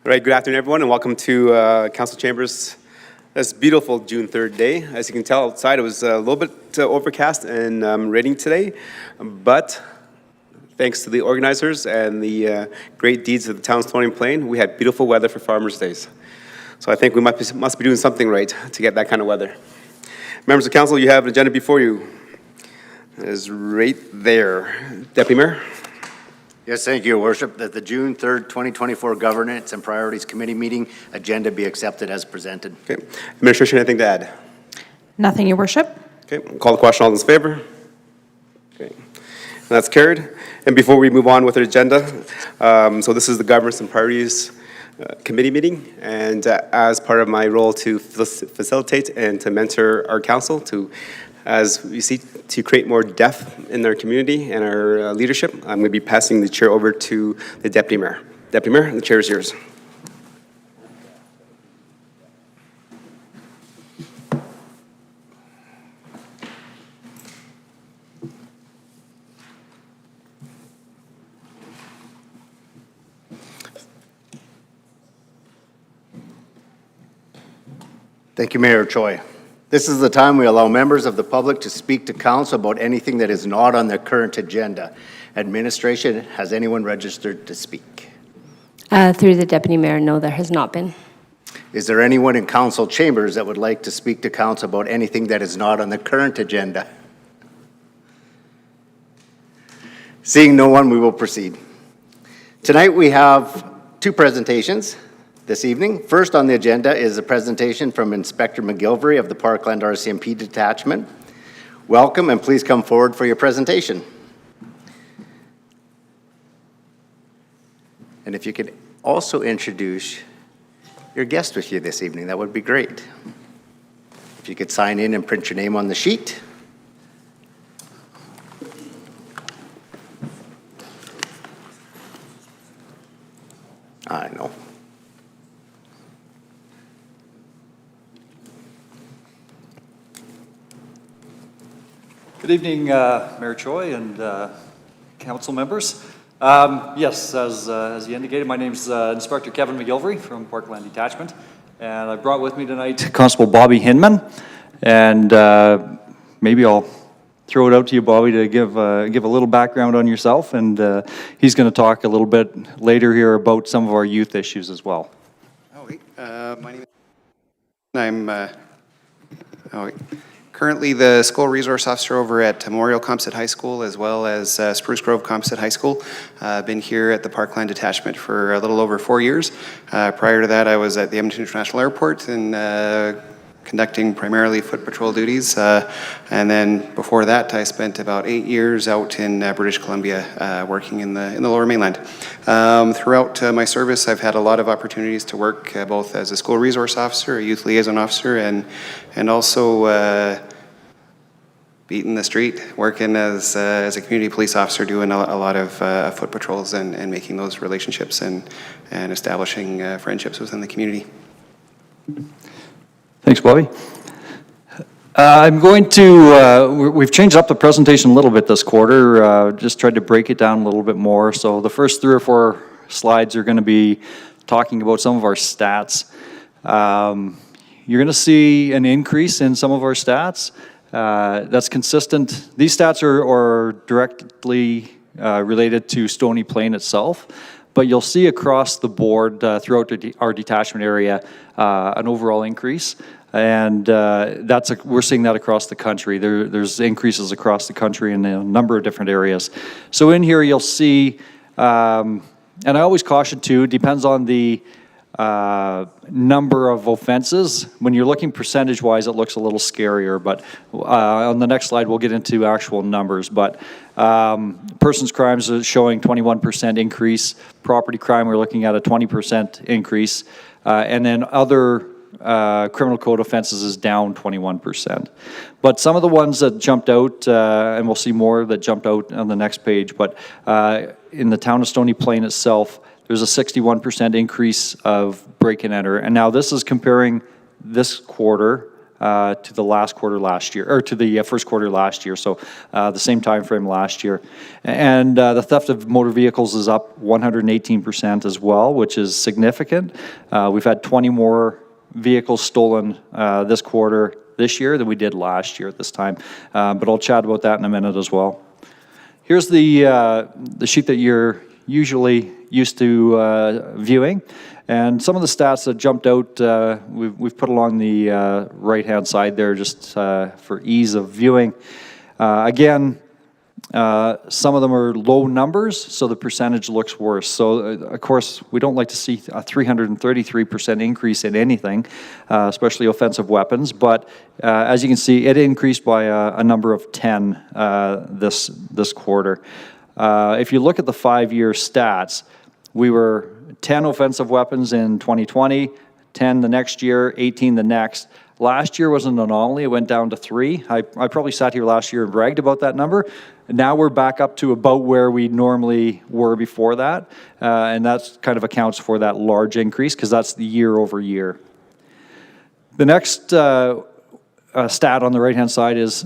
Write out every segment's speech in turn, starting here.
All right, good afternoon, everyone, and welcome to Council Chambers. This beautiful June 3rd day. As you can tell outside, it was a little bit overcast and raining today, but thanks to the organizers and the great deeds of the town of Stony Plain, we had beautiful weather for Farmers' Days. So I think we must be doing something right to get that kind of weather. Members of council, you have an agenda before you. It is right there. Deputy Mayor. Yes, thank you, Your Worship. That the June 3rd, 2024 Governance and Priorities Committee meeting agenda be accepted as presented. Okay. Administration, anything to add? Nothing, Your Worship. Okay, call the question. All those in favor? Okay, and that's carried. And before we move on with our agenda, so this is the Governance and Priorities Committee meeting, and as part of my role to facilitate and to mentor our council to, as we see, to create more depth in our community and our leadership, I'm going to be passing the chair over to the Deputy Mayor. Deputy Mayor, the chair is yours. Thank you, Mayor Choi. This is the time we allow members of the public to speak to council about anything that is not on the current agenda. Administration, has anyone registered to speak? Through the Deputy Mayor, no, there has not been. Is there anyone in council chambers that would like to speak to council about anything that is not on the current agenda? Seeing no one, we will proceed. Tonight we have two presentations. This evening. First on the agenda is a presentation from Inspector McGilvery of the Parkland RCMP Detachment. Welcome and please come forward for your presentation. And if you could also introduce your guest with you this evening, that would be great. If you could sign in and print your name on the sheet. I know. Good evening, Mayor Choi and council members. Yes, as you indicated, my name is Inspector Kevin McGilvery from Parkland Detachment, and I brought with me tonight Constable Bobby Hinman, and maybe I'll throw it out to you, Bobby, to give a little background on yourself, and he's going to talk a little bit later here about some of our youth issues as well. My name is I'm currently the school resource officer over at Memorial Composite High School as well as Spruce Grove Composite High School. Been here at the Parkland Detachment for a little over 4 years. Prior to that, I was at the Edmonton International Airport and conducting primarily foot patrol duties. And then before that, I spent about 8 years out in British Columbia working in the Lower Mainland. Throughout my service, I've had a lot of opportunities to work both as a school resource officer, a youth liaison officer, and also beating the street, working as a community police officer, doing a lot of foot patrols and making those relationships and establishing friendships within the community. Thanks, Bobby. I'm going to, we've changed up the presentation a little bit this quarter, just tried to break it down a little bit more. So the first 3 or 4 slides are going to be talking about some of our stats. You're going to see an increase in some of our stats. That's consistent. These stats are directly related to Stony Plain itself, but you'll see across the board throughout our detachment area an overall increase, and we're seeing that across the country. There's increases across the country in a number of different areas. So in here you'll see, and I always caution too, depends on the number of offenses. When you're looking percentage-wise, it looks a little scarier, but on the next slide, we'll get into actual numbers. But persons crimes are showing 21% increase. Property crime, we're looking at a 20% increase. And then other criminal code offenses is down 21%. But some of the ones that jumped out, and we'll see more that jumped out on the next page, but in the town of Stony Plain itself, there's a 61% increase of break and enter. And now this is comparing this quarter to the last quarter last year, or to the first quarter last year, so the same time frame last year. And the theft of motor vehicles is up 118% as well, which is significant. We've had 20 more vehicles stolen this quarter this year than we did last year at this time, but I'll chat about that in a minute as well. Here's the sheet that you're usually used to viewing. And some of the stats that jumped out, we've put along the right-hand side there just for ease of viewing. Again, some of them are low numbers, so the percentage looks worse. So, of course, we don't like to see a 333% increase in anything, especially offensive weapons. But as you can see, it increased by a number of 10 this quarter. If you look at the 5-year stats, we were 10 offensive weapons in 2020, 10 the next year, 18 the next. Last year was an anomaly. It went down to 3. I probably sat here last year and bragged about that number. Now we're back up to about where we normally were before that. And that kind of accounts for that large increase because that's the year over year. The next stat on the right-hand side is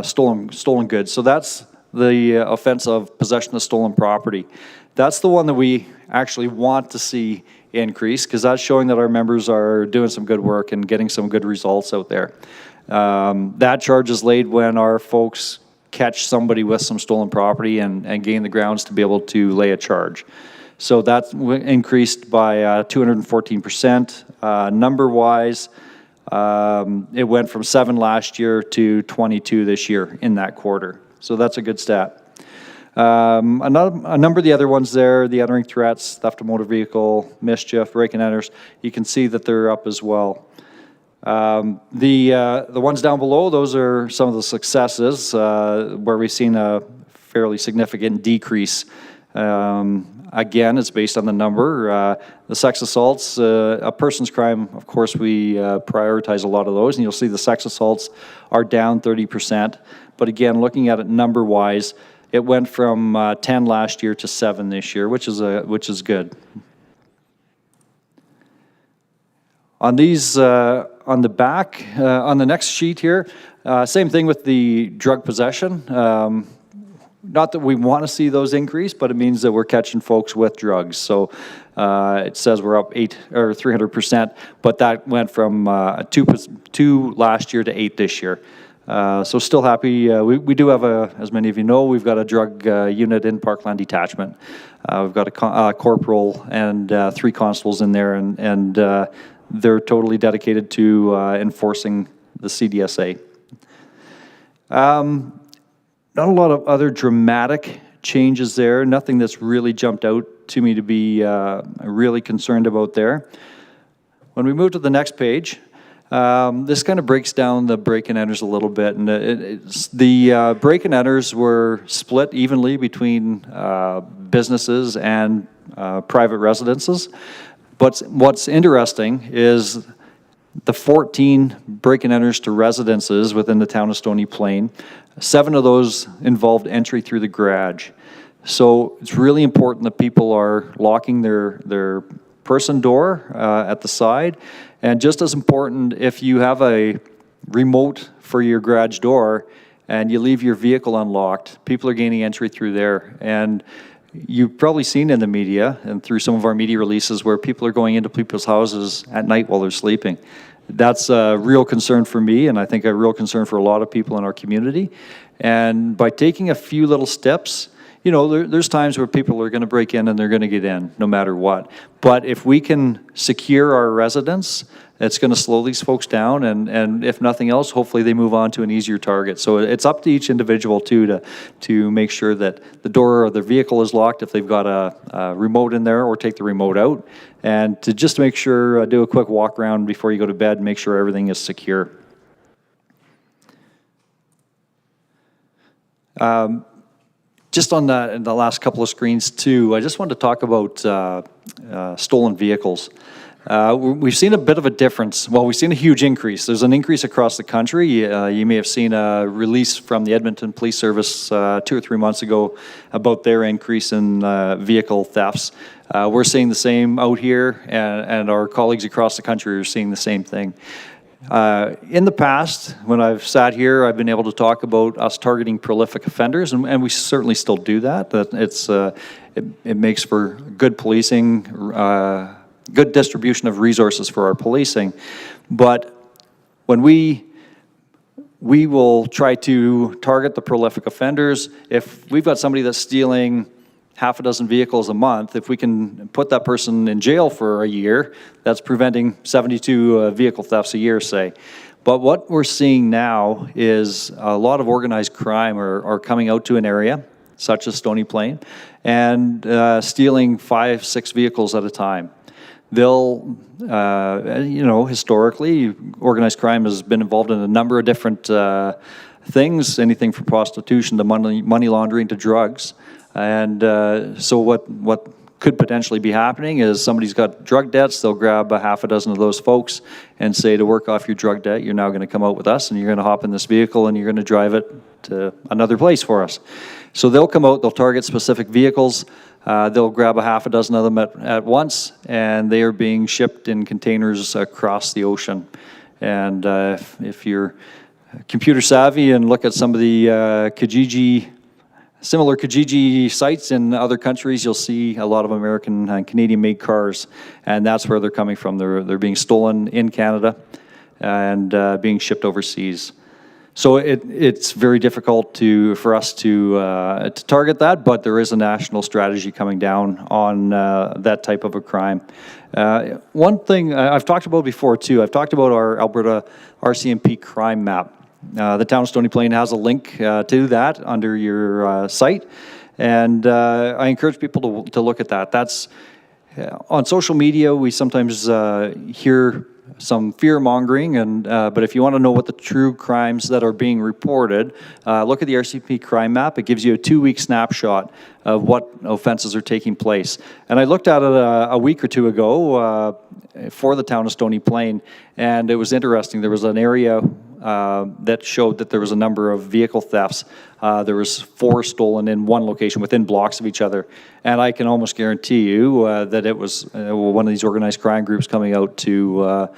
stolen goods. So that's the offense of possession of stolen property. That's the one that we actually want to see increase because that's showing that our members are doing some good work and getting some good results out there. That charge is laid when our folks catch somebody with some stolen property and gain the grounds to be able to lay a charge. So that's increased by 214%. Number-wise, it went from 7 last year to 22 this year in that quarter. So that's a good stat. A number of the other ones there, the entering threats, theft of motor vehicle, mischief, break-and enters, you can see that they're up as well. The ones down below, those are some of the successes where we've seen a fairly significant decrease. Again, it's based on the number. The sex assaults, a person's crime, of course, we prioritize a lot of those, and you'll see the sex assaults are down 30%. But again, looking at it number-wise, it went from 10 last year to 7 this year, which is good. On these, on the back, on the next sheet here, same thing with the drug possession. Not that we want to see those increase, but it means that we're catching folks with drugs. So it says we're up 300%, but that went from 2 last year to 8 this year. So still happy. We do have as many of you know, we've got a drug unit in Parkland Detachment. We've got a corporal and 3 constables in there, and they're totally dedicated to enforcing the CDSA. Not a lot of other dramatic changes there. Nothing that's really jumped out to me to be really concerned about there. When we move to the next page, this kind of breaks down the break-and enters a little bit, and the break-and enters were split evenly between businesses and private residences. But what's interesting is the 14 break-and enters to residences within the town of Stony Plain, 7 of those involved entry through the garage. So it's really important that people are locking their person door at the side. And just as important, if you have a remote for your garage door and you leave your vehicle unlocked, people are gaining entry through there. And you've probably seen in the media and through some of our media releases where people are going into people's houses at night while they're sleeping. That's a real concern for me, and I think a real concern for a lot of people in our community. And by taking a few little steps, you know, there's times where people are going to break in and they're going to get in no matter what. But if we can secure our residents, it's going to slow these folks down, and if nothing else, hopefully they move on to an easier target. So it's up to each individual too to make sure that the door of their vehicle is locked if they've got a remote in there, or take the remote out, and to just make sure, do a quick walk around before you go to bed and make sure everything is secure. Just on the last couple of screens too, I just wanted to talk about stolen vehicles. We've seen a bit of a difference. Well, we've seen a huge increase. There's an increase across the country. You may have seen a release from the Edmonton Police Service 2 or 3 months ago about their increase in vehicle thefts. We're seeing the same out here, and our colleagues across the country are seeing the same thing. In the past, when I've sat here, I've been able to talk about us targeting prolific offenders, and we certainly still do that. It makes for good policing, good distribution of resources for our policing. But when we will try to target the prolific offenders, if we've got somebody that's stealing half a dozen vehicles a month, if we can put that person in jail for a year, that's preventing 72 vehicle thefts a year, say. But what we're seeing now is a lot of organized crime are coming out to an area, such as Stony Plain, and stealing 5, 6 vehicles at a time. They'll, historically, organized crime has been involved in a number of different things, anything from prostitution to money laundering to drugs. And so what could potentially be happening is somebody's got drug debts, they'll grab a half a dozen of those folks and say, to work off your drug debt, you're now going to come out with us and you're going to hop in this vehicle and you're going to drive it to another place for us. So they'll come out, they'll target specific vehicles, they'll grab a half a dozen of them at once, and they are being shipped in containers across the ocean. And if you're computer savvy and look at some of the similar Kijiji sites in other countries, you'll see a lot of American and Canadian-made cars, and that's where they're coming from. They're being stolen in Canada and being shipped overseas. So it's very difficult for us to target that, but there is a national strategy coming down on that type of a crime. One thing I've talked about before too, I've talked about our Alberta RCMP crime map. The town of Stony Plain has a link to that under your site, and I encourage people to look at that. That's on social media. We sometimes hear some fear-mongering, but if you want to know what the true crimes that are being reported, look at the RCMP crime map. It gives you a 2-week snapshot of what offenses are taking place. And I looked at it a week or two ago for the town of Stony Plain, and it was interesting. There was an area that showed that there was a number of vehicle thefts. There was 4 stolen in one location within blocks of each other. And I can almost guarantee you that it was one of these organized crime groups coming out to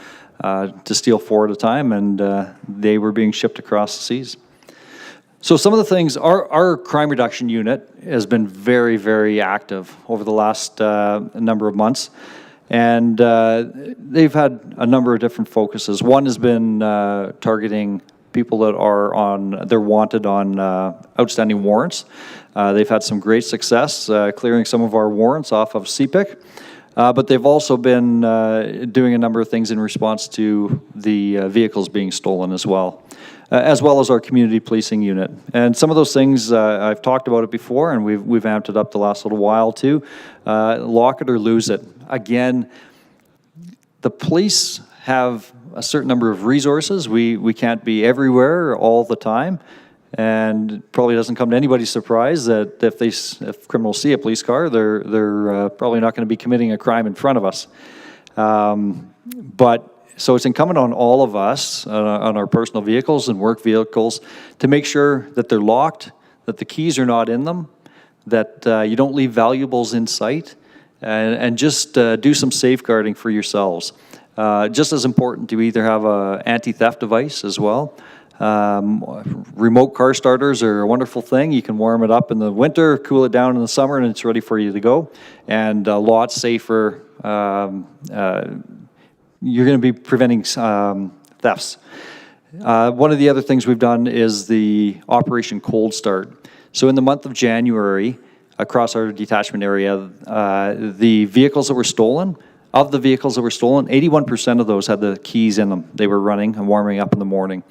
steal 4 at a time, and they were being shipped across the seas. So some of the things, our crime reduction unit has been very, very active over the last number of months. And they've had a number of different focuses. One has been targeting people that they're wanted on outstanding warrants. They've had some great success clearing some of our warrants off of CPIC. But they've also been doing a number of things in response to the vehicles being stolen as well as our community policing unit. And some of those things, I've talked about it before, and we've amped it up the last little while too. Lock it or lose it. Again, the police have a certain number of resources. We can't be everywhere all the time. And it probably doesn't come to anybody's surprise that if criminals see a police car, they're probably not going to be committing a crime in front of us. So it's incumbent on all of us, on our personal vehicles and work vehicles, to make sure that they're locked, that the keys are not in them, that you don't leave valuables in sight, and just do some safeguarding for yourselves. Just as important to either have an anti-theft device as well. Remote car starters are a wonderful thing. You can warm it up in the winter, cool it down in the summer, and it's ready for you to go. And a lot safer. You're going to be preventing thefts. One of the other things we've done is the Operation Cold Start. So in the month of January, across our detachment area, the vehicles that were stolen, 81% of those had the keys in them. They were running and warming up in the morning.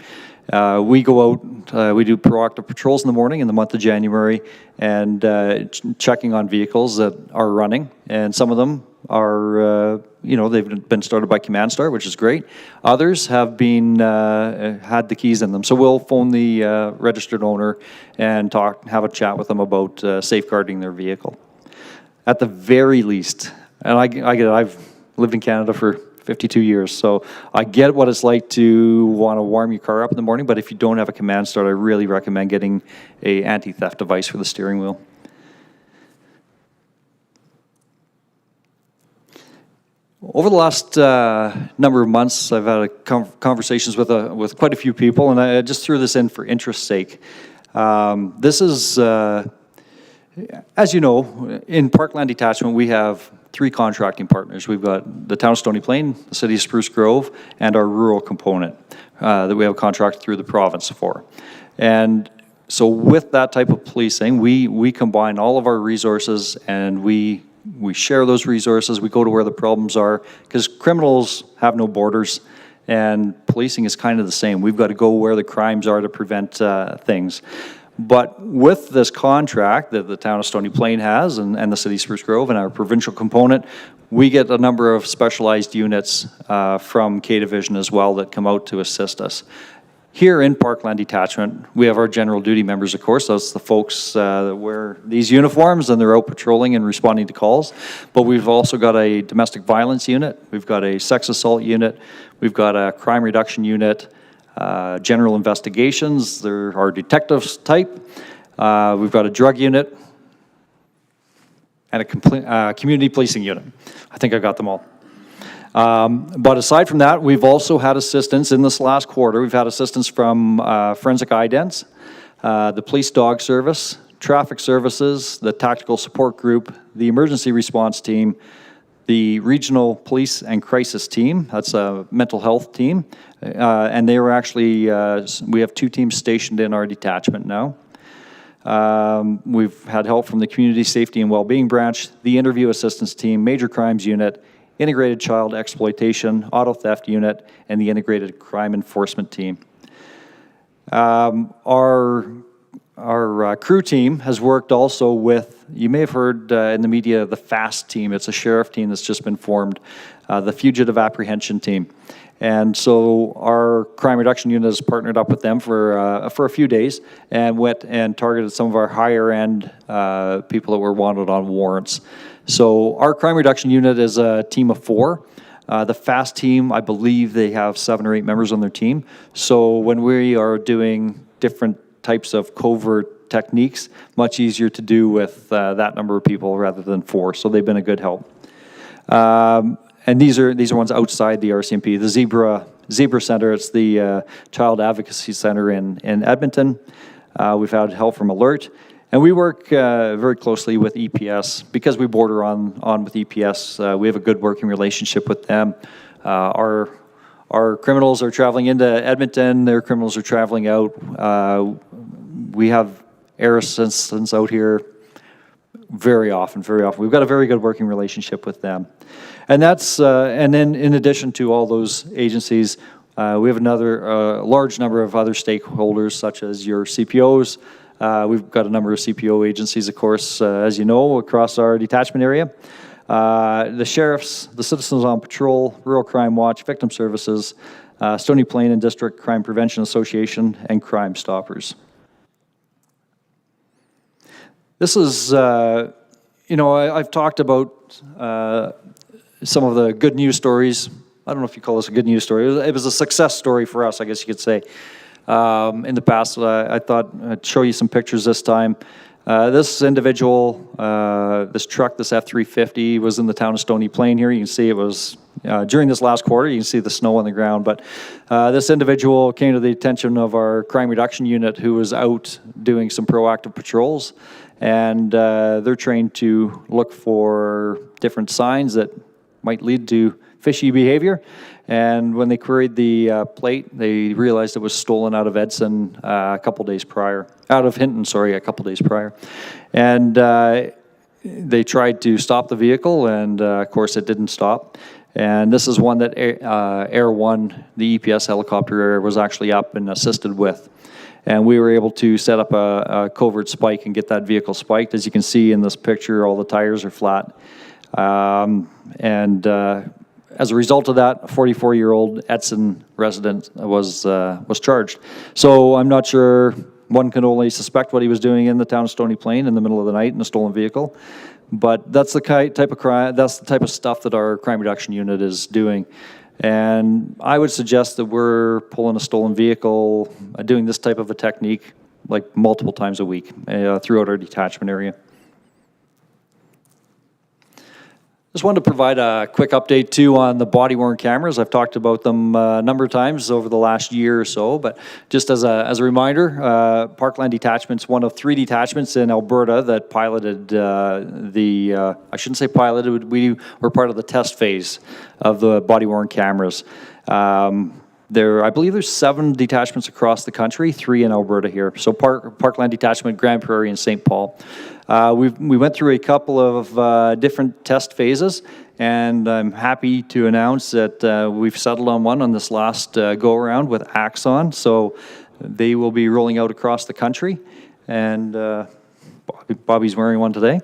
We go out, we do proactive patrols in the morning in the month of January, and checking on vehicles that are running. And some of them are, they've been started by Command Start, which is great. Others have been, had the keys in them. So we'll phone the registered owner and have a chat with them about safeguarding their vehicle. At the very least, and I get it, I've lived in Canada for 52 years, so I get what it's like to want to warm your car up in the morning, but if you don't have a Command Start, I really recommend getting an anti-theft device for the steering wheel. Over the last number of months, I've had conversations with quite a few people, and I just threw this in for interest's sake. This is, as you know, in Parkland Detachment, we have 3 contracting partners. We've got the town of Stony Plain, the city of Spruce Grove, and our rural component that we have a contract through the province for. And so with that type of policing, we combine all of our resources and we share those resources. We go to where the problems are, because criminals have no borders, and policing is kind of the same. We've got to go where the crimes are to prevent things. But with this contract that the town of Stony Plain has and the city of Spruce Grove and our provincial component, we get a number of specialized units from K-Division as well that come out to assist us. Here in Parkland Detachment, we have our general duty members, of course. That's the folks that wear these uniforms and they're out patrolling and responding to calls. But we've also got a domestic violence unit. We've got a sex assault unit. We've got a crime reduction unit, general investigations. They're our detectives type. We've got a drug unit and a community policing unit. I think I got them all. But aside from that, we've also had assistance in this last quarter. We've had assistance from Forensic Idents, the Police Dog Service, Traffic Services, the Tactical Support Group, the Emergency Response Team, the Regional Police and Crisis Team, that's a mental health team, and they were actually, we have 2 teams stationed in our detachment now. We've had help from the Community Safety and Wellbeing Branch, the Interview Assistance Team, Major Crimes Unit, Integrated Child Exploitation, Auto Theft Unit, and the Integrated Crime Enforcement Team. Our crew team has worked also with, you may have heard in the media, the FAST team. It's a sheriff team that's just been formed, the Fugitive Apprehension Team. And so our crime reduction unit has partnered up with them for a few days and went and targeted some of our higher end people that were wanted on warrants. So our crime reduction unit is a team of 4. The FAST team, I believe they have 7 or 8 members on their team. So when we are doing different types of covert techniques, much easier to do with that number of people rather than 4. So they've been a good help. And these are ones outside the RCMP. The Zebra Center, it's the Child Advocacy Center in Edmonton. We've had help from Alert. And we work very closely with EPS. Because we border on with EPS, we have a good working relationship with them. Our criminals are traveling into Edmonton, their criminals are traveling out. We have air assistance out here very often. We've got a very good working relationship with them. And that's, and then in addition to all those agencies, we have another large number of other stakeholders, such as your CPOs. We've got a number of CPO agencies, of course, as you know, across our detachment area. The sheriffs, the Citizens on Patrol, Rural Crime Watch, Victim Services, Stony Plain and District Crime Prevention Association, and Crime Stoppers. This is, I've talked about some of the good news stories. I don't know if you call this a good news story. It was a success story for us, I guess you could say. In the past, I thought I'd show you some pictures this time. This individual, this truck, this F-350, was in the town of Stony Plain here. You can see it was, during this last quarter, you can see the snow on the ground. But this individual came to the attention of our crime reduction unit, who was out doing some proactive patrols. And they're trained to look for different signs that might lead to fishy behavior. And when they queried the plate, they realized it was stolen out of Edson a couple days prior. Out of Hinton, sorry, a couple days prior. And they tried to stop the vehicle, and of course it didn't stop. And this is one that Air One, the EPS helicopter, was actually up and assisted with. And we were able to set up a covert spike and get that vehicle spiked. As you can see in this picture, all the tires are flat. As a result of that, a 44-year-old Edson resident was charged. So I'm not sure, one can only suspect what he was doing in the town of Stony Plain in the middle of the night in a stolen vehicle. But that's the type of crime, that's the type of stuff that our crime reduction unit is doing. And I would suggest that we're pulling a stolen vehicle, doing this type of a technique, like multiple times a week throughout our detachment area. Just wanted to provide a quick update too on the body-worn cameras. I've talked about them a number of times over the last year or so, but just as a reminder, Parkland Detachment's one of 3 detachments in Alberta that piloted I shouldn't say piloted, we were part of the test phase of the body-worn cameras. I believe there's 7 detachments across the country, 3 in Alberta here. So Parkland Detachment, Grand Prairie, and St. Paul. We went through a couple of different test phases, and I'm happy to announce that we've settled on one on this last go-around with Axon. So they will be rolling out across the country, and Bobby's wearing one today.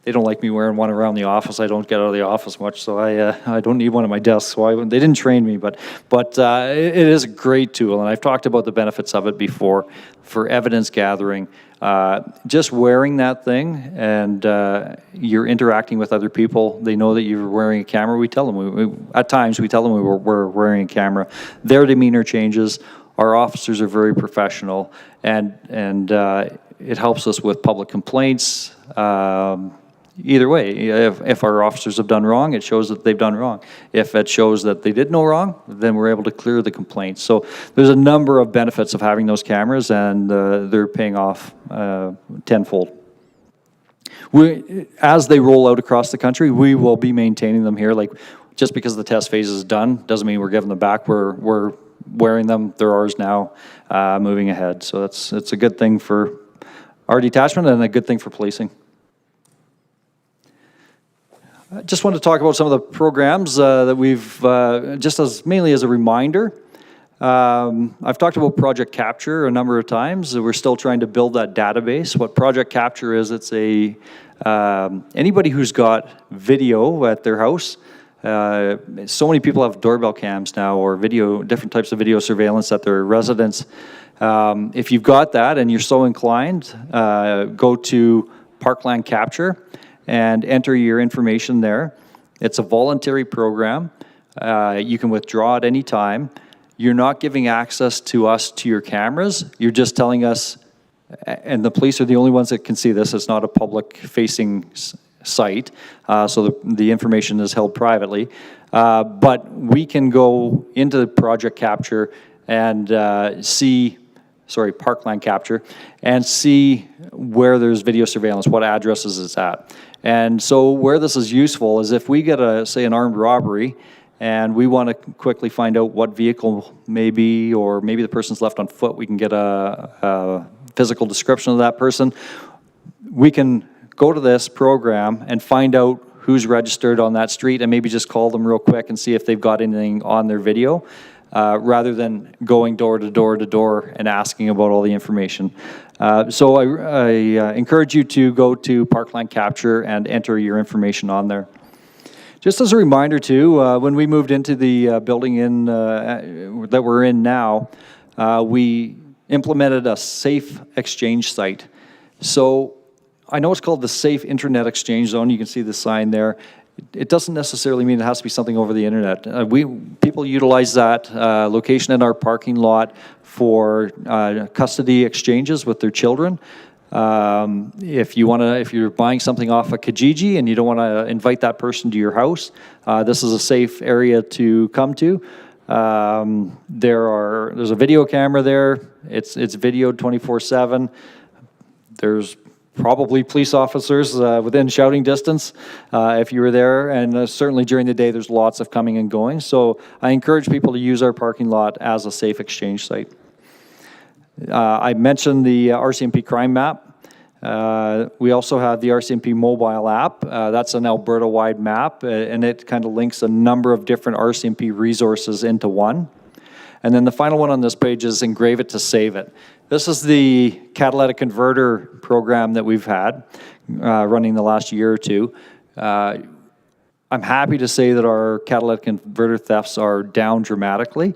They don't like me wearing one around the office. I don't get out of the office much, so I don't need one at my desk. So they didn't train me, but it is a great tool, and I've talked about the benefits of it before for evidence gathering. Just wearing that thing, and you're interacting with other people. They know that you're wearing a camera. We tell them. At times, we tell them we're wearing a camera. Their demeanor changes. Our officers are very professional, and it helps us with public complaints. Either way, if our officers have done wrong, it shows that they've done wrong. If it shows that they did no wrong, then we're able to clear the complaint. So there's a number of benefits of having those cameras, and they're paying off tenfold. As they roll out across the country, we will be maintaining them here. Like, just because the test phase is done doesn't mean we're giving them back. We're wearing them. They're ours now, moving ahead. So it's a good thing for our detachment and a good thing for policing. I just want to talk about some of the programs that we've, mainly as a reminder. I've talked about Project Capture a number of times. We're still trying to build that database. What Project Capture is, it's anybody who's got video at their house. So many people have doorbell cams now, or different types of video surveillance at their residence. If you've got that and you're so inclined, go to Parkland Capture and enter your information there. It's a voluntary program. You can withdraw at any time. You're not giving access to us to your cameras. You're just telling us, and the police are the only ones that can see this. It's not a public-facing site, so the information is held privately. But we can go into Project Capture and Parkland Capture, and see where there's video surveillance, what addresses it's at. And so where this is useful is if we get say an armed robbery, and we want to quickly find out what vehicle maybe, or maybe the person's left on foot, we can get a physical description of that person. We can go to this program and find out who's registered on that street, and maybe just call them real quick and see if they've got anything on their video, rather than going door to door to door and asking about all the information. So I encourage you to go to Parkland Capture and enter your information on there. Just as a reminder too, when we moved into the building that we're in now, we implemented a safe exchange site. So I know it's called the Safe Internet Exchange Zone. You can see the sign there. It doesn't necessarily mean it has to be something over the internet. People utilize that location in our parking lot for custody exchanges with their children. If you're buying something off of Kijiji and you don't want to invite that person to your house, this is a safe area to come to. There's a video camera there. It's videoed 24/7. There's probably police officers within shouting distance if you were there, and certainly during the day there's lots of coming and going. So I encourage people to use our parking lot as a safe exchange site. I mentioned the RCMP crime map. We also have the RCMP mobile app. That's an Alberta-wide map, and it kind of links a number of different RCMP resources into one. And then the final one on this page is Engrave It to Save It. This is the catalytic converter program that we've had running the last year or two. I'm happy to say that our catalytic converter thefts are down dramatically.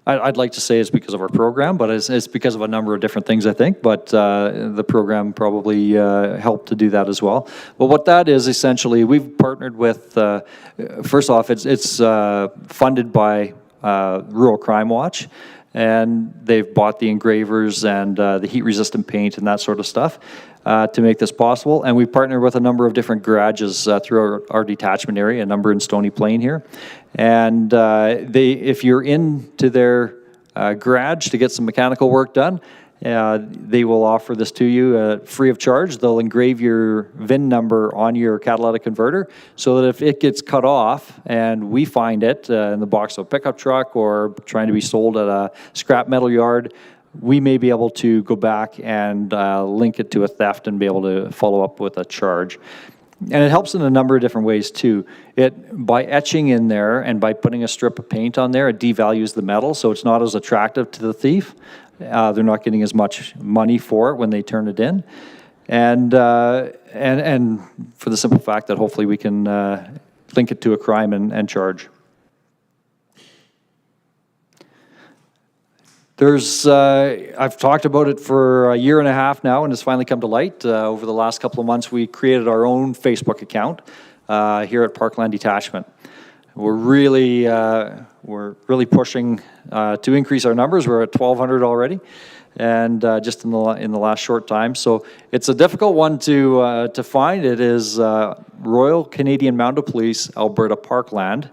I'd like to say it's because of our program, but it's because of a number of different things, I think. But the program probably helped to do that as well. But what that is, essentially, we've partnered with, first off, it's funded by Rural Crime Watch. and they've bought the engravers and the heat-resistant paint and that sort of stuff to make this possible. And we partner with a number of different garages through our detachment area, a number in Stony Plain here. And if you're into their garage to get some mechanical work done, they will offer this to you free of charge. They'll engrave your VIN number on your catalytic converter so that if it gets cut off and we find it in the box of a pickup truck or trying to be sold at a scrap metal yard, we may be able to go back and link it to a theft and be able to follow up with a charge. And it helps in a number of different ways too. By etching in there and by putting a strip of paint on there, it devalues the metal, so it's not as attractive to the thief. They're not getting as much money for it when they turn it in. And for the simple fact that hopefully we can link it to a crime and charge. I've talked about it for a year and a half now, and it's finally come to light. Over the last couple of months, we created our own Facebook account here at Parkland Detachment. We're really pushing to increase our numbers. We're at 1,200 already, and just in the last short time. So it's a difficult one to find. It is Royal Canadian Mounted Police, Alberta Parkland.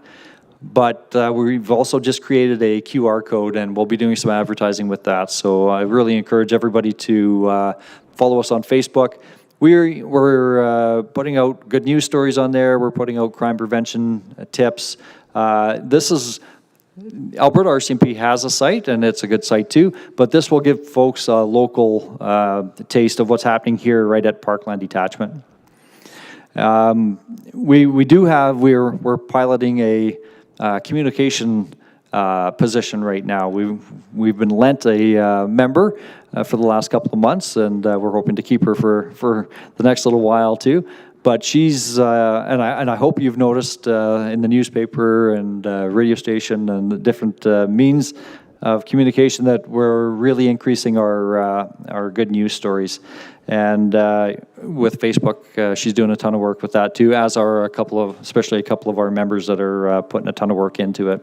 But we've also just created a QR code, and we'll be doing some advertising with that. So I really encourage everybody to follow us on Facebook. We're putting out good news stories on there. We're putting out crime prevention tips. Alberta RCMP has a site, and it's a good site too, but this will give folks a local taste of what's happening here right at Parkland Detachment. We're piloting a communication position right now. We've been lent a member for the last couple of months, and we're hoping to keep her for the next little while too. But she's and I hope you've noticed in the newspaper and radio station and the different means of communication that we're really increasing our good news stories. And with Facebook, she's doing a ton of work with that too, as are especially a couple of our members that are putting a ton of work into it.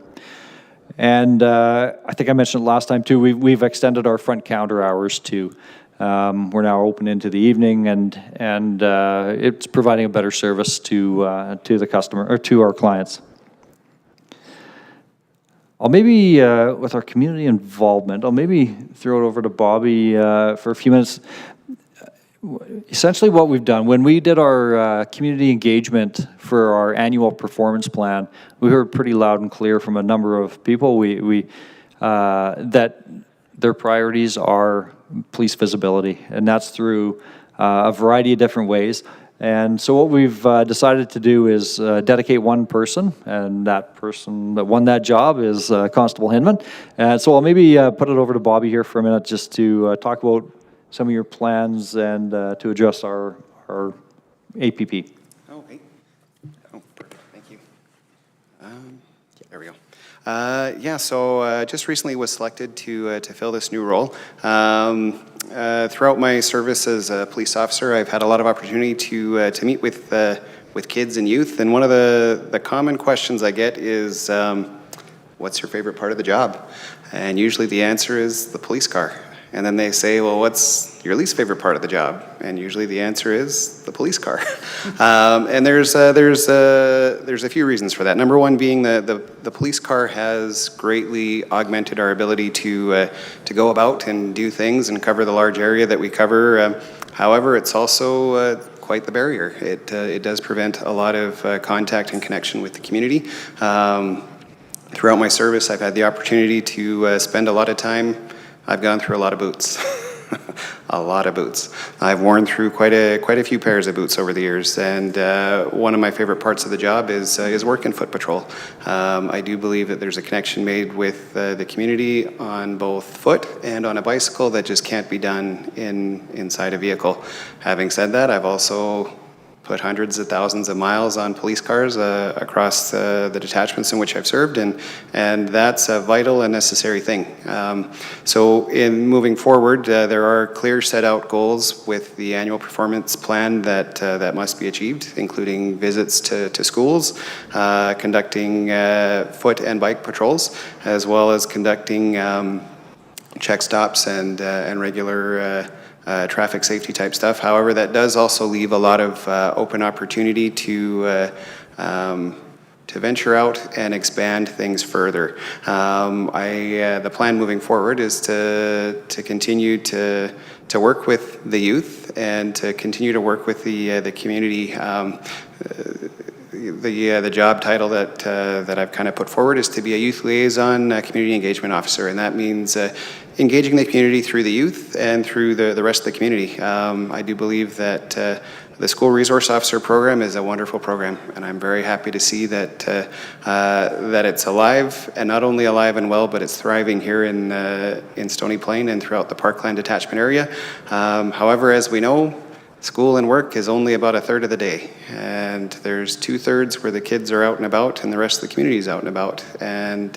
And I think I mentioned it last time too, we've extended our front counter hours too. We're now open into the evening, and it's providing a better service to the customer or to our clients. I'll maybe, with our community involvement, I'll maybe throw it over to Bobby for a few minutes. Essentially what we've done, when we did our community engagement for our annual performance plan, we heard pretty loud and clear from a number of people that their priorities are police visibility, and that's through a variety of different ways. And so what we've decided to do is dedicate one person, and that person that won that job is Constable Hinman. And so I'll maybe put it over to Bobby here for a minute just to talk about some of your plans and to address our APP. Oh, hey. Oh, perfect. Thank you. There we go. So just recently was selected to fill this new role. Throughout my service as a police officer, I've had a lot of opportunity to meet with kids and youth, and one of the common questions I get is, what's your favorite part of the job? And usually the answer is the police car. And then they say, well, what's your least favorite part of the job? And usually the answer is the police car. And there's a few reasons for that. Number one being the police car has greatly augmented our ability to go about and do things and cover the large area that we cover. However, it's also quite the barrier. It does prevent a lot of contact and connection with the community. Throughout my service, I've had the opportunity to spend a lot of time. I've gone through a lot of boots, a lot of boots. I've worn through quite a few pairs of boots over the years, and one of my favorite parts of the job is working foot patrol. I do believe that there's a connection made with the community on both foot and on a bicycle that just can't be done inside a vehicle. Having said that, I've also put hundreds of thousands of miles on police cars across the detachments in which I've served, and that's a vital and necessary thing. So in moving forward, there are clear set out goals with the annual performance plan that must be achieved, including visits to schools, conducting foot and bike patrols, as well as conducting check stops and regular traffic safety type stuff. However, that does also leave a lot of open opportunity to venture out and expand things further. The plan moving forward is to continue to work with the youth and to continue to work with the community. The job title that I've kind of put forward is to be a youth liaison, community engagement officer, and that means engaging the community through the youth and through the rest of the community. I do believe that the School Resource Officer program is a wonderful program, and I'm very happy to see that that it's alive, and not only alive and well, but it's thriving here in Stony Plain and throughout the Parkland Detachment area. However, as we know, school and work is only about a third of the day, and there's 2/3 where the kids are out and about and the rest of the community is out and about. And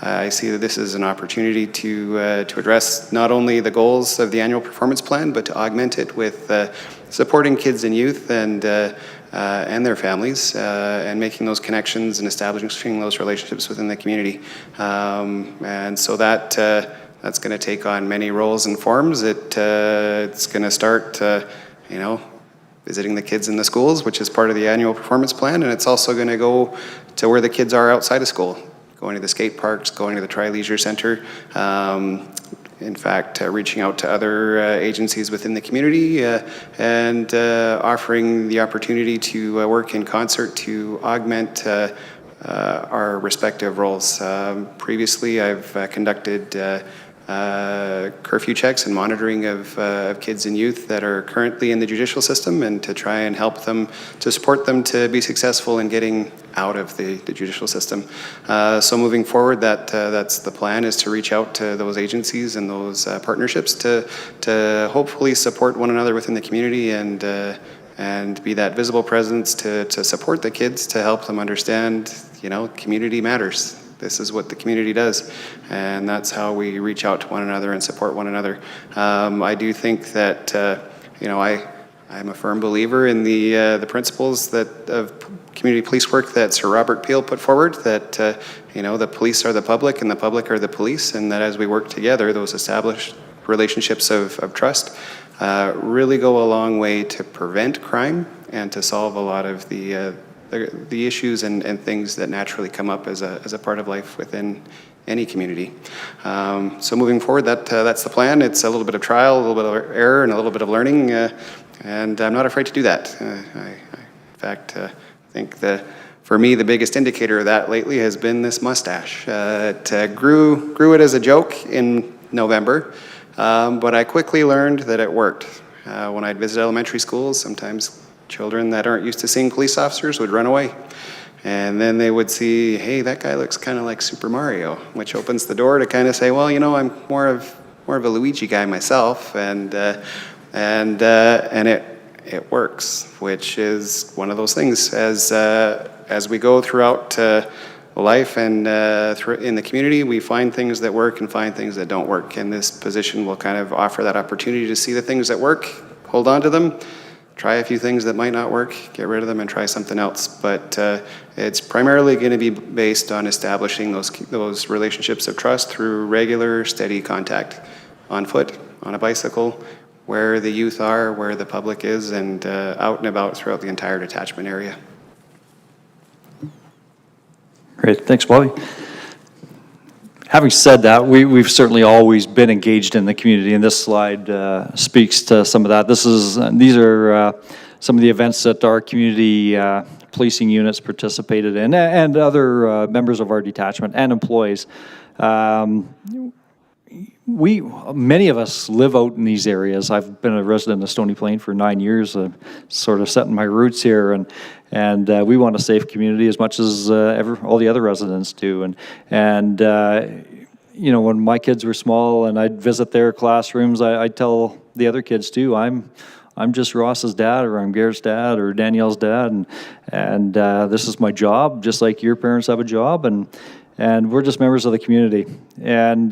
I see that this is an opportunity to address not only the goals of the annual performance plan, but to augment it with supporting kids and youth and their families and making those connections and establishing those relationships within the community. And so that's going to take on many roles and forms. It's going to start visiting the kids in the schools, which is part of the annual performance plan, and it's also going to go to where the kids are outside of school, going to the skate parks, going to the Tri-Leisure Center, in fact, reaching out to other agencies within the community and offering the opportunity to work in concert to augment our respective roles. Previously, I've conducted curfew checks and monitoring of kids and youth that are currently in the judicial system, and to try and help them, to support them to be successful in getting out of the judicial system. So moving forward, that's the plan, is to reach out to those agencies and those partnerships to hopefully support one another within the community and be that visible presence to support the kids, to help them understand, community matters. This is what the community does, and that's how we reach out to one another and support one another. I do think that, I'm a firm believer in the principles of community police work that Sir Robert Peel put forward, that, the police are the public and the public are the police, and that as we work together, those established relationships of trust really go a long way to prevent crime and to solve a lot of the issues and things that naturally come up as a part of life within any community. So moving forward, that's the plan. It's a little bit of trial, a little bit of error, and a little bit of learning, and I'm not afraid to do that. In fact, I think for me, the biggest indicator of that lately has been this mustache. It grew it as a joke in November, but I quickly learned that it worked. When I'd visit elementary schools, sometimes children that aren't used to seeing police officers would run away. And then they would see, hey, that guy looks kind of like Super Mario, which opens the door to kind of say, well, I'm more of a Luigi guy myself, and it works, which is one of those things. As we go throughout life and in the community, we find things that work and find things that don't work. And this position will kind of offer that opportunity to see the things that work, hold on to them, try a few things that might not work, get rid of them, and try something else. But it's primarily going to be based on establishing those relationships of trust through regular, steady contact on foot, on a bicycle, where the youth are, where the public is, and out and about throughout the entire detachment area. Great, thanks, Bobby. Having said that, we've certainly always been engaged in the community, and this slide speaks to some of that. These are some of the events that our community policing units participated in, and other members of our detachment and employees. Many of us live out in these areas. I've been a resident of Stony Plain for 9 years, sort of setting my roots here, and we want a safe community as much as all the other residents do. And when my kids were small and I'd visit their classrooms, I'd tell the other kids too, I'm just Ross's dad, or I'm Garrett's dad, or Danielle's dad, and this is my job, just like your parents have a job, and we're just members of the community. And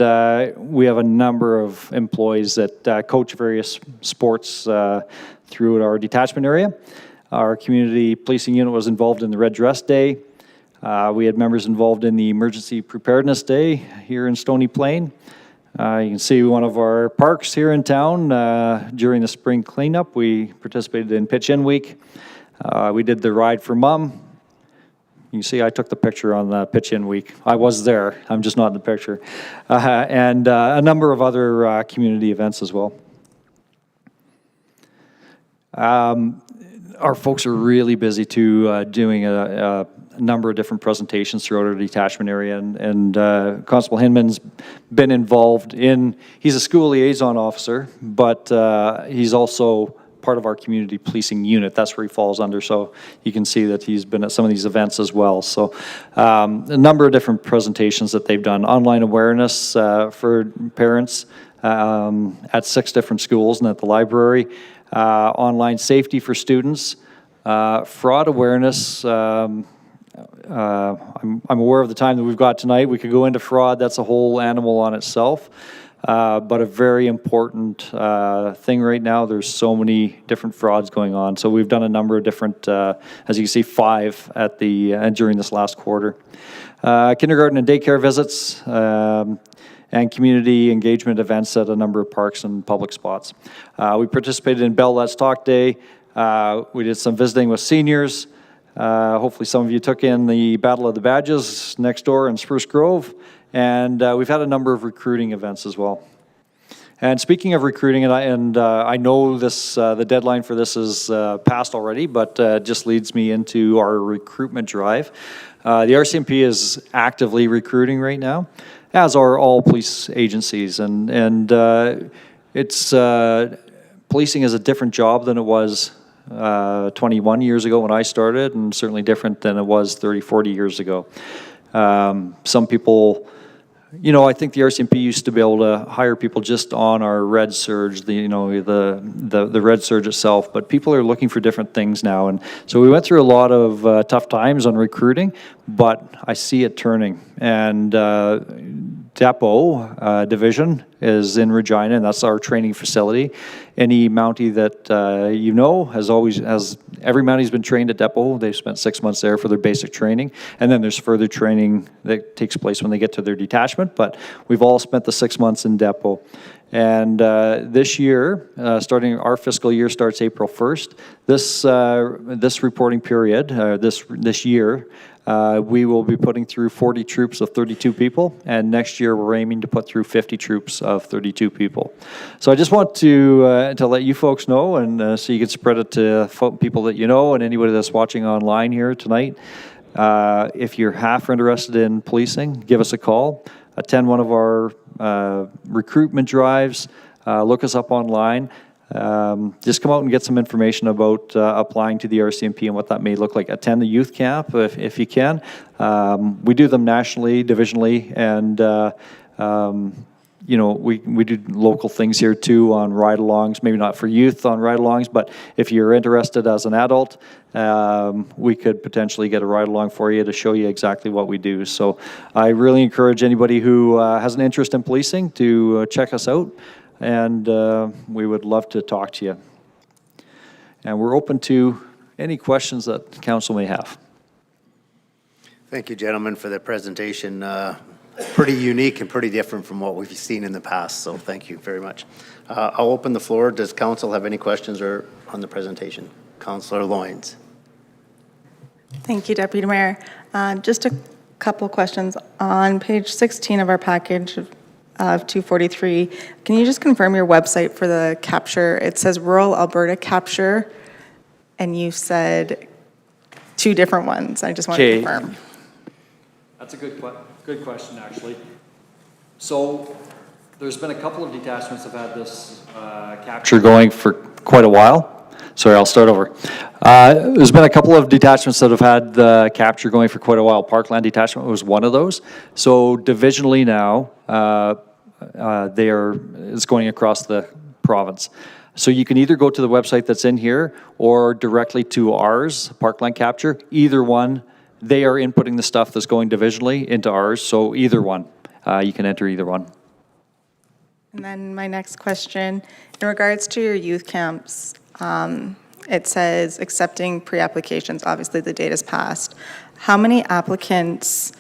we have a number of employees that coach various sports throughout our detachment area. Our community policing unit was involved in the Red Dress Day. We had members involved in the Emergency Preparedness Day here in Stony Plain. You can see one of our parks here in town. During the spring cleanup, we participated in Pitch-In Week. We did the Ride for Mom. You can see I took the picture on the Pitch-In Week. I was there, I'm just not in the picture. And a number of other community events as well. Our folks are really busy too, doing a number of different presentations throughout our detachment area, and Constable Hinman's been involved in, he's a school liaison officer, but he's also part of our community policing unit. That's where he falls under, so you can see that he's been at some of these events as well. So a number of different presentations that they've done. Online awareness for parents at 6 different schools and at the library. Online safety for students, fraud awareness. I'm aware of the time that we've got tonight. We could go into fraud. That's a whole animal on itself, but a very important thing right now. There's so many different frauds going on. So we've done a number of different, as you can see, 5 at the during this last quarter. Kindergarten and daycare visits. And community engagement events at a number of parks and public spots. We participated in Bell Let's Talk Day. We did some visiting with seniors. Hopefully some of you took in the Battle of the Badges next door in Spruce Grove. And we've had a number of recruiting events as well. And speaking of recruiting, I know this the deadline for this is passed already, but just leads me into our recruitment drive. The RCMP is actively recruiting right now, as are all police agencies, and it's policing is a different job than it was 21 years ago when I started, and certainly different than it was 30, 40 years ago. Some people, you know, I think the RCMP used to be able to hire people just on our red surge, the red surge itself, but people are looking for different things now, and so we went through a lot of tough times on recruiting, but I see it turning, and Depot Division is in Regina, and that's our training facility. Any Mountie that you know has every Mountie's been trained at Depot. They've spent 6 months there for their basic training, and then there's further training that takes place when they get to their detachment, but we've all spent the 6 months in Depot. And this year, starting our fiscal year starts April 1st, this reporting period, this year, we will be putting through 40 troops of 32 people, and next year we're aiming to put through 50 troops of 32 people. So I just want to let you folks know, and so you can spread it to people that you know and anybody that's watching online here tonight. If you're half interested in policing, give us a call. Attend one of our recruitment drives. Look us up online. Just come out and get some information about applying to the RCMP and what that may look like. Attend the youth camp if you can. We do them nationally, divisionally, and you know, we do local things here too on ride-alongs, maybe not for youth on ride-alongs, but if you're interested as an adult, we could potentially get a ride-along for you to show you exactly what we do. So I really encourage anybody who has an interest in policing to check us out, and we would love to talk to you. And we're open to any questions that council may have. Thank you, gentlemen, for the presentation. Pretty unique and pretty different from what we've seen in the past, so thank you very much. I'll open the floor. Does council have any questions or on the presentation? Councillor Loynes. Thank you, Deputy Mayor. Just a couple questions. On page 16 of our package of 243, can you just confirm your website for the capture? It says Rural Alberta Capture, and you said 2 different ones. I just want to confirm. That's a good question, actually. So there's been a couple of detachments that have had this capture going for quite a while. Sorry, I'll start over. There's been a couple of detachments that have had the capture going for quite a while. Parkland Detachment was one of those. So divisionally now, it's going across the province. So you can either go to the website that's in here or directly to ours, Parkland Capture. Either one, they are inputting the stuff that's going divisionally into ours, so either one. You can enter either one. And then my next question, in regards to your youth camps, it says accepting pre-applications. Obviously, the date has passed. How many applicants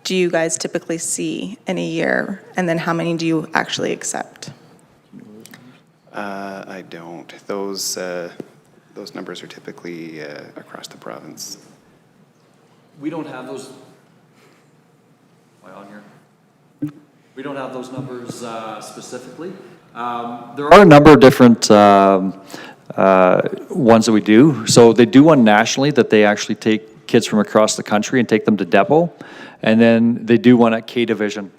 do you guys typically see in a year? And then how many do you actually accept? I don't. Those numbers are typically across the province. We don't have those. Am I on here? We don't have those numbers specifically. There are a number of different ones that we do. So they do one nationally that they actually take kids from across the country and take them to depot. And then they do one at K Division.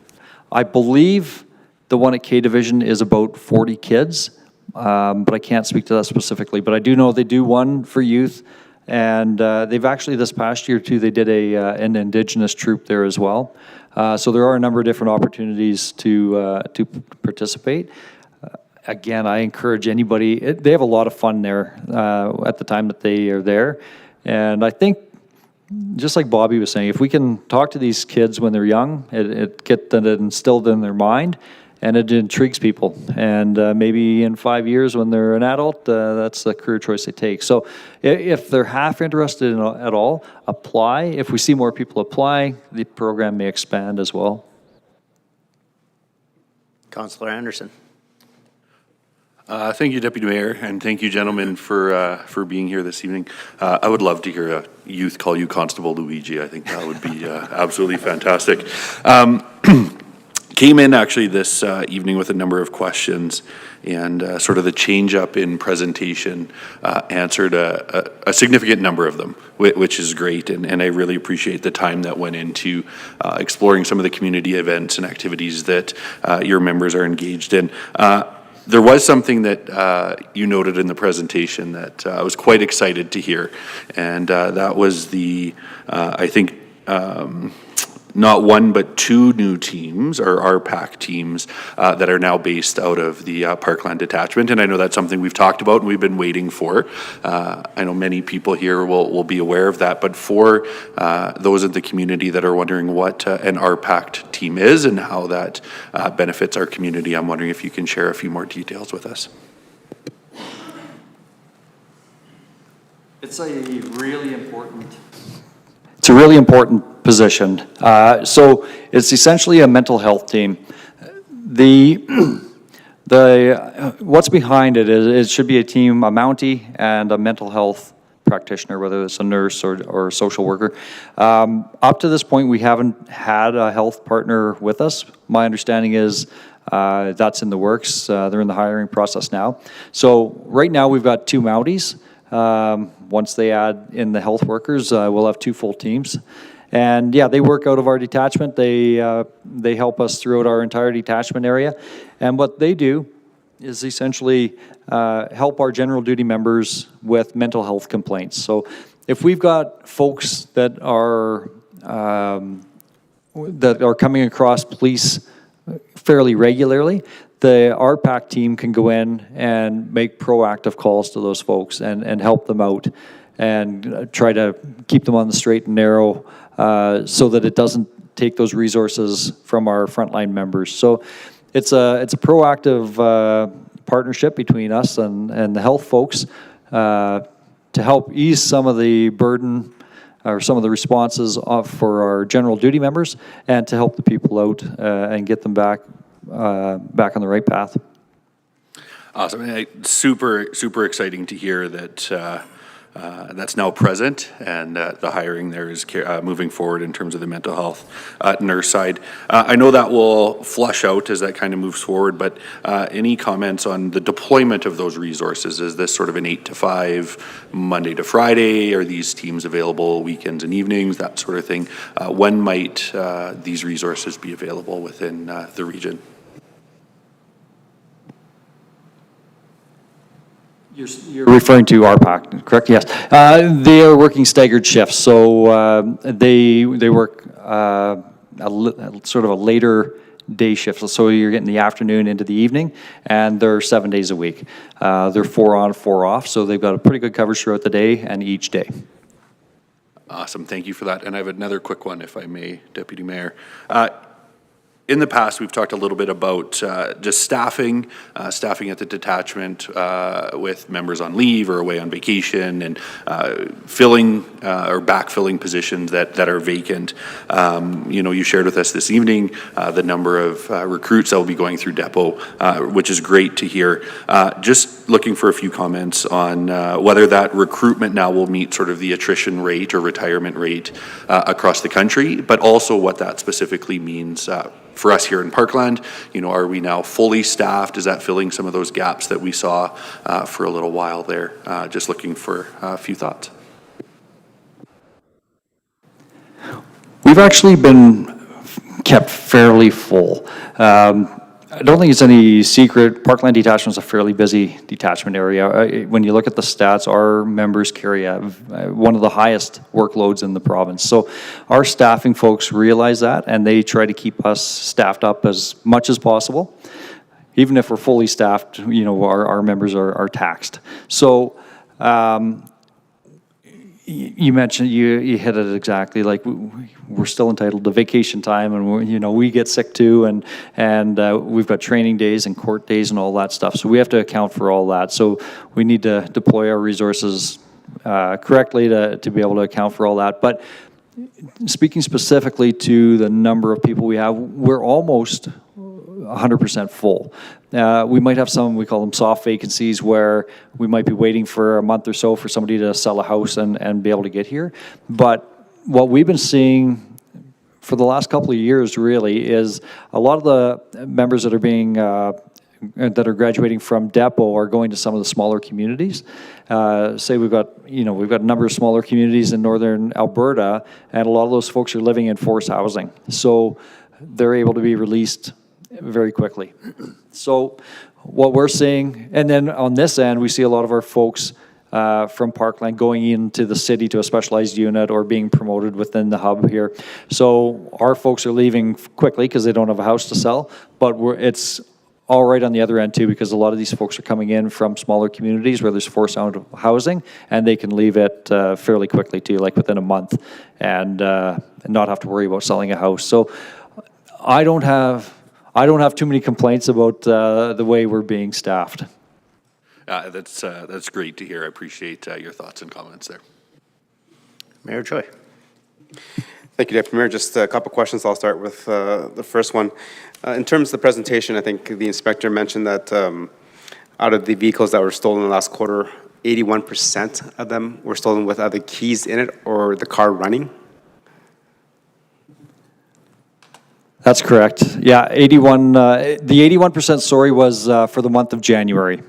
I believe the one at K Division is about 40 kids, but I can't speak to that specifically. But I do know they do one for youth. And they've actually, this past year too, they did an Indigenous troop there as well. So there are a number of different opportunities to participate. Again, I encourage anybody, they have a lot of fun there at the time that they are there. And I think, just like Bobby was saying, if we can talk to these kids when they're young, it gets that instilled in their mind, and it intrigues people. And maybe in 5 years when they're an adult, that's the career choice they take. So if they're half interested at all, apply. If we see more people apply, the program may expand as well. Councillor Anderson. Thank you, Deputy Mayor, and thank you, gentlemen, for being here this evening. I would love to hear a youth call you Constable Luigi. I think that would be absolutely fantastic. Came in actually this evening with a number of questions, and sort of the change up in presentation answered a significant number of them, which is great, and I really appreciate the time that went into exploring some of the community events and activities that your members are engaged in. There was something that you noted in the presentation that I was quite excited to hear, and that was the, I think, not one but two new teams, or RPAC teams, that are now based out of the Parkland Detachment, and I know that's something we've talked about and we've been waiting for. I know many people here will be aware of that, but for those in the community that are wondering what an RPAC team is and how that benefits our community, I'm wondering if you can share a few more details with us. It's a really important position. So it's essentially a mental health team. What's behind it is it should be a team, a Mountie and a mental health practitioner, whether it's a nurse or a social worker. Up to this point, we haven't had a health partner with us. My understanding is that's in the works. They're in the hiring process now. So right now we've got two Mounties. Once they add in the health workers, we'll have two full teams. And yeah, they work out of our detachment. They help us throughout our entire detachment area. And what they do is essentially help our general duty members with mental health complaints. So if we've got folks that are coming across police fairly regularly, the RPAC team can go in and make proactive calls to those folks and help them out and try to keep them on the straight and narrow so that it doesn't take those resources from our frontline members. So it's a proactive partnership between us and the health folks to help ease some of the burden or some of the responses for our general duty members, and to help the people out and get them back on the right path. Awesome. Super exciting to hear that that's now present, and the hiring there is moving forward in terms of the mental health nurse side. I know that will flush out as that kind of moves forward, but any comments on the deployment of those resources? Is this sort of an 8 to 5, Monday to Friday? Are these teams available weekends and evenings, that sort of thing? When might these resources be available within the region? You're referring to RPAC, correct? Yes. They are working staggered shifts, so they work sort of a later day shift. So you're getting the afternoon into the evening, and they're 7 days a week. They're 4 on, 4 off, so they've got a pretty good coverage throughout the day and each day. Awesome, thank you for that. And I have another quick one, if I may, Deputy Mayor. In the past, we've talked a little bit about just staffing at the detachment with members on leave or away on vacation, and filling or backfilling positions that are vacant. You shared with us this evening the number of recruits that will be going through Depot, which is great to hear. Just looking for a few comments on whether that recruitment now will meet sort of the attrition rate or retirement rate across the country, but also what that specifically means for us here in Parkland. Are we now fully staffed? Is that filling some of those gaps that we saw for a little while there? Just looking for a few thoughts. We've actually been kept fairly full. I don't think it's any secret, Parkland Detachment is a fairly busy detachment area. When you look at the stats, our members carry one of the highest workloads in the province. So our staffing folks realize that, and they try to keep us staffed up as much as possible. Even if we're fully staffed, our members are taxed. So you mentioned, you hit it exactly, like we're still entitled to vacation time, and we get sick too, and we've got training days and court days and all that stuff, so we have to account for all that. So we need to deploy our resources correctly to be able to account for all that. But speaking specifically to the number of people we have, we're almost 100% full. We might have some, we call them soft vacancies, where we might be waiting for a month or so for somebody to sell a house and be able to get here. But what we've been seeing for the last couple of years really is a lot of the members that are graduating from Depot are going to some of the smaller communities. Say we've got a number of smaller communities in northern Alberta, and a lot of those folks are living in forced housing. So they're able to be released very quickly. So what we're seeing, and then on this end, we see a lot of our folks from Parkland going into the city to a specialized unit or being promoted within the hub here. So our folks are leaving quickly because they don't have a house to sell, but it's all right on the other end too, because a lot of these folks are coming in from smaller communities where there's forced housing, and they can leave it fairly quickly too, like within a month, and not have to worry about selling a house. So I don't have too many complaints about the way we're being staffed. That's great to hear. I appreciate your thoughts and comments there. Mayor Choi. Thank you, Deputy Mayor. Just a couple questions. I'll start with the first one. In terms of the presentation, I think the inspector mentioned that out of the vehicles that were stolen in the last quarter, 81% of them were stolen with either keys in it or the car running. That's correct. Yeah, 81. The 81% story was for the month of January.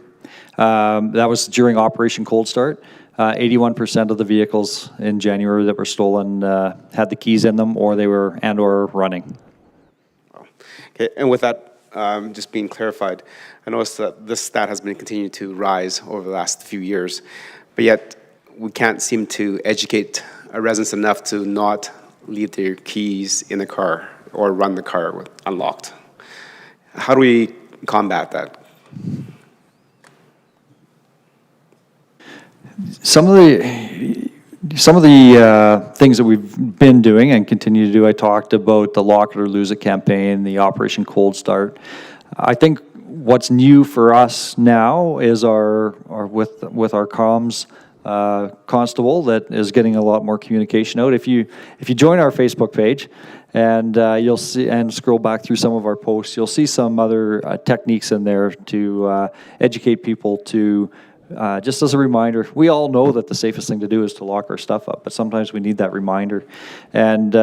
That was during Operation Cold Start. 81% of the vehicles in January that were stolen had the keys in them, or they were or running. Okay, and with that just being clarified, I noticed that this stat has been continuing to rise over the last few years, but yet we can't seem to educate our residents enough to not leave their keys in the car or run the car unlocked. How do we combat that? Some of the things that we've been doing and continue to do, I talked about the Lock It or Lose It campaign, the Operation Cold Start. I think what's new for us now is with our comms constable that is getting a lot more communication out. If you join our Facebook page, and you'll see, and scroll back through some of our posts, you'll see some other techniques in there to educate people to, just as a reminder, we all know that the safest thing to do is to lock our stuff up, but sometimes we need that reminder. And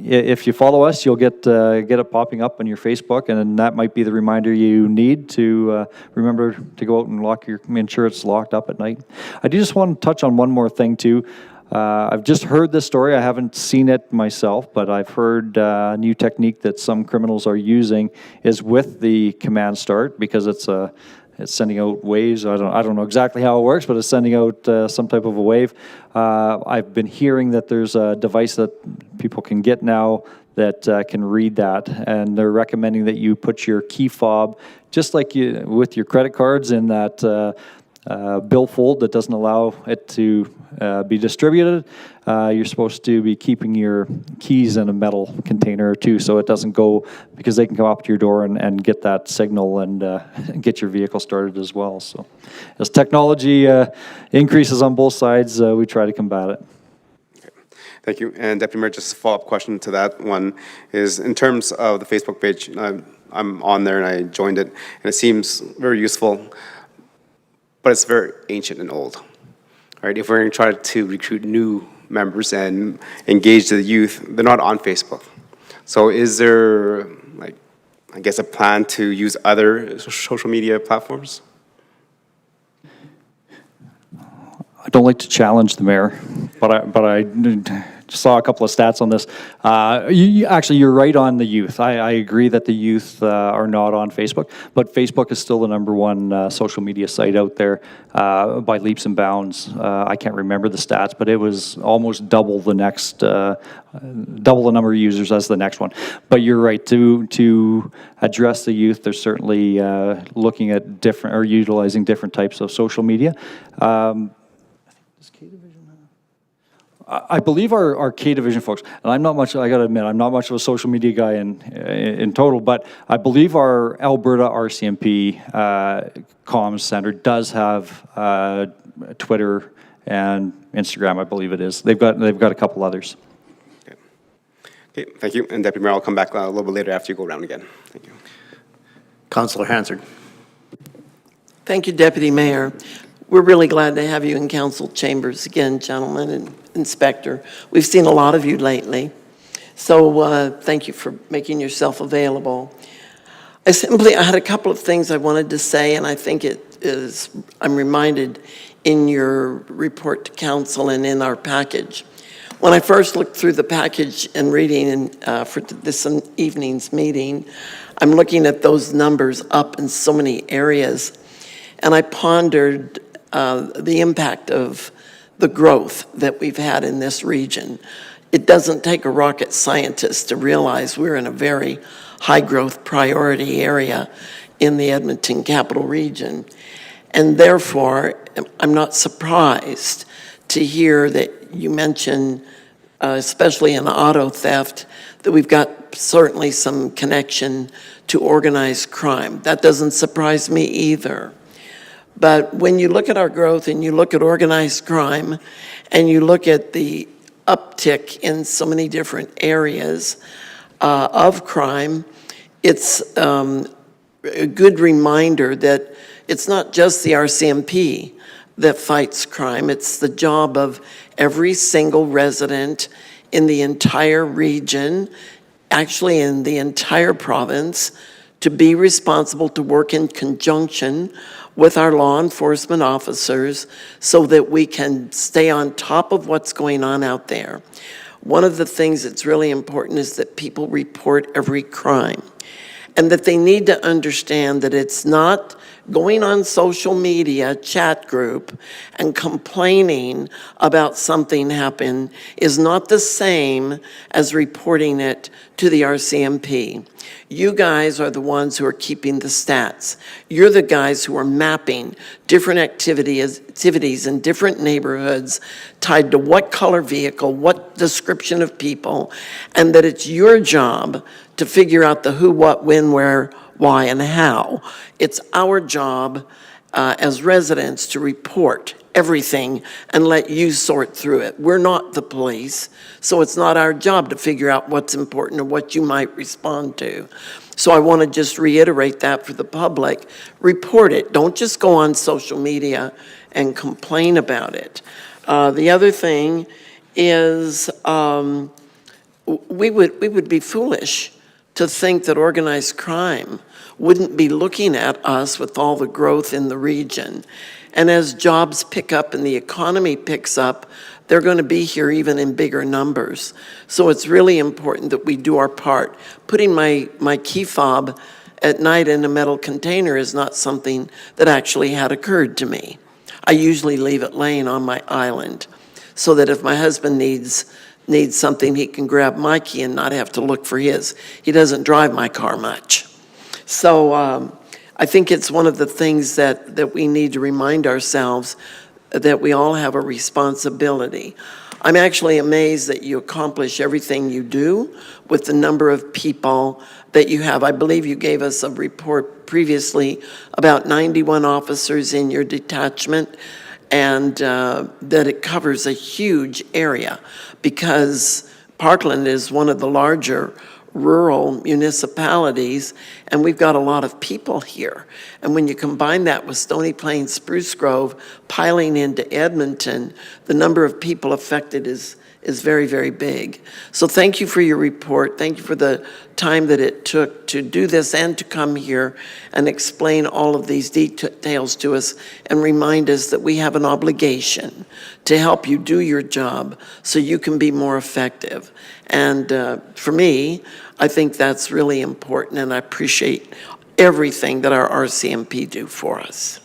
if you follow us, you'll get it popping up on your Facebook, and that might be the reminder you need to remember to go out and ensure it's locked up at night. I do just want to touch on one more thing too. I've just heard this story. I haven't seen it myself, but I've heard a new technique that some criminals are using is with the command start, because it's sending out waves. I don't know exactly how it works, but it's sending out some type of a wave. I've been hearing that there's a device that people can get now that can read that, and they're recommending that you put your key fob, just like you with your credit cards, in that billfold that doesn't allow it to be distributed. You're supposed to be keeping your keys in a metal container too, so it doesn't go, because they can come up to your door and get that signal and get your vehicle started as well. So as technology increases on both sides, we try to combat it. Thank you. And Deputy Mayor, just a follow-up question to that one is, in terms of the Facebook page, I'm on there and I joined it, and it seems very useful, but it's very ancient and old. Right? If we're going to try to recruit new members and engage the youth, they're not on Facebook. So is there, like, I guess, a plan to use other social media platforms? I don't like to challenge the mayor, but I saw a couple of stats on this. Actually, you're right on the youth. I agree that the youth are not on Facebook, but Facebook is still the #1 social media site out there by leaps and bounds. I can't remember the stats, but it was almost double the number of users as the next one. But you're right, to address the youth, they're certainly looking at different, or utilizing different types of social media. I believe our K-Division folks, and I'm not much, I gotta admit, I'm not much of a social media guy in total, but I believe our Alberta RCMP comms center does have Twitter and Instagram, I believe it is. They've got a couple others. Okay, thank you. And Deputy Mayor, I'll come back a little bit later after you go around again. Thank you. Councillor Hansard. Thank you, Deputy Mayor. We're really glad to have you in council chambers again, gentlemen, and Inspector. We've seen a lot of you lately, so thank you for making yourself available. I had a couple of things I wanted to say, and I think I'm reminded in your report to council and in our package. When I first looked through the package and reading for this evening's meeting, I'm looking at those numbers up in so many areas, and I pondered the impact of the growth that we've had in this region. It doesn't take a rocket scientist to realize we're in a very high growth priority area in the Edmonton Capital Region. And therefore, I'm not surprised to hear that you mention, especially in auto theft, that we've got certainly some connection to organized crime. That doesn't surprise me either. But when you look at our growth and you look at organized crime and you look at the uptick in so many different areas of crime, it's a good reminder that it's not just the RCMP that fights crime. It's the job of every single resident in the entire region, actually in the entire province, to be responsible to work in conjunction with our law enforcement officers so that we can stay on top of what's going on out there. One of the things that's really important is that people report every crime, and that they need to understand that it's not going on social media chat group and complaining about something happened is not the same as reporting it to the RCMP. You guys are the ones who are keeping the stats. You're the guys who are mapping different activities in different neighborhoods tied to what color vehicle, what description of people, and that it's your job to figure out the who, what, when, where, why, and how. It's our job as residents to report everything and let you sort through it. We're not the police, so it's not our job to figure out what's important or what you might respond to. So I want to just reiterate that for the public. Report it. Don't just go on social media and complain about it. The other thing is we would be foolish to think that organized crime wouldn't be looking at us with all the growth in the region. And as jobs pick up and the economy picks up, they're going to be here even in bigger numbers. So it's really important that we do our part. Putting my key fob at night in a metal container is not something that actually had occurred to me. I usually leave it laying on my island so that if my husband needs something, he can grab my key and not have to look for his. He doesn't drive my car much. So I think it's one of the things that we need to remind ourselves that we all have a responsibility. I'm actually amazed that you accomplish everything you do with the number of people that you have. I believe you gave us a report previously about 91 officers in your detachment, and that it covers a huge area because Parkland is one of the larger rural municipalities, and we've got a lot of people here. And when you combine that with Stony Plain, Spruce Grove, piling into Edmonton, the number of people affected is very, very big. So thank you for your report. Thank you for the time that it took to do this and to come here and explain all of these details to us and remind us that we have an obligation to help you do your job so you can be more effective. And for me, I think that's really important, and I appreciate everything that our RCMP do for us.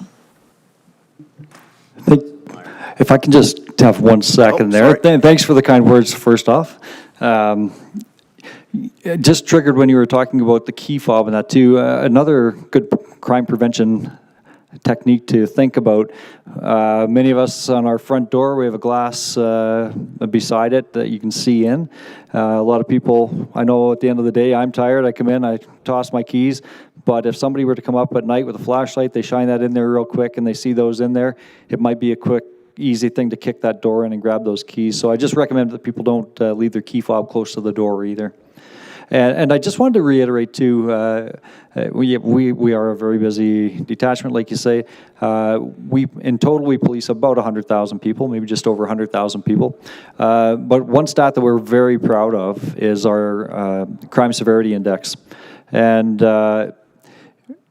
If I can just have 1 second there. Thanks for the kind words, first off. It just triggered when you were talking about the key fob and that too. Another good crime prevention technique to think about. Many of us on our front door, we have a glass beside it that you can see in. A lot of people, I know at the end of the day, I'm tired, I come in, I toss my keys, but if somebody were to come up at night with a flashlight, they shine that in there real quick and they see those in there, it might be a quick, easy thing to kick that door in and grab those keys. So I just recommend that people don't leave their key fob close to the door either. And I just wanted to reiterate too, we are a very busy detachment, like you say. In total, we police about 100,000 people, maybe just over 100,000 people. But one stat that we're very proud of is our crime severity index. And the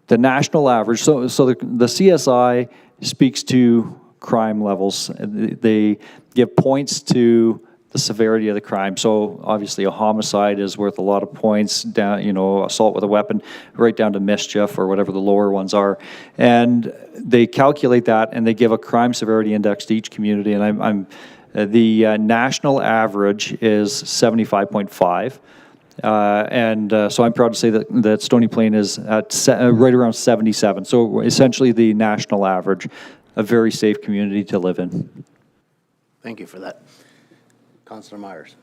national average, so the CSI speaks to crime levels. They give points to the severity of the crime. So obviously a homicide is worth a lot of points, down, assault with a weapon, right down to mischief or whatever the lower ones are. And they calculate that and they give a crime severity index to each community. And the national average is 75.5. So I'm proud to say that Stony Plain is at right around 77. So essentially the national average, a very safe community to live in. Thank you for that. Councillor Myers.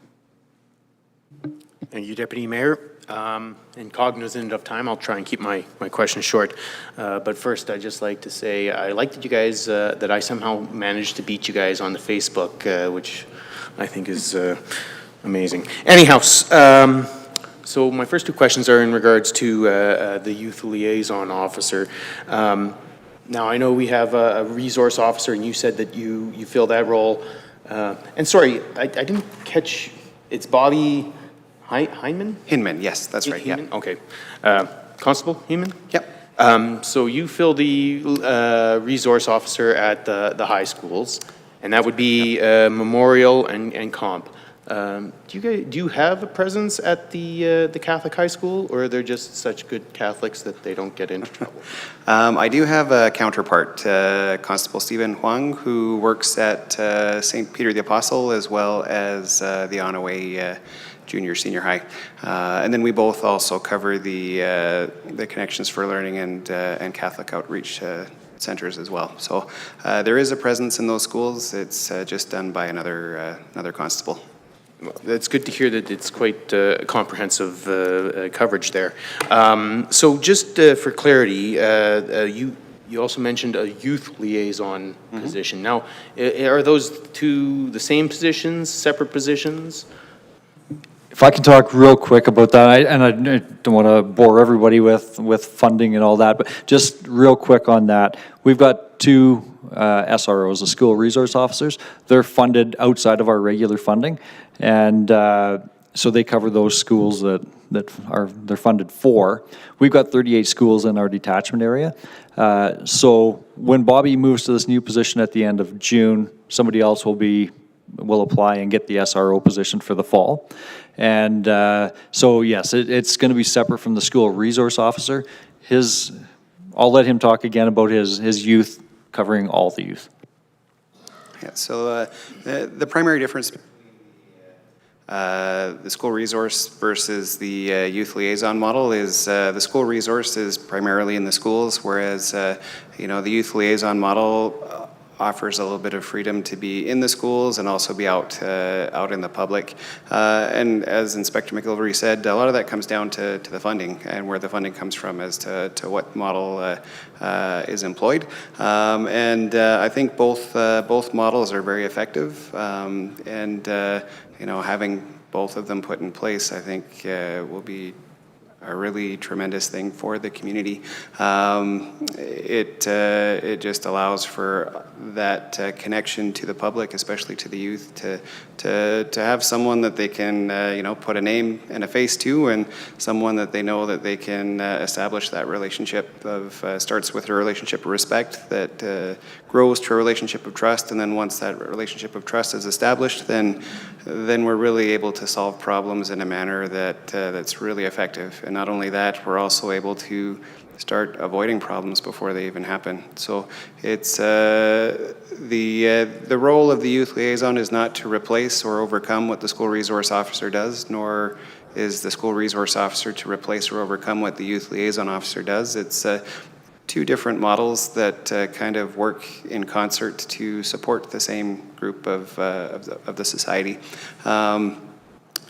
Thank you, Deputy Mayor. And cognizant of time, I'll try and keep my question short. But first, I'd just like to say I like that you guys, that I somehow managed to beat you guys on the Facebook, which I think is amazing. Anyhow, so my first two questions are in regards to the youth liaison officer. Now, I know we have a resource officer, and you said that you fill that role. And sorry, I didn't catch, it's Bobby Heineman? Hinman, yes, that's right, yeah. Hinman? Okay. Constable Hinman? Yep. So you fill the resource officer at the high schools, and that would be Memorial and Comp. Do you have a presence at the Catholic high school, or are they just such good Catholics that they don't get into trouble? I do have a counterpart, Constable Stephen Huang, who works at St. Peter the Apostle as well as the Onaway Junior Senior High. And then we both also cover the Connections for Learning and Catholic Outreach centers as well. So there is a presence in those schools. It's just done by another constable. Well, that's good to hear that it's quite comprehensive coverage there. So just for clarity, you also mentioned a youth liaison position. Now, are those two the same positions, separate positions? If I can talk real quick about that, I don't want to bore everybody with funding and all that, but just real quick on that. We've got two SROs, the school resource officers. They're funded outside of our regular funding, and so they cover those schools that they're funded for. We've got 38 schools in our detachment area. So when Bobby moves to this new position at the end of June, somebody else will apply and get the SRO position for the fall. And so yes, it's going to be separate from the school resource officer. I'll let him talk again about his youth, covering all the youth. Yeah, so the primary difference the school resource versus the youth liaison model is the school resource is primarily in the schools, whereas you know, the youth liaison model offers a little bit of freedom to be in the schools and also be out out in the public. And as Inspector McGilvery said, a lot of that comes down to the funding and where the funding comes from as to what model is employed. I think both models are very effective, and you know, having both of them put in place, I think will be a really tremendous thing for the community. It just allows for that connection to the public, especially to the youth, to have someone that they can you know, put a name and a face to, and someone that they know that they can establish that relationship of starts with a relationship of respect that grows to a relationship of trust, and then once that relationship of trust is established, then we're really able to solve problems in a manner that that's really effective. And not only that, we're also able to start avoiding problems before they even happen. So it's the role of the youth liaison is not to replace or overcome what the school resource officer does, nor is the school resource officer to replace or overcome what the youth liaison officer does. It's two different models that kind of work in concert to support the same group of the society.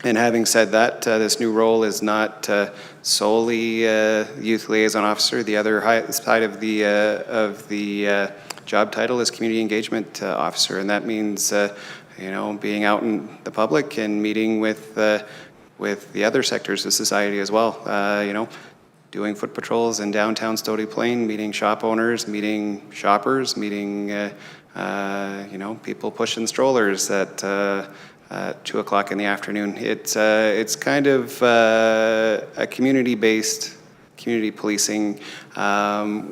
And having said that, this new role is not solely youth liaison officer. The other side of the job title is community engagement officer, and that means you know, being out in the public and meeting with the other sectors of society as well. You know, doing foot patrols in downtown Stony Plain, meeting shop owners, meeting shoppers, meeting you know, people pushing strollers at 2 o'clock in the afternoon. It's kind of a community-based community policing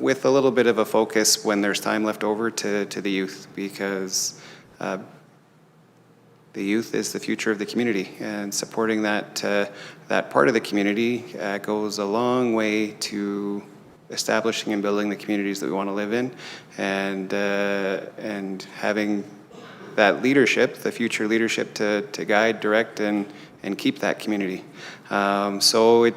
with a little bit of a focus when there's time left over to the youth, because the youth is the future of the community, and supporting that part of the community goes a long way to establishing and building the communities that we want to live in, and having that leadership, the future leadership, to guide, direct, and keep that community. So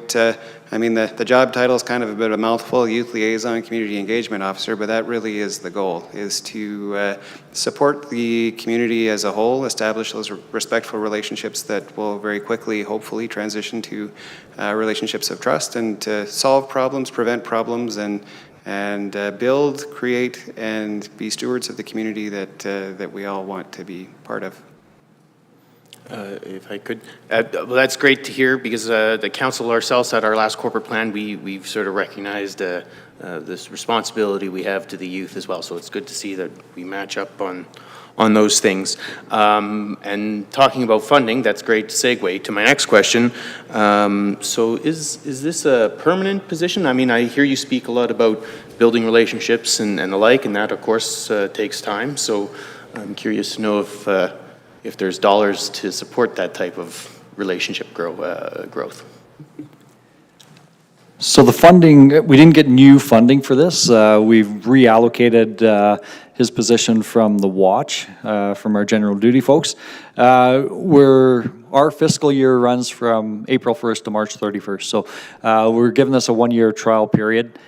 I mean, the job title is kind of a bit of a mouthful, youth liaison, community engagement officer, but that really is the goal, is to support the community as a whole, establish those respectful relationships that will very quickly, hopefully, transition to relationships of trust, and to solve problems, prevent problems, and build, create, and be stewards of the community that we all want to be part of. If I could, well, that's great to hear, because the council ourselves at our last corporate plan, we've sort of recognized this responsibility we have to the youth as well. So it's good to see that we match up on those things. And talking about funding, that's great to segue to my next question. So is this a permanent position? I mean, I hear you speak a lot about building relationships and the like, and that of course takes time. So I'm curious to know if there's dollars to support that type of relationship growth. So the funding, we didn't get new funding for this. We've reallocated his position from the watch, from our general duty folks. Our fiscal year runs from April 1st to March 31st. So we're giving this a one-year trial period.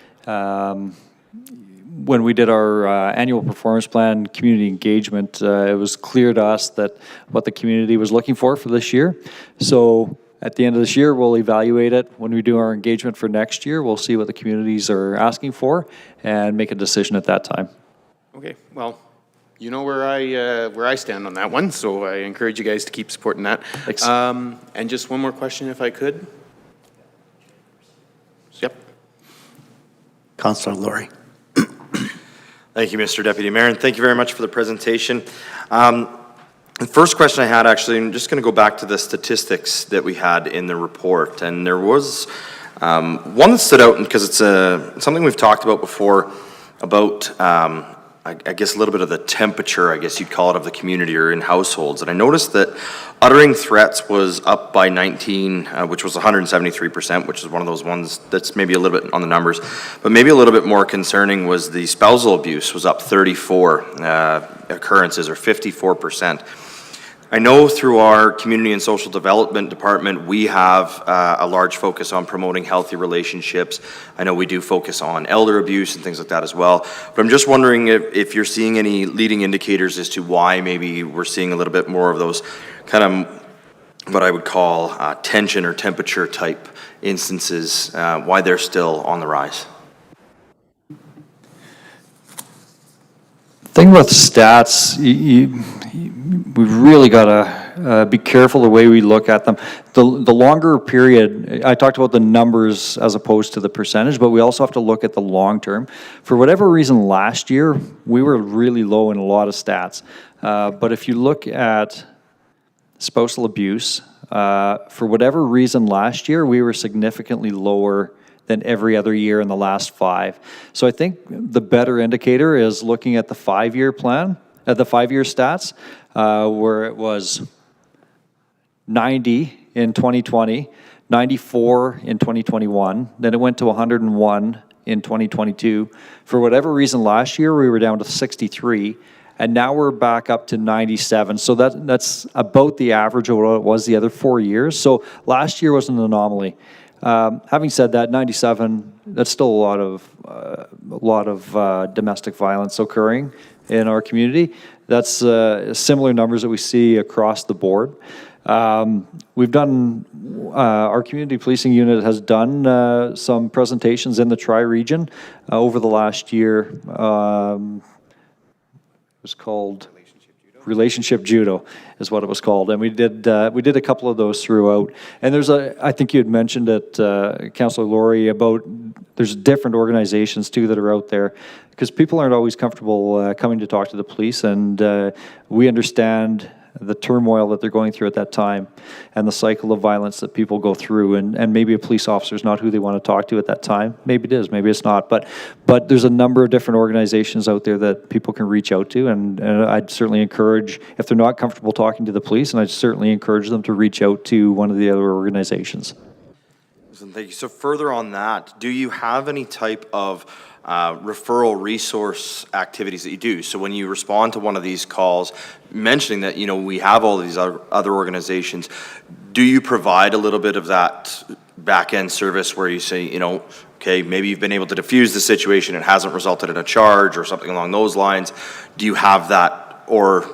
When we did our annual performance plan, community engagement, it was clear to us that what the community was looking for this year. So at the end of this year, we'll evaluate it. When we do our engagement for next year, we'll see what the communities are asking for and make a decision at that time. Okay, well, you know where I stand on that one, so I encourage you guys to keep supporting that. Thanks. And just one more question, if I could. Yep. Councilor Laurie. Thank you, Mr. Deputy Mayor, and thank you very much for the presentation. The first question I had, actually, I'm just going to go back to the statistics that we had in the report, and there was one that stood out because it's something we've talked about before, about I guess a little bit of the temperature, I guess you'd call it, of the community or in households. And I noticed that uttering threats was up by 19, which was 173%, which is one of those ones that's maybe a little bit on the numbers. But maybe a little bit more concerning was the spousal abuse was up 34 occurrences, or 54%. I know through our Community and Social Development Department, we have a large focus on promoting healthy relationships. I know we do focus on elder abuse and things like that as well. But I'm just wondering if you're seeing any leading indicators as to why maybe we're seeing a little bit more of those kind of what I would call tension or temperature type instances, why they're still on the rise. Thing with stats, we've really got to be careful the way we look at them. The longer period, I talked about the numbers as opposed to the percentage, but we also have to look at the long term. For whatever reason, last year, we were really low in a lot of stats. But if you look at spousal abuse, for whatever reason last year, we were significantly lower than every other year in the last 5. So I think the better indicator is looking at the 5-year plan, the 5-year stats, where it was 90 in 2020, 94 in 2021, then it went to 101 in 2022. For whatever reason last year, we were down to 63, and now we're back up to 97. So that's about the average of what it was the other 4 years. So last year was an anomaly. Having said that, 97, that's still a lot of domestic violence occurring in our community. That's similar numbers that we see across the board. We've done, our community policing unit has done some presentations in the Tri-region over the last year. It was called Relationship Judo is what it was called, and we did a couple of those throughout. And there's I think you had mentioned it, Councillor Laurie, about there's different organizations too that are out there, because people aren't always comfortable coming to talk to the police, and we understand the turmoil that they're going through at that time and the cycle of violence that people go through, and maybe a police officer is not who they want to talk to at that time. Maybe it is, maybe it's not, but there's a number of different organizations out there that people can reach out to, and I'd certainly encourage, if they're not comfortable talking to the police, and I'd certainly encourage them to reach out to one of the other organizations. Thank you. So further on that, do you have any type of referral resource activities that you do? So when you respond to one of these calls, mentioning that, you know, we have all these other organizations, do you provide a little bit of that back-end service where you say, you know, okay, maybe you've been able to diffuse the situation, it hasn't resulted in a charge or something along those lines? Do you have that, or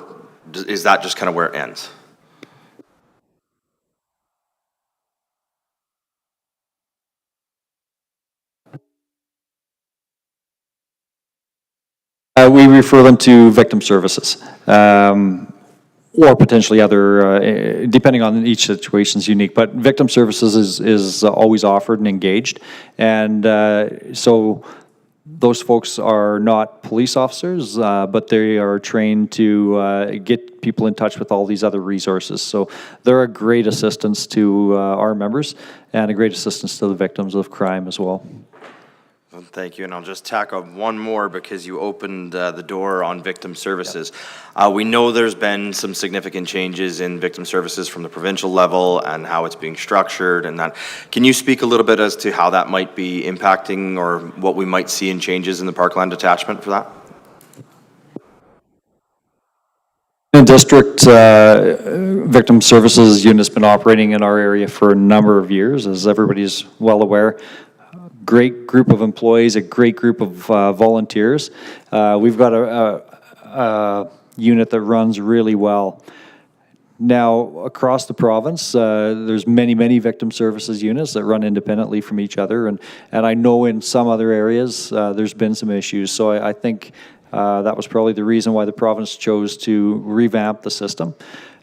is that just kind of where it ends? We refer them to victim services, or potentially other, depending on each situation is unique, but victim services is always offered and engaged. And so those folks are not police officers, but they are trained to get people in touch with all these other resources. So they're a great assistance to our members and a great assistance to the victims of crime as well. Thank you, and I'll just tack on one more because you opened the door on victim services. We know there's been some significant changes in victim services from the provincial level and how it's being structured and that. Can you speak a little bit as to how that might be impacting or what we might see in changes in the Parkland detachment for that? In district, victim services unit's been operating in our area for a number of years, as everybody's well aware. Great group of employees, a great group of volunteers. We've got a unit that runs really well. Now, across the province, there's many victim services units that run independently from each other, and I know in some other areas there's been some issues. So I think that was probably the reason why the province chose to revamp the system.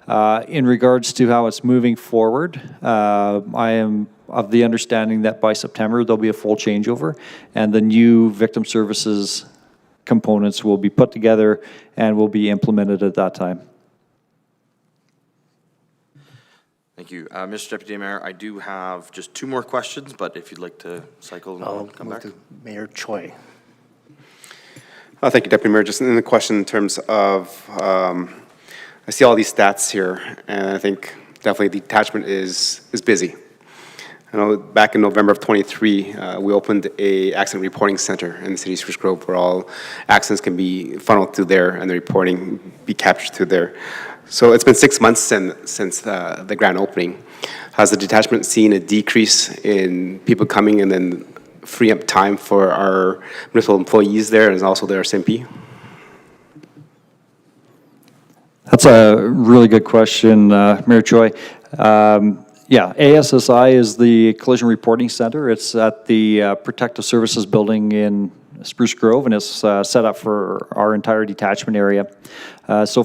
In regards to how it's moving forward, I am of the understanding that by September there'll be a full changeover, and the new victim services components will be put together and will be implemented at that time. Thank you. Mr. Deputy Mayor, I do have just 2 more questions, but if you'd like to cycle and come back. To Mayor Choi. Thank you, Deputy Mayor. Just in the question in terms of, I see all these stats here, and I think definitely the detachment is busy. I know back in November of '23, we opened a accident reporting center in the city of Spruce Grove where all accidents can be funneled through there and the reporting be captured through there. So it's been 6 months since the grand opening. Has the detachment seen a decrease in people coming and then free up time for our municipal employees there and also their SMP? That's a really good question, Mayor Choi. Yeah, ASSI is the Collision Reporting Center. It's at the Protective Services Building in Spruce Grove, and it's set up for our entire detachment area. So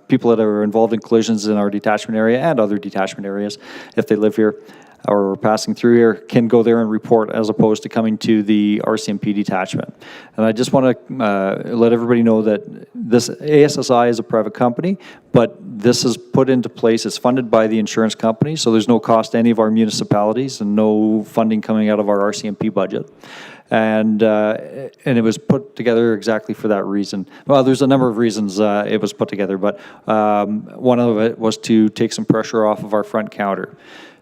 people that are involved in collisions in our detachment area and other detachment areas, if they live here or are passing through here, can go there and report as opposed to coming to the RCMP detachment. And I just want to let everybody know that this ASSI is a private company, but this is put into place, it's funded by the insurance company, so there's no cost to any of our municipalities and no funding coming out of our RCMP budget. And it was put together exactly for that reason. Well, there's a number of reasons it was put together, but one of it was to take some pressure off of our front counter.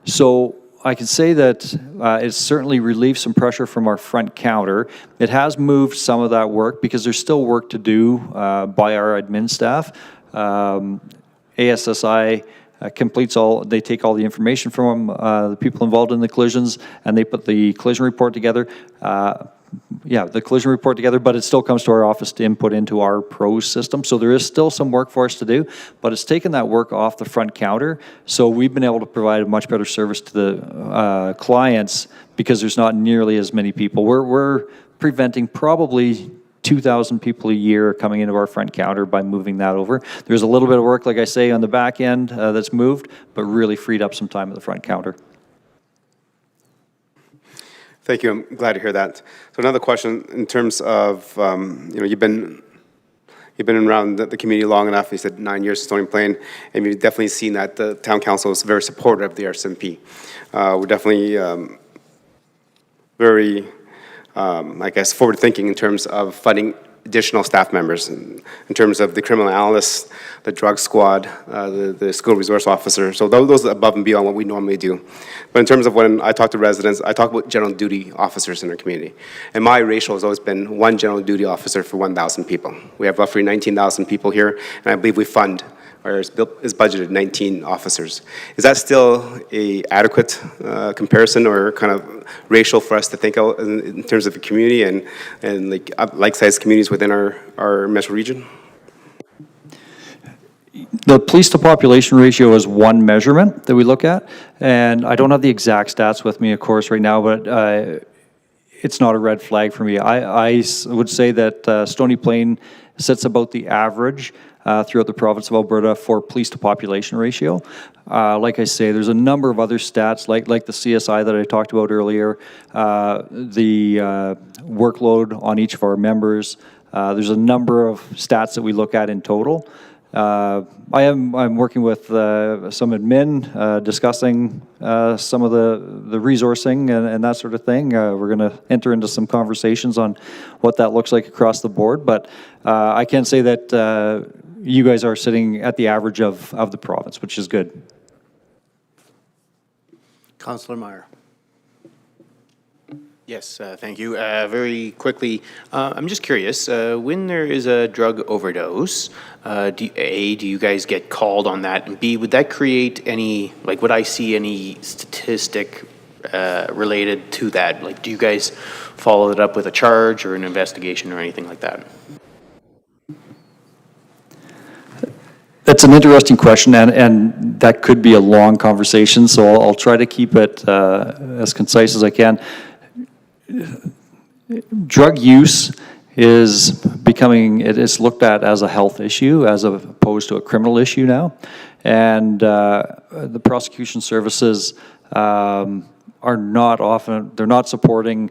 So I can say that it's certainly relieved some pressure from our front counter. It has moved some of that work because there's still work to do by our admin staff. ASSI completes they take all the information from the people involved in the collisions, and they put the collision report together. The collision report together, but it still comes to our office to input into our PROS system. So there is still some work for us to do, but it's taken that work off the front counter. So we've been able to provide a much better service to the clients because there's not nearly as many people. We're preventing probably 2,000 people a year coming into our front counter by moving that over. There's a little bit of work, like I say, on the back end that's moved, but really freed up some time at the front counter. Thank you. I'm glad to hear that. So another question in terms of, you've been around the community long enough. You said 9 years at Stony Plain, and you've definitely seen that the town council is very supportive of the RCMP. We're definitely very, forward-thinking in terms of funding additional staff members, in terms of the criminal analysts, the drug squad, the school resource officer. So those are above and beyond what we normally do. But in terms of when I talk to residents, I talk about general duty officers in our community. And my ratio has always been one general duty officer for 1,000 people. We have roughly 19,000 people here, and I believe we fund, or is budgeted 19 officers. Is that still a adequate comparison or kind of ratio for us to think of in terms of the community and like-sized communities within our metro region? The police to population ratio is one measurement that we look at, and I don't have the exact stats with me, of course, right now, but it's not a red flag for me. I would say that Stony Plain sits about the average throughout the province of Alberta for police to population ratio. Like I say, there's a number of other stats like the CSI that I talked about earlier, the workload on each of our members. There's a number of stats that we look at in total. I'm working with some admin, discussing some of the resourcing and that sort of thing. We're going to enter into some conversations on what that looks like across the board, but I can say that you guys are sitting at the average of the province, which is good. Councillor Meyer. Yes, thank you. Very quickly, I'm just curious, when there is a drug overdose, do you guys get called on that? And B, would that create any, would I see any statistic related to that? Do you guys follow it up with a charge or an investigation or anything like that? That's an interesting question, and that could be a long conversation, so I'll try to keep it as concise as I can. Drug use is becoming, it is looked at as a health issue as opposed to a criminal issue now. And the prosecution services are not often, they're not supporting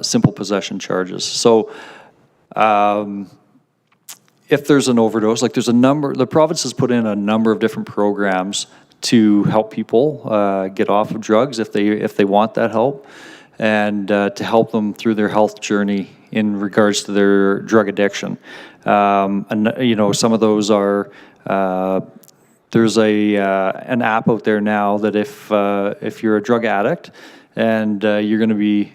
simple possession charges. So if there's an overdose, there's a number, the province has put in a number of different programs to help people get off of drugs if they want that help, and to help them through their health journey in regards to their drug addiction. And some of those are there's an app out there now that if you're a drug addict and you're going to be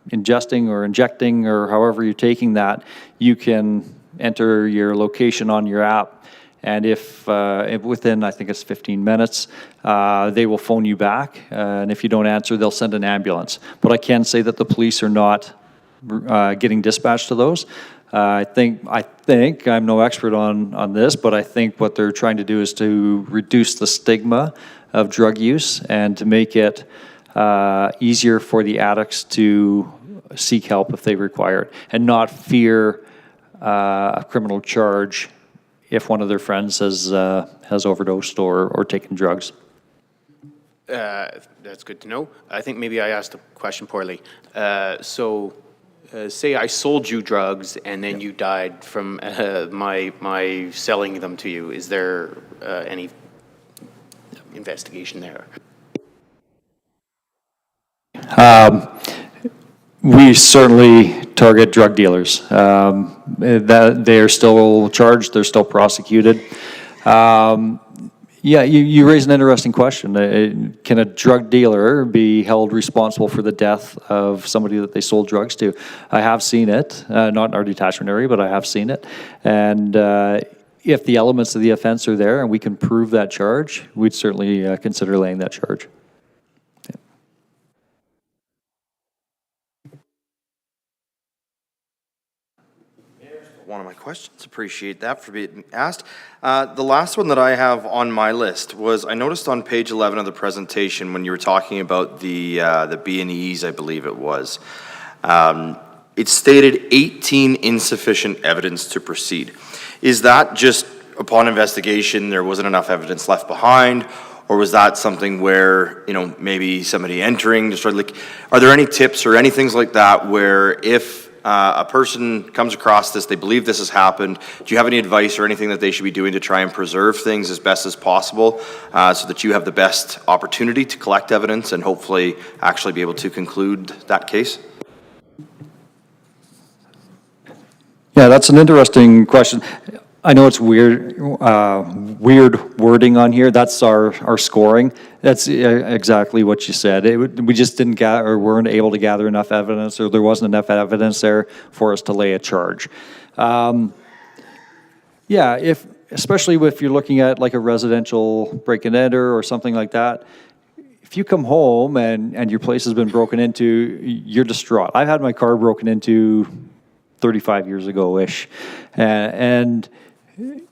ingesting or injecting or however you're taking that, you can enter your location on your app, and if within, I think it's 15 minutes, they will phone you back, and if you don't answer, they'll send an ambulance. But I can say that the police are not getting dispatched to those. I think I'm no expert on this, but I think what they're trying to do is to reduce the stigma of drug use and to make it easier for the addicts to seek help if they require it, and not fear a criminal charge if one of their friends has overdosed or taken drugs. That's good to know. I think maybe I asked the question poorly. Say I sold you drugs and then you died from my selling them to you. Is there any investigation there? We certainly target drug dealers. That they are still charged, they're still prosecuted. Yeah, you raise an interesting question. Can a drug dealer be held responsible for the death of somebody that they sold drugs to? I have seen it, not in our detachment area, but I have seen it. And if the elements of the offense are there and we can prove that charge, we'd certainly consider laying that charge. One of my questions. Appreciate that for being asked. The last one that I have on my list was, I noticed on page 11 of the presentation when you were talking about the B&Es, I believe it was, it stated 18 insufficient evidence to proceed. Is that just upon investigation there wasn't enough evidence left behind, or was that something where, you know, maybe somebody entering, just sort of like, are there any tips or any things like that where if a person comes across this, they believe this has happened, do you have any advice or anything that they should be doing to try and preserve things as best as possible so that you have the best opportunity to collect evidence and hopefully actually be able to conclude that case? Yeah, that's an interesting question. I know it's weird wording on here. That's our scoring. That's exactly what you said. We just didn't gather, or weren't able to gather enough evidence, or there wasn't enough evidence there for us to lay a charge. Yeah, especially if you're looking at like a residential break and enter or something like that, if you come home and your place has been broken into, you're distraught. I've had my car broken into 35 years ago-ish, and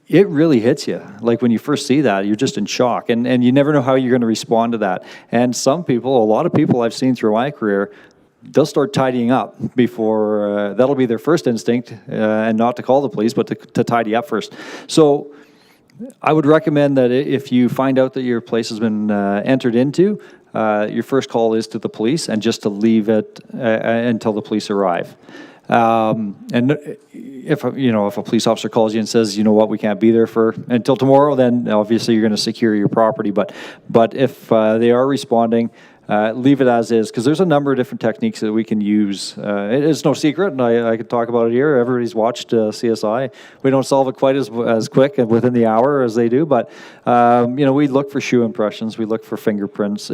it really hits you. Like when you first see that, you're just in shock, and you never know how you're going to respond to that. And some people, a lot of people I've seen through my career, they'll start tidying up before, that'll be their first instinct, and not to call the police, but to tidy up first. So I would recommend that if you find out that your place has been entered into, your first call is to the police, and just to leave it until the police arrive. And if a police officer calls you and says, you know what, we can't be there until tomorrow, then obviously you're going to secure your property. But if they are responding, leave it as is, because there's a number of different techniques that we can use. It is no secret, and I could talk about it here. Everybody's watched CSI. We don't solve it quite as quick and within the hour as they do, but we look for shoe impressions, we look for fingerprints.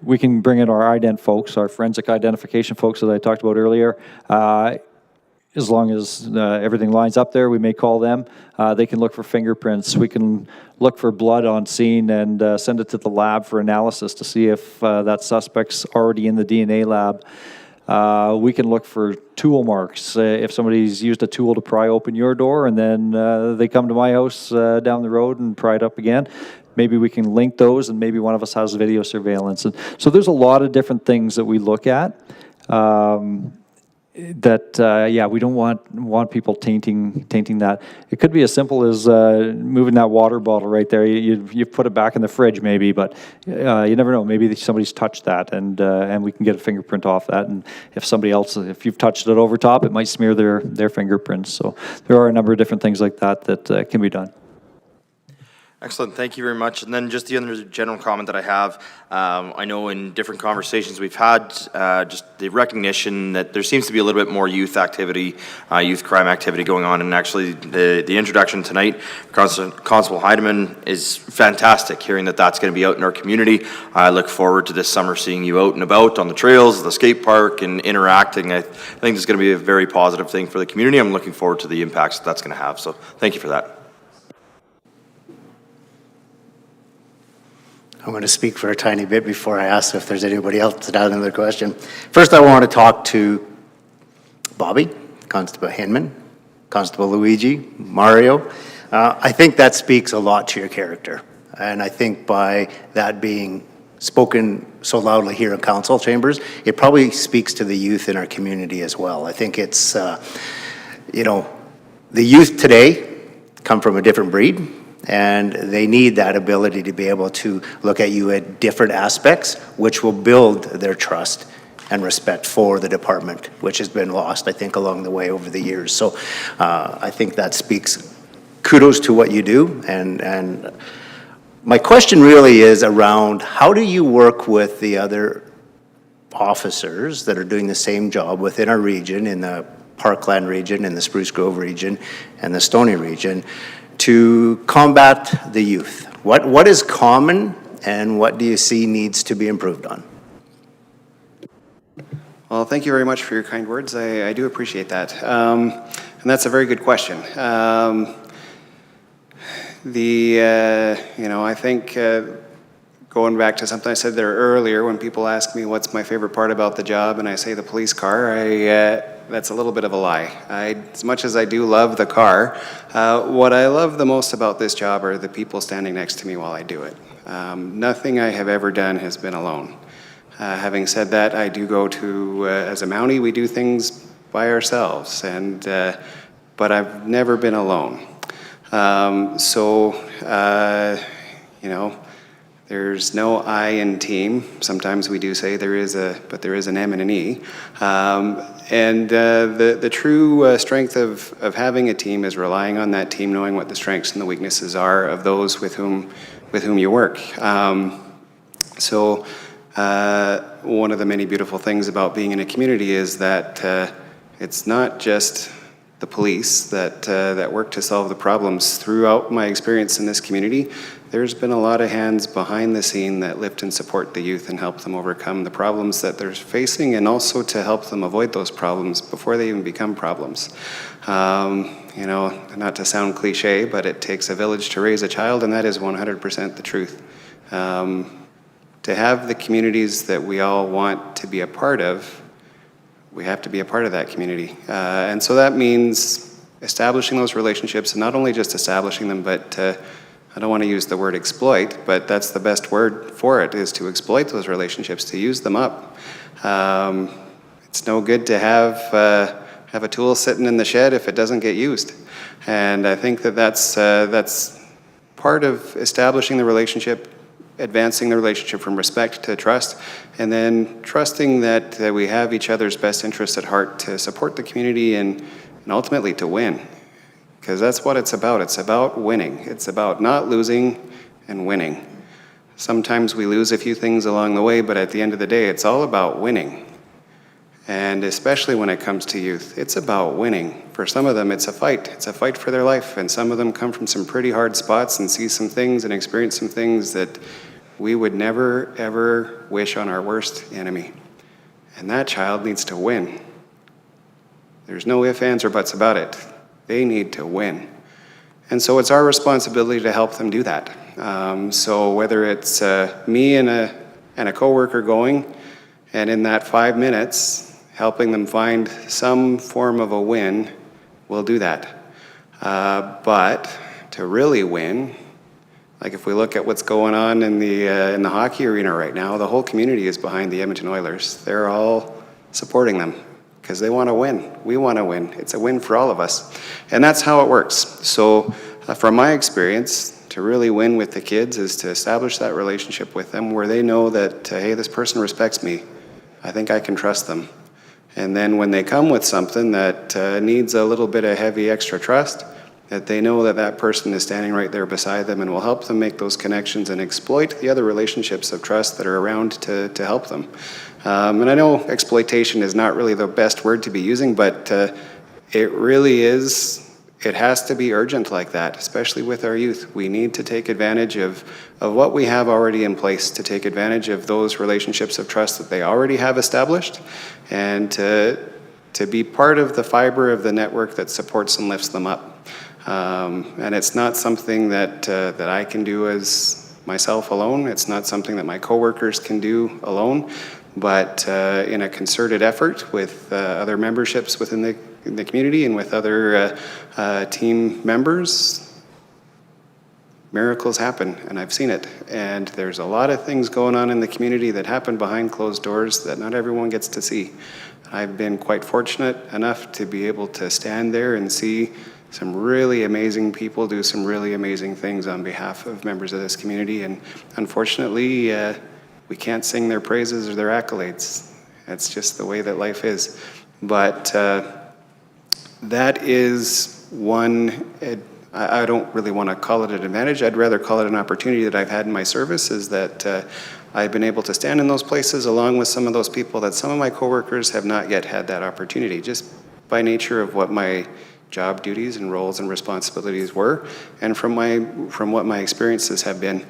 We can bring in our ident folks, our forensic identification folks that I talked about earlier. As long as everything lines up there, we may call them. They can look for fingerprints. We can look for blood on scene and send it to the lab for analysis to see if that suspect's already in the DNA lab. We can look for tool marks. If somebody's used a tool to pry open your door and then they come to my house down the road and pry it up again, maybe we can link those, and maybe one of us has video surveillance. And so there's a lot of different things that we look at. We don't want people tainting that. It could be as simple as moving that water bottle right there. You put it back in the fridge maybe, but you never know. Maybe somebody's touched that, and we can get a fingerprint off that. And if you've touched it over top, it might smear their fingerprints. So there are a number of different things like that can be done. Excellent, thank you very much. And then just the other general comment that I have, I know in different conversations we've had, just the recognition that there seems to be a little bit more youth activity, youth crime activity going on, and actually the introduction tonight, Constable Heidemann, is fantastic, hearing that that's going to be out in our community. I look forward to this summer seeing you out and about on the trails, the skate park, and interacting. I think it's going to be a very positive thing for the community. I'm looking forward to the impacts that's going to have, so thank you for that. I'm going to speak for a tiny bit before I ask if there's anybody else that has another question. First, I want to talk to Bobby, Constable Hinman, Constable Luigi, Mario. I think that speaks a lot to your character. And I think by that being spoken so loudly here in council chambers, it probably speaks to the youth in our community as well. I think it's, you know, the youth today come from a different breed, and they need that ability to be able to look at you at different aspects, which will build their trust and respect for the department, which has been lost, I think, along the way over the years. So I think that speaks kudos to what you do. And my question really is around, how do you work with the other officers that are doing the same job within our region, in the Parkland region, in the Spruce Grove region, and the Stoney region, to combat the youth? What is common, and what do you see needs to be improved on? Well, thank you very much for your kind words. I do appreciate that. And that's a very good question. You know, I think going back to something I said there earlier, when people ask me what's my favorite part about the job, and I say the police car, that's a little bit of a lie. As much as I do love the car, what I love the most about this job are the people standing next to me while I do it. Nothing I have ever done has been alone. Having said that, I do go to, as a Mountie, we do things by ourselves, but I've never been alone. You know, there's no I in team. Sometimes we do say there is an M and an E. The true strength of having a team is relying on that team, knowing what the strengths and the weaknesses are of those with whom you work. One of the many beautiful things about being in a community is that it's not just the police that work to solve the problems. Throughout my experience in this community, there's been a lot of hands behind the scene that lift and support the youth and help them overcome the problems that they're facing, and also to help them avoid those problems before they even become problems. You know, not to sound cliche, but it takes a village to raise a child, and that is 100% the truth. To have the communities that we all want to be a part of, we have to be a part of that community. And so that means establishing those relationships, and not only just establishing them, but I don't want to use the word exploit, but that's the best word for it, is to exploit those relationships, to use them up. It's no good to have a tool sitting in the shed if it doesn't get used. And I think that's part of establishing the relationship, advancing the relationship from respect to trust, and then trusting that we have each other's best interests at heart to support the community and ultimately to win. Because that's what it's about. It's about winning. It's about not losing and winning. Sometimes we lose a few things along the way, but at the end of the day, it's all about winning. And especially when it comes to youth, it's about winning. For some of them, it's a fight. It's a fight for their life. And some of them come from some pretty hard spots and see some things and experience some things that we would never, ever wish on our worst enemy. And that child needs to win. There's no ifs, ands, or buts about it. They need to win. And so it's our responsibility to help them do that. So whether it's me and a coworker going, and in that 5 minutes, helping them find some form of a win, we'll do that. But to really win, like if we look at what's going on in the hockey arena right now, the whole community is behind the Edmonton Oilers. They're all supporting them because they want to win. We want to win. It's a win for all of us. And that's how it works. So from my experience, to really win with the kids is to establish that relationship with them where they know that, hey, this person respects me. I think I can trust them. And then when they come with something that needs a little bit of heavy extra trust, that they know that that person is standing right there beside them and will help them make those connections and exploit the other relationships of trust that are around to help them. And I know exploitation is not really the best word to be using, but it really is. It has to be urgent like that, especially with our youth. We need to take advantage of what we have already in place, to take advantage of those relationships of trust that they already have established, and to be part of the fiber of the network that supports and lifts them up. And it's not something that I can do as myself alone. It's not something that my coworkers can do alone, but in a concerted effort with other memberships within the community and with other team members, miracles happen, and I've seen it. And there's a lot of things going on in the community that happen behind closed doors that not everyone gets to see. I've been quite fortunate enough to be able to stand there and see some really amazing people do some really amazing things on behalf of members of this community, and unfortunately, we can't sing their praises or their accolades. That's just the way that life is. But that is one, I don't really want to call it an advantage. I'd rather call it an opportunity that I've had in my service, is that I've been able to stand in those places along with some of those people that some of my coworkers have not yet had that opportunity, just by nature of what my job duties and roles and responsibilities were, and from what my experiences have been.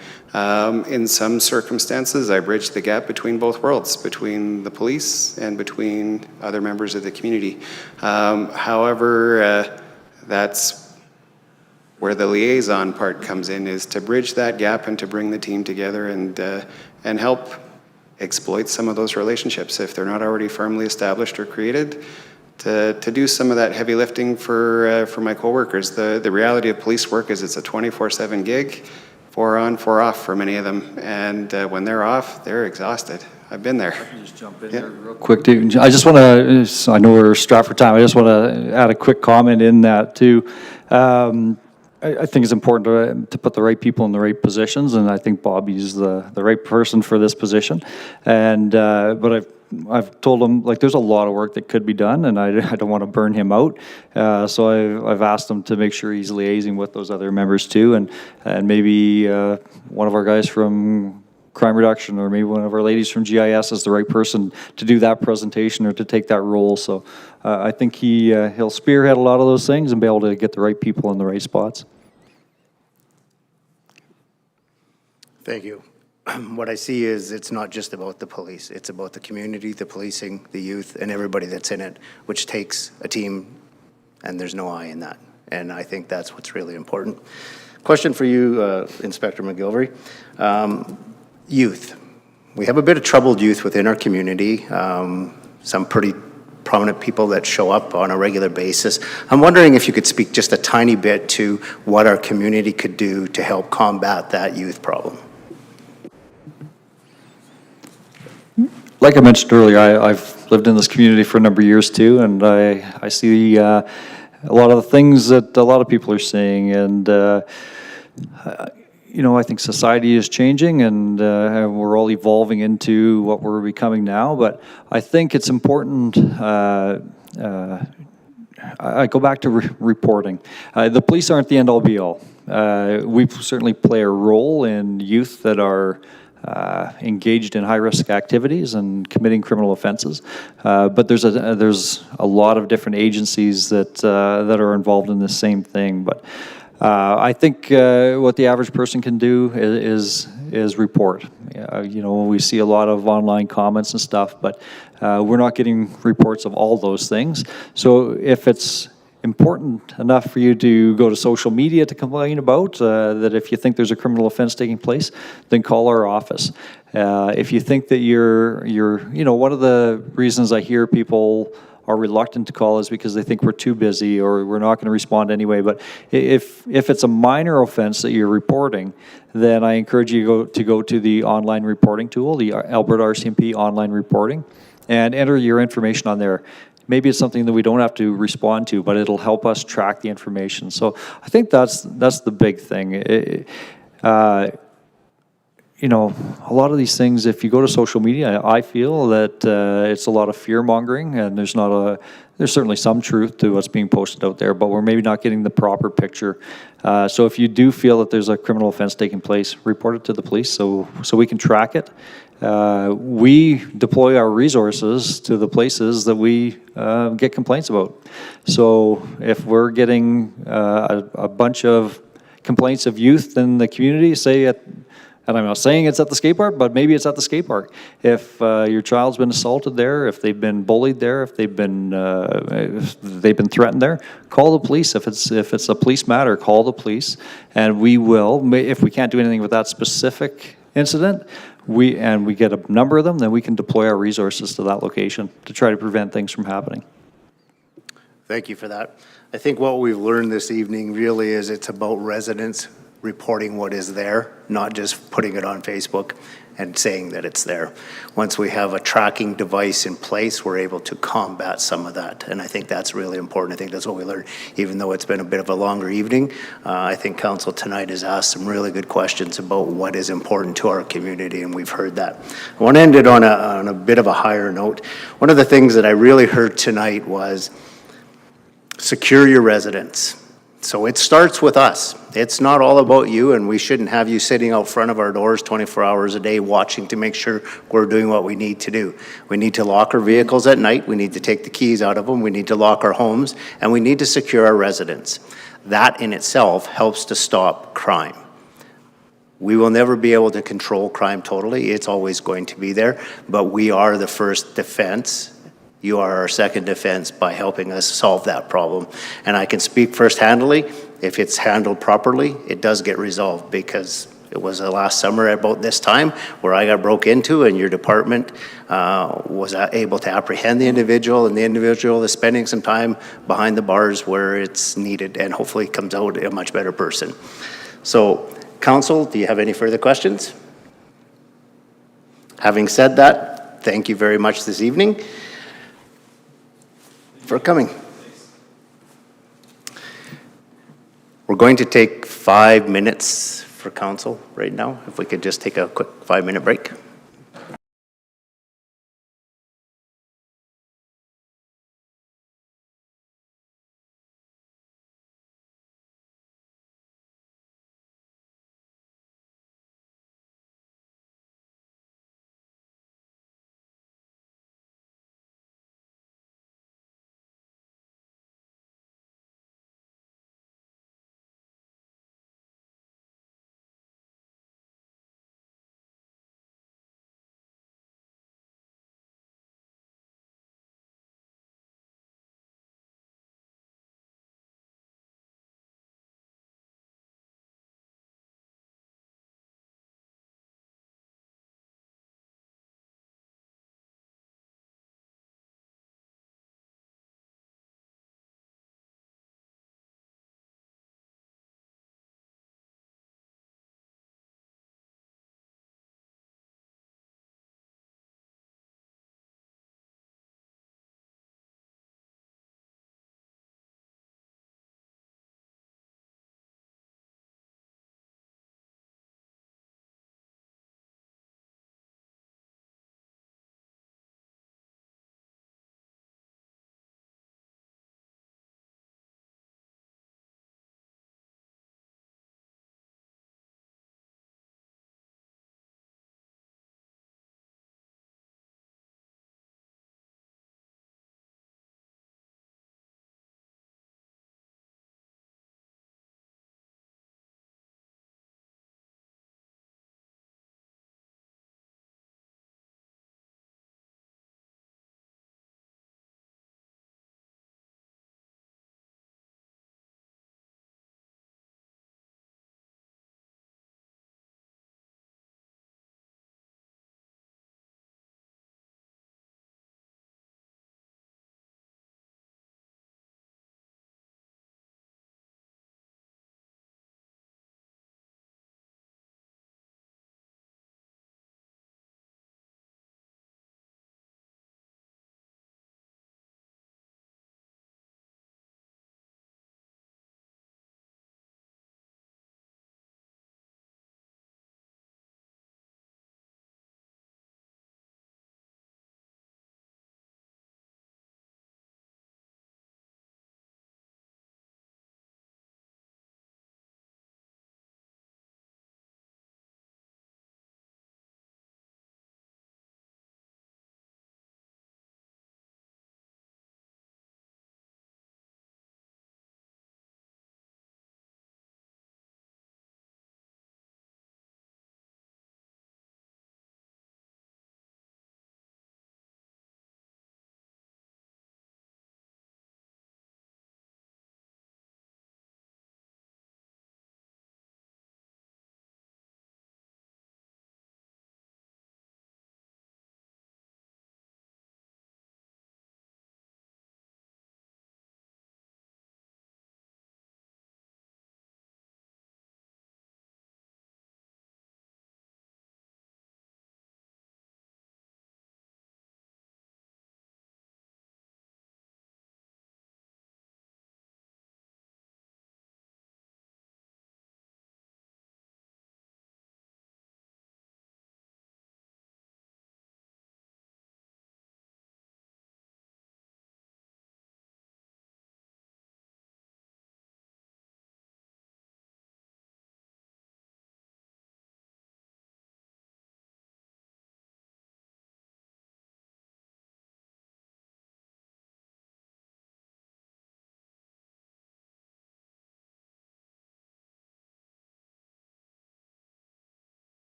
In some circumstances, I bridged the gap between both worlds, between the police and between other members of the community. However, that's where the liaison part comes in, is to bridge that gap and to bring the team together and help exploit some of those relationships if they're not already firmly established or created. To do some of that heavy lifting for my coworkers. The reality of police work is it's a 24/7 gig, 4 on, 4 off for many of them, and when they're off, they're exhausted. I've been there. Just jump in there real quick, too. I just want to, I know we're strapped for time, I just want to add a quick comment in that, too. I think it's important to put the right people in the right positions, and I think Bobby's the right person for this position. And but I've told him, like, there's a lot of work that could be done, and I don't want to burn him out. So I've asked him to make sure he's liaising with those other members too, and maybe one of our guys from crime reduction, or maybe one of our ladies from GIS is the right person to do that presentation or to take that role. So I think he'll spearhead a lot of those things and be able to get the right people in the right spots. Thank you. What I see is it's not just about the police. It's about the community, the policing, the youth, and everybody that's in it, which takes a team, and there's no I in that. And I think that's what's really important. Question for you, Inspector McGilvery. Youth. We have a bit of troubled youth within our community. Some pretty prominent people that show up on a regular basis. I'm wondering if you could speak just a tiny bit to what our community could do to help combat that youth problem. Like I mentioned earlier, I've lived in this community for a number of years too, and I see a lot of the things that a lot of people are seeing, and you know, I think society is changing, and we're all evolving into what we're becoming now. But I think it's important. I go back to reporting. The police aren't the end-all be-all. We certainly play a role in youth that are engaged in high-risk activities and committing criminal offenses, but there's a lot of different agencies that are involved in the same thing. But I think what the average person can do is report. You know, we see a lot of online comments and stuff, but we're not getting reports of all those things. So if it's important enough for you to go to social media to complain about, that if you think there's a criminal offense taking place, then call our office. If you think that you're, you know, one of the reasons I hear people are reluctant to call is because they think we're too busy or we're not going to respond anyway. But if it's a minor offense that you're reporting, then I encourage you to go to the online reporting tool, the Alberta RCMP online reporting, and enter your information on there. Maybe it's something that we don't have to respond to, but it'll help us track the information. So I think that's the big thing. you know, a lot of these things, if you go to social media, I feel that it's a lot of fear mongering, and there's certainly some truth to what's being posted out there, but we're maybe not getting the proper picture. So if you do feel that there's a criminal offense taking place, report it to the police so we can track it. We deploy our resources to the places that we get complaints about. So if we're getting a bunch of complaints of youth in the community, say and I'm not saying it's at the skate park, but maybe it's at the skate park. If your child's been assaulted there, if they've been bullied there, if they've been threatened there, call the police. If it's a police matter, call the police, and we will. If we can't do anything with that specific incident, we get a number of them, then we can deploy our resources to that location to try to prevent things from happening. Thank you for that. I think what we've learned this evening really is it's about residents reporting what is there, not just putting it on Facebook and saying that it's there. Once we have a tracking device in place, we're able to combat some of that. And I think that's really important. I think that's what we learned, even though it's been a bit of a longer evening. I think council tonight has asked some really good questions about what is important to our community, and we've heard that. I want to end it on a bit of a higher note. One of the things that I really heard tonight was secure your residents. So it starts with us. It's not all about you, and we shouldn't have you sitting out front of our doors 24 hours a day watching to make sure we're doing what we need to do. We need to lock our vehicles at night. We need to take the keys out of them. We need to lock our homes, and we need to secure our residents. That in itself helps to stop crime. We will never be able to control crime totally. It's always going to be there, but we are the first defense. You are our second defense by helping us solve that problem. And I can speak first-handedly, if it's handled properly, it does get resolved, because it was last summer about this time where I got broke into, and your department was able to apprehend the individual, and the individual is spending some time behind the bars where it's needed, and hopefully comes out a much better person. So, council, do you have any further questions? Having said that, thank you very much this evening for coming. We're going to take 5 minutes for council right now. If we could just take a quick 5-minute break.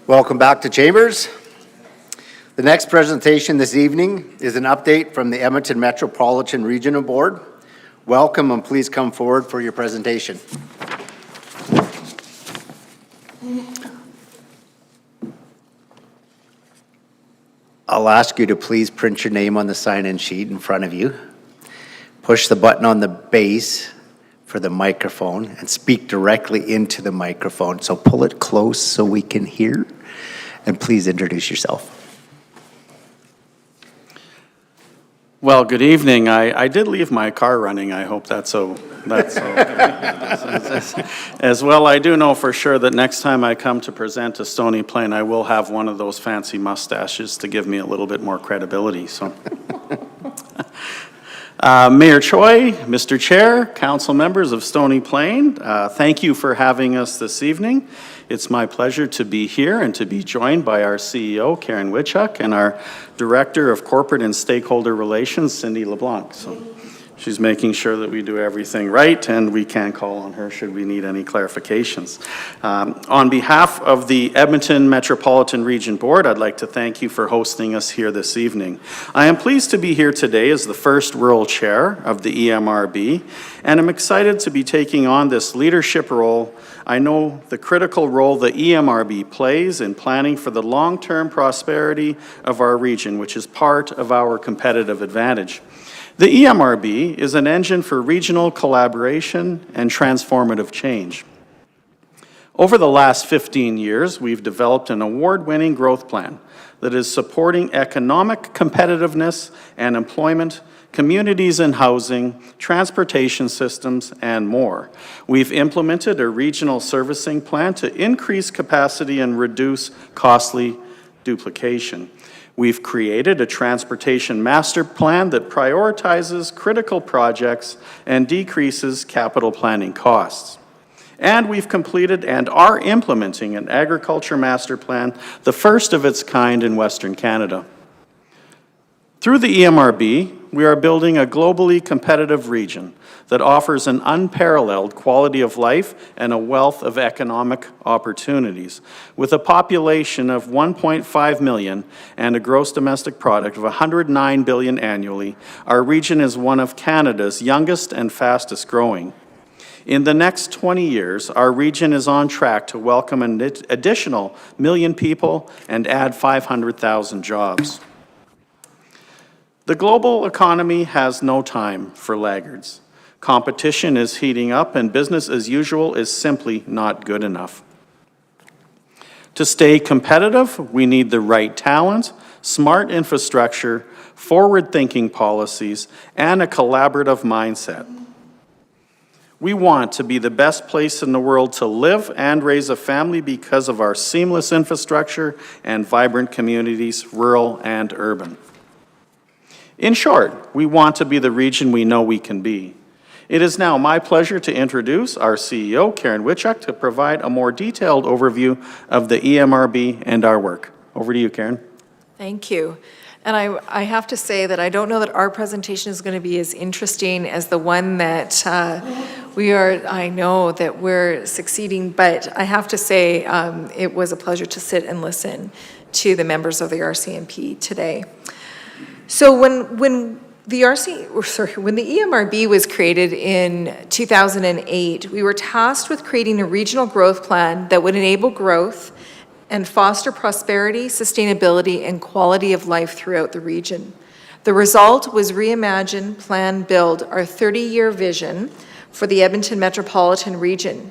Welcome back to Chambers. The next presentation this evening is an update from the Edmonton Metropolitan Regional Board. Welcome and please come forward for your presentation. I'll ask you to please print your name on the sign-in sheet in front of you. Push the button on the base for the microphone and speak directly into the microphone. So pull it close so we can hear. And please introduce yourself. Well, good evening. I did leave my car running. I hope that's okay. As well, I do know for sure that next time I come to present to Stony Plain, I will have one of those fancy mustaches to give me a little bit more credibility. So, Mayor Choi, Mr. Chair, council members of Stony Plain, thank you for having us this evening. It's my pleasure to be here and to be joined by our CEO, Karen Wichuk, and our Director of Corporate and Stakeholder Relations, Cindy LeBlanc. So she's making sure that we do everything right, and we can call on her should we need any clarifications. On behalf of the Edmonton Metropolitan Region Board, I'd like to thank you for hosting us here this evening. I am pleased to be here today as the first rural chair of the EMRB, and I'm excited to be taking on this leadership role. I know the critical role the EMRB plays in planning for the long-term prosperity of our region, which is part of our competitive advantage. The EMRB is an engine for regional collaboration and transformative change. Over the last 15 years, we've developed an award-winning growth plan that is supporting economic competitiveness and employment, communities and housing, transportation systems, and more. We've implemented a regional servicing plan to increase capacity and reduce costly duplication. We've created a transportation master plan that prioritizes critical projects and decreases capital planning costs. And we've completed and are implementing an agriculture master plan, the first of its kind in Western Canada. Through the EMRB, we are building a globally competitive region that offers an unparalleled quality of life and a wealth of economic opportunities. With a population of 1.5 million and a gross domestic product of 109 billion annually, our region is one of Canada's youngest and fastest growing. In the next 20 years, our region is on track to welcome an additional million people and add 500,000 jobs. The global economy has no time for laggards. Competition is heating up and business as usual is simply not good enough. To stay competitive, we need the right talent, smart infrastructure, forward-thinking policies, and a collaborative mindset. We want to be the best place in the world to live and raise a family because of our seamless infrastructure and vibrant communities, rural and urban. In short, we want to be the region we know we can be. It is now my pleasure to introduce our CEO, Karen Wichuk, to provide a more detailed overview of the EMRB and our work. Over to you, Karen. Thank you. And I have to say that I don't know that our presentation is going to be as interesting as the one that I know that we're succeeding, but I have to say it was a pleasure to sit and listen to the members of the RCMP today. So when the EMRB was created in 2008, we were tasked with creating a regional growth plan that would enable growth and foster prosperity, sustainability, and quality of life throughout the region. The result was Reimagine, Plan, Build, our 30-year vision for the Edmonton Metropolitan Region.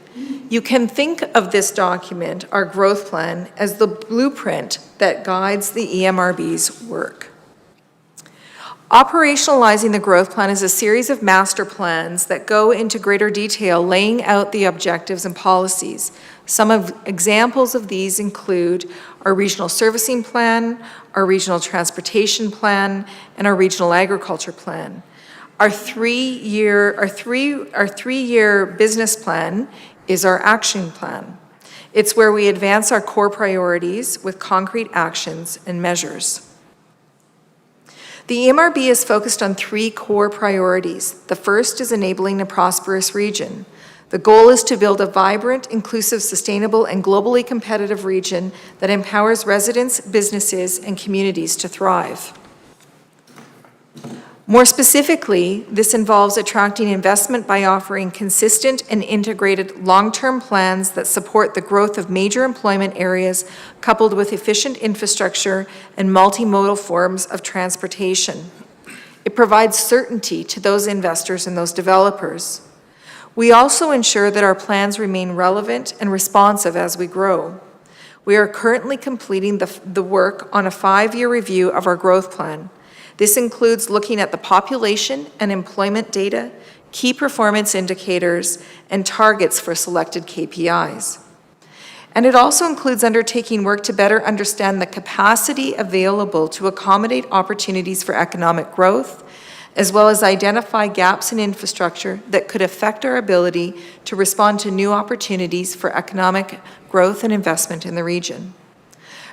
You can think of this document, our growth plan, as the blueprint that guides the EMRB's work. Operationalizing the growth plan is a series of master plans that go into greater detail, laying out the objectives and policies. Some examples of these include our regional servicing plan, our regional transportation plan, and our regional agriculture plan. Our three-year business plan is our action plan. It's where we advance our core priorities with concrete actions and measures. The EMRB is focused on three core priorities. The first is enabling a prosperous region. The goal is to build a vibrant, inclusive, sustainable, and globally competitive region that empowers residents, businesses, and communities to thrive. More specifically, this involves attracting investment by offering consistent and integrated long-term plans that support the growth of major employment areas coupled with efficient infrastructure and multimodal forms of transportation. It provides certainty to those investors and those developers. We also ensure that our plans remain relevant and responsive as we grow. We are currently completing the work on a 5-year review of our growth plan. This includes looking at the population and employment data, key performance indicators, and targets for selected KPIs. And it also includes undertaking work to better understand the capacity available to accommodate opportunities for economic growth, as well as identify gaps in infrastructure that could affect our ability to respond to new opportunities for economic growth and investment in the region.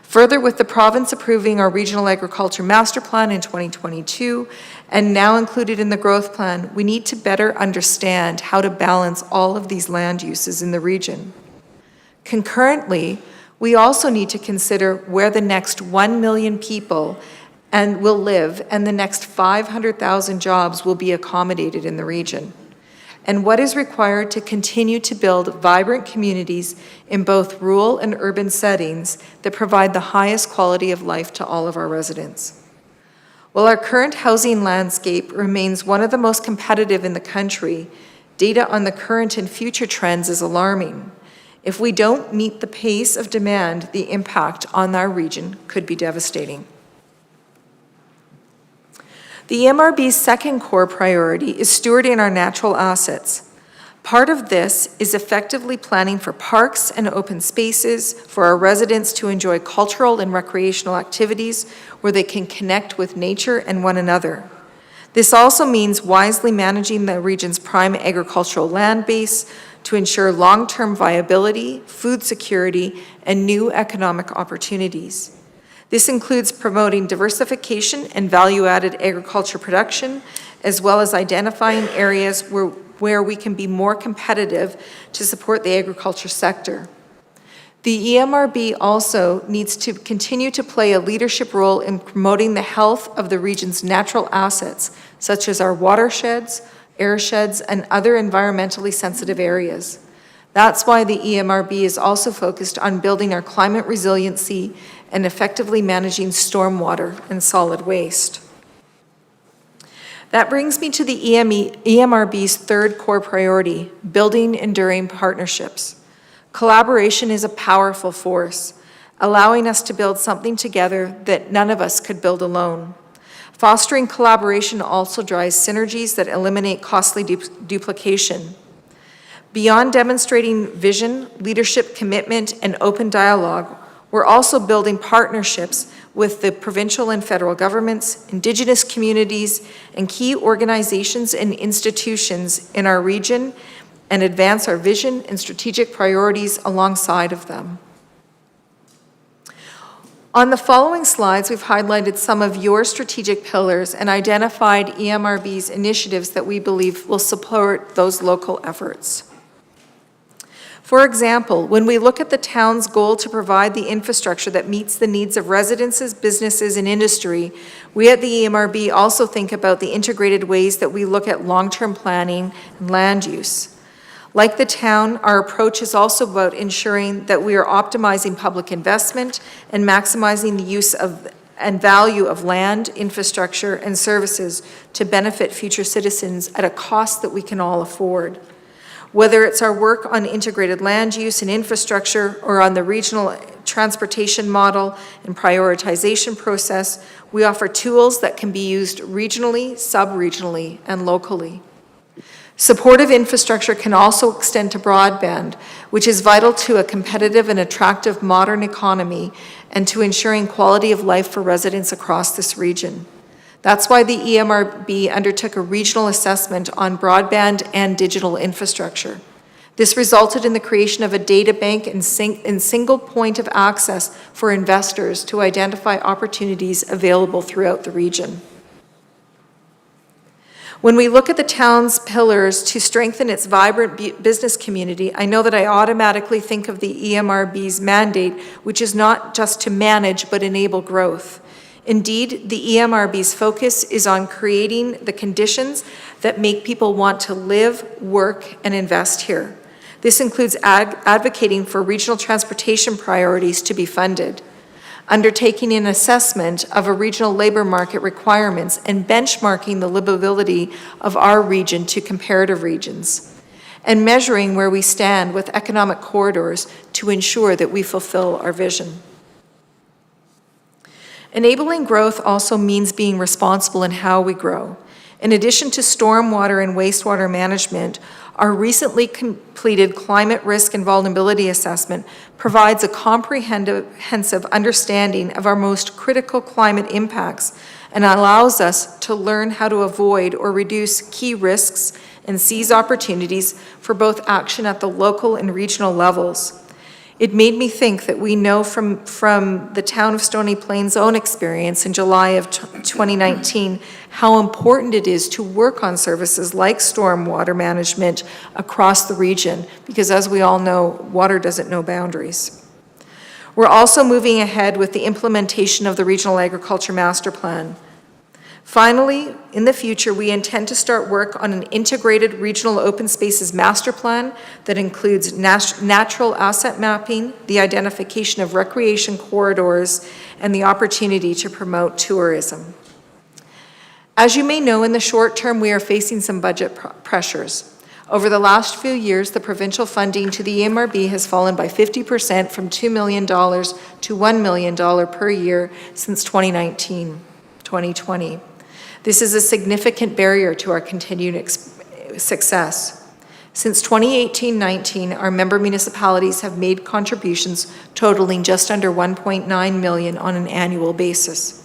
Further, with the province approving our Regional Agriculture Master Plan in 2022 and now included in the growth plan, we need to better understand how to balance all of these land uses in the region. Concurrently, we also need to consider where the next 1 million people will live and the next 500,000 jobs will be accommodated in the region, and what is required to continue to build vibrant communities in both rural and urban settings that provide the highest quality of life to all of our residents. While our current housing landscape remains one of the most competitive in the country, data on the current and future trends is alarming. If we don't meet the pace of demand, the impact on our region could be devastating. The EMRB's second core priority is stewarding our natural assets. Part of this is effectively planning for parks and open spaces for our residents to enjoy cultural and recreational activities where they can connect with nature and one another. This also means wisely managing the region's prime agricultural land base to ensure long-term viability, food security, and new economic opportunities. This includes promoting diversification and value-added agriculture production, as well as identifying areas where we can be more competitive to support the agriculture sector. The EMRB also needs to continue to play a leadership role in promoting the health of the region's natural assets, such as our watersheds, airsheds, and other environmentally sensitive areas. That's why the EMRB is also focused on building our climate resiliency and effectively managing stormwater and solid waste. That brings me to the EMRB's third core priority, building enduring partnerships. Collaboration is a powerful force, allowing us to build something together that none of us could build alone. Fostering collaboration also drives synergies that eliminate costly duplication. Beyond demonstrating vision, leadership, commitment, and open dialogue, we're also building partnerships with the provincial and federal governments, Indigenous communities, and key organizations and institutions in our region, and advance our vision and strategic priorities alongside of them. On the following slides, we've highlighted some of your strategic pillars and identified EMRB's initiatives that we believe will support those local efforts. For example, when we look at the town's goal to provide the infrastructure that meets the needs of residences, businesses, and industry, we at the EMRB also think about the integrated ways that we look at long-term planning and land use. Like the town, our approach is also about ensuring that we are optimizing public investment and maximizing the use of and value of land, infrastructure, and services to benefit future citizens at a cost that we can all afford. Whether it's our work on integrated land use and infrastructure or on the regional transportation model and prioritization process, we offer tools that can be used regionally, sub-regionally, and locally. Supportive infrastructure can also extend to broadband, which is vital to a competitive and attractive modern economy and to ensuring quality of life for residents across this region. That's why the EMRB undertook a regional assessment on broadband and digital infrastructure. This resulted in the creation of a data bank and single point of access for investors to identify opportunities available throughout the region. When we look at the town's pillars to strengthen its vibrant business community, I know that I automatically think of the EMRB's mandate, which is not just to manage but enable growth. Indeed, the EMRB's focus is on creating the conditions that make people want to live, work, and invest here. This includes advocating for regional transportation priorities to be funded, undertaking an assessment of a regional labor market requirements, and benchmarking the livability of our region to comparative regions, and measuring where we stand with economic corridors to ensure that we fulfill our vision. Enabling growth also means being responsible in how we grow. In addition to stormwater and wastewater management, our recently completed climate risk and vulnerability assessment provides a comprehensive understanding of our most critical climate impacts and allows us to learn how to avoid or reduce key risks and seize opportunities for both action at the local and regional levels. It made me think that we know from the town of Stony Plain's own experience in July of 2019 how important it is to work on services like stormwater management across the region, because as we all know, water doesn't know boundaries. We're also moving ahead with the implementation of the Regional Agriculture Master Plan. Finally, in the future, we intend to start work on an integrated regional open spaces master plan that includes natural asset mapping, the identification of recreation corridors, and the opportunity to promote tourism. As you may know, in the short term, we are facing some budget pressures. Over the last few years, the provincial funding to the EMRB has fallen by 50% from $2 million to $1 million per year since 2019-2020. This is a significant barrier to our continued success. Since 2018-19, our member municipalities have made contributions totaling just under $1.9 million on an annual basis.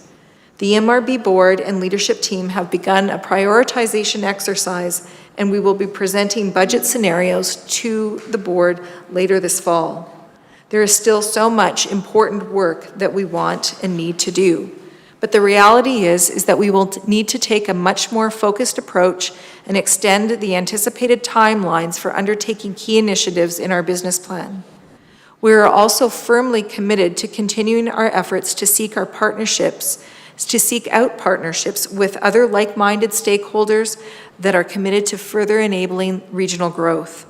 The EMRB board and leadership team have begun a prioritization exercise, and we will be presenting budget scenarios to the board later this fall. There is still so much important work that we want and need to do. But the reality is that we will need to take a much more focused approach and extend the anticipated timelines for undertaking key initiatives in our business plan. We are also firmly committed to continuing our efforts to seek out partnerships with other like-minded stakeholders that are committed to further enabling regional growth.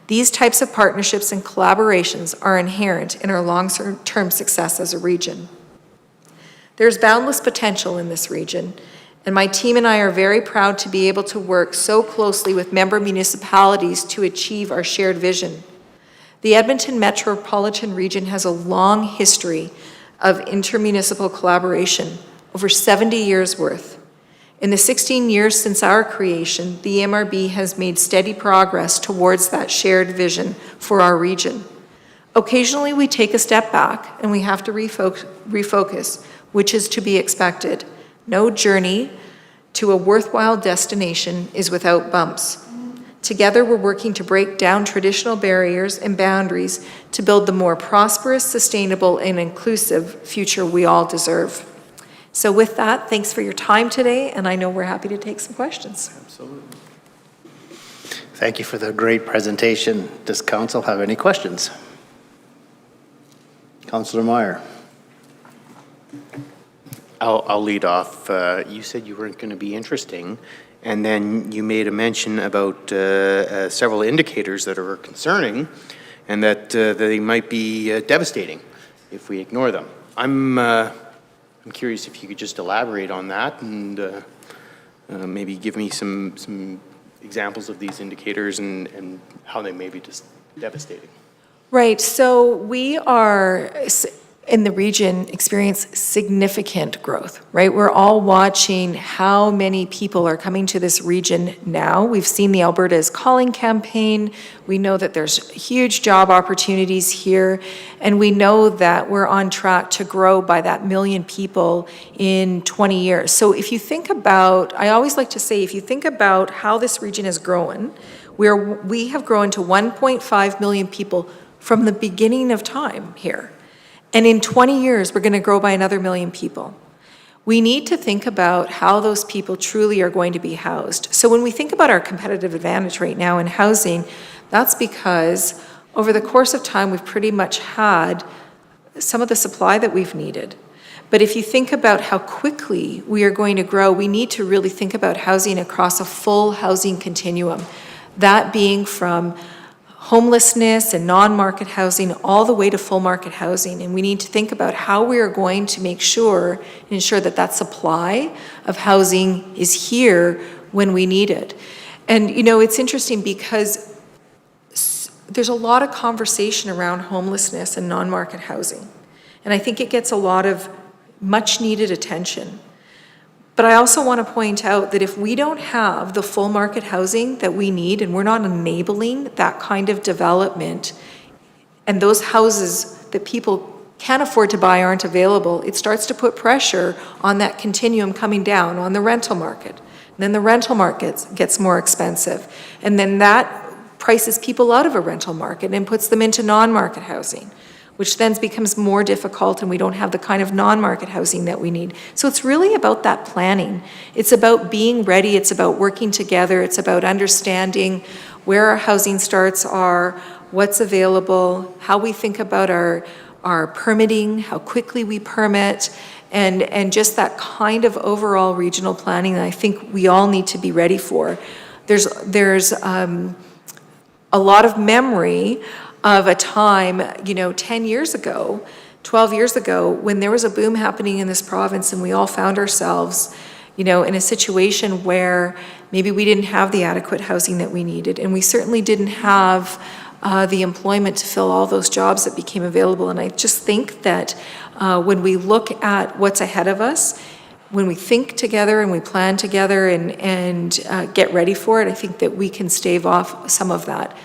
These types of partnerships and collaborations are inherent in our long-term success as a region. There's boundless potential in this region, and my team and I are very proud to be able to work so closely with member municipalities to achieve our shared vision. The Edmonton metropolitan region has a long history of intermunicipal collaboration, over 70 years worth. In the 16 years since our creation, the EMRB has made steady progress towards that shared vision for our region. Occasionally, we take a step back and we have to refocus, which is to be expected. No journey to a worthwhile destination is without bumps. Together, we're working to break down traditional barriers and boundaries to build the more prosperous, sustainable, and inclusive future we all deserve. So with that, thanks for your time today, and I know we're happy to take some questions. Absolutely. Thank you for the great presentation. Does council have any questions? Councillor Meyer. I'll lead off. You said you weren't going to be interesting, and then you made a mention about several indicators that are concerning and that they might be devastating if we ignore them. I'm curious if you could just elaborate on that and maybe give me some examples of these indicators and how they may be just devastating. Right, so we are in the region experience significant growth, right? We're all watching how many people are coming to this region now. We've seen the Alberta is Calling campaign. We know that there's huge job opportunities here, and we know that we're on track to grow by that 1 million people in 20 years. So if you think about, I always like to say, if you think about how this region is growing, we have grown to 1.5 million people from the beginning of time here. And in 20 years, we're going to grow by another 1 million people. we need to think about how those people truly are going to be housed. So when we think about our competitive advantage right now in housing, that's because over the course of time, we've pretty much had some of the supply that we've needed. But if you think about how quickly we are going to grow, we need to really think about housing across a full housing continuum. That being from homelessness and non-market housing all the way to full market housing. And we need to think about how we are going to make sure and ensure that that supply of housing is here when we need it. And you know, it's interesting because there's a lot of conversation around homelessness and non-market housing. And I think it gets a lot of much needed attention. But I also want to point out that if we don't have the full market housing that we need, and we're not enabling that kind of development, and those houses that people can't afford to buy aren't available, it starts to put pressure on that continuum coming down on the rental market. And then the rental market gets more expensive. And then that prices people out of a rental market and puts them into non-market housing, which then becomes more difficult, and we don't have the kind of non-market housing that we need. So it's really about that planning. It's about being ready, it's about working together, it's about understanding where our housing starts are, what's available, how we think about our permitting, how quickly we permit, and just that kind of overall regional planning that I think we all need to be ready for. There's a lot of memory of a time, 10 years ago, 12 years ago, when there was a boom happening in this province and we all found ourselves, in a situation where maybe we didn't have the adequate housing that we needed, and we certainly didn't have the employment to fill all those jobs that became available. And I just think that when we look at what's ahead of us, when we think together and we plan together and get ready for it, I think that we can stave off some of that.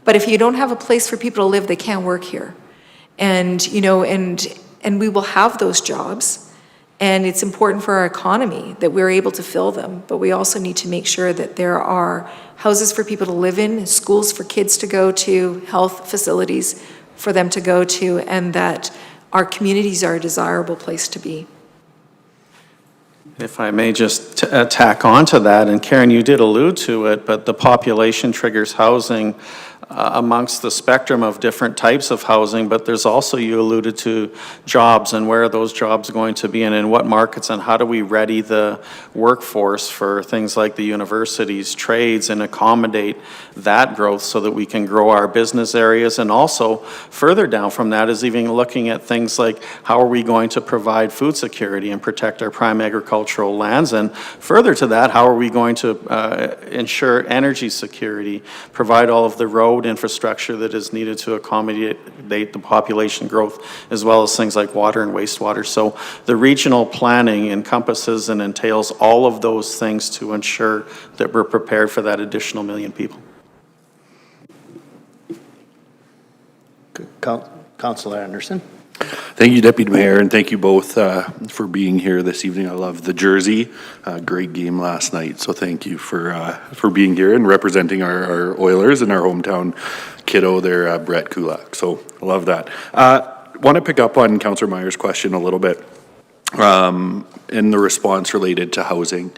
But if you don't have a place for people to live, they can't work here. And, and we will have those jobs. And it's important for our economy that we're able to fill them. But we also need to make sure that there are houses for people to live in, schools for kids to go to, health facilities for them to go to, and that our communities are a desirable place to be. If I may just tack on to that, and Karen, you did allude to it, but the population triggers housing amongst the spectrum of different types of housing, but there's also, you alluded to jobs, and where are those jobs going to be, and in what markets, and how do we ready the workforce for things like the universities, trades, and accommodate that growth so that we can grow our business areas. And also further down from that is even looking at things like how are we going to provide food security and protect our prime agricultural lands, and further to that, how are we going to ensure energy security, provide all of the road infrastructure that is needed to accommodate the population growth, as well as things like water and wastewater. So the regional planning encompasses and entails all of those things to ensure that we're prepared for that additional 1 million people. Councillor Anderson. Thank you, Deputy Mayor, and thank you both for being here this evening. I love the jersey. Great game last night, so thank you for being here and representing our Oilers and our hometown kiddo there, Brett Kulak. So I love that. Want to pick up on Councillor Meyer's question a little bit in the response related to housing.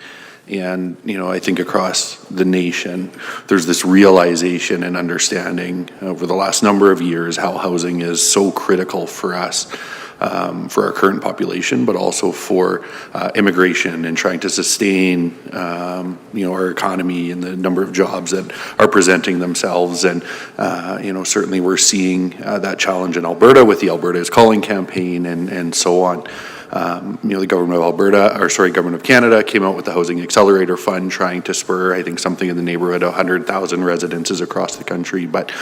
And, I think across the nation, there's this realization and understanding over the last number of years how housing is so critical for us, for our current population, but also for immigration and trying to sustain, our economy and the number of jobs that are presenting themselves. And, certainly we're seeing that challenge in Alberta with the Alberta is Calling campaign and so on. The government of Canada came out with the Housing Accelerator Fund trying to spur, I think, something in the neighborhood of 100,000 residences across the country. But,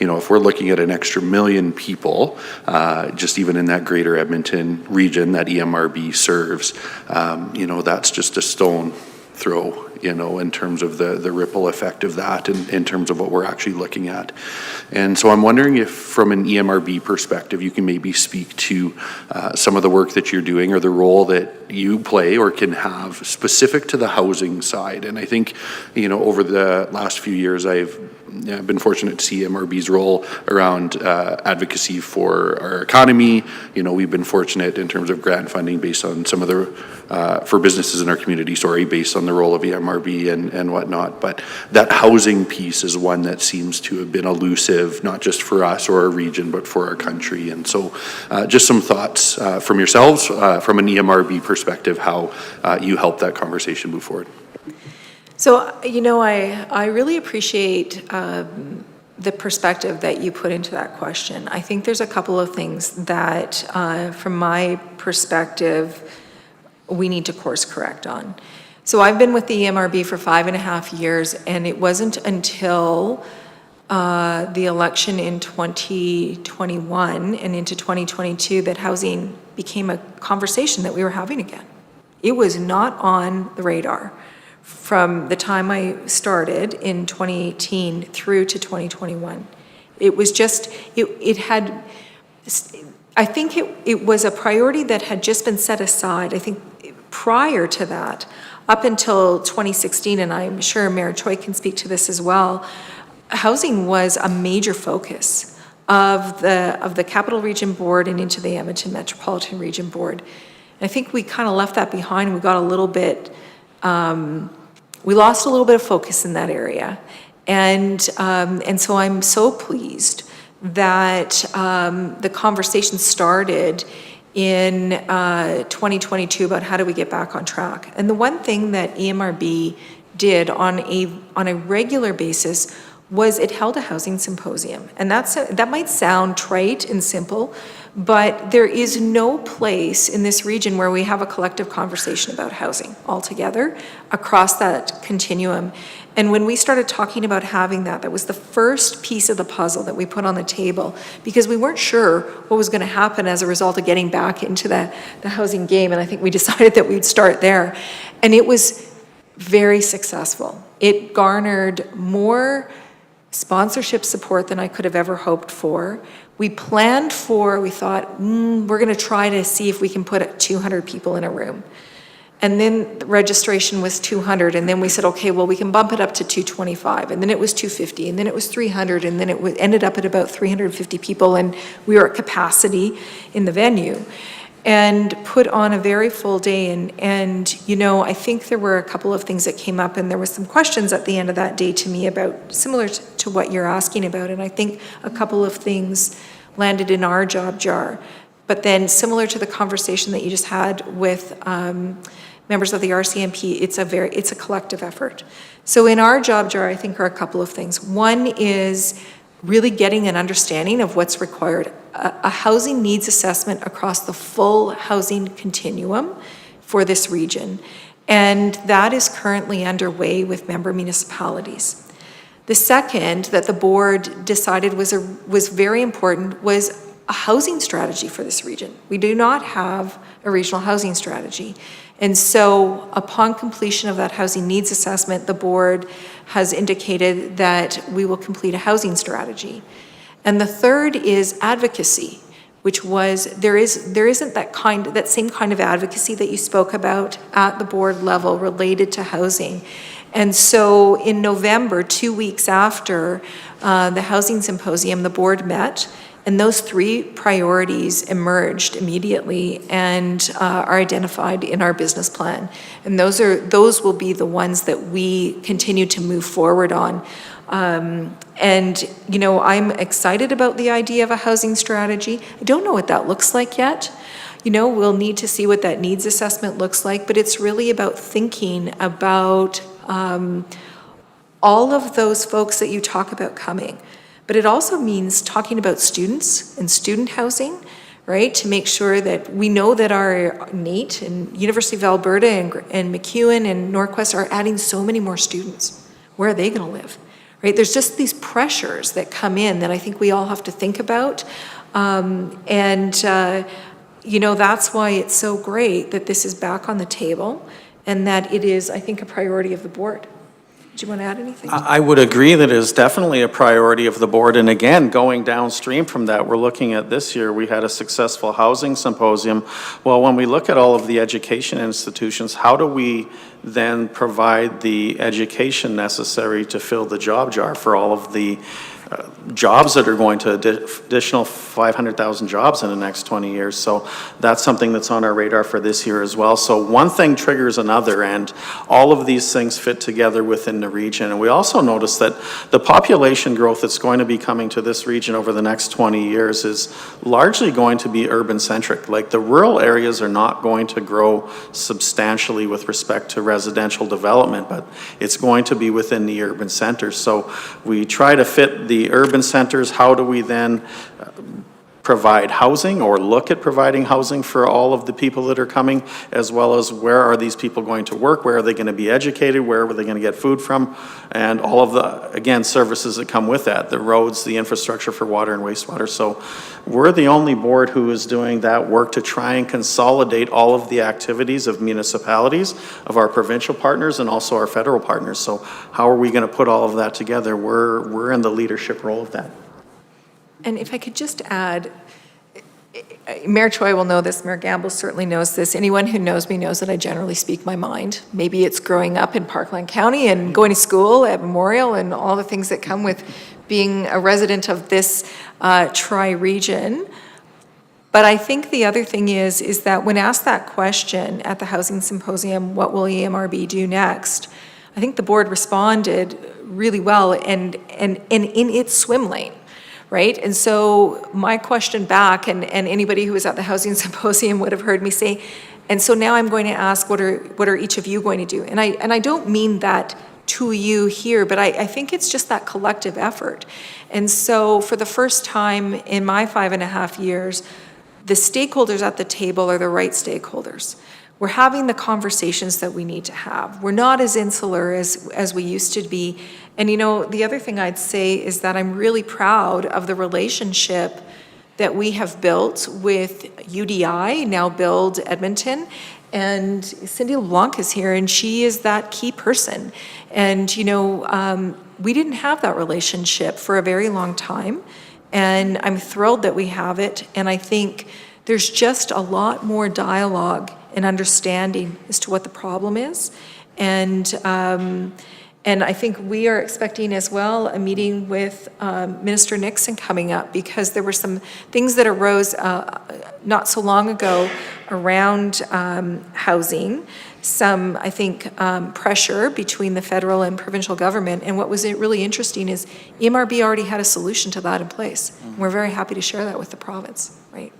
if we're looking at an extra 1 million people, just even in that greater Edmonton region that EMRB serves, that's just a stone throw, you know, in terms of the ripple effect of that in terms of what we're actually looking at. And so I'm wondering if from an EMRB perspective, you can maybe speak to some of the work that you're doing or the role that you play or can have specific to the housing side. And I think, you know, over the last few years, I've been fortunate to see MRB's role around advocacy for our economy. You know, we've been fortunate in terms of grant funding based on some of the, for businesses in our community, based on the role of EMRB and whatnot. But that housing piece is one that seems to have been elusive, not just for us or our region, but for our country. And so just some thoughts from yourselves, from an EMRB perspective, how you help that conversation move forward. So, you know, I really appreciate the perspective that you put into that question. I think there's a couple of things that, from my perspective, we need to course correct on. So I've been with the EMRB for 5.5 years, and it wasn't until the election in 2021 and into 2022 that housing became a conversation that we were having again. It was not on the radar from the time I started in 2018 through to 2021. It was just, it had, I think it was a priority that had just been set aside. I think prior to that, up until 2016, and I'm sure Mayor Choi can speak to this as well, housing was a major focus of the Capital Region Board and into the Edmonton Metropolitan Region Board. And I think we kind of left that behind, and we got a little bit, we lost a little bit of focus in that area. And so I'm so pleased that the conversation started in 2022 about how do we get back on track. And the one thing that EMRB did on a regular basis was it held a housing symposium. And that might sound trite and simple, but there is no place in this region where we have a collective conversation about housing altogether across that continuum. And when we started talking about having that was the first piece of the puzzle that we put on the table, because we weren't sure what was going to happen as a result of getting back into the housing game. And I think we decided that we'd start there. And it was very successful. It garnered more sponsorship support than I could have ever hoped for. We planned for, we thought, we're going to try to see if we can put 200 people in a room. And then the registration was 200, and then we said, okay, well, we can bump it up to 225, and then it was 250, and then it was 300, and then it ended up at about 350 people, and we were at capacity in the venue, and put on a very full day. And you know, I think there were a couple of things that came up, and there was some questions at the end of that day to me about, similar to what you're asking about, and I think a couple of things landed in our job jar. But then similar to the conversation that you just had with members of the RCMP, it's a collective effort. So in our job jar, I think are a couple of things. One is really getting an understanding of what's required. A housing needs assessment across the full housing continuum for this region. And that is currently underway with member municipalities. The second that the board decided was very important was a housing strategy for this region. We do not have a regional housing strategy. And so upon completion of that housing needs assessment, the board has indicated that we will complete a housing strategy. And the third is advocacy, which was, there isn't that same kind of advocacy that you spoke about at the board level related to housing. And so in November, 2 weeks after the housing symposium, the board met, and those three priorities emerged immediately and are identified in our business plan. And those will be the ones that we continue to move forward on. And you know, I'm excited about the idea of a housing strategy. I don't know what that looks like yet. You know, we'll need to see what that needs assessment looks like, but it's really about thinking about all of those folks that you talk about coming. But it also means talking about students and student housing, right? To make sure that we know that our NAIT and University of Alberta and MacEwan and Norquest are adding so many more students. Where are they going to live, right? There's just these pressures that come in that I think we all have to think about. You know, that's why it's so great that this is back on the table and that it is, I think, a priority of the board. Do you want to add anything? I would agree that it is definitely a priority of the board. And again, going downstream from that, we're looking at this year, we had a successful housing symposium. Well, when we look at all of the education institutions, how do we then provide the education necessary to fill the job jar for all of the jobs that are going to additional 500,000 jobs in the next 20 years. So that's something that's on our radar for this year as well. So one thing triggers another, and all of these things fit together within the region. And we also notice that the population growth that's going to be coming to this region over the next 20 years is largely going to be urban centric. Like the rural areas are not going to grow substantially with respect to residential development, but it's going to be within the urban centers. So we try to fit the urban centers. How do we then provide housing or look at providing housing for all of the people that are coming, as well as where are these people going to work, where are they going to be educated, where are they going to get food from, and all of the, again, services that come with that, the roads, the infrastructure for water and wastewater. So we're the only board who is doing that work to try and consolidate all of the activities of municipalities, of our provincial partners, and also our federal partners. So how are we going to put all of that together? We're in the leadership role of that. And if I could just add, Mayor Choi will know this, Mayor Gamble certainly knows this. Anyone who knows me knows that I generally speak my mind. Maybe it's growing up in Parkland County and going to school at Memorial and all the things that come with being a resident of this tri-region. But I think the other thing is that when asked that question at the Housing Symposium, what will EMRB do next? I think the board responded really well and in its swim lane. Right? And so my question back, and anybody who was at the Housing Symposium would have heard me say, and so now I'm going to ask, what are each of you going to do? And I don't mean that to you here, but I think it's just that collective effort. And so for the first time in my 5.5 years, the stakeholders at the table are the right stakeholders. We're having the conversations that we need to have. We're not as insular as we used to be. And you know, the other thing I'd say is that I'm really proud of the relationship that we have built with UDI, now Build Edmonton. And Cindy LeBlanc is here, and she is that key person. And you know, we didn't have that relationship for a very long time. And I'm thrilled that we have it. And I think there's just a lot more dialogue and understanding as to what the problem is. And I think we are expecting as well a meeting with Minister Nixon coming up, because there were some things that arose not so long ago around housing, some, I think, pressure between the federal and provincial government. And what was really interesting is EMRB already had a solution to that in place. And we're very happy to share that with the province, right?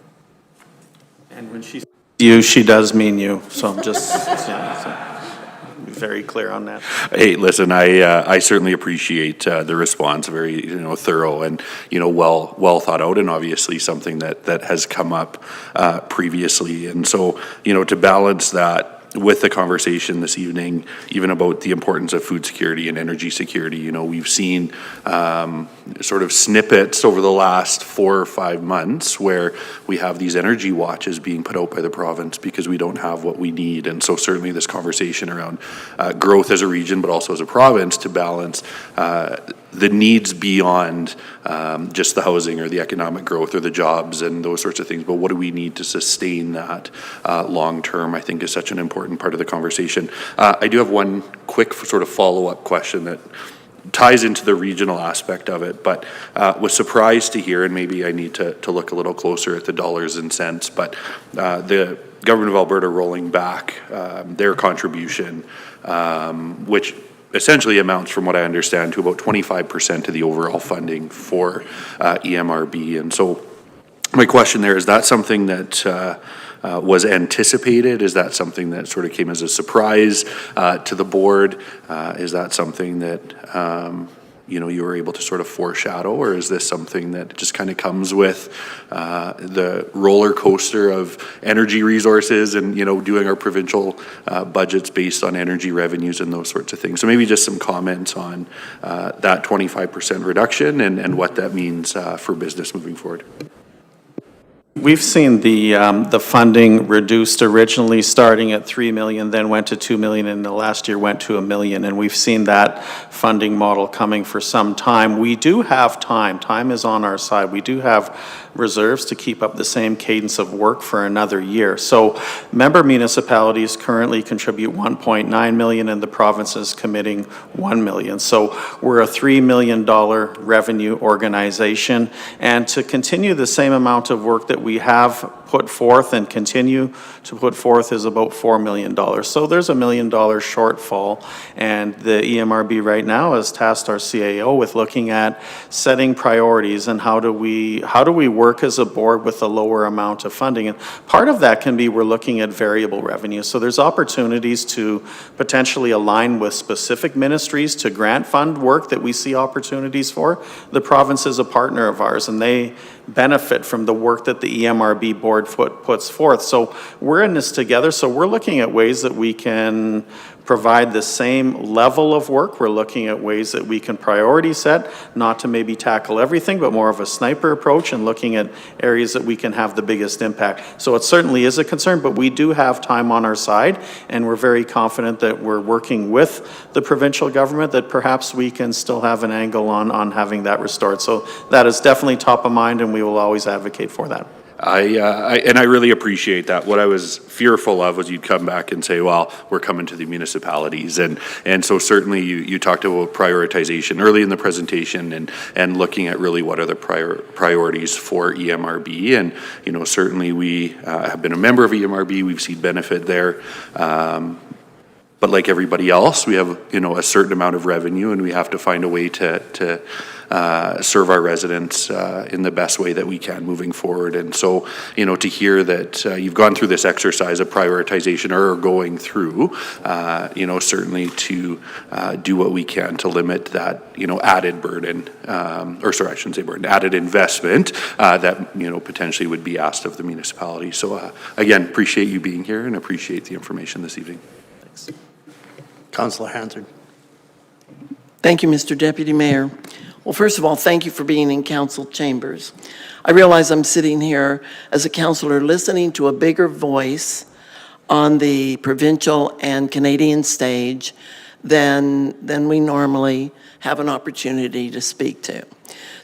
And when she says you, she does mean you. So I'm just be very clear on that. Hey, listen, I certainly appreciate the response, very thorough and well thought out, and obviously something that has come up previously. And so to balance that with the conversation this evening, even about the importance of food security and energy security, we've seen sort of snippets over the last 4 or 5 months where we have these energy watches being put out by the province because we don't have what we need. And so certainly this conversation around growth as a region, but also as a province, to balance the needs beyond just the housing or the economic growth or the jobs and those sorts of things, but what do we need to sustain that long term, I think is such an important part of the conversation. I do have one quick sort of follow-up question that ties into the regional aspect of it, but was surprised to hear, and maybe I need to look a little closer at the dollars and cents, but the government of Alberta rolling back their contribution, which essentially amounts, from what I understand, to about 25% of the overall funding for EMRB. And so my question there, is that something that was anticipated? Is that something that sort of came as a surprise to the board? Is that something that you were able to sort of foreshadow, or is this something that just kind of comes with the roller coaster of energy resources and doing our provincial budgets based on energy revenues and those sorts of things? So maybe just some comments on that 25% reduction and what that means for business moving forward. We've seen the funding reduced originally starting at 3 million, then went to 2 million, and the last year went to 1 million. And we've seen that funding model coming for some time. We do have time. Time is on our side. We do have reserves to keep up the same cadence of work for another year. So member municipalities currently contribute 1.9 million and the province is committing 1 million. So we're a $3 million revenue organization. And to continue the same amount of work that we have put forth and continue to put forth is about $4 million. So there's a $1 million shortfall. And the EMRB right now has tasked our CAO with looking at setting priorities and how do we work as a board with a lower amount of funding. And part of that can be we're looking at variable revenue. So there's opportunities to potentially align with specific ministries to grant fund work that we see opportunities for. The province is a partner of ours and they benefit from the work that the EMRB board puts forth. So we're in this together. So we're looking at ways that we can provide the same level of work. We're looking at ways that we can priority set, not to maybe tackle everything, but more of a sniper approach and looking at areas that we can have the biggest impact. So it certainly is a concern, but we do have time on our side, and we're very confident that we're working with the provincial government that perhaps we can still have an angle on having that restored. So that is definitely top of mind, and we will always advocate for that. I really appreciate that. What I was fearful of was you'd come back and say, well, we're coming to the municipalities. And so certainly you talked about prioritization early in the presentation and looking at really what are the priorities for EMRB. And, you know, certainly we have been a member of EMRB. We've seen benefit there. But like everybody else, we have, you know, a certain amount of revenue and we have to find a way to serve our residents in the best way that we can moving forward. And so, you know, to hear that you've gone through this exercise of prioritization or going through, you know, certainly to do what we can to limit that, you know, added burden, or sorry, I shouldn't say burden, added investment that, you know, potentially would be asked of the municipality. So again, appreciate you being here and appreciate the information this evening. Thanks. Councillor Hansard. Thank you, Mr. Deputy Mayor. Well, first of all, thank you for being in council chambers. I realize I'm sitting here as a councillor listening to a bigger voice on the provincial and Canadian stage than we normally have an opportunity to speak to.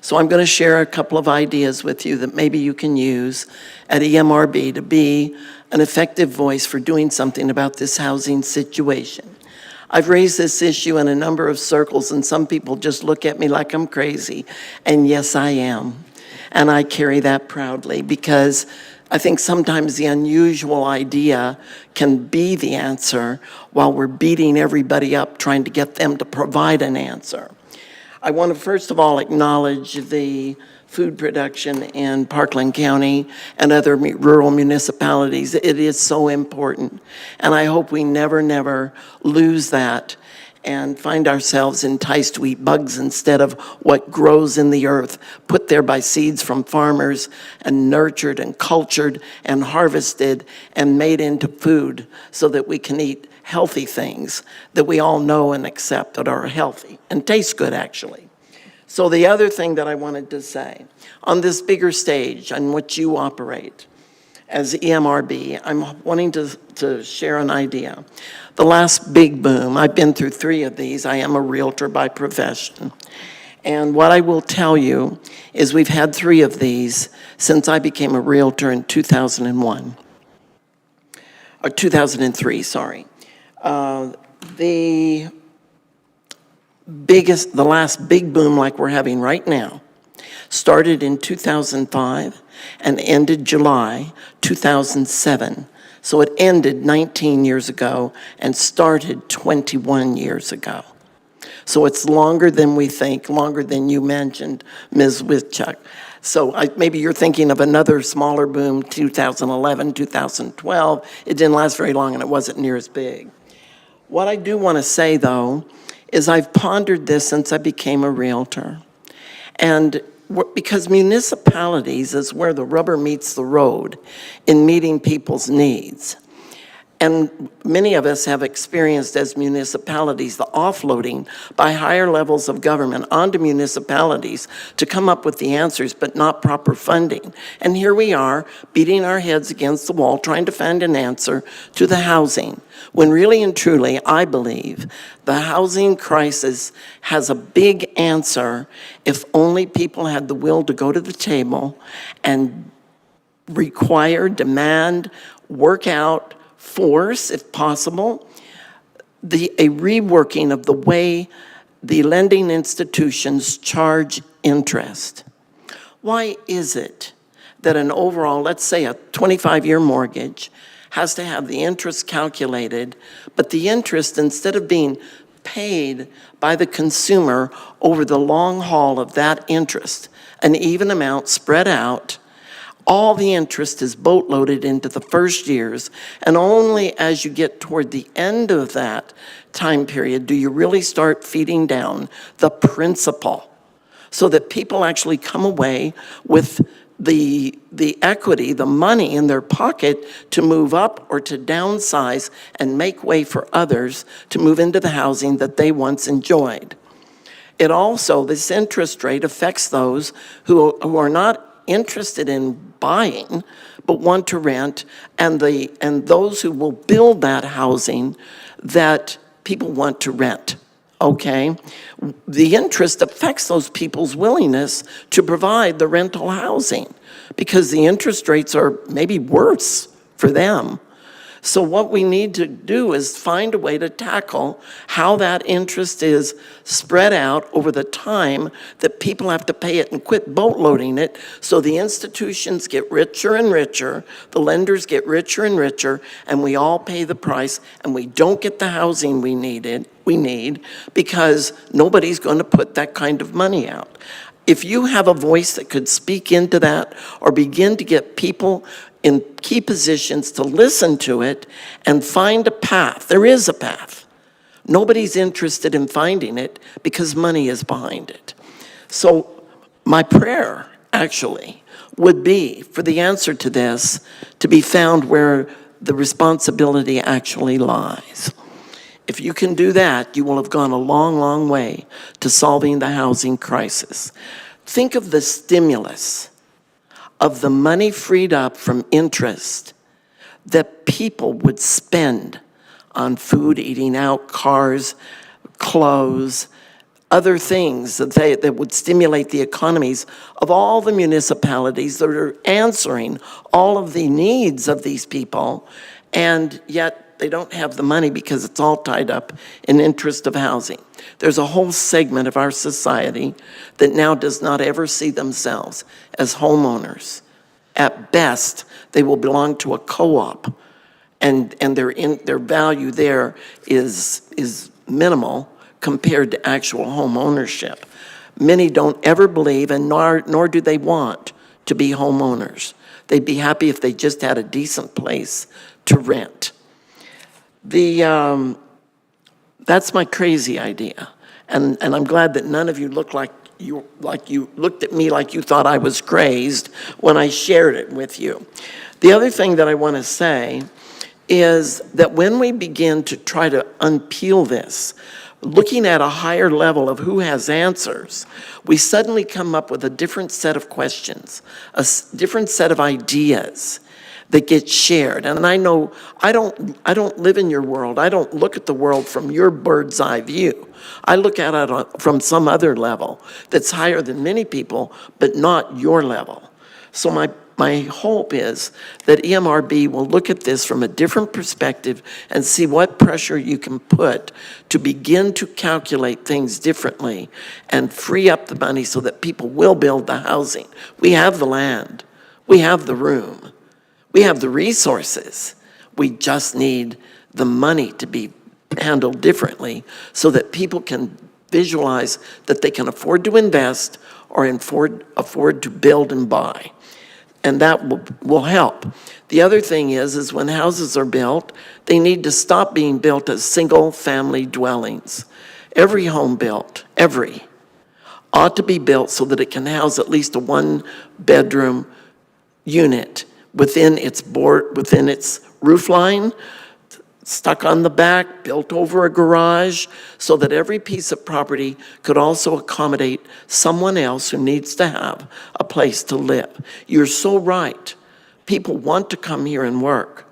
So I'm going to share a couple of ideas with you that maybe you can use at EMRB to be an effective voice for doing something about this housing situation. I've raised this issue in a number of circles, and some people just look at me like I'm crazy. And yes, I am. And I carry that proudly because I think sometimes the unusual idea can be the answer while we're beating everybody up trying to get them to provide an answer. I want to first of all acknowledge the food production in Parkland County and other rural municipalities. It is so important. And I hope we never lose that and find ourselves enticed to eat bugs instead of what grows in the earth, put there by seeds from farmers and nurtured and cultured and harvested and made into food so that we can eat healthy things that we all know and accept that are healthy and taste good, actually. So the other thing that I wanted to say, on this bigger stage on which you operate as EMRB, I'm wanting to share an idea. The last big boom, I've been through 3 of these. I am a realtor by profession. And what I will tell you is we've had 3 of these since I became a realtor in 2001. Or 2003, sorry. The last big boom like we're having right now started in 2005 and ended July 2007. So it ended 19 years ago and started 21 years ago. So it's longer than we think, longer than you mentioned, Ms. Wichuk. So maybe you're thinking of another smaller boom, 2011, 2012. It didn't last very long and it wasn't near as big. What I do want to say, though, is I've pondered this since I became a realtor. And because municipalities is where the rubber meets the road in meeting people's needs. And many of us have experienced as municipalities the offloading by higher levels of government onto municipalities to come up with the answers, but not proper funding. And here we are beating our heads against the wall trying to find an answer to the housing, when really and truly, I believe the housing crisis has a big answer if only people had the will to go to the table and require, demand, work out, force, if possible, a reworking of the way the lending institutions charge interest. Why is it that an overall, let's say a 25-year mortgage, has to have the interest calculated, but the interest, instead of being paid by the consumer over the long haul of that interest, an even amount spread out, all the interest is boat-loaded into the first years, and only as you get toward the end of that time period do you really start feeding down the principal, so that people actually come away with the equity, the money in their pocket to move up or to downsize and make way for others to move into the housing that they once enjoyed. It also, this interest rate affects those who are not interested in buying but want to rent, and those who will build that housing that people want to rent. Okay? The interest affects those people's willingness to provide the rental housing because the interest rates are maybe worse for them. So what we need to do is find a way to tackle how that interest is spread out over the time that people have to pay it and quit boat loading it, so the institutions get richer and richer, the lenders get richer and richer, and we all pay the price, and we don't get the housing we need because nobody's going to put that kind of money out. If you have a voice that could speak into that or begin to get people in key positions to listen to it and find a path. There is a path. Nobody's interested in finding it because money is behind it. So my prayer, actually, would be for the answer to this to be found where the responsibility actually lies. If you can do that, you will have gone a long, long way to solving the housing crisis. Think of the stimulus of the money freed up from interest that people would spend on food, eating out, cars, clothes, other things that would stimulate the economies of all the municipalities that are answering all of the needs of these people, and yet they don't have the money because it's all tied up in interest of housing. There's a whole segment of our society that now does not ever see themselves as homeowners. At best, they will belong to a co-op, and their value there is minimal compared to actual home ownership. Many don't ever believe, and nor do they want to be homeowners. They'd be happy if they just had a decent place to rent. That's my crazy idea, and I'm glad that none of you look like you looked at me like you thought I was crazed when I shared it with you. The other thing that I want to say is that when we begin to try to unpeel this, looking at a higher level of who has answers, we suddenly come up with a different set of questions, a different set of ideas that get shared. And I know I don't live in your world. I don't look at the world from your bird's eye view. I look at it from some other level that's higher than many people, but not your level. So my hope is that EMRB will look at this from a different perspective and see what pressure you can put to begin to calculate things differently and free up the money so that people will build the housing. We have the land. We have the room. We have the resources. We just need the money to be handled differently so that people can visualize that they can afford to invest or afford to build and buy. And that will help. The other thing is when houses are built, they need to stop being built as single-family dwellings. Every home built, ought to be built so that it can house at least a one-bedroom unit within its roof line, stuck on the back, built over a garage, so that every piece of property could also accommodate someone else who needs to have a place to live. You're so right. People want to come here and work,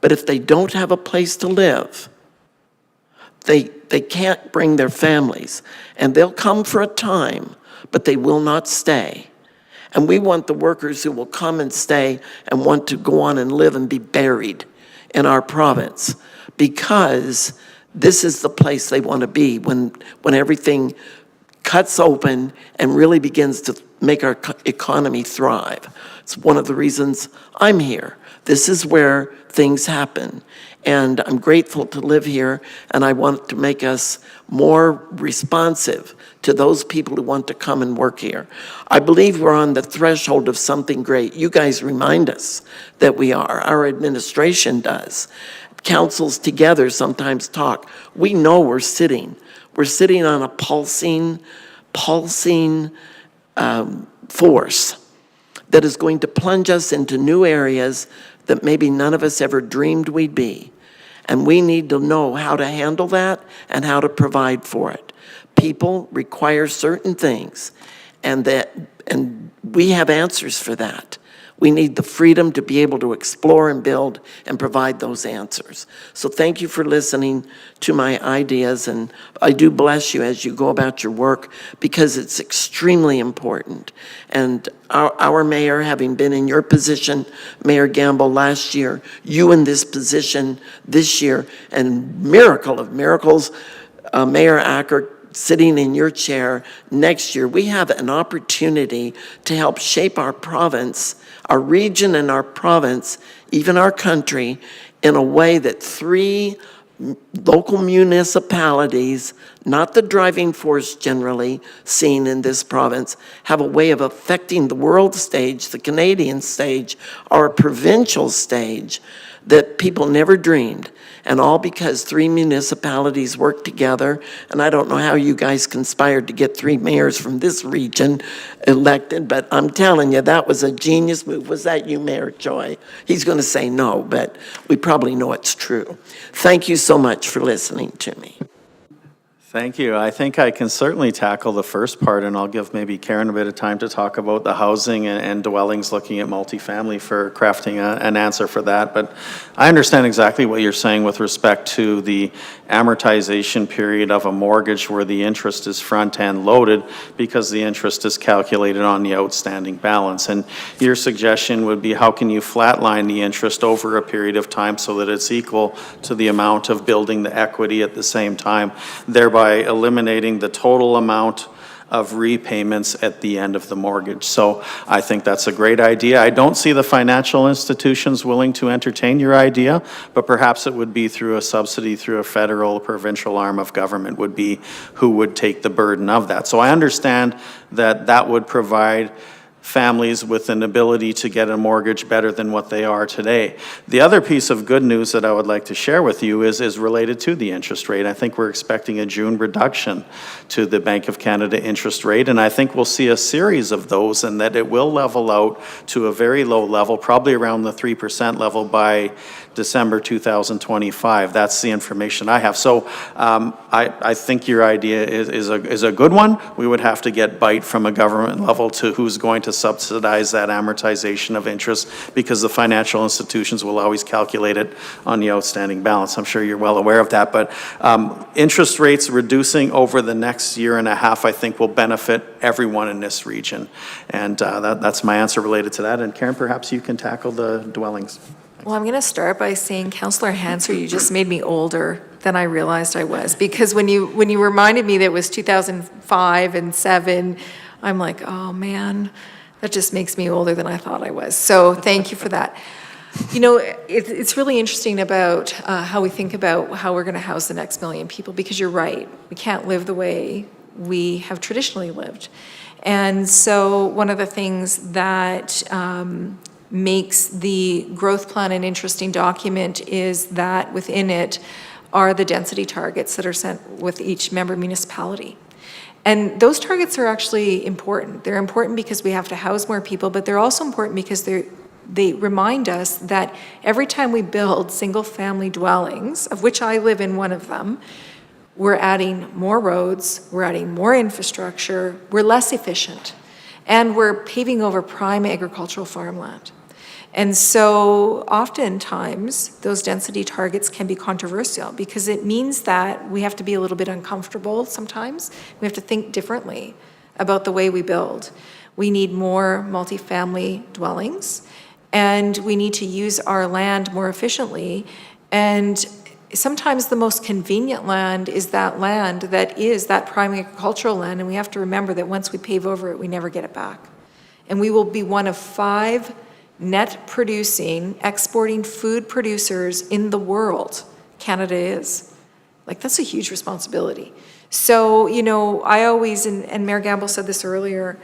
but if they don't have a place to live, they can't bring their families, and they'll come for a time, but they will not stay. And we want the workers who will come and stay and want to go on and live and be buried in our province, because this is the place they want to be when everything cuts open and really begins to make our economy thrive. It's one of the reasons I'm here. This is where things happen. And I'm grateful to live here, and I want to make us more responsive to those people who want to come and work here. I believe we're on the threshold of something great. You guys remind us that we are. Our administration does. Councils together sometimes talk. We know we're sitting on a pulsing force that is going to plunge us into new areas that maybe none of us ever dreamed we'd be. And we need to know how to handle that and how to provide for it. People require certain things, and we have answers for that. We need the freedom to be able to explore and build and provide those answers. So thank you for listening to my ideas, and I do bless you as you go about your work, because it's extremely important. And our mayor, having been in your position, Mayor Gamble, last year, you in this position this year, and miracle of miracles, Mayor Acker sitting in your chair next year, we have an opportunity to help shape our province, our region and our province, even our country, in a way that 3 local municipalities, not the driving force generally seen in this province, have a way of affecting the world stage, the Canadian stage, our provincial stage, that people never dreamed. And all because 3 municipalities worked together. And I don't know how you guys conspired to get 3 mayors from this region elected, but I'm telling you, that was a genius move. Was that you, Mayor Choi? He's going to say no, but we probably know it's true. Thank you so much for listening to me. Thank you. I think I can certainly tackle the first part, and I'll give maybe Karen a bit of time to talk about the housing and dwellings, looking at multifamily for crafting an answer for that. But I understand exactly what you're saying with respect to the amortization period of a mortgage where the interest is front-end loaded because the interest is calculated on the outstanding balance. And your suggestion would be, how can you flatline the interest over a period of time so that it's equal to the amount of building the equity at the same time, thereby eliminating the total amount of repayments at the end of the mortgage. So I think that's a great idea. I don't see the financial institutions willing to entertain your idea, but perhaps it would be through a subsidy through a federal, provincial arm of government would be who would take the burden of that. So I understand that that would provide families with an ability to get a mortgage better than what they are today. The other piece of good news that I would like to share with you is related to the interest rate. I think we're expecting a June reduction to the Bank of Canada interest rate, and I think we'll see a series of those, and that it will level out to a very low level, probably around the 3% level by December 2025. That's the information I have. So I think your idea is a good one. We would have to get bite from a government level to who's going to subsidize that amortization of interest, because the financial institutions will always calculate it on the outstanding balance. I'm sure you're well aware of that. But interest rates reducing over the next year and a half, I think, will benefit everyone in this region. And that's my answer related to that. And Karen, perhaps you can tackle the dwellings. Well, I'm going to start by saying, Councillor Hanser, you just made me older than I realized I was. Because when you reminded me that it was 2005 and 7, I'm like, oh man, that just makes me older than I thought I was. So thank you for that. You know, it's really interesting about how we think about how we're going to house the next million people, because you're right. We can't live the way we have traditionally lived. And so one of the things that makes the growth plan an interesting document is that within it are the density targets that are set with each member municipality. And those targets are actually important. They're important because we have to house more people, but they're also important because They remind us that every time we build single-family dwellings, of which I live in one of them, we're adding more roads, we're adding more infrastructure, we're less efficient, and we're paving over prime agricultural farmland. And so oftentimes, those density targets can be controversial because it means that we have to be a little bit uncomfortable sometimes. We have to think differently about the way we build. We need more multifamily dwellings, and we need to use our land more efficiently. And sometimes the most convenient land is that prime agricultural land, and we have to remember that once we pave over it, we never get it back. And we will be one of 5 net producing, exporting food producers in the world. Canada is. Like, that's a huge responsibility. So, you know, I always, and Mayor Gamble said this earlier,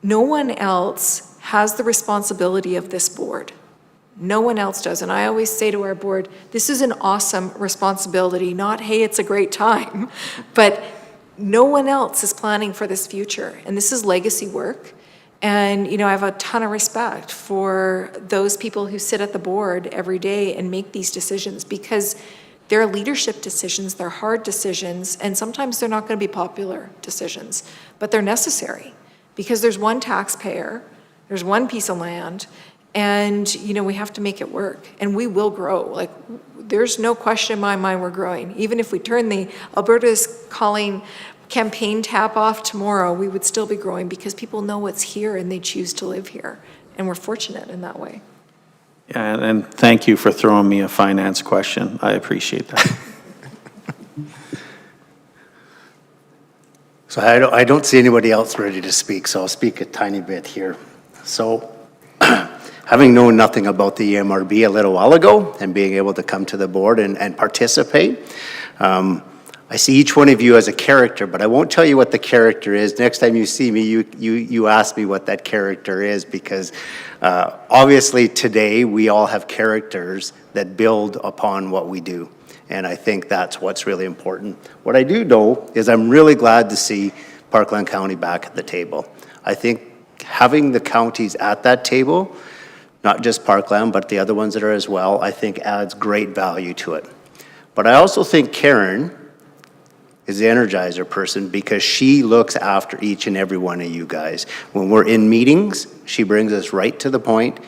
no one else has the responsibility of this board. No one else does. And I always say to our board, this is an awesome responsibility, not, hey, it's a great time, but no one else is planning for this future. And this is legacy work. And, you know, I have a ton of respect for those people who sit at the board every day and make these decisions, because they're leadership decisions, they're hard decisions, and sometimes they're not going to be popular decisions, but they're necessary because there's one taxpayer, there's one piece of land, and, you know, we have to make it work, and we will grow. Like, there's no question in my mind we're growing. Even if we turn the Alberta's calling campaign tap off tomorrow, we would still be growing because people know what's here and they choose to live here. And we're fortunate in that way. Yeah, and thank you for throwing me a finance question. I appreciate that. So I don't see anybody else ready to speak, so I'll speak a tiny bit here. So having known nothing about the EMRB a little while ago and being able to come to the board and participate, I see each one of you as a character, but I won't tell you what the character is. Next time you see me, you ask me what that character is, because obviously today we all have characters that build upon what we do. And I think that's what's really important. What I do know is I'm really glad to see Parkland County back at the table. I think having the counties at that table, not just Parkland, but the other ones that are as well, I think adds great value to it. But I also think Karen is the energizer person, because she looks after each and every one of you guys. When we're in meetings, she brings us right to the point.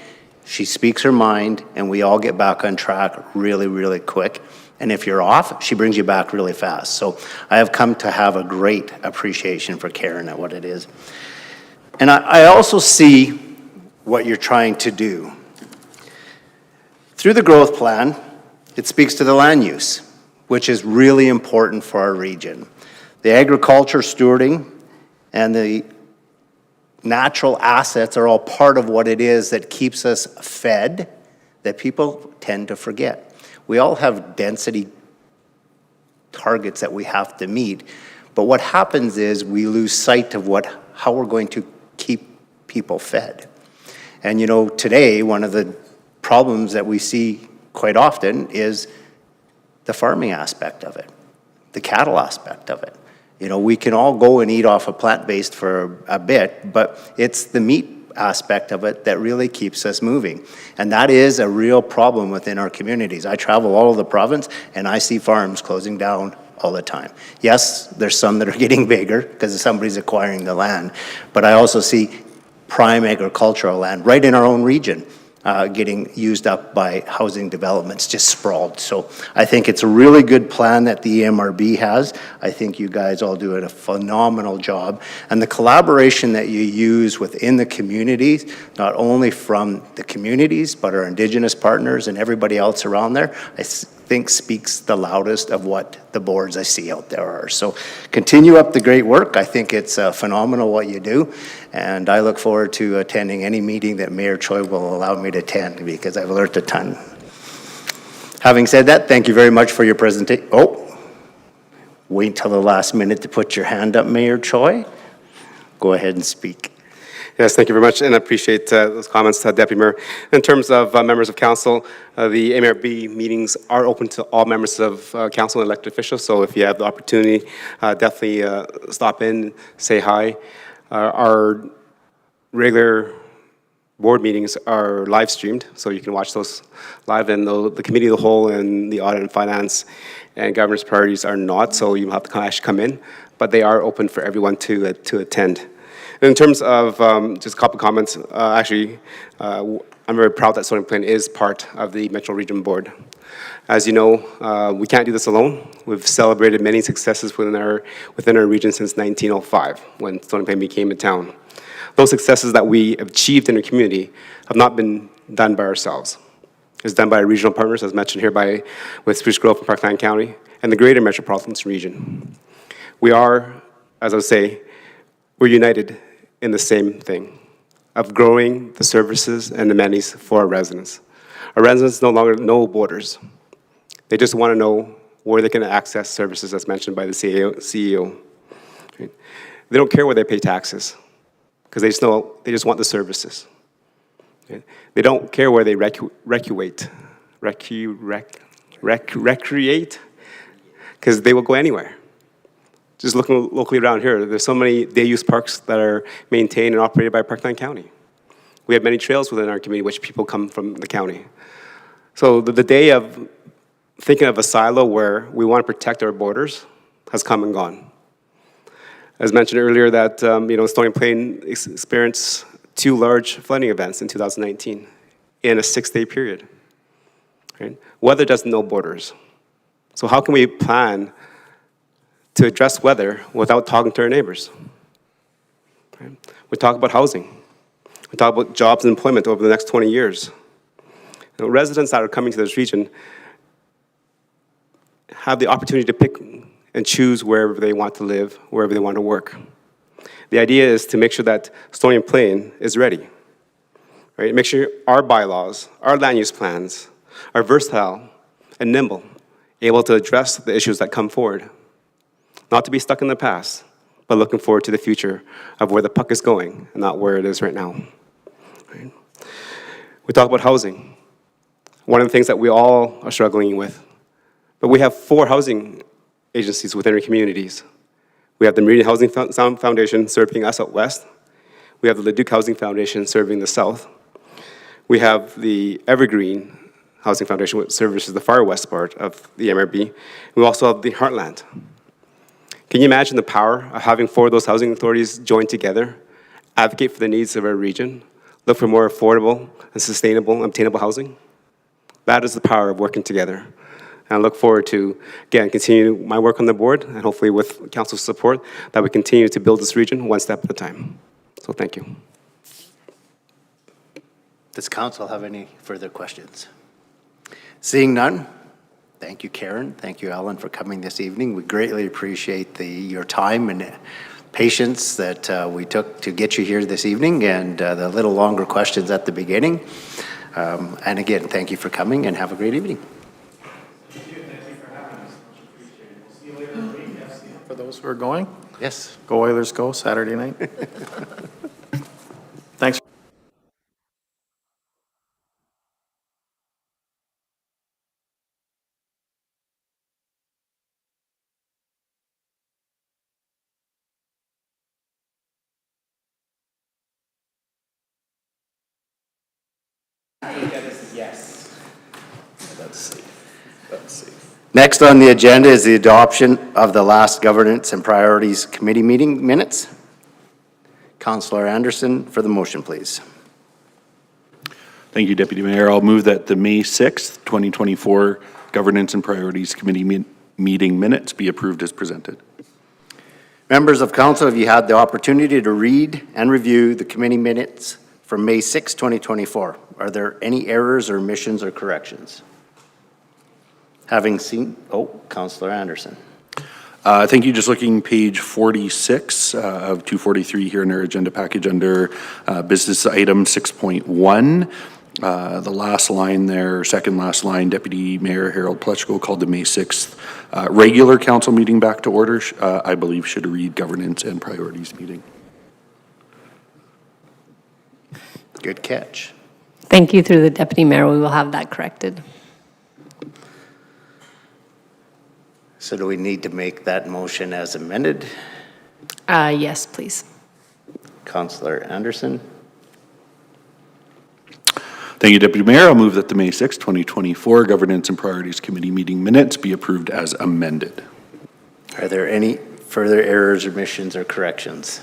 She speaks her mind, and we all get back on track really, really quick. And if you're off, she brings you back really fast. So I have come to have a great appreciation for Karen at what it is. And I also see what you're trying to do. Through the growth plan, it speaks to the land use, which is really important for our region. The agriculture stewarding and the natural assets are all part of what it is that keeps us fed, that people tend to forget. We all have density targets that we have to meet, but what happens is we lose sight of how we're going to keep people fed. And you know, today, one of the problems that we see quite often is the farming aspect of it, the cattle aspect of it. You know, we can all go and eat off a plant-based for a bit, but it's the meat aspect of it that really keeps us moving. And that is a real problem within our communities. I travel all over the province and I see farms closing down all the time. Yes, there's some that are getting bigger because somebody's acquiring the land, but I also see prime agricultural land right in our own region getting used up by housing developments, just sprawled. So I think it's a really good plan that the EMRB has. I think you guys all do a phenomenal job. And the collaboration that you use within the communities, not only from the communities, but our Indigenous partners and everybody else around there, I think speaks the loudest of what the boards I see out there are. So continue up the great work. I think it's phenomenal what you do. And I look forward to attending any meeting that Mayor Choi will allow me to attend, because I've learned a ton. Having said that, thank you very much for your presentation. Oh, wait till the last minute to put your hand up, Mayor Choi. Go ahead and speak. Yes, thank you very much, and I appreciate those comments, Deputy Mayor. In terms of members of council, the MRB meetings are open to all members of council and elected officials, so if you have the opportunity, definitely stop in, say hi. Our regular board meetings are live streamed, so you can watch those live, and the committee of the whole and the audit and finance and governance priorities are not, so you have to actually come in, but they are open for everyone to attend. And in terms of just a couple comments, I'm very proud that Stony Plain is part of the Metro Region Board. As you know, we can't do this alone. We've celebrated many successes within our region since 1905, when Stony Plain became a town. Those successes that we achieved in our community have not been done by ourselves. It's done by our regional partners, as mentioned here with Spruce Grove and Parkland County, and the greater metropolitan region. We are, as I would say, we're united in the same thing, of growing the services and amenities for our residents. Our residents no longer know borders. They just want to know where they can access services, as mentioned by the CEO. They don't care where they pay taxes, because they just want the services. They don't care where they recreate, because they will go anywhere. Just looking locally around here, there's so many day-use parks that are maintained and operated by Parkland County. We have many trails within our community which people come from the county. So the day of thinking of a silo where we want to protect our borders has come and gone. As mentioned earlier, that Stony Plain experienced 2 large flooding events in 2019 in a 6-day period. Right? Weather doesn't know borders. So how can we plan to address weather without talking to our neighbors? Right? We talk about housing. We talk about jobs and employment over the next 20 years. Residents that are coming to this region have the opportunity to pick and choose wherever they want to live, wherever they want to work. The idea is to make sure that Stony Plain is ready, right? Make sure our bylaws, our land use plans are versatile and nimble, able to address the issues that come forward. Not to be stuck in the past, but looking forward to the future of where the puck is going and not where it is right now. Right? We talk about housing. One of the things that we all are struggling with, but we have 4 housing agencies within our communities. We have the Meridian Housing Foundation serving us out west. We have the Leduc Housing Foundation serving the south. We have the Evergreen Housing Foundation, which services the far west part of the MRB. We also have the Heartland. Can you imagine the power of having 4 of those housing authorities join together, advocate for the needs of our region, look for more affordable and sustainable and obtainable housing? That is the power of working together. And I look forward to, again, continue my work on the board, and hopefully with council's support, that we continue to build this region one step at a time. So thank you. Does council have any further questions? Seeing none, thank you, Karen. Thank you, Alan, for coming this evening. We greatly appreciate your time and patience that we took to get you here this evening, and the little longer questions at the beginning. And again, thank you for coming, and have a great evening. For those who are going, Yes. go Oilers go Saturday night. Thanks. Yes. That's safe. That's safe. Next on the agenda is the adoption of the last Governance and Priorities Committee meeting minutes. Councillor Anderson for the motion, please. Thank you, Deputy Mayor. I'll move that the May 6th, 2024 Governance and Priorities Committee meeting minutes be approved as presented. Members of council, have you had the opportunity to read and review the committee minutes from May 6, 2024? Are there any errors or omissions or corrections? Having seen, Councillor Anderson. Thank you. Just looking page 46 of 243 here in our agenda package under business item 6.1. The last line there, second last line, Deputy Mayor Harold Plechko called the May 6th regular council meeting back to order. I believe should read governance and priorities meeting. Good catch. Thank you. Through the Deputy Mayor, we will have that corrected. So do we need to make that motion as amended? Yes, please. Councillor Anderson? Thank you, Deputy Mayor. I'll move that the May 6, 2024 Governance and Priorities Committee meeting minutes be approved as amended. Are there any further errors, omissions, or corrections?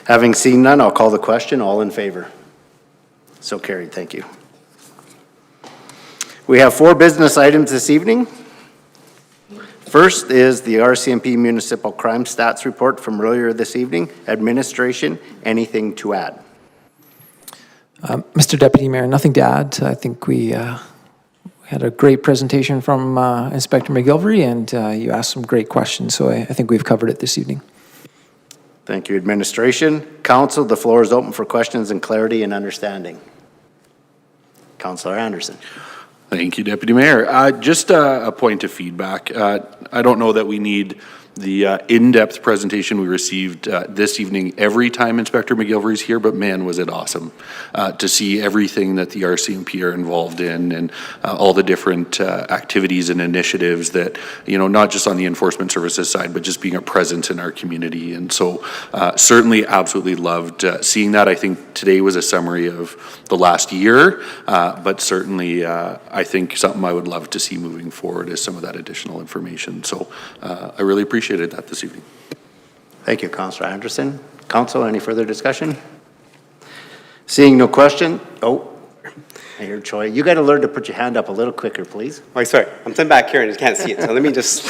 Having seen none, I'll call the question. All in favor? So carried. Thank you. We have 4 business items this evening. First is the RCMP Municipal Crime Stats Report from earlier this evening. Administration, anything to add? Mr. Deputy Mayor, nothing to add. I think we had a great presentation from Inspector McGilvery, and you asked some great questions, so I think we've covered it this evening. Thank you, Administration. Council, the floor is open for questions and clarity and understanding. Councillor Anderson. Thank you, Deputy Mayor. Just a point of feedback. I don't know that we need the in-depth presentation we received this evening every time Inspector McGilvery's here, but man, was it awesome to see everything that the RCMP are involved in and all the different activities and initiatives that, you know, not just on the enforcement services side, but just being a presence in our community. And so certainly absolutely loved seeing that. I think today was a summary of the last year, but certainly I think something I would love to see moving forward is some of that additional information. So I really appreciated that this evening. Thank you, Councillor Anderson. Council, any further discussion? Seeing no question. Oh, I hear Troy. You got to learn to put your hand up a little quicker, please. Oh, sorry, I'm sitting back here and you can't see it, so let me just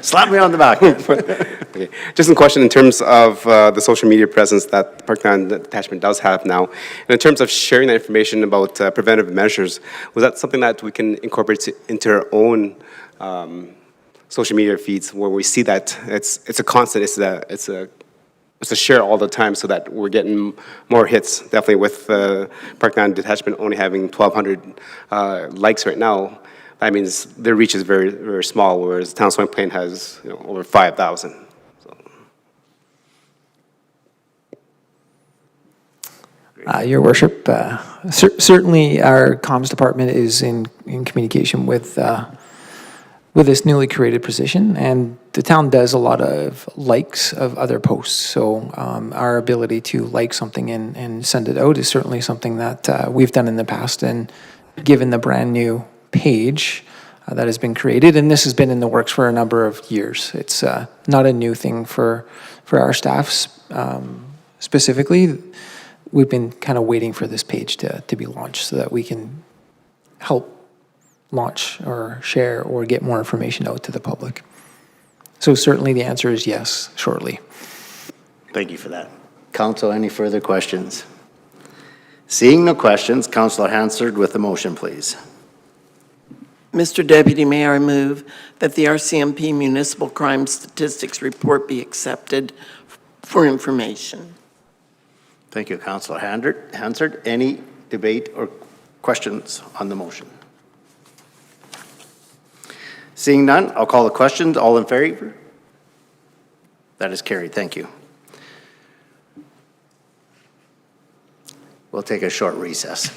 slap me on the back. Okay. Just a question in terms of the social media presence that Parkland Detachment does have now. And in terms of sharing that information about preventive measures, was that something that we can incorporate into our own social media feeds where we see that it's a constant, it's a share all the time so that we're getting more hits, definitely with Parkland Detachment only having 1,200 likes right now. That means their reach is very, very small, whereas Town of Stoney Plain has over 5,000. Your Worship, certainly our comms department is in communication with this newly created position, and the town does a lot of likes of other posts. So our ability to like something and send it out is certainly something that we've done in the past. And given the brand new page that has been created, and this has been in the works for a number of years, it's not a new thing for our staffs specifically. We've been kind of waiting for this page to be launched so that we can help launch or share or get more information out to the public. So certainly the answer is yes, shortly. Thank you for that. Council, any further questions? Seeing no questions, Councillor Hansard with the motion, please. Mr. Deputy Mayor, I move that the RCMP Municipal Crime Statistics Report be accepted for information. Thank you, Councillor Hansard. Any debate or questions on the motion? Seeing none, I'll call the questions. All in favor? That is carried. Thank you. We'll take a short recess.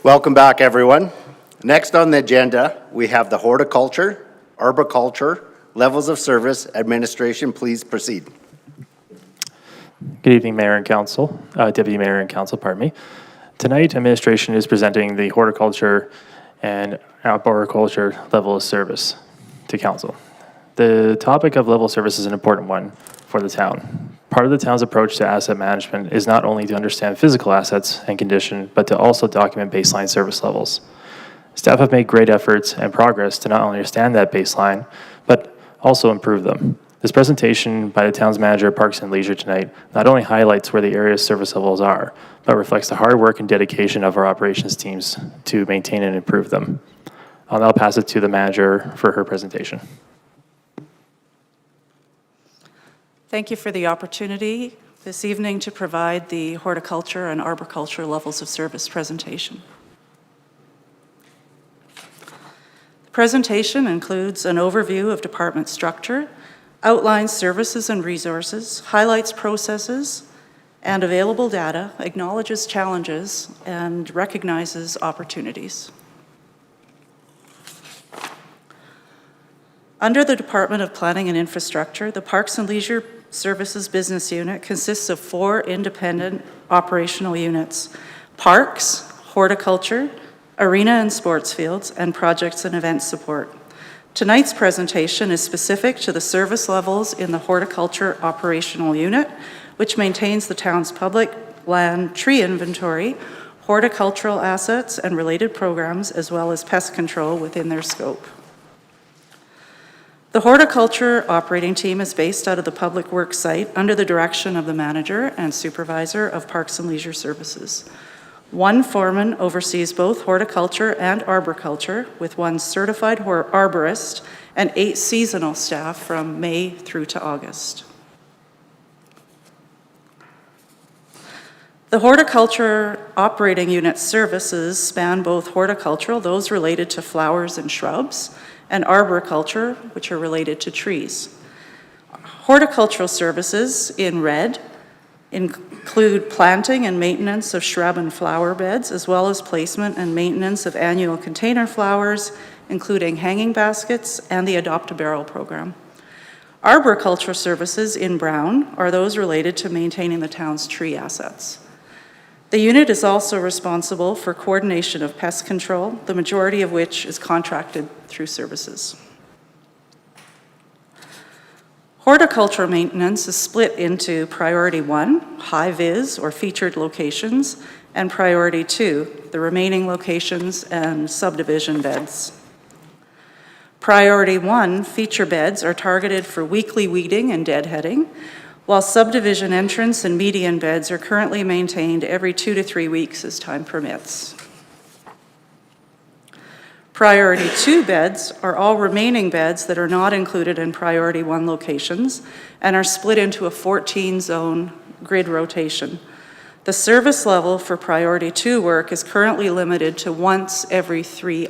Welcome back, everyone. Next on the agenda, we have the horticulture, arboriculture, levels of service, administration. Please proceed. Good evening, Mayor and Council, Deputy Mayor and Council, pardon me. Tonight, administration is presenting the horticulture and arboriculture level of service to Council. The topic of level of service is an important one for the town. Part of the town's approach to asset management is not only to understand physical assets and condition, but to also document baseline service levels. Staff have made great efforts and progress to not only understand that baseline, but also improve them. This presentation by the town's manager of Parks and Leisure tonight not only highlights where the area's service levels are, but reflects the hard work and dedication of our operations teams to maintain and improve them. I'll now pass it to the manager for her presentation. Thank you for the opportunity this evening to provide the horticulture and arboriculture levels of service presentation. The presentation includes an overview of department structure, outlines services and resources, highlights processes and available data, acknowledges challenges, and recognizes opportunities. Under the Department of Planning and Infrastructure, the Parks and Leisure Services Business Unit consists of 4 independent operational units: parks, horticulture, arena and sports fields, and projects and event support. Tonight's presentation is specific to the service levels in the horticulture operational unit, which maintains the town's public land tree inventory, horticultural assets and related programs, as well as pest control within their scope. The horticulture operating team is based out of the Public Works site under the direction of the manager and supervisor of Parks and Leisure Services. 1 foreman oversees both horticulture and arboriculture, with 1 certified arborist and 8 seasonal staff from May through to August. The horticulture operating unit services span both horticultural, those related to flowers and shrubs, and arboriculture, which are related to trees. Horticultural services in red include planting and maintenance of shrub and flower beds, as well as placement and maintenance of annual container flowers, including hanging baskets and the Adopt a Barrel program. Arboricultural services in brown are those related to maintaining the town's tree assets. The unit is also responsible for coordination of pest control, the majority of which is contracted through services. Horticultural maintenance is split into Priority 1, high-vis or featured locations, and Priority 2, the remaining locations and subdivision beds. Priority 1, feature beds, are targeted for weekly weeding and deadheading, while subdivision entrance and median beds are currently maintained every 2 to 3 weeks as time permits. Priority 2 beds are all remaining beds that are not included in Priority 1 locations and are split into a 14-zone grid rotation. The service level for Priority 2 work is currently limited to almost every 3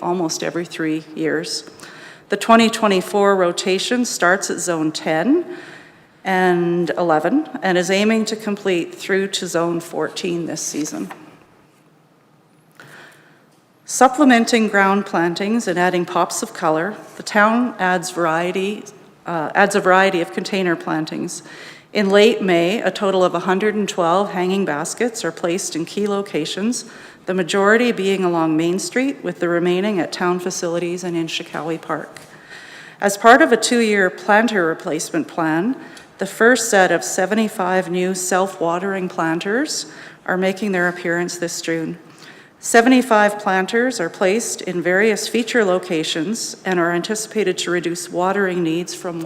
years. The 2024 rotation starts at Zone 10 and 11 and is aiming to complete through to Zone 14 this season. Supplementing ground plantings and adding pops of color, the town adds a variety of container plantings. In late May, a total of 112 hanging baskets are placed in key locations, the majority being along Main Street, with the remaining at town facilities and in Shikawi Park. As part of a 2-year planter replacement plan, the first set of 75 new self-watering planters are making their appearance this June. 75 planters are placed in various feature locations and are anticipated to reduce watering needs from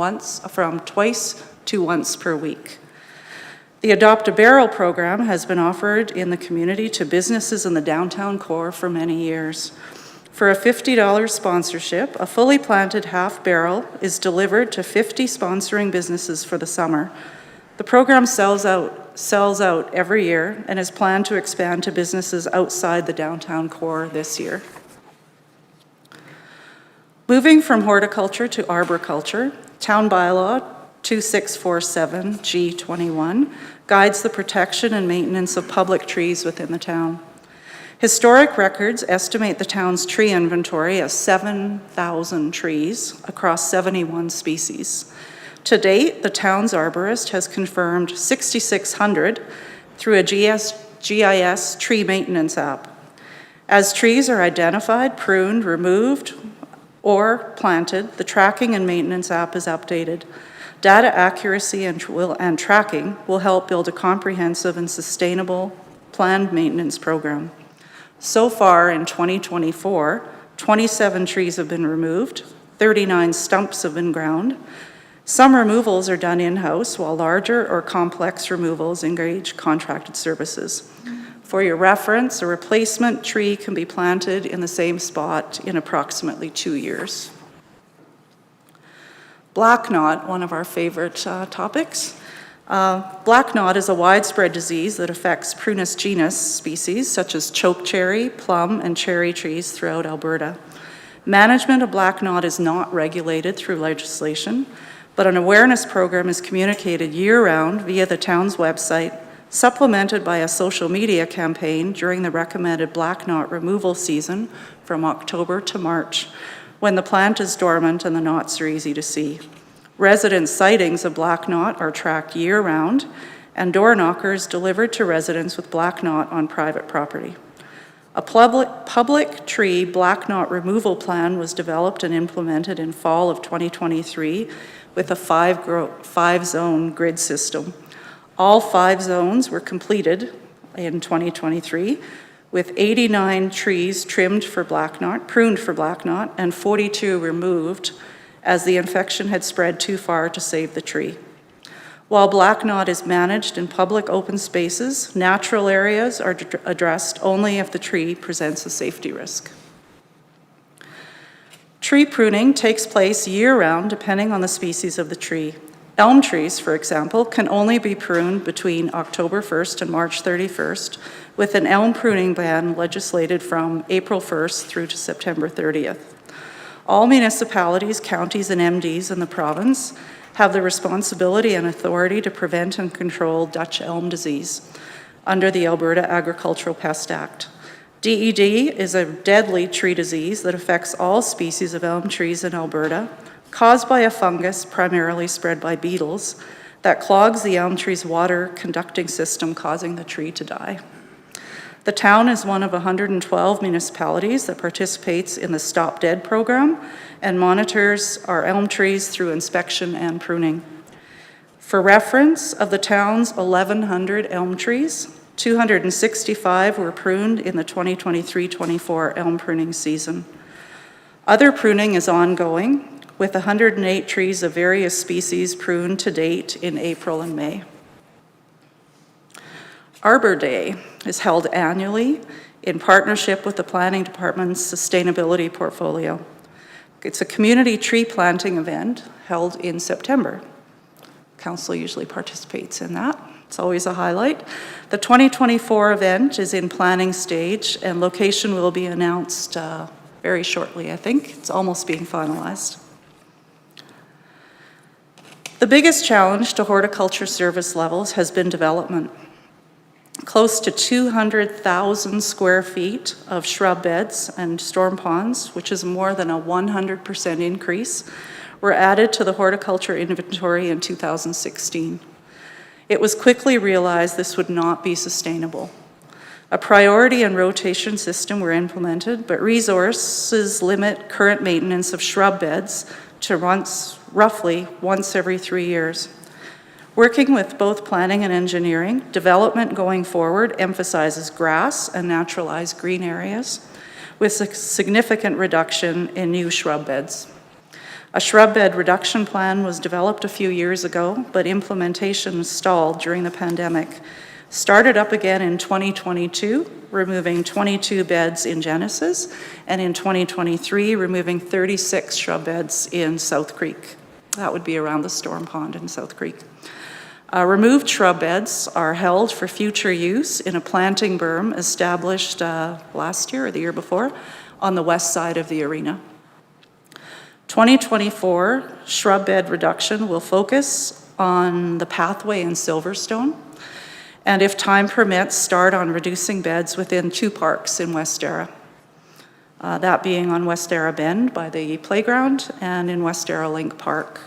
twice to once per week. The Adopt a Barrel program has been offered in the community to businesses in the downtown core for many years. For a $50 sponsorship, a fully planted half barrel is delivered to 50 sponsoring businesses for the summer. The program sells out every year and is planned to expand to businesses outside the downtown core this year. Moving from horticulture to arboriculture, Town Bylaw 2647G21 guides the protection and maintenance of public trees within the town. Historic records estimate the town's tree inventory as 7,000 trees across 71 species. To date, the town's arborist has confirmed 6,600 through a GIS tree maintenance app. As trees are identified, pruned, removed, or planted, the tracking and maintenance app is updated. Data accuracy and tracking will help build a comprehensive and sustainable planned maintenance program. So far in 2024, 27 trees have been removed, 39 stumps have been ground. Some removals are done in-house, while larger or complex removals engage contracted services. For your reference, a replacement tree can be planted in the same spot in approximately 2 years. Black knot, one of our favorite topics. Black knot is a widespread disease that affects Prunus genus species such as chokecherry, plum, and cherry trees throughout Alberta. Management of black knot is not regulated through legislation, but an awareness program is communicated year-round via the town's website, supplemented by a social media campaign during the recommended black knot removal season from October to March, when the plant is dormant and the knots are easy to see. Resident sightings of black knot are tracked year-round, and door knockers delivered to residents with black knot on private property. A public tree black knot removal plan was developed and implemented in fall of 2023 with a five-zone grid system. All 5 zones were completed in 2023, with 89 trees trimmed for black knot, pruned for black knot, and 42 removed as the infection had spread too far to save the tree. While black knot is managed in public open spaces, natural areas are addressed only if the tree presents a safety risk. Tree pruning takes place year-round depending on the species of the tree. Elm trees, for example, can only be pruned between October 1st and March 31st, with an elm pruning ban legislated from April 1st through to September 30th. All municipalities, counties, and MDs in the province have the responsibility and authority to prevent and control Dutch elm disease under the Alberta Agricultural Pest Act. DED is a deadly tree disease that affects all species of elm trees in Alberta, caused by a fungus primarily spread by beetles that clogs the elm tree's water conducting system, causing the tree to die. The town is one of 112 municipalities that participates in the Stop Dead program and monitors our elm trees through inspection and pruning. For reference, of the town's 1,100 elm trees, 265 were pruned in the 2023-24 elm pruning season. Other pruning is ongoing, with 108 trees of various species pruned to date in April and May. Arbor Day is held annually in partnership with the Planning Department's Sustainability Portfolio. It's a community tree planting event held in September. Council usually participates in that. It's always a highlight. The 2024 event is in planning stage, and location will be announced very shortly, I think. It's almost being finalized. The biggest challenge to horticulture service levels has been development. Close to 200,000 square feet of shrub beds and storm ponds, which is more than a 100% increase, were added to the horticulture inventory in 2016. It was quickly realized this would not be sustainable. A priority and rotation system were implemented, but resources limit current maintenance of shrub beds to roughly once every 3 years. Working with both planning and engineering, development going forward emphasizes grass and naturalized green areas with a significant reduction in new shrub beds. A shrub bed reduction plan was developed a few years ago, but implementation stalled during the pandemic. Started up again in 2022, removing 22 beds in Genesis, and in 2023, removing 36 shrub beds in South Creek. That would be around the storm pond in South Creek. Removed shrub beds are held for future use in a planting berm established last year or the year before on the west side of the arena. 2024 shrub bed reduction will focus on the pathway in Silverstone and if time permits, start on reducing beds within 2 parks in Westera. That being on Westera Bend by the playground and in Westera Link Park.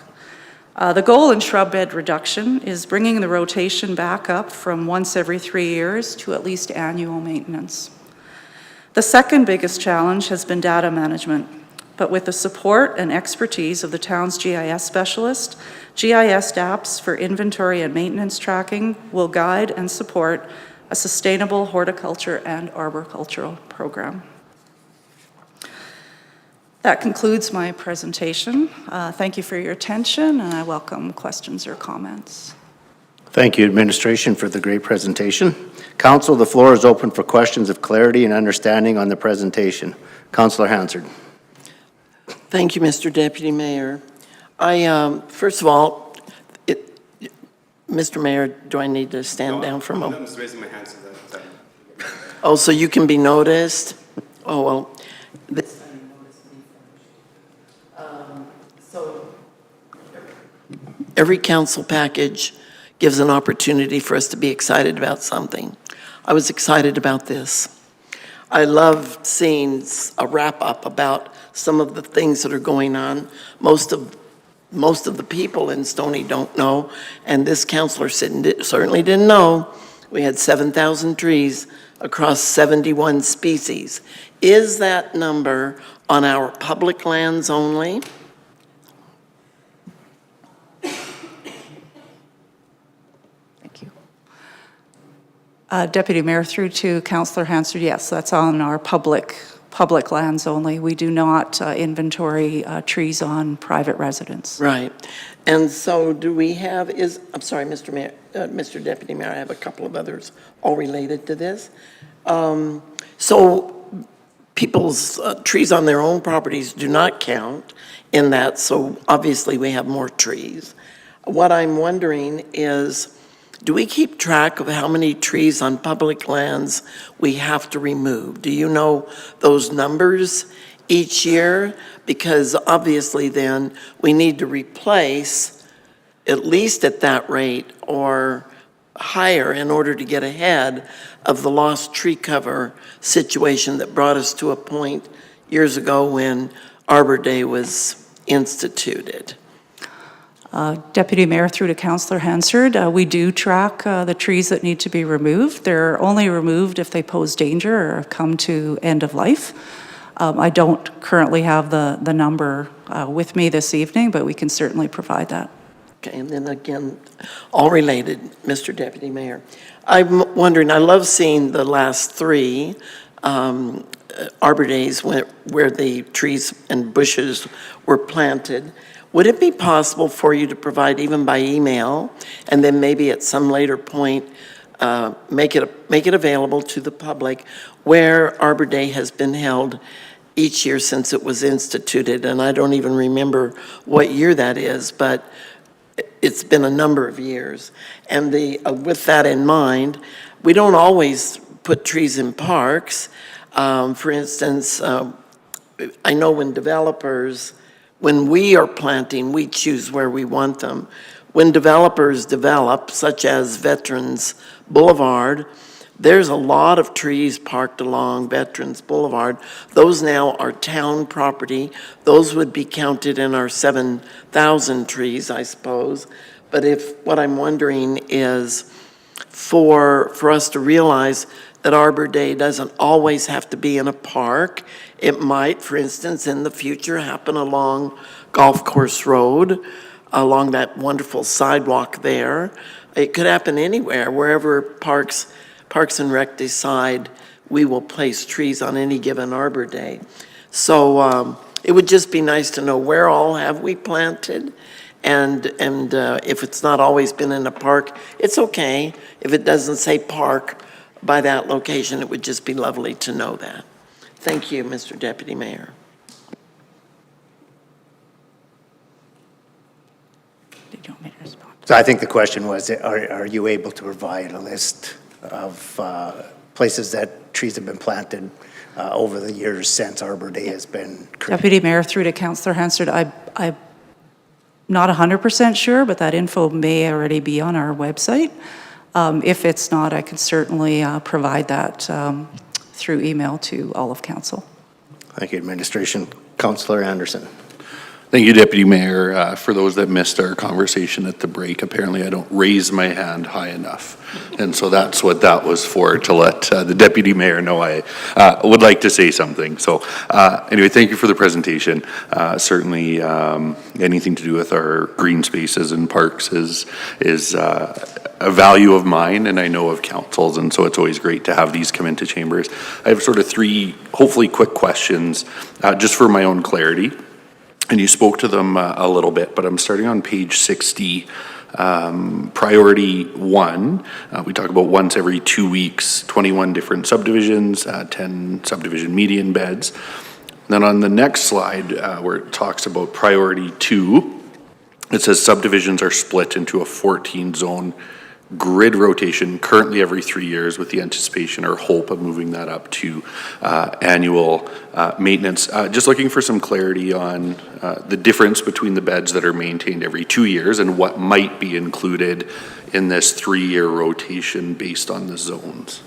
The goal in shrub bed reduction is bringing the rotation back up from once every 3 years to at least annual maintenance. The second biggest challenge has been data management, but with the support and expertise of the town's GIS specialist, GIS apps for inventory and maintenance tracking will guide and support a sustainable horticulture and arboricultural program. That concludes my presentation. Thank you for your attention, and I welcome questions or comments. Thank you, administration, for the great presentation. Council, the floor is open for questions of clarity and understanding on the presentation. Councillor Hansard. Thank you, Mr. Deputy Mayor. First of all, Mr. Mayor, do I need to stand down for a moment? I'm just raising my hand so that. Oh, so you can be noticed? Oh, well. So every council package gives an opportunity for us to be excited about something. I was excited about this. I love seeing a wrap-up about some of the things that are going on. Most of the people in Stoney don't know, and this councilor certainly didn't know. We had 7,000 trees across 71 species. Is that number on our public lands only? Thank you. Deputy Mayor, through to Councillor Hansard, yes, that's on our public lands only. We do not inventory trees on private residence. Right. And so do we have, I'm sorry, Mr. Mayor, Mr. Deputy Mayor, I have a couple of others all related to this. So people's trees on their own properties do not count in that, so obviously we have more trees. What I'm wondering is, do we keep track of how many trees on public lands we have to remove? Do you know those numbers each year? Because obviously then we need to replace at least at that rate or higher in order to get ahead of the lost tree cover situation that brought us to a point years ago when Arbor Day was instituted. Deputy Mayor, through to Councillor Hansard, we do track the trees that need to be removed. They're only removed if they pose danger or have come to end of life. I don't currently have the number with me this evening, but we can certainly provide that. Okay, and then again, all related, Mr. Deputy Mayor. I'm wondering, I love seeing the last 3 Arbor Days where the trees and bushes were planted. Would it be possible for you to provide even by email, and then maybe at some later point, make it available to the public where Arbor Day has been held each year since it was instituted? And I don't even remember what year that is, but it's been a number of years. And with that in mind, we don't always put trees in parks. For instance, I know when we are planting, we choose where we want them. When developers develop, such as Veterans Boulevard, there's a lot of trees parked along Veterans Boulevard. Those now are town property. Those would be counted in our 7,000 trees, I suppose. But what I'm wondering is for us to realize that Arbor Day doesn't always have to be in a park. It might, for instance, in the future happen along Golf Course Road, along that wonderful sidewalk there. It could happen anywhere, wherever Parks and Rec decide we will place trees on any given Arbor Day. So it would just be nice to know where all have we planted, and if it's not always been in a park, it's okay. If it doesn't say park by that location, it would just be lovely to know that. Thank you, Mr. Deputy Mayor. Did you want me to respond? So I think the question was, are you able to provide a list of places that trees have been planted over the years since Arbor Day has been created? Deputy Mayor, through to Councillor Hansard, I'm not 100% sure, but that info may already be on our website. If it's not, I can certainly provide that through email to all of council. Thank you, Administration. Councillor Anderson. Thank you, Deputy Mayor. For those that missed our conversation at the break, apparently I don't raise my hand high enough. And so that's what that was for, to let the Deputy Mayor know I would like to say something. So anyway, thank you for the presentation. Certainly anything to do with our green spaces and parks is a value of mine, and I know of councils, and so it's always great to have these come into chambers. I have sort of three, hopefully quick questions, just for my own clarity. And you spoke to them a little bit, but I'm starting on page 60, priority 1. We talk about once every 2 weeks, 21 different subdivisions, 10 subdivision median beds. Then on the next slide, where it talks about priority 2, it says subdivisions are split into a 14-zone grid rotation currently every 3 years, with the anticipation or hope of moving that up to annual maintenance. Just looking for some clarity on the difference between the beds that are maintained every 2 years and what might be included in this 3-year rotation based on the zones.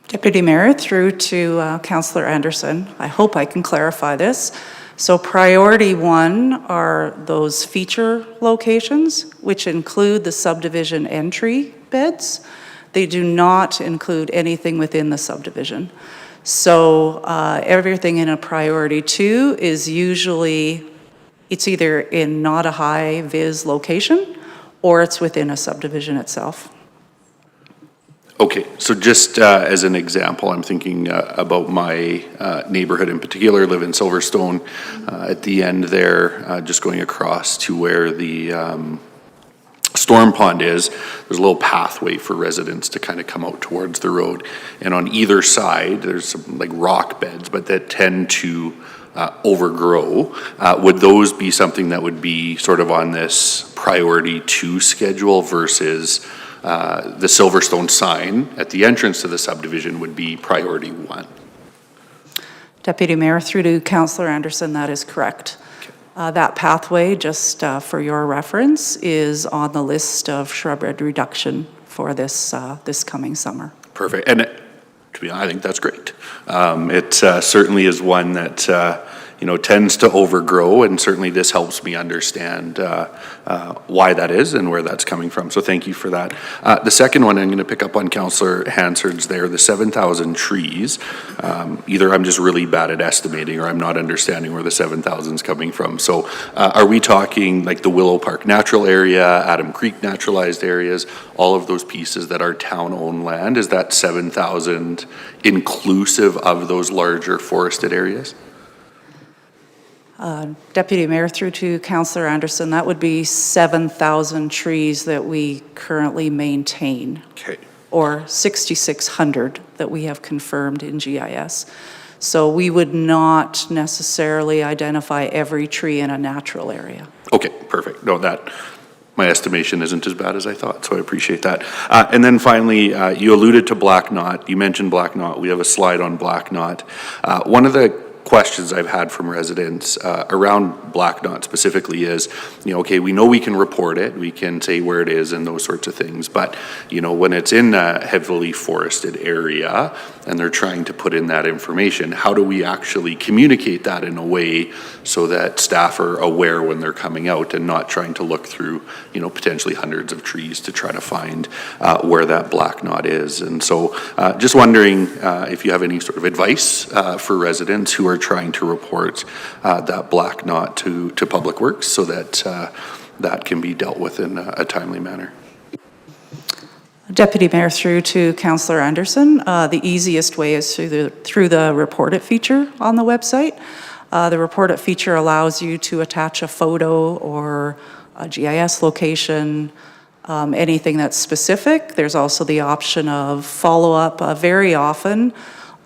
Deputy Mayor, through to Councillor Anderson. I hope I can clarify this. So priority 1 are those feature locations, which include the subdivision entry beds. They do not include anything within the subdivision. So everything in a priority 2 is usually, it's either in not a high vis location or it's within a subdivision itself. Okay, so just as an example, I'm thinking about my neighborhood in particular. I live in Silverstone. At the end there, just going across to where the storm pond is, there's a little pathway for residents to kind of come out towards the road. And on either side, there's some like rock beds, but that tend to overgrow. Would those be something that would be sort of on this priority 2 schedule versus the Silverstone sign at the entrance to the subdivision would be priority 1? Deputy Mayor, through to Councillor Anderson, that is correct. That pathway, just for your reference, is on the list of shrub reduction for this coming summer. Perfect. And to be honest, I think that's great. It certainly is one that tends to overgrow, and certainly this helps me understand why that is and where that's coming from. So thank you for that. The second one, I'm going to pick up on Councillor Hansard's there, the 7,000 trees. Either I'm just really bad at estimating or I'm not understanding where the 7,000 is coming from. So are we talking like the Willow Park natural area, Adam Creek naturalized areas, all of those pieces that are town-owned land? Is that 7,000 inclusive of those larger forested areas? Deputy Mayor, through to Councillor Anderson, that would be 7,000 trees that we currently maintain. Okay. Or 6,600 that we have confirmed in GIS. So we would not necessarily identify every tree in a natural area. Okay, perfect. No, my estimation isn't as bad as I thought, so I appreciate that. And then finally, you alluded to Black Knot. You mentioned Black Knot. We have a slide on Black Knot. One of the questions I've had from residents around Black Knot specifically is, okay, we know we can report it, we can say where it is and those sorts of things, but, when it's in a heavily forested area and they're trying to put in that information, how do we actually communicate that in a way so that staff are aware when they're coming out and not trying to look through, potentially hundreds of trees to try to find where that Black Knot is? And so just wondering if you have any sort of advice for residents who are trying to report that Black Knot to Public Works so that that can be dealt with in a timely manner. Deputy Mayor, through to Councillor Anderson, the easiest way is through the Report It feature on the website. The Report It feature allows you to attach a photo or a GIS location, anything that's specific. There's also the option of follow-up. Very often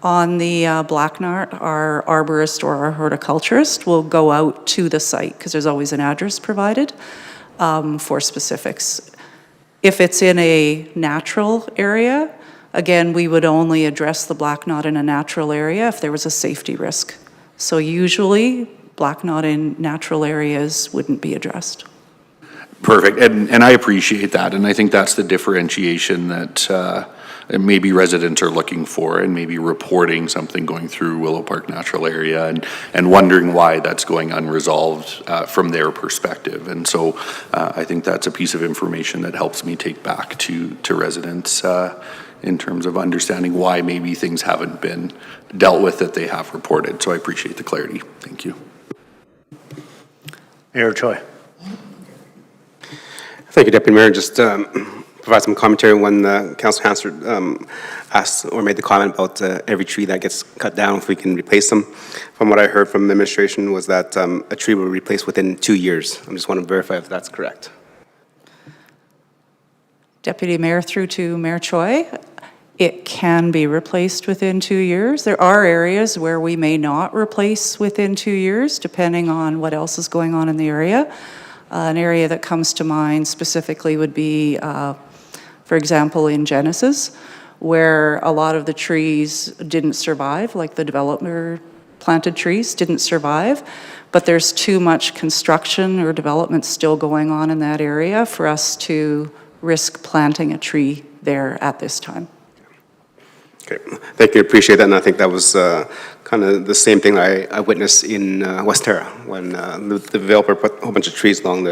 on the Black Knot, our arborist or our horticulturist will go out to the site because there's always an address provided for specifics. If it's in a natural area, again, we would only address the Black Knot in a natural area if there was a safety risk. So usually, Black Knot in natural areas wouldn't be addressed. Perfect, and I appreciate that, and I think that's the differentiation that maybe residents are looking for, and maybe reporting something going through Willow Park Natural Area and wondering why that's going unresolved from their perspective. And so I think that's a piece of information that helps me take back to residents in terms of understanding why maybe things haven't been dealt with that they have reported. So I appreciate the clarity. Thank you. Mayor Choi. Thank you, Deputy Mayor. Just provide some commentary when Councillor Hansard asked or made the comment about every tree that gets cut down, if we can replace them. From what I heard from the administration was that a tree will be replaced within 2 years. I just want to verify if that's correct. Deputy Mayor, through to Mayor Choi. It can be replaced within 2 years. There are areas where we may not replace within 2 years, depending on what else is going on in the area. An area that comes to mind specifically would be, for example, in Genesis, where a lot of the trees didn't survive, like the developer planted trees didn't survive, but there's too much construction or development still going on in that area for us to risk planting a tree there at this time. Okay, thank you, appreciate that, and I think that was kind of the same thing I witnessed in West Terra, when the developer put a whole bunch of trees along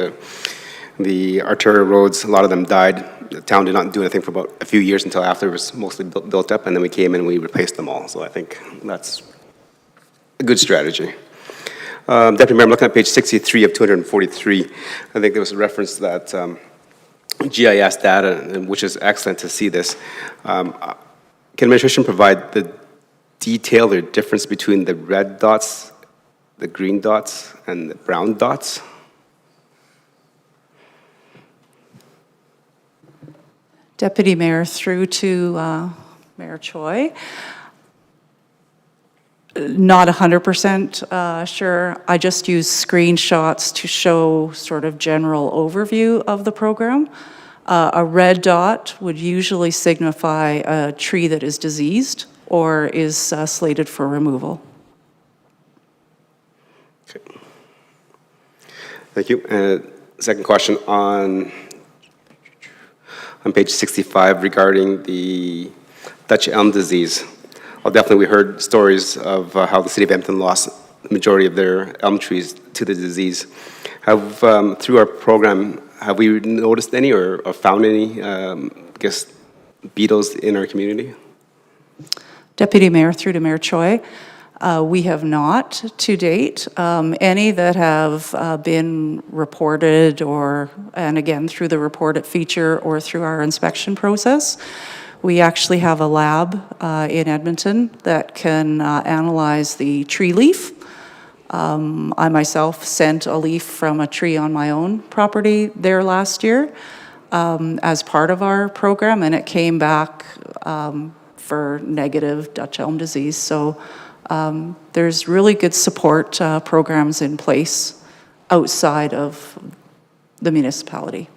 the arterial roads. A lot of them died. The town did not do anything for about a few years until after it was mostly built up, and then we came in and we replaced them all. So I think that's a good strategy. Deputy Mayor, I'm looking at page 63 of 243. I think there was a reference to that GIS data, which is excellent to see this. Can administration provide the detail or difference between the red dots, the green dots, and the brown dots? Deputy Mayor, through to Mayor Choi. Not 100% sure. I just use screenshots to show sort of general overview of the program. A red dot would usually signify a tree that is diseased or is slated for removal. Okay. Thank you. And second question on page 65 regarding the Dutch elm disease. Well, definitely we heard stories of how the city of Edmonton lost the majority of their elm trees to the disease. Have, through our program, have we noticed any or found any, beetles in our community? Deputy Mayor, through to Mayor Choi. We have not to date. Any that have been reported and again, through the reported feature or through our inspection process, we actually have a lab in Edmonton that can analyze the tree leaf. I myself sent a leaf from a tree on my own property there last year as part of our program, and it came back for negative Dutch elm disease. So there's really good support programs in place outside of the municipality.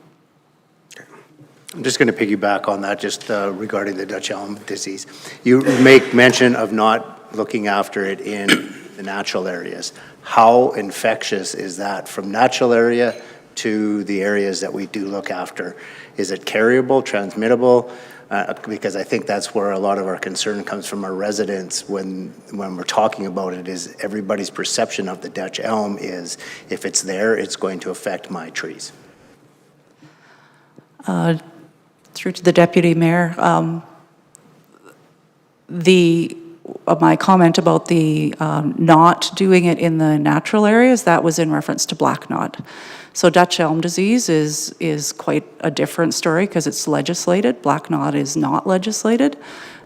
I'm just going to piggyback on that just regarding the Dutch elm disease. You make mention of not looking after it in the natural areas. How infectious is that from natural area to the areas that we do look after? Is it carryable, transmittable? Because I think that's where a lot of our concern comes from our residents when we're talking about it, is everybody's perception of the Dutch elm is if it's there, it's going to affect my trees. Through to the Deputy Mayor, my comment about the not doing it in the natural areas, that was in reference to black knot. So Dutch elm disease is quite a different story because it's legislated. Black knot is not legislated.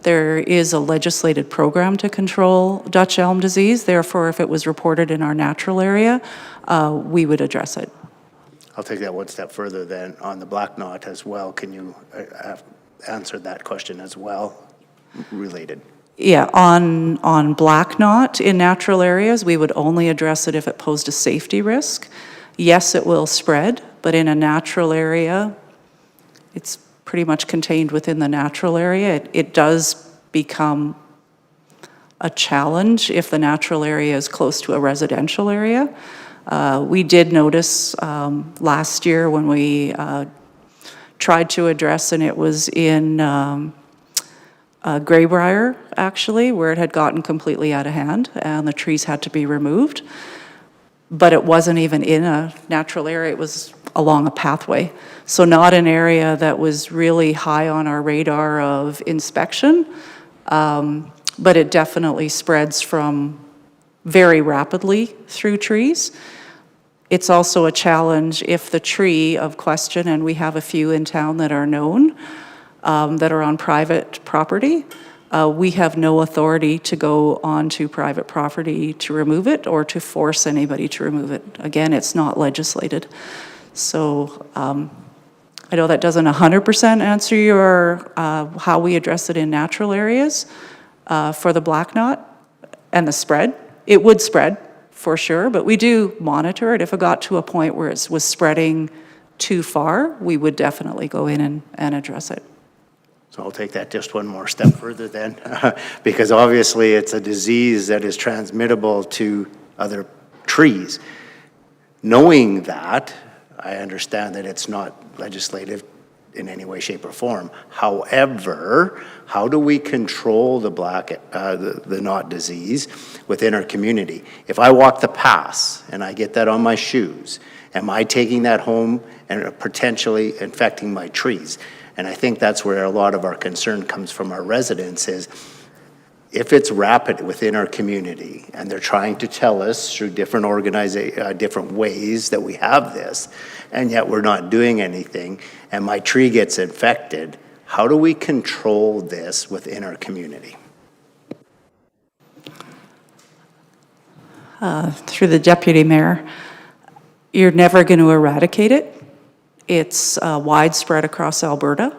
There is a legislated program to control Dutch elm disease. Therefore, if it was reported in our natural area, we would address it. I'll take that one step further then on the black knot as well. Can you answer that question as well, related? Yeah, on black knot in natural areas, we would only address it if it posed a safety risk. Yes, it will spread, but in a natural area, it's pretty much contained within the natural area. It does become a challenge if the natural area is close to a residential area. We did notice last year when we tried to address, and it was in Graybrier, actually, where it had gotten completely out of hand, and the trees had to be removed. But it wasn't even in a natural area, it was along a pathway. So not an area that was really high on our radar of inspection, but it definitely spreads from very rapidly through trees. It's also a challenge if the tree of question, and we have a few in town that are known, that are on private property. We have no authority to go onto private property to remove it or to force anybody to remove it. Again, it's not legislated. So I know that doesn't 100% answer your how we address it in natural areas for the black knot and the spread. It would spread for sure, but we do monitor it. If it got to a point where it was spreading too far, we would definitely go in and address it. So I'll take that just one more step further then, because obviously it's a disease that is transmittable to other trees. Knowing that, I understand that it's not legislative in any way, shape, or form. However, how do we control the the knot disease within our community? If I walk the paths and I get that on my shoes, am I taking that home and potentially infecting my trees? And I think that's where a lot of our concern comes from our residents is if it's rapid within our community and they're trying to tell us through different different ways that we have this, and yet we're not doing anything, and my tree gets infected, how do we control this within our community? Through the deputy mayor, you're never going to eradicate it. It's widespread across Alberta.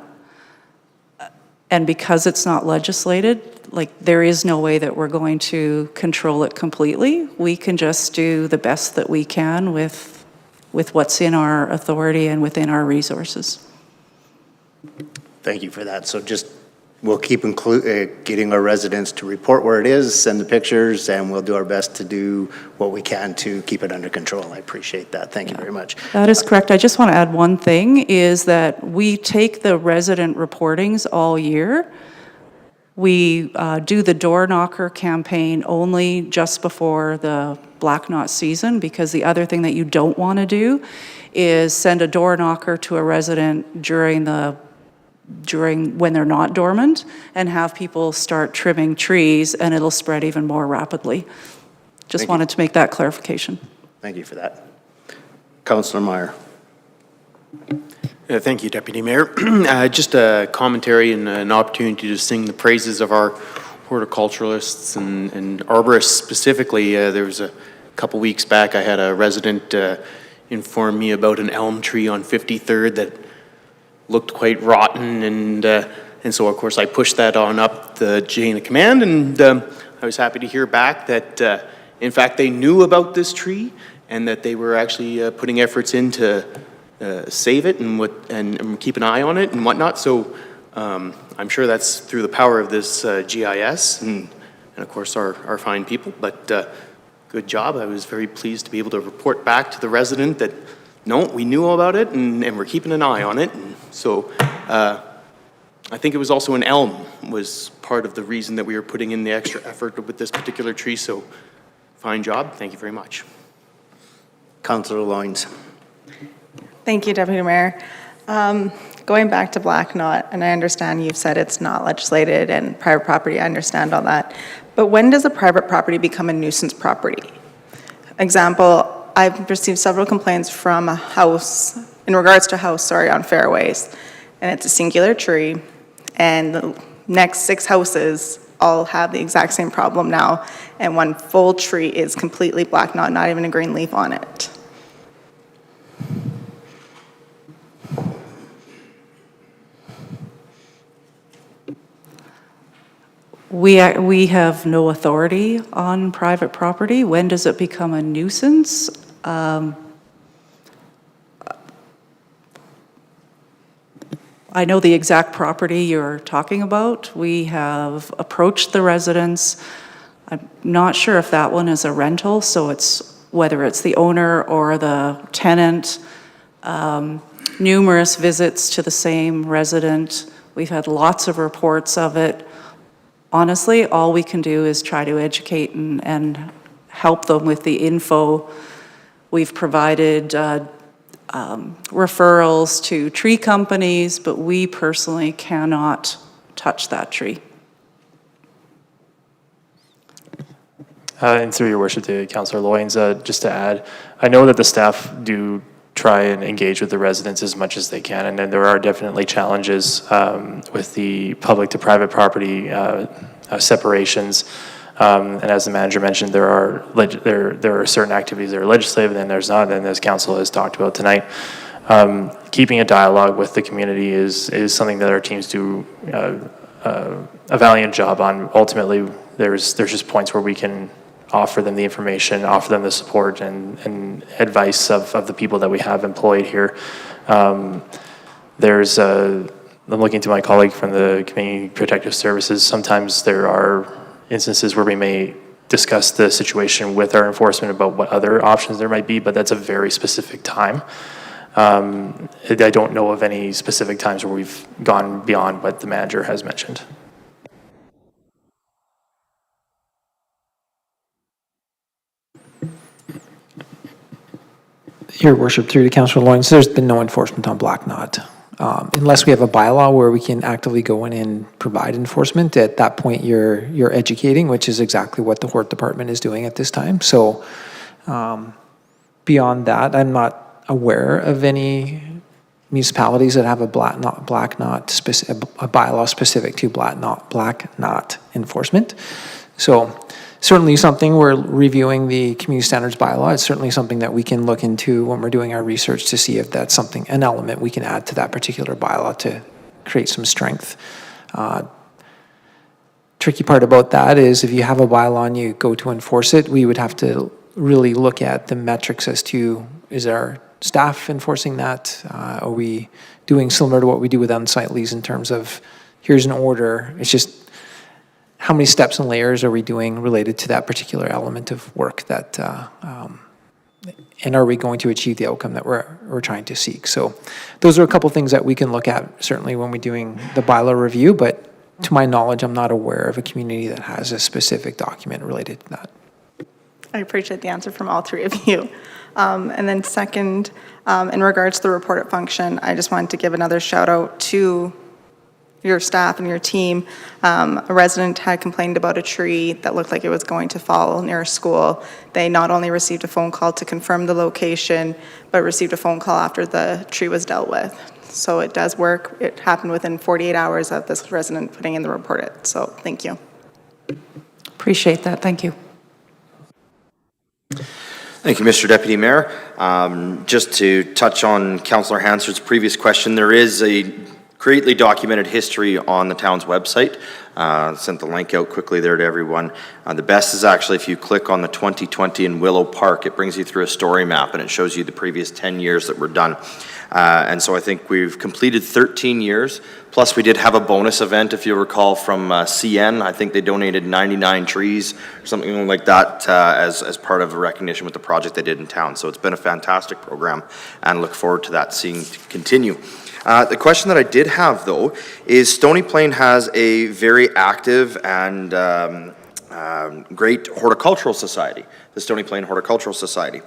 And because it's not legislated, like there is no way that we're going to control it completely. We can just do the best that we can with what's in our authority and within our resources. Thank you for that. So just, we'll keep getting our residents to report where it is, send the pictures, and we'll do our best to do what we can to keep it under control. I appreciate that. Thank you very much. That is correct. I just want to add one thing, is that we take the resident reportings all year. We do the door knocker campaign only just before the black knot season, because the other thing that you don't want to do is send a door knocker to a resident during when they're not dormant and have people start trimming trees, and it'll spread even more rapidly. Just wanted to make that clarification. Thank you for that. Councillor Meyer. Thank you, Deputy Mayor. Just a commentary and an opportunity to sing the praises of our horticulturalists and arborists specifically. There was a couple weeks back, I had a resident inform me about an elm tree on 53rd that looked quite rotten, and so of course I pushed that on up the chain of command, and I was happy to hear back that in fact they knew about this tree and that they were actually putting efforts in to save it and keep an eye on it and whatnot. So I'm sure that's through the power of this GIS and of course our fine people, but good job. I was very pleased to be able to report back to the resident that no, we knew all about it and we're keeping an eye on it. And so I think it was also an elm was part of the reason that we were putting in the extra effort with this particular tree. So fine job. Thank you very much. Councillor Loynes. Thank you, Deputy Mayor. Going back to black knot, and I understand you've said it's not legislated and private property, I understand all that. But when does a private property become a nuisance property? Example, I've received several complaints from a house, in regards to a house, on Fairways, and it's a singular tree, and the next 6 houses all have the exact same problem now, and one full tree is completely black knot, not even a green leaf on it. We have no authority on private property. When does it become a nuisance? I know the exact property you're talking about. We have approached the residents. I'm not sure if that one is a rental, so it's whether it's the owner or the tenant. Numerous visits to the same resident. We've had lots of reports of it. Honestly, all we can do is try to educate and help them with the info. We've provided referrals to tree companies, but we personally cannot touch that tree. And through your worship to Councillor Loynes, just to add, I know that the staff do try and engage with the residents as much as they can, and then there are definitely challenges with the public to private property separations. And as the manager mentioned, there are certain activities that are legislative, and then there's not, and as council has talked about tonight. Keeping a dialogue with the community is something that our teams do a valiant job on. Ultimately, there's just points where we can offer them the information, offer them the support and advice of the people that we have employed here. I'm looking to my colleague from the Community Protective Services. Sometimes there are instances where we may discuss the situation with our enforcement about what other options there might be, but that's a very specific time. I don't know of any specific times where we've gone beyond what the manager has mentioned. Your worship, through to Councillor Loynes, there's been no enforcement on Black Knot. Unless we have a bylaw where we can actively go in and provide enforcement, at that point you're educating, which is exactly what the Hort Department is doing at this time. So beyond that, I'm not aware of any municipalities that have a Black Knot a bylaw specific to Black Knot enforcement. So certainly something we're reviewing the community standards bylaw. It's certainly something that we can look into when we're doing our research to see if that's something, an element we can add to that particular bylaw to create some strength. Tricky part about that is if you have a bylaw and you go to enforce it, we would have to really look at the metrics as to, is our staff enforcing that? Are we doing similar to what we do with unsightlies in terms of, here's an order, it's just, how many steps and layers are we doing related to that particular element of work that, and are we going to achieve the outcome that we're trying to seek? So those are a couple things that we can look at certainly when we're doing the bylaw review, but to my knowledge, I'm not aware of a community that has a specific document related to that. I appreciate the answer from all three of you. And then second, in regards to the report function, I just wanted to give another shout out to your staff and your team. A resident had complained about a tree that looked like it was going to fall near a school. They not only received a phone call to confirm the location, but received a phone call after the tree was dealt with. So it does work. It happened within 48 hours of this resident putting in the report. So thank you. Appreciate that. Thank you. Thank you, Mr. Deputy Mayor. Just to touch on Councillor Hansard's previous question, there is a greatly documented history on the town's website. Sent the link out quickly there to everyone. The best is actually if you click on the 2020 in Willow Park, it brings you through a story map and it shows you the previous 10 years that were done. And so I think we've completed 13 years. Plus we did have a bonus event, if you recall, from CN. I think they donated 99 trees or something like that as part of a recognition with the project they did in town. So it's been a fantastic program and look forward to that seeing continue. The question that I did have, though, is Stony Plain has a very active and great horticultural society, the Stony Plain Horticultural Society.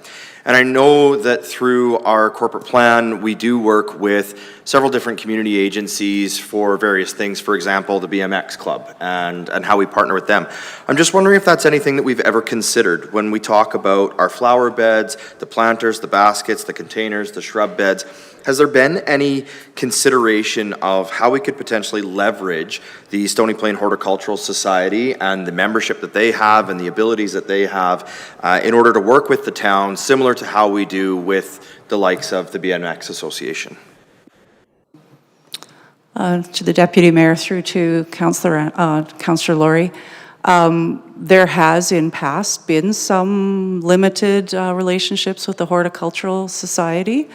And I know that through our corporate plan, we do work with several different community agencies for various things, for example, the BMX Club and how we partner with them. I'm just wondering if that's anything that we've ever considered when we talk about our flower beds, the planters, the baskets, the containers, the shrub beds. Has there been any consideration of how we could potentially leverage the Stony Plain Horticultural Society and the membership that they have and the abilities that they have in order to work with the town, similar to how we do with the likes of the BMX Association? To the Deputy Mayor through to Councillor Laurie. There has in past been some limited relationships with the Horticultural Society.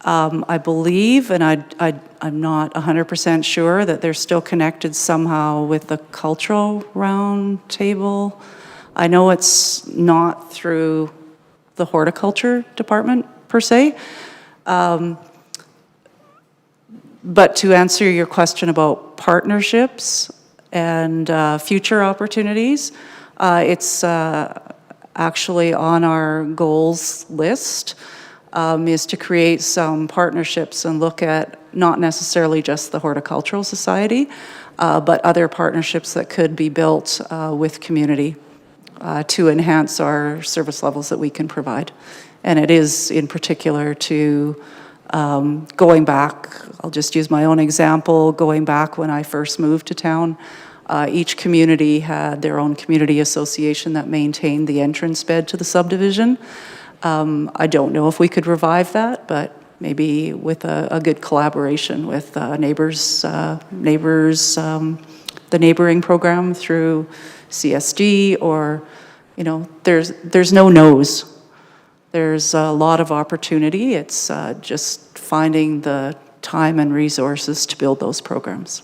I believe, and I'm not 100% sure, that they're still connected somehow with the Cultural Round Table. I know it's not through the horticulture department per se. But to answer your question about partnerships and future opportunities, it's actually on our goals list, is to create some partnerships and look at not necessarily just the Horticultural Society, but other partnerships that could be built with community to enhance our service levels that we can provide. And it is in particular to going back, I'll just use my own example, going back when I first moved to town, each community had their own community association that maintained the entrance bed to the subdivision. I don't know if we could revive that, but maybe with a good collaboration with neighbors, the neighboring program through CSD, or, you know, there's no no's. There's a lot of opportunity. It's just finding the time and resources to build those programs.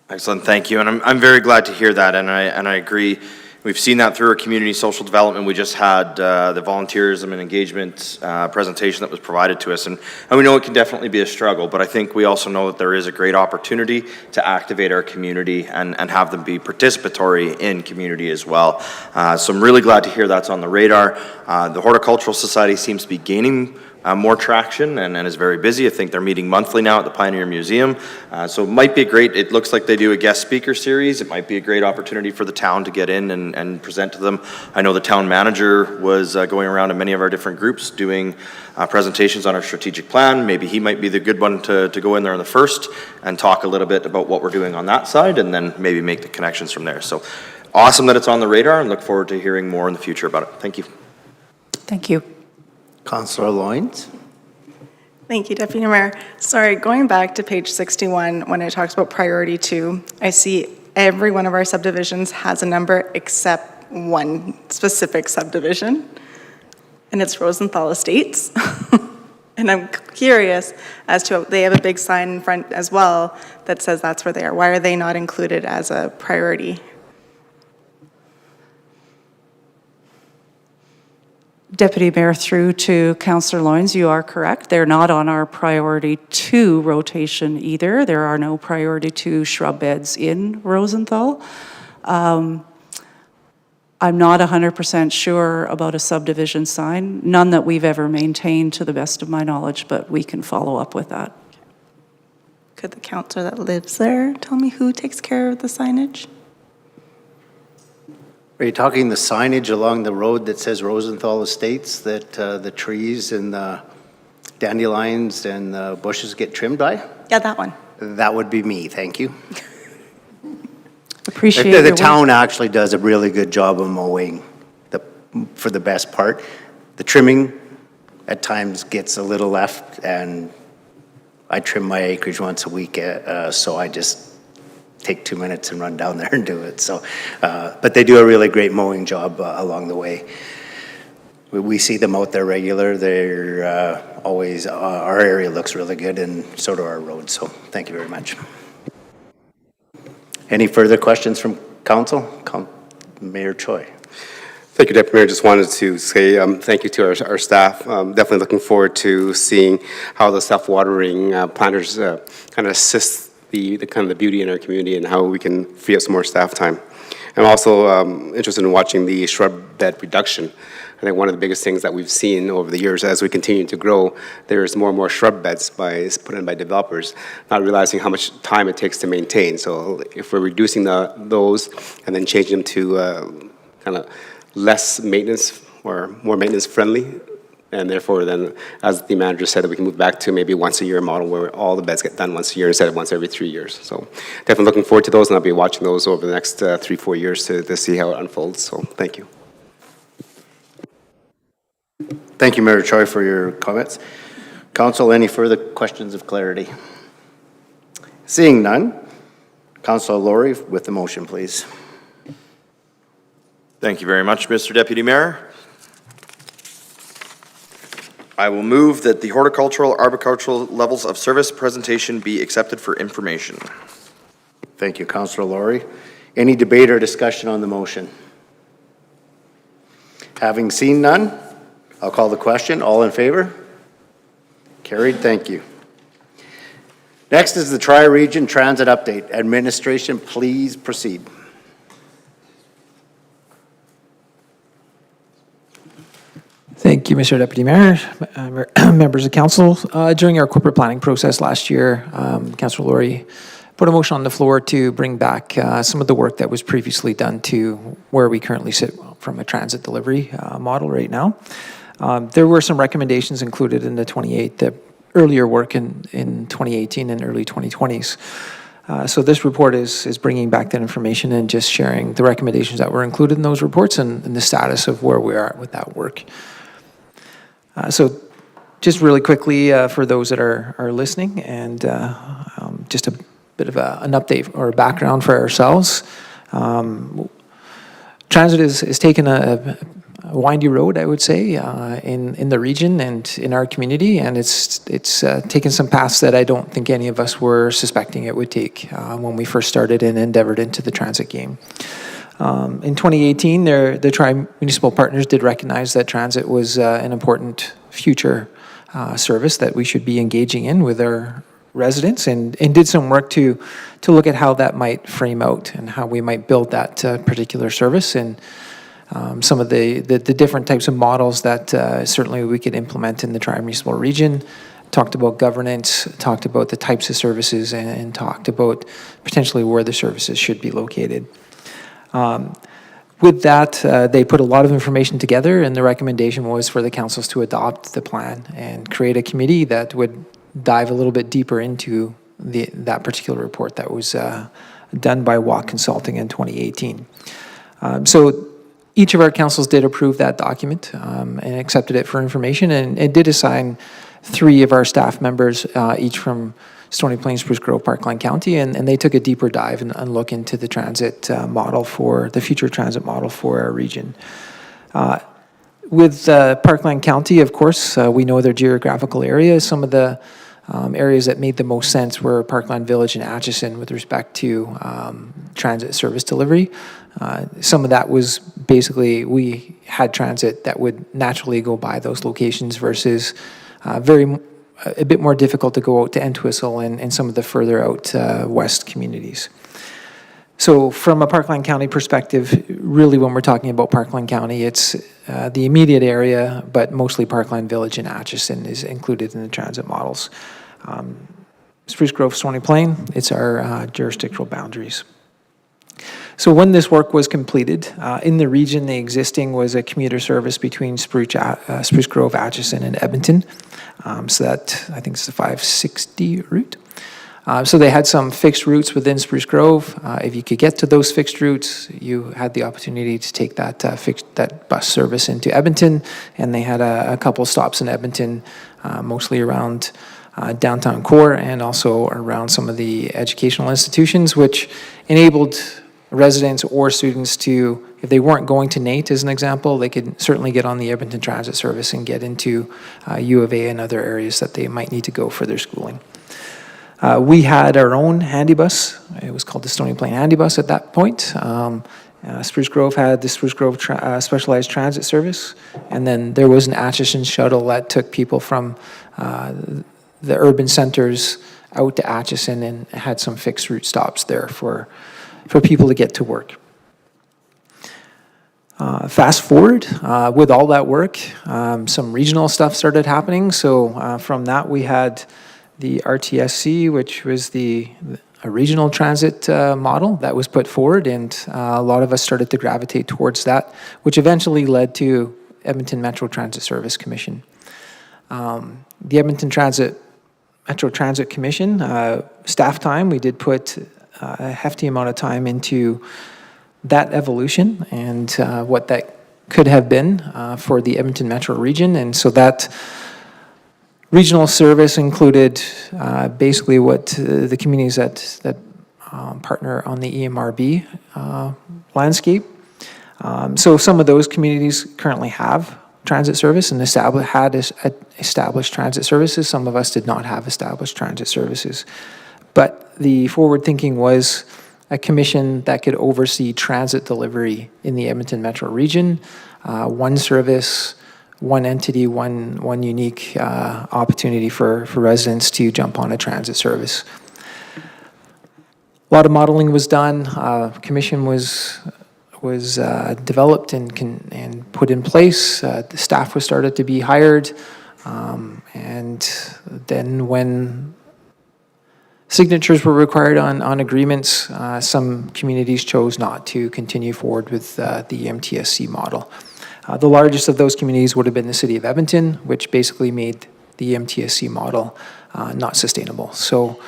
Excellent, thank you. And I'm very glad to hear that, and I agree. We've seen that through our community social development. We just had the volunteerism and engagement presentation that was provided to us, and we know it can definitely be a struggle, but I think we also know that there is a great opportunity to activate our community and have them be participatory in community as well. So I'm really glad to hear that's on the radar. The Horticultural Society seems to be gaining more traction and is very busy. I think they're meeting monthly now at the Pioneer Museum. So it might be a great, it looks like they do a guest speaker series. It might be a great opportunity for the town to get in and present to them. I know the town manager was going around in many of our different groups doing presentations on our strategic plan. Maybe he might be the good one to go in there in the first and talk a little bit about what we're doing on that side, and then maybe make the connections from there. So awesome that it's on the radar, and look forward to hearing more in the future about it. Thank you. Thank you. Councillor Loynes. Thank you, Deputy Mayor. Sorry, going back to page 61, when it talks about priority 2, I see every one of our subdivisions has a number except one specific subdivision, and it's Rosenthal Estates. And I'm curious as to, they have a big sign in front as well that says that's where they are. Why are they not included as a priority? Deputy Mayor, through to Councillor Loynes, you are correct. They're not on our priority 2 rotation either. There are no priority 2 shrub beds in Rosenthal. I'm not 100% sure about a subdivision sign, none that we've ever maintained to the best of my knowledge, but we can follow up with that. Could the councillor that lives there tell me who takes care of the signage? Are you talking the signage along the road that says Rosenthal Estates, that the trees and the dandelions and the bushes get trimmed by? Yeah, that one. That would be me, thank you. Appreciate The your town actually does a really good job of mowing for the best part. The trimming at times gets a little left, and I trim my acreage once a week, so I just take 2 minutes and run down there and do it. So, but they do a really great mowing job along the way. We see them out there regular. They're always, our area looks really good, and so do our roads. So thank you very much. Any further questions from council? Mayor Choi. Thank you, Deputy Mayor. Just wanted to say thank you to our staff. Definitely looking forward to seeing how the self-watering planters kind of assist the kind of the beauty in our community and how we can free up some more staff time. I'm also interested in watching the shrub bed reduction. I think one of the biggest things that we've seen over the years as we continue to grow, there's more and more shrub beds put in by developers, not realizing how much time it takes to maintain. So if we're reducing those and then changing them to kind of less maintenance or more maintenance friendly, and therefore then, as the manager said, that we can move back to maybe once a year model where all the beds get done once a year instead of once every 3 years. So definitely looking forward to those, and I'll be watching those over the next 3-4 years to see how it unfolds. So thank you. Thank you, Mayor Choi, for your comments. Council, any further questions of clarity? Seeing none, Councilor Laurie with the motion, please. Thank you very much, Mr. Deputy Mayor. I will move that the horticultural, arboricultural levels of service presentation be accepted for information. Thank you, Councilor Laurie. Any debate or discussion on the motion? Having seen none, I'll call the question. All in favor? Carried, thank you. Next is the Tri-Region Transit Update. Administration, please proceed. Thank you, Mr. Deputy Mayor, members of council. During our corporate planning process last year, Councillor Laurie put a motion on the floor to bring back some of the work that was previously done to where we currently sit from a transit delivery model right now. There were some recommendations included in the 28th, the earlier work in 2018 and early 2020s. So this report is bringing back that information and just sharing the recommendations that were included in those reports and the status of where we are with that work. So just really quickly for those that are listening, and just a bit of an update or a background for ourselves. Transit is taking a windy road, I would say, in the region and in our community, and it's taken some paths that I don't think any of us were suspecting it would take when we first started and endeavored into the transit game. In 2018, the tri-municipal partners did recognize that transit was an important future service that we should be engaging in with our residents, and did some work to look at how that might frame out and how we might build that particular service, and some of the different types of models that certainly we could implement in the tri-municipal region. Talked about governance, talked about the types of services, and talked about potentially where the services should be located. With that, they put a lot of information together, and the recommendation was for the councils to adopt the plan and create a committee that would dive a little bit deeper into that particular report that was done by WAC Consulting in 2018. So each of our councils did approve that document and accepted it for information, and it did assign 3 of our staff members, each from Stony Plain, Spruce Grove, Parkland County, and they took a deeper dive and look into the transit model for the future transit model for our region. With Parkland County, of course, we know their geographical area. Some of the areas that made the most sense were Parkland Village and Atchison with respect to transit service delivery. Some of that was basically we had transit that would naturally go by those locations versus a bit more difficult to go out to Entwistle and some of the further out west communities. So from a Parkland County perspective, really when we're talking about Parkland County, it's the immediate area, but mostly Parkland Village and Atchison is included in the transit models. Spruce Grove, Stony Plain, it's our jurisdictional boundaries. So when this work was completed, in the region, the existing was a commuter service between Spruce Grove, Atchison, and Edmonton. So that, I think it's the 560 route. So they had some fixed routes within Spruce Grove. If you could get to those fixed routes, you had the opportunity to take that bus service into Edmonton, and they had a couple stops in Edmonton, mostly around downtown core and also around some of the educational institutions, which enabled residents or students to, if they weren't going to NAIT as an example, they could certainly get on the Edmonton Transit Service and get into U of A and other areas that they might need to go for their schooling. We had our own handy bus. It was called the Stony Plain Handy Bus at that point. Spruce Grove had the Spruce Grove Specialized Transit Service, and then there was an Atchison shuttle that took people from the urban centers out to Atchison and had some fixed route stops there for people to get to work. Fast forward, with all that work, some regional stuff started happening. So from that, we had the RTSC, which was a regional transit model that was put forward, and a lot of us started to gravitate towards that, which eventually led to Edmonton Metro Transit Service Commission. The Edmonton Metro Transit Commission, staff time, we did put a hefty amount of time into that evolution and what that could have been for the Edmonton Metro region. And so that regional service included basically what the communities that partner on the EMRB landscape. So some of those communities currently have transit service and had established transit services. Some of us did not have established transit services. But the forward thinking was a commission that could oversee transit delivery in the Edmonton Metro region. One service, one entity, one unique opportunity for residents to jump on a transit service. A lot of modeling was done. Commission was developed and put in place. The staff was started to be hired. And then when signatures were required on agreements, some communities chose not to continue forward with the MTSC model. The largest of those communities would have been the city of Edmonton, which basically made the MTSC model not sustainable. So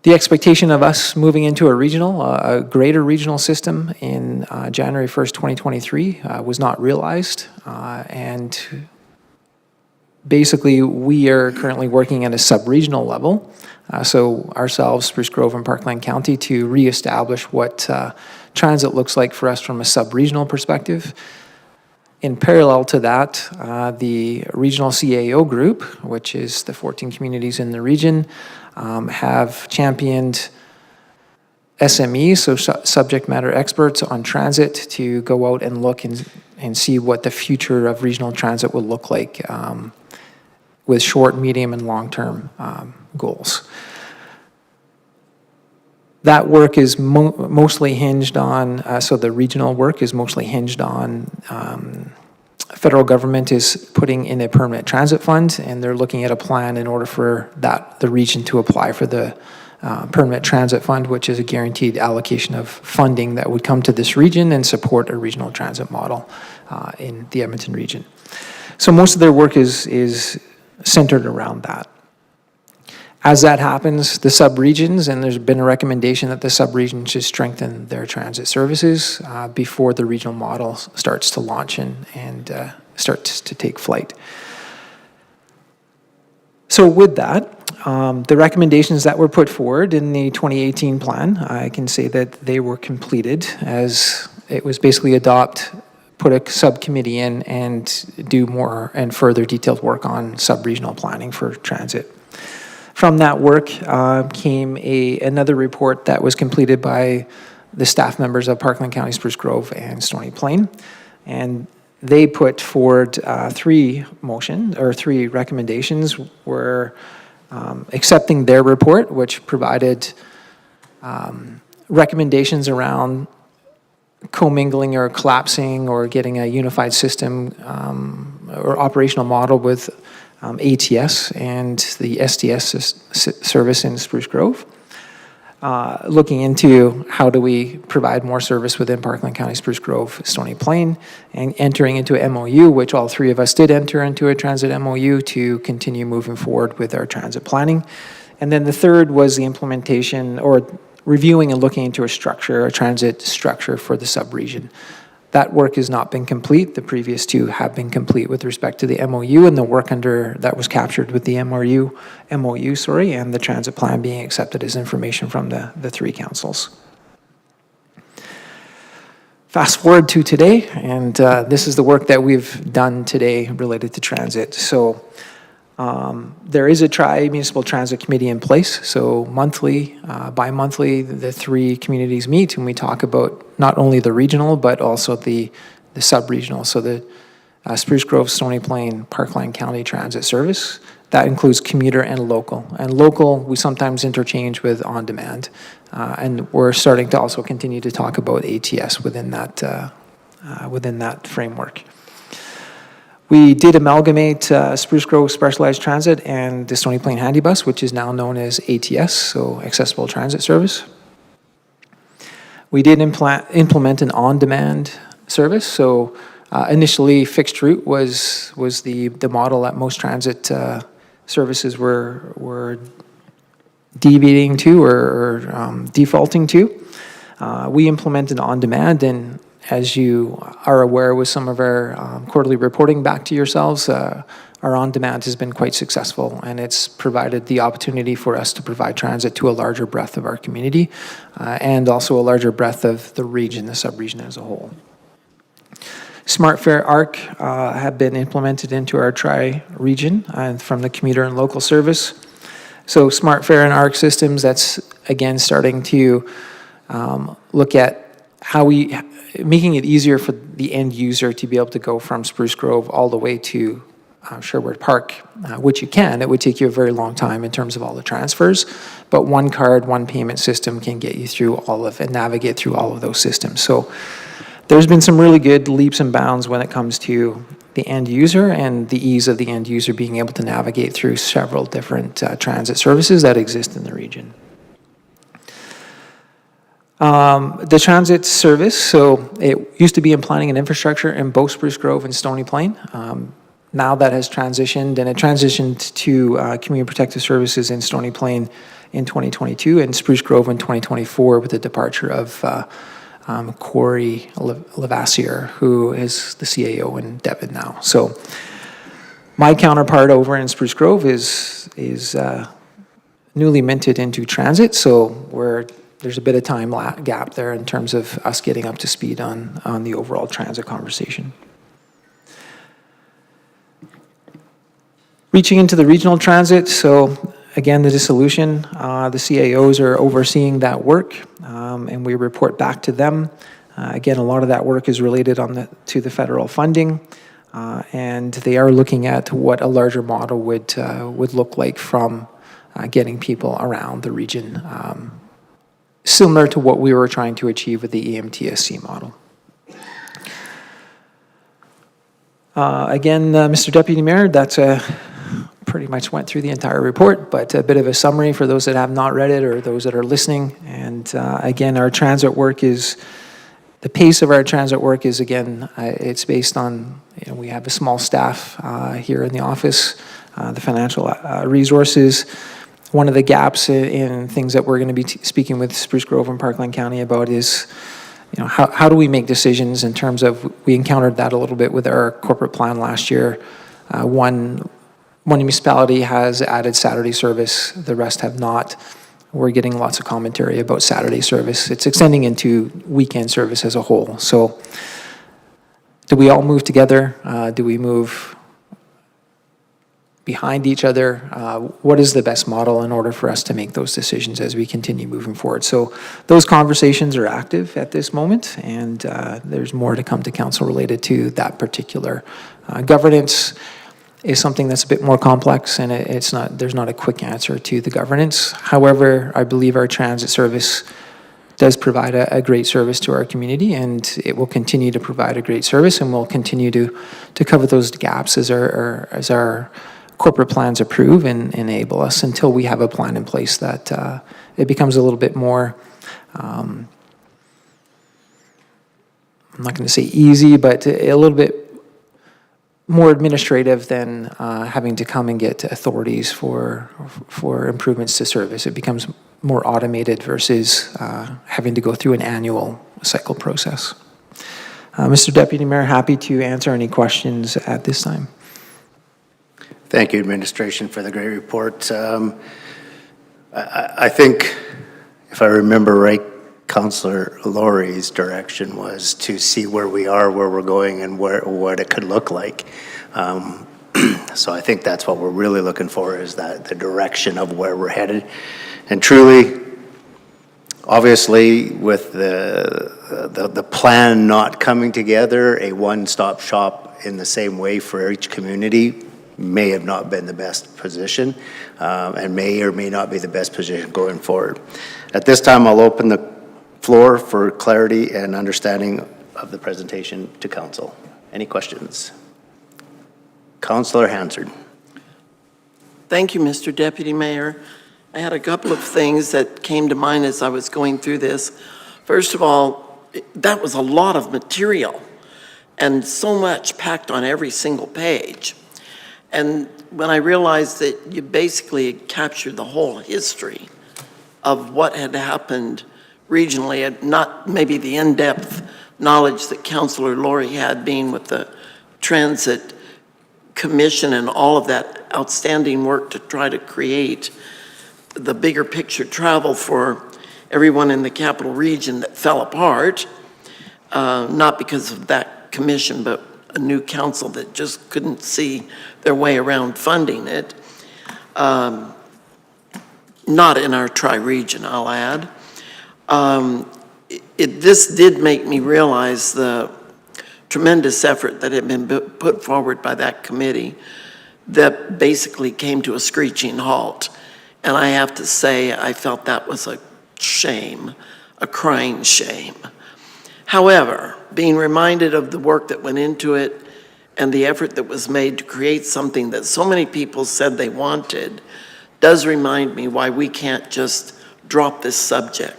the expectation of us moving into a greater regional system in January 1st, 2023 was not realized. And basically, we are currently working at a sub-regional level. So ourselves, Spruce Grove and Parkland County, to reestablish what transit looks like for us from a sub-regional perspective. In parallel to that, the regional CAO group, which is the 14 communities in the region, have championed SMEs, so subject matter experts on transit, to go out and look and see what the future of regional transit will look like with short, medium, and long-term goals. That work is mostly hinged on, so the regional work is mostly hinged on federal government is putting in a permanent transit fund, and they're looking at a plan in order for the region to apply for the permanent transit fund, which is a guaranteed allocation of funding that would come to this region and support a regional transit model in the Edmonton region. So most of their work is centered around that. As that happens, the sub-regions, and there's been a recommendation that the sub-regions should strengthen their transit services before the regional model starts to launch and starts to take flight. So with that, the recommendations that were put forward in the 2018 plan, I can say that they were completed, as it was basically put a subcommittee in and do more and further detailed work on sub-regional planning for transit. From that work came another report that was completed by the staff members of Parkland County, Spruce Grove, and Stony Plain. And they put forward three recommendations. Were accepting their report, which provided recommendations around commingling or collapsing or getting a unified system or operational model with ATS and the STS service in Spruce Grove. Looking into how do we provide more service within Parkland County, Spruce Grove, Stony Plain, and entering into a MOU, which all three of us did enter into a transit MOU to continue moving forward with our transit planning. And then the third was the implementation or reviewing and looking into a transit structure for the sub-region. That work has not been complete. The previous two have been complete with respect to the MOU and the work that was captured with the MOU, and the transit plan being accepted as information from the three councils. Fast forward to today, and this is the work that we've done today related to transit. So there is a tri-municipal transit committee in place. So bi-monthly, the three communities meet and we talk about not only the regional, but also the sub-regional. So the Spruce Grove, Stony Plain, Parkland County Transit Service. That includes commuter and local. And local, we sometimes interchange with on-demand. And we're starting to also continue to talk about ATS within that framework. We did amalgamate Spruce Grove Specialized Transit and the Stony Plain Handy Bus, which is now known as ATS, so Accessible Transit Service. We did implement an on-demand service. So initially, fixed route was the model that most transit services were deviating to or defaulting to. We implemented on-demand, and as you are aware with some of our quarterly reporting back to yourselves, our on-demand has been quite successful, and it's provided the opportunity for us to provide transit to a larger breadth of our community and also a larger breadth of the region, the sub-region as a whole. SmartFare ARC have been implemented into our tri-region from the commuter and local service. So SmartFare and ARC systems, that's again, starting to look at how making it easier for the end user to be able to go from Spruce Grove all the way to Sherwood Park, which you can. It would take you a very long time in terms of all the transfers, but one card, one payment system can get you through and navigate through all of those systems. So there's been some really good leaps and bounds when it comes to the end user and the ease of the end user being able to navigate through several different transit services that exist in the region. The transit service, so it used to be in planning and infrastructure in both Spruce Grove and Stony Plain. Now that has transitioned, and it transitioned to Community Protective Services in Stony Plain in 2022 and Spruce Grove in 2024 with the departure of Corey Levasseur, who is the CAO in Devon now. So my counterpart over in Spruce Grove is newly minted into transit, so there's a bit of time gap there in terms of us getting up to speed on the overall transit conversation. Reaching into the regional transit, so again, the dissolution, the CAOs are overseeing that work, and we report back to them. Again, a lot of that work is related to the federal funding, and they are looking at what a larger model would look like from getting people around the region, similar to what we were trying to achieve with the EMTSC model. Again, Mr. Deputy Mayor, that's pretty much went through the entire report, but a bit of a summary for those that have not read it or those that are listening. And again, our transit work the pace of our transit work is, again, it's based on, we have a small staff here in the office, the financial resources. One of the gaps in things that we're going to be speaking with Spruce Grove and Parkland County about is, how do we make decisions in terms of, we encountered that a little bit with our corporate plan last year. One municipality has added Saturday service, the rest have not. We're getting lots of commentary about Saturday service. It's extending into weekend service as a whole. So do we all move together? Do we move behind each other? What is the best model in order for us to make those decisions as we continue moving forward? So those conversations are active at this moment, and there's more to come to council related to that particular. Governance is something that's a bit more complex, and there's not a quick answer to the governance. However, I believe our transit service does provide a great service to our community, and it will continue to provide a great service, and we'll continue to cover those gaps as our corporate plans approve and enable us until we have a plan in place that it becomes a little bit more, I'm not going to say easy, but a little bit more administrative than having to come and get authorities for improvements to service. It becomes more automated versus having to go through an annual cycle process. Mr. Deputy Mayor, happy to answer any questions at this time. Thank you, administration, for the great report. I think, if I remember right, Councillor Laurie's direction was to see where we are, where we're going, and what it could look like. So I think that's what we're really looking for, is that the direction of where we're headed. And truly, obviously, with the plan not coming together, a one-stop shop in the same way for each community may have not been the best position, and may or may not be the best position going forward. At this time, I'll open the floor for clarity and understanding of the presentation to council. Any questions? Councillor Hansard. Thank you, Mr. Deputy Mayor. I had a couple of things that came to mind as I was going through this. First of all, that was a lot of material and so much packed on every single page. And when I realized that you basically captured the whole history of what had happened regionally, and not maybe the in-depth knowledge that Councillor Laurie had, being with the Transit Commission and all of that outstanding work to try to create the bigger picture travel for everyone in the capital region that fell apart, not because of that commission, but a new council that just couldn't see their way around funding it. not in our tri-region, I'll add. This did make me realize the tremendous effort that had been put forward by that committee that basically came to a screeching halt. And I have to say, I felt that was a shame, a crying shame. However, being reminded of the work that went into it and the effort that was made to create something that so many people said they wanted does remind me why we can't just drop this subject.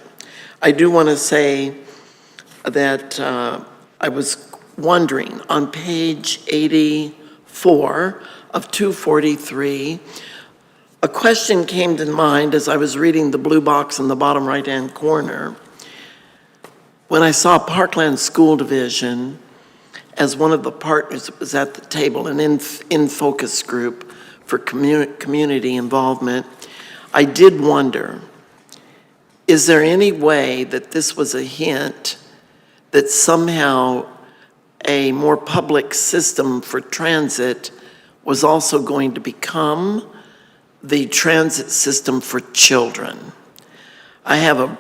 I do want to say that I was wondering, on page 84 of 243, a question came to mind as I was reading the blue box in the bottom right-hand corner. When I saw Parkland School Division as one of the partners that was at the table, an in-focus group for community involvement, I did wonder, is there any way that this was a hint that somehow a more public system for transit was also going to become the transit system for children? I have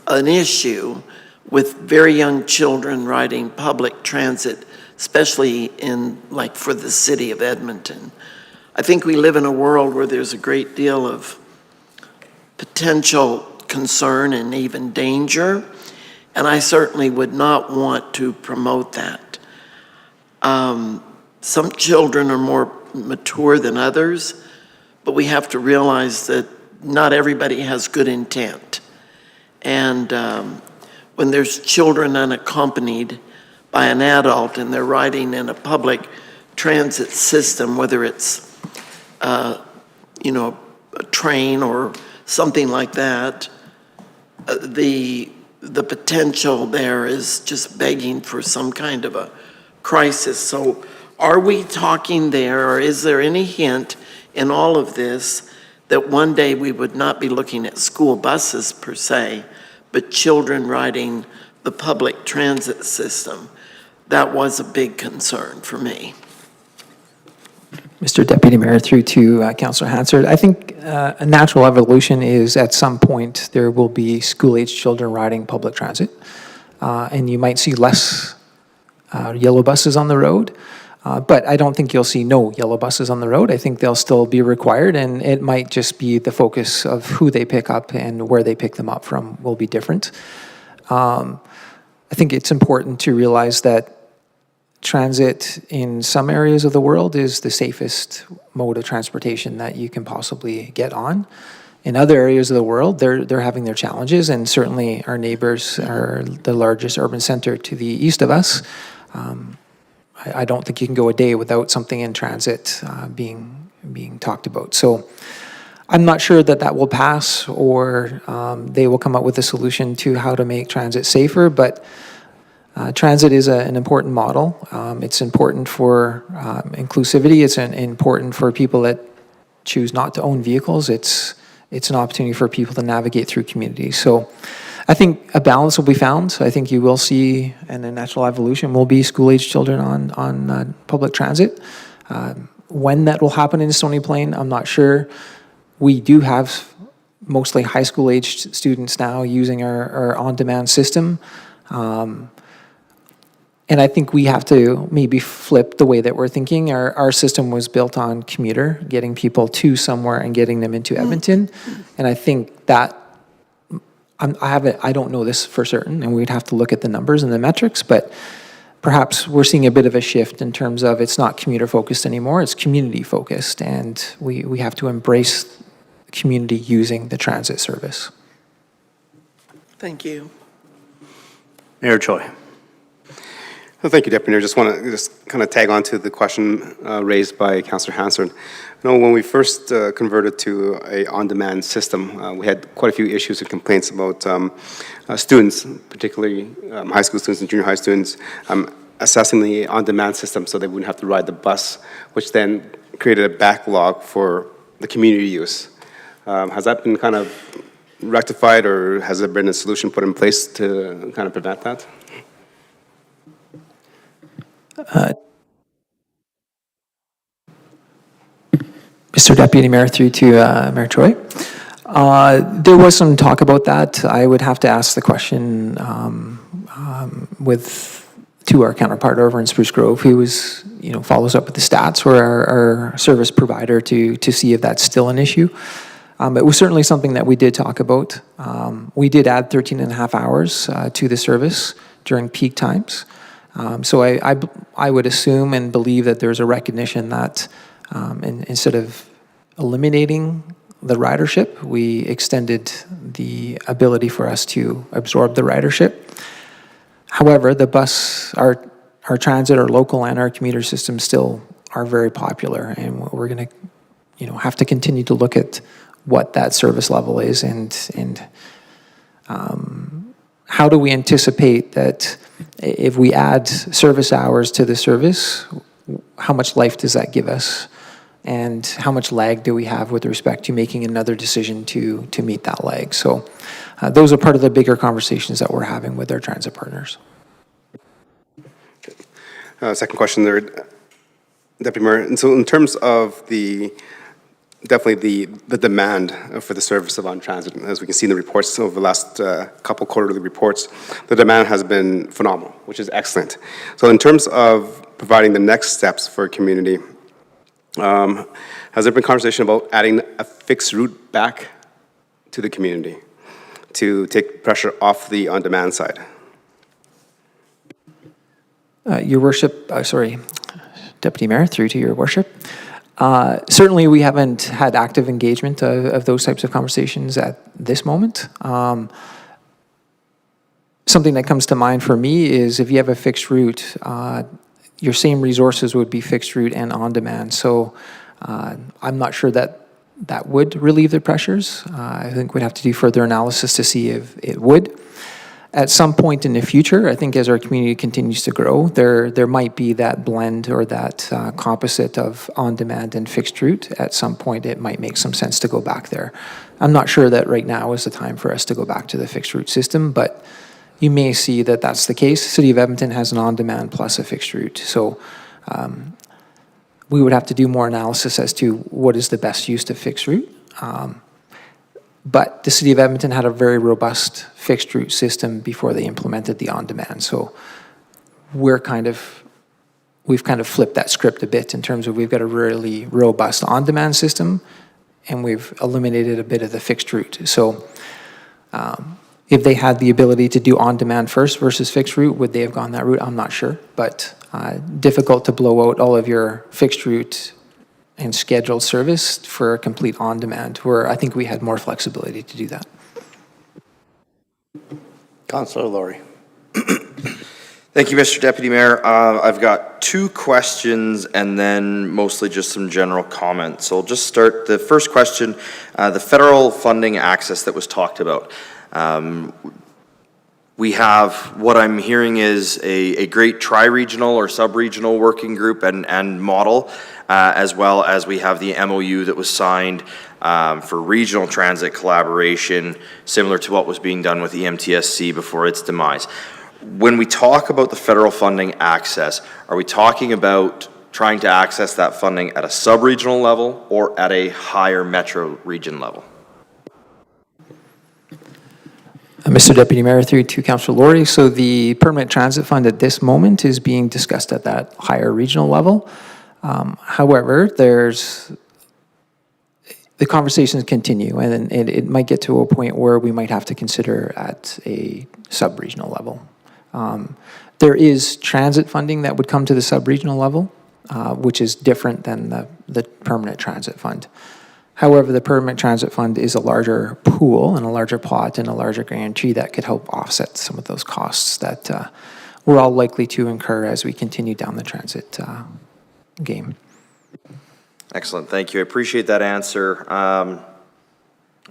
an issue with very young children riding public transit, especially for the city of Edmonton. I think we live in a world where there's a great deal of potential concern and even danger, and I certainly would not want to promote that. Some children are more mature than others, but we have to realize that not everybody has good intent. And when there's children unaccompanied by an adult and they're riding in a public transit system, whether it's a train or something like that, the potential there is just begging for some kind of a crisis. So are we talking there, or is there any hint in all of this that one day we would not be looking at school buses per se, but children riding the public transit system? That was a big concern for me. Mr. Deputy Mayor, through to Councillor Hansard, I think a natural evolution is at some point there will be school-aged children riding public transit, and you might see less yellow buses on the road, but I don't think you'll see no yellow buses on the road. I think they'll still be required, and it might just be the focus of who they pick up and where they pick them up from will be different. I think it's important to realize that transit in some areas of the world is the safest mode of transportation that you can possibly get on. In other areas of the world, they're having their challenges, and certainly our neighbors are the largest urban center to the east of us. I don't think you can go a day without something in transit being talked about. So I'm not sure that will pass, or they will come up with a solution to how to make transit safer, but transit is an important model. It's important for inclusivity. It's important for people that choose not to own vehicles. It's an opportunity for people to navigate through communities. So I think a balance will be found. I think you will see, and a natural evolution will be school-aged children on public transit. When that will happen in Stony Plain, I'm not sure. We do have mostly high school-aged students now using our on-demand system. And I think we have to maybe flip the way that we're thinking. Our system was built on commuter, getting people to somewhere and getting them into Edmonton. And I think that, I don't know this for certain, and we'd have to look at the numbers and the metrics, but perhaps we're seeing a bit of a shift in terms of it's not commuter-focused anymore, it's community-focused, and we have to embrace community using the transit service. Thank you. Mayor Choi. Well, thank you, Deputy Mayor. Just want to kind of tag on to the question raised by Councillor Hansard. You know, when we first converted to a on-demand system, we had quite a few issues and complaints about students, particularly high school students and junior high students, assessing the on-demand system so they wouldn't have to ride the bus, which then created a backlog for the community use. Has that been kind of rectified, or has there been a solution put in place to kind of prevent that? Mr. Deputy Mayor, through to Mayor Choi. There was some talk about that. I would have to ask the question to our counterpart over in Spruce Grove, who was, follows up with the stats for our service provider to see if that's still an issue. It was certainly something that we did talk about. We did add 13 and a half hours to the service during peak times. So I would assume and believe that there's a recognition that instead of eliminating the ridership, we extended the ability for us to absorb the ridership. However, the bus, our transit, our local and our commuter systems still are very popular, and we're going to, have to continue to look at what that service level is and how do we anticipate that if we add service hours to the service, how much life does that give us? And how much lag do we have with respect to making another decision to meet that lag? So those are part of the bigger conversations that we're having with our transit partners. Second question there, Deputy Mayor. And so in terms of definitely the demand for the service of on-transit, as we can see in the reports over the last couple quarterly reports, the demand has been phenomenal, which is excellent. So in terms of providing the next steps for a community, has there been conversation about adding a fixed route back to the community to take pressure off the on-demand side? Your Worship, Deputy Mayor, through to Your Worship. Certainly, we haven't had active engagement of those types of conversations at this moment. Something that comes to mind for me is if you have a fixed route, your same resources would be fixed route and on demand. So I'm not sure that would relieve the pressures. I think we'd have to do further analysis to see if it would. At some point in the future, I think as our community continues to grow, there might be that blend or that composite of on-demand and fixed route. At some point, it might make some sense to go back there. I'm not sure that right now is the time for us to go back to the fixed route system, but you may see that that's the case. City of Edmonton has an on-demand plus a fixed route. So we would have to do more analysis as to what is the best use of fixed route. But the City of Edmonton had a very robust fixed route system before they implemented the on-demand. So we've kind of flipped that script a bit in terms of we've got a really robust on-demand system and we've eliminated a bit of the fixed route. So if they had the ability to do on-demand first versus fixed route, would they have gone that route? I'm not sure, but difficult to blow out all of your fixed route and scheduled service for a complete on-demand, where I think we had more flexibility to do that. Councillor Laurie. Thank you, Mr. Deputy Mayor. I've got two questions and then mostly just some general comments. So I'll just start. The first question, the federal funding access that was talked about. We have, what I'm hearing is a great tri-regional or sub-regional working group and model, as well as we have the MOU that was signed for regional transit collaboration, similar to what was being done with EMTSC before its demise. When we talk about the federal funding access, are we talking about trying to access that funding at a sub-regional level or at a higher metro region level? Mr. Deputy Mayor, through to Councillor Laurie. So the Permanent Transit Fund at this moment is being discussed at that higher regional level. However, the conversations continue, and it might get to a point where we might have to consider at a sub-regional level. There is transit funding that would come to the sub-regional level, which is different than the Permanent Transit Fund. However, the Permanent Transit Fund is a larger pool and a larger pot and a larger guarantee that could help offset some of those costs that we're all likely to incur as we continue down the transit game. Excellent, thank you. I appreciate that answer. I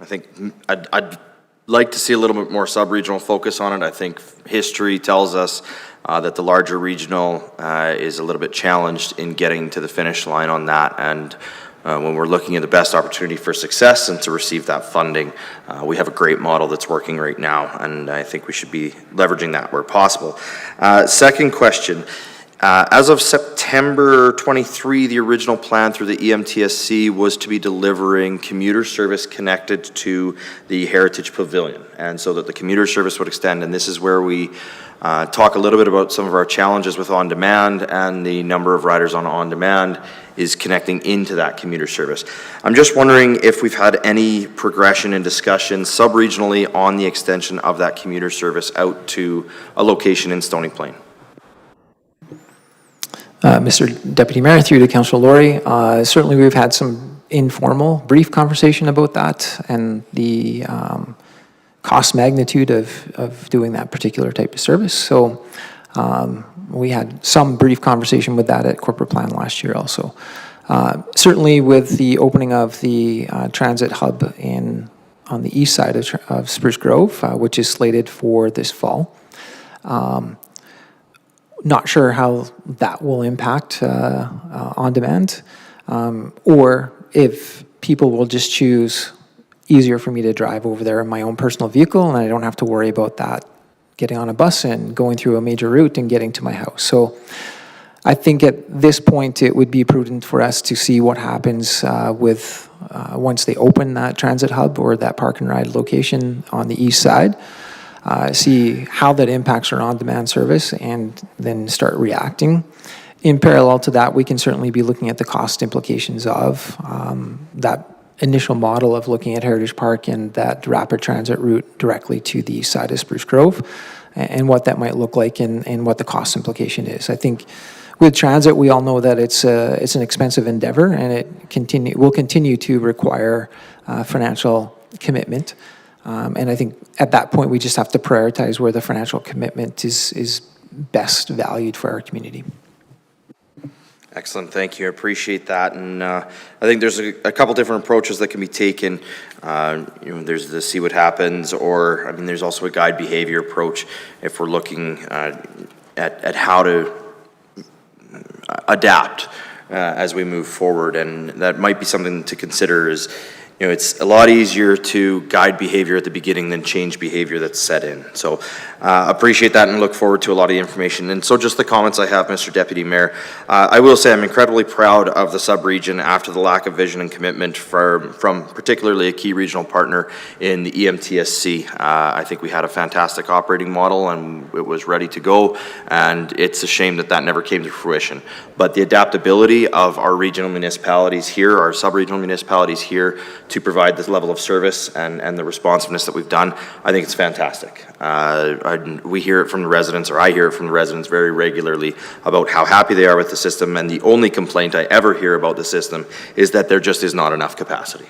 think I'd like to see a little bit more sub-regional focus on it. I think history tells us that the larger regional is a little bit challenged in getting to the finish line on that, and when we're looking at the best opportunity for success and to receive that funding, we have a great model that's working right now, and I think we should be leveraging that where possible. Second question, As of September 23, the original plan through the EMTSC was to be delivering commuter service connected to the Heritage Pavilion, and so that the commuter service would extend. And this is where we talk a little bit about some of our challenges with on-demand, and the number of riders on on-demand is connecting into that commuter service. I'm just wondering if we've had any progression in discussions sub-regionally on the extension of that commuter service out to a location in Stony Plain. Mr. Deputy Mayor, through to Councillor Laurie, certainly we've had some informal, brief conversation about that and the cost magnitude of doing that particular type of service. So we had some brief conversation with that at corporate plan last year also. Certainly with the opening of the transit hub on the east side of Spruce Grove, which is slated for this fall. Not sure how that will impact on-demand, or if people will just choose easier for me to drive over there in my own personal vehicle, and I don't have to worry about that getting on a bus and going through a major route and getting to my house. So I think at this point it would be prudent for us to see what happens with once they open that transit hub or that park and ride location on the east side. See how that impacts our on-demand service and then start reacting. In parallel to that, we can certainly be looking at the cost implications of that initial model of looking at Heritage Park and that rapid transit route directly to the east side of Spruce Grove and what that might look like and what the cost implication is. I think with transit, we all know that it's an expensive endeavor and it will continue to require financial commitment. And I think at that point, we just have to prioritize where the financial commitment is best valued for our community. Excellent, thank you, I appreciate that. And I think there's a couple different approaches that can be taken. There's the see what happens, or, I mean, there's also a guide behavior approach if we're looking at how to adapt as we move forward. And that might be something to consider is, it's a lot easier to guide behavior at the beginning than change behavior that's set in. So appreciate that and look forward to a lot of the information. And so just the comments I have, Mr. Deputy Mayor, I will say I'm incredibly proud of the sub-region after the lack of vision and commitment from particularly a key regional partner in the EMTSC. I think we had a fantastic operating model and it was ready to go, and it's a shame that that never came to fruition. But the adaptability of our regional municipalities here, our sub-regional municipalities here, to provide this level of service and the responsiveness that we've done, I think it's fantastic. We hear it from the residents, or I hear it from the residents very regularly about how happy they are with the system, and the only complaint I ever hear about the system is that there just is not enough capacity.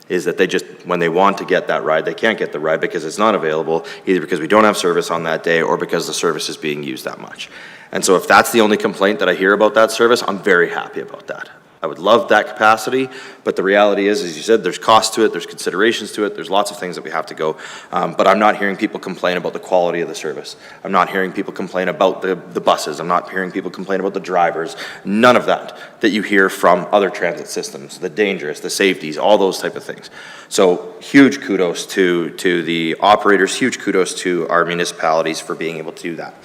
Is that they just, when they want to get that ride, they can't get the ride because it's not available, either because we don't have service on that day or because the service is being used that much. And so if that's the only complaint that I hear about that service, I'm very happy about that. I would love that capacity, but the reality is, as you said, there's cost to it, there's considerations to it, there's lots of things that we have to go. But I'm not hearing people complain about the quality of the service. I'm not hearing people complain about the buses. I'm not hearing people complain about the drivers. None of that you hear from other transit systems, the dangerous, the safeties, all those type of things. So huge kudos to the operators, huge kudos to our municipalities for being able to do that.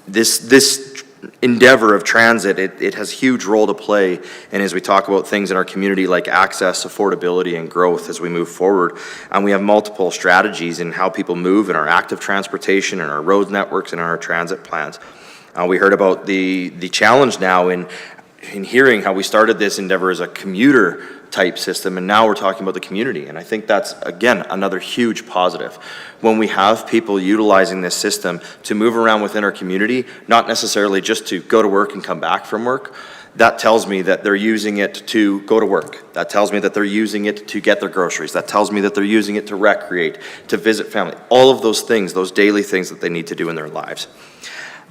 This endeavor of transit, it has a huge role to play, and as we talk about things in our community like access, affordability, and growth as we move forward, and we have multiple strategies in how people move in our active transportation and our road networks and our transit plans. We heard about the challenge now in hearing how we started this endeavor as a commuter type system, and now we're talking about the community. And I think that's, again, another huge positive. When we have people utilizing this system to move around within our community, not necessarily just to go to work and come back from work, that tells me that they're using it to go to work. That tells me that they're using it to get their groceries. That tells me that they're using it to recreate, to visit family, all of those things, those daily things that they need to do in their lives.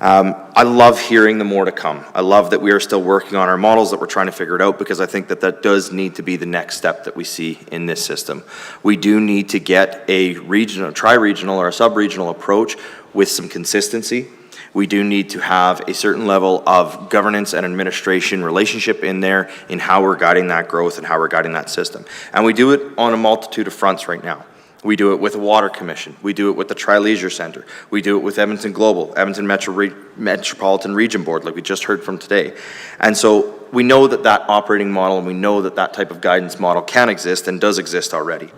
I love hearing the more to come. I love that we are still working on our models, that we're trying to figure it out, because I think that does need to be the next step that we see in this system. We do need to get a regional, tri-regional or a sub-regional approach with some consistency. We do need to have a certain level of governance and administration relationship in there in how we're guiding that growth and how we're guiding that system. And we do it on a multitude of fronts right now. We do it with the Water Commission. We do it with the Tri-Leisure Center. We do it with Edmonton Global, Edmonton Metropolitan Region Board, like we just heard from today. And so we know that that operating model, and we know that that type of guidance model can exist and does exist already.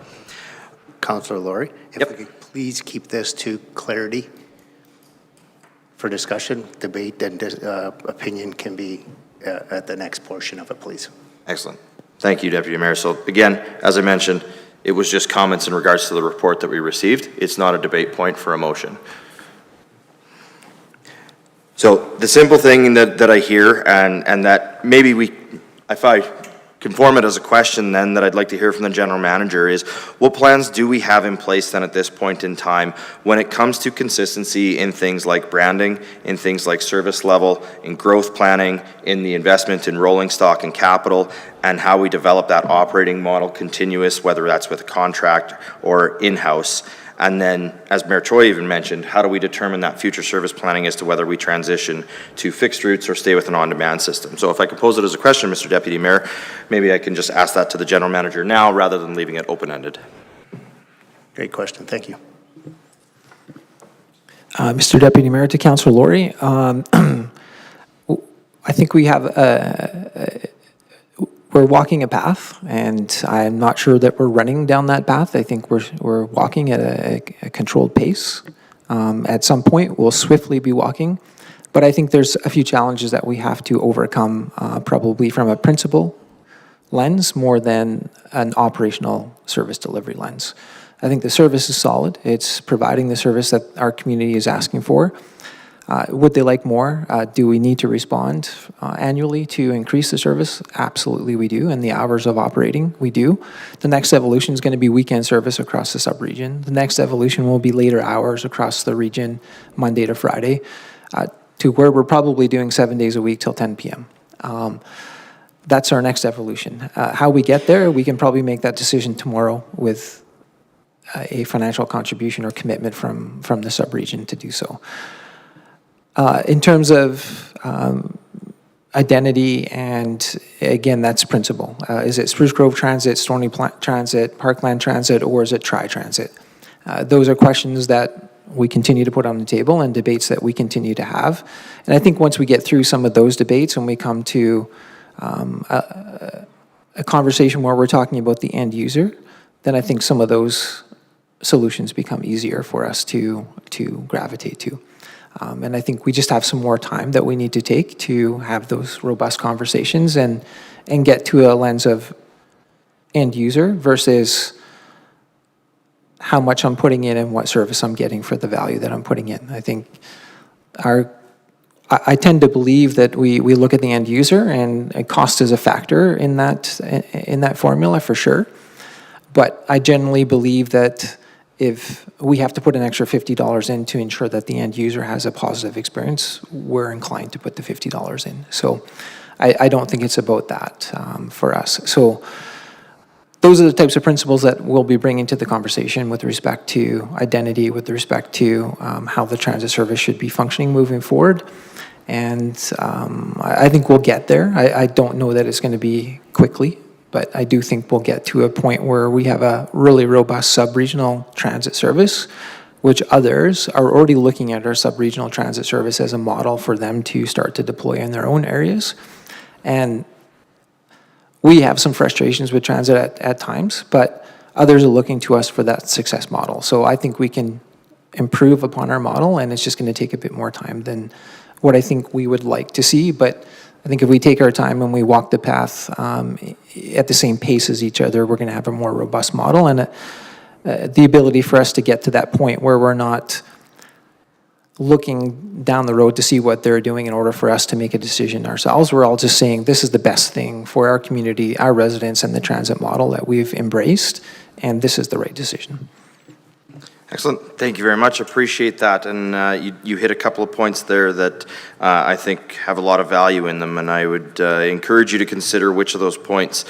Councillor Laurie, if we could please keep this to clarity for discussion, debate, and opinion can be at the next portion of it, please. Excellent. Thank you, Deputy Mayor. So again, as I mentioned, it was just comments in regards to the report that we received. It's not a debate point for a motion. So the simple thing that I hear, and that maybe if I can form it as a question then that I'd like to hear from the general manager is, what plans do we have in place then at this point in time when it comes to consistency in things like branding, in things like service level, in growth planning, in the investment in rolling stock and capital, and how we develop that operating model continuous, whether that's with a contract or in-house. And then, as Mayor Choi even mentioned, how do we determine that future service planning as to whether we transition to fixed routes or stay with an on-demand system? So if I could pose it as a question, Mr. Deputy Mayor, maybe I can just ask that to the general manager now rather than leaving it open-ended. Great question. Thank you. Mr. Deputy Mayor, to Councillor Laurie, I think we have we're walking a path, and I'm not sure that we're running down that path. I think we're walking at a controlled pace. At some point, we'll swiftly be walking, but I think there's a few challenges that we have to overcome, probably from a principal lens more than an operational service delivery lens. I think the service is solid. It's providing the service that our community is asking for. Would they like more? Do we need to respond annually to increase the service? Absolutely we do, and the hours of operating, we do. The next evolution is going to be weekend service across the sub-region. The next evolution will be later hours across the region, Monday to Friday, to where we're probably doing 7 days a week till 10 p.m. That's our next evolution. How we get there, we can probably make that decision tomorrow with a financial contribution or commitment from the sub-region to do so. In terms of identity, and again, that's principle. Is it Spruce Grove Transit, Stoney Transit, Parkland Transit, or is it Tri-Transit? Those are questions that we continue to put on the table and debates that we continue to have. And I think once we get through some of those debates and we come to a conversation where we're talking about the end user, then I think some of those solutions become easier for us to gravitate to. And I think we just have some more time that we need to take to have those robust conversations and get to a lens of end user versus how much I'm putting in and what service I'm getting for the value that I'm putting in. I think I tend to believe that we look at the end user, and cost is a factor in that formula for sure. But I generally believe that if we have to put an extra $50 in to ensure that the end user has a positive experience, we're inclined to put the $50 in. So I don't think it's about that for us. So those are the types of principles that we'll be bringing to the conversation with respect to identity, with respect to how the transit service should be functioning moving forward. And I think we'll get there. I don't know that it's going to be quickly, but I do think we'll get to a point where we have a really robust sub-regional transit service, which others are already looking at our sub-regional transit service as a model for them to start to deploy in their own areas. And we have some frustrations with transit at times, but others are looking to us for that success model. So I think we can improve upon our model, and it's just going to take a bit more time than what I think we would like to see. But I think if we take our time and we walk the path at the same pace as each other, we're going to have a more robust model, and the ability for us to get to that point where we're not looking down the road to see what they're doing in order for us to make a decision ourselves. We're all just saying this is the best thing for our community, our residents, and the transit model that we've embraced, and this is the right decision. Excellent. Thank you very much. Appreciate that. And you hit a couple of points there that I think have a lot of value in them, and I would encourage you to consider which of those points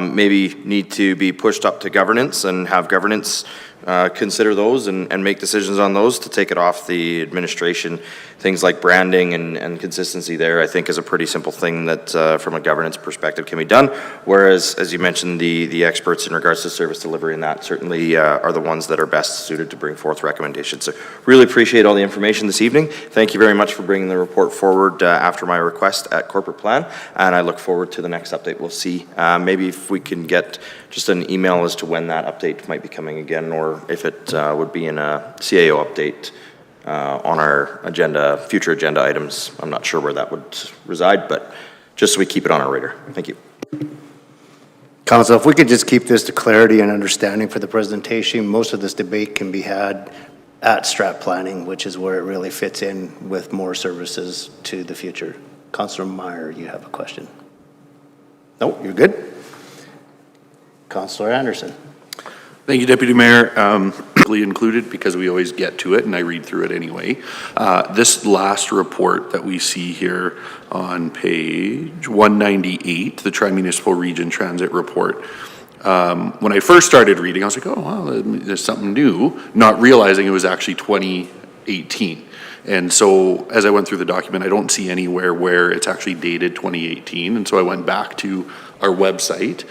maybe need to be pushed up to governance and have governance consider those and make decisions on those to take it off the administration. Things like branding and consistency there, I think, is a pretty simple thing that from a governance perspective can be done. Whereas, as you mentioned, the experts in regards to service delivery and that certainly are the ones that are best suited to bring forth recommendations. So really appreciate all the information this evening. Thank you very much for bringing the report forward after my request at corporate plan, and I look forward to the next update we'll see. Maybe if we can get just an email as to when that update might be coming again, or if it would be in a CAO update on our agenda, future agenda items. I'm not sure where that would reside, but just so we keep it on our radar. Thank you. Council, if we could just keep this to clarity and understanding for the presentation, most of this debate can be had at strat planning, which is where it really fits in with more services to the future. Councillor Meyer, you have a question? No, you're good? Councillor Anderson. Thank you, Deputy Mayor. Included because we always get to it and I read through it anyway. This last report that we see here on page 198, the Tri-Municipal Region Transit Report, when I first started reading, I was like, oh, wow, there's something new, not realizing it was actually 2018. And so as I went through the document, I don't see anywhere where it's actually dated 2018. And so I went back to our website,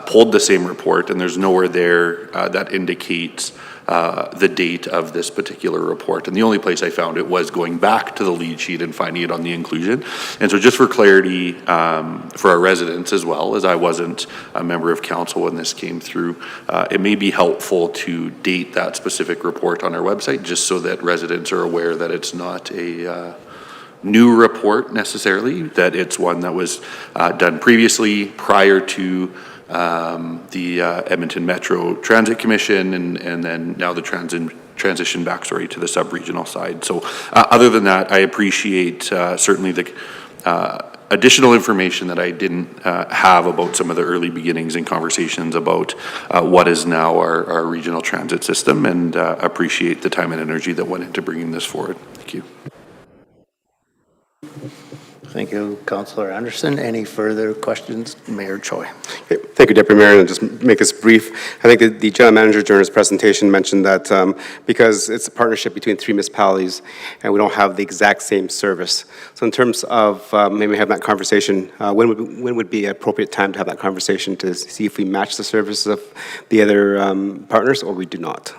pulled the same report, and there's nowhere there that indicates the date of this particular report. And the only place I found it was going back to the lead sheet and finding it on the inclusion. And so just for clarity for our residents as well, as I wasn't a member of council when this came through, it may be helpful to date that specific report on our website just so that residents are aware that it's not a new report necessarily, that it's one that was done previously prior to the Edmonton Metro Transit Commission and then now the transition back, to the sub-regional side. So other than that, I appreciate certainly the additional information that I didn't have about some of the early beginnings and conversations about what is now our regional transit system, and appreciate the time and energy that went into bringing this forward. Thank you. Thank you, Councillor Anderson. Any further questions? Mayor Choi. Okay. Thank you, Deputy Mayor, and just make this brief. I think that the General Manager during his presentation mentioned that because it's a partnership between 3 municipalities and we don't have the exact same service. So in terms of maybe having that conversation, when would be an appropriate time to have that conversation to see if we match the services of the other partners or we do not?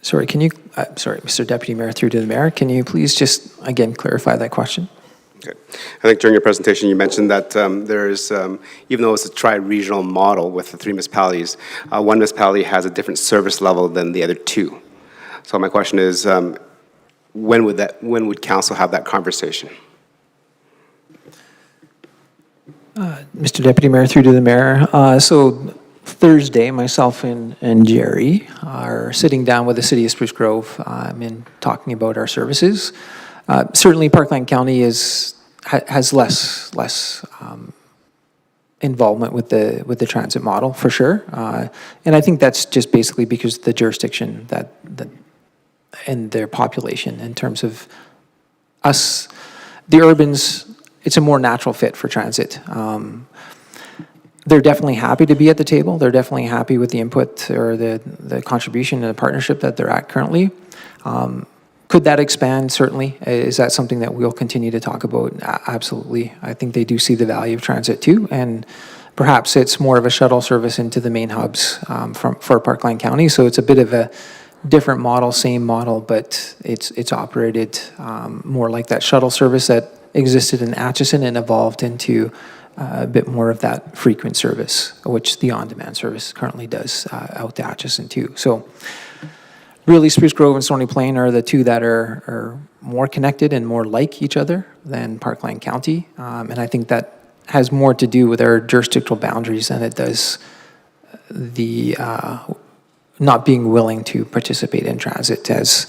Sorry, Mr. Deputy Mayor, through to the Mayor, can you please just, again, clarify that question? Okay. I think during your presentation you mentioned that there is, even though it's a tri-regional model with the 3 municipalities, one municipality has a different service level than the other 2. So my question is, when would council have that conversation? Mr. Deputy Mayor, through to the Mayor. So Thursday, myself and Jerry are sitting down with the City of Spruce Grove and talking about our services. Certainly, Parkland County has less involvement with the transit model for sure, and I think that's just basically because the jurisdiction that and their population in terms of us, the urbans, it's a more natural fit for transit. They're definitely happy to be at the table. They're definitely happy with the input or the contribution and the partnership that they're at currently. Could that expand? Certainly. Is that something that we'll continue to talk about? Absolutely. I think they do see the value of transit too, and perhaps it's more of a shuttle service into the main hubs for Parkland County. So it's a bit of a different model, same model, but it's operated more like that shuttle service that existed in Atchison and evolved into a bit more of that frequent service, which the on-demand service currently does out to Atchison too. So really, Spruce Grove and Stony Plain are the 2 that are more connected and more like each other than Parkland County. And I think that has more to do with our jurisdictional boundaries than it does the not being willing to participate in transit as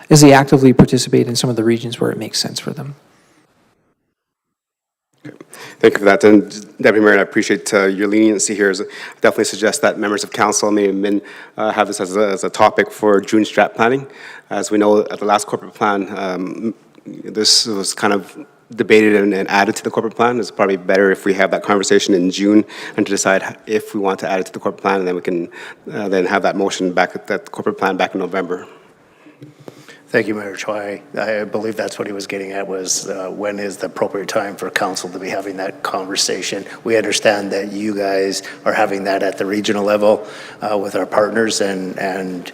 they actively participate in some of the regions where it makes sense for them. Thank you for that. And Deputy Mayor, I appreciate your leniency here. I definitely suggest that members of council may have this as a topic for June strat planning. As we know, at the last corporate plan, this was kind of debated and added to the corporate plan. It's probably better if we have that conversation in June and to decide if we want to add it to the corporate plan, and then we can then have that motion back at that corporate plan back in November. Thank you, Mayor Choi. I believe that's what he was getting at, was when is the appropriate time for council to be having that conversation? We understand that you guys are having that at the regional level with our partners and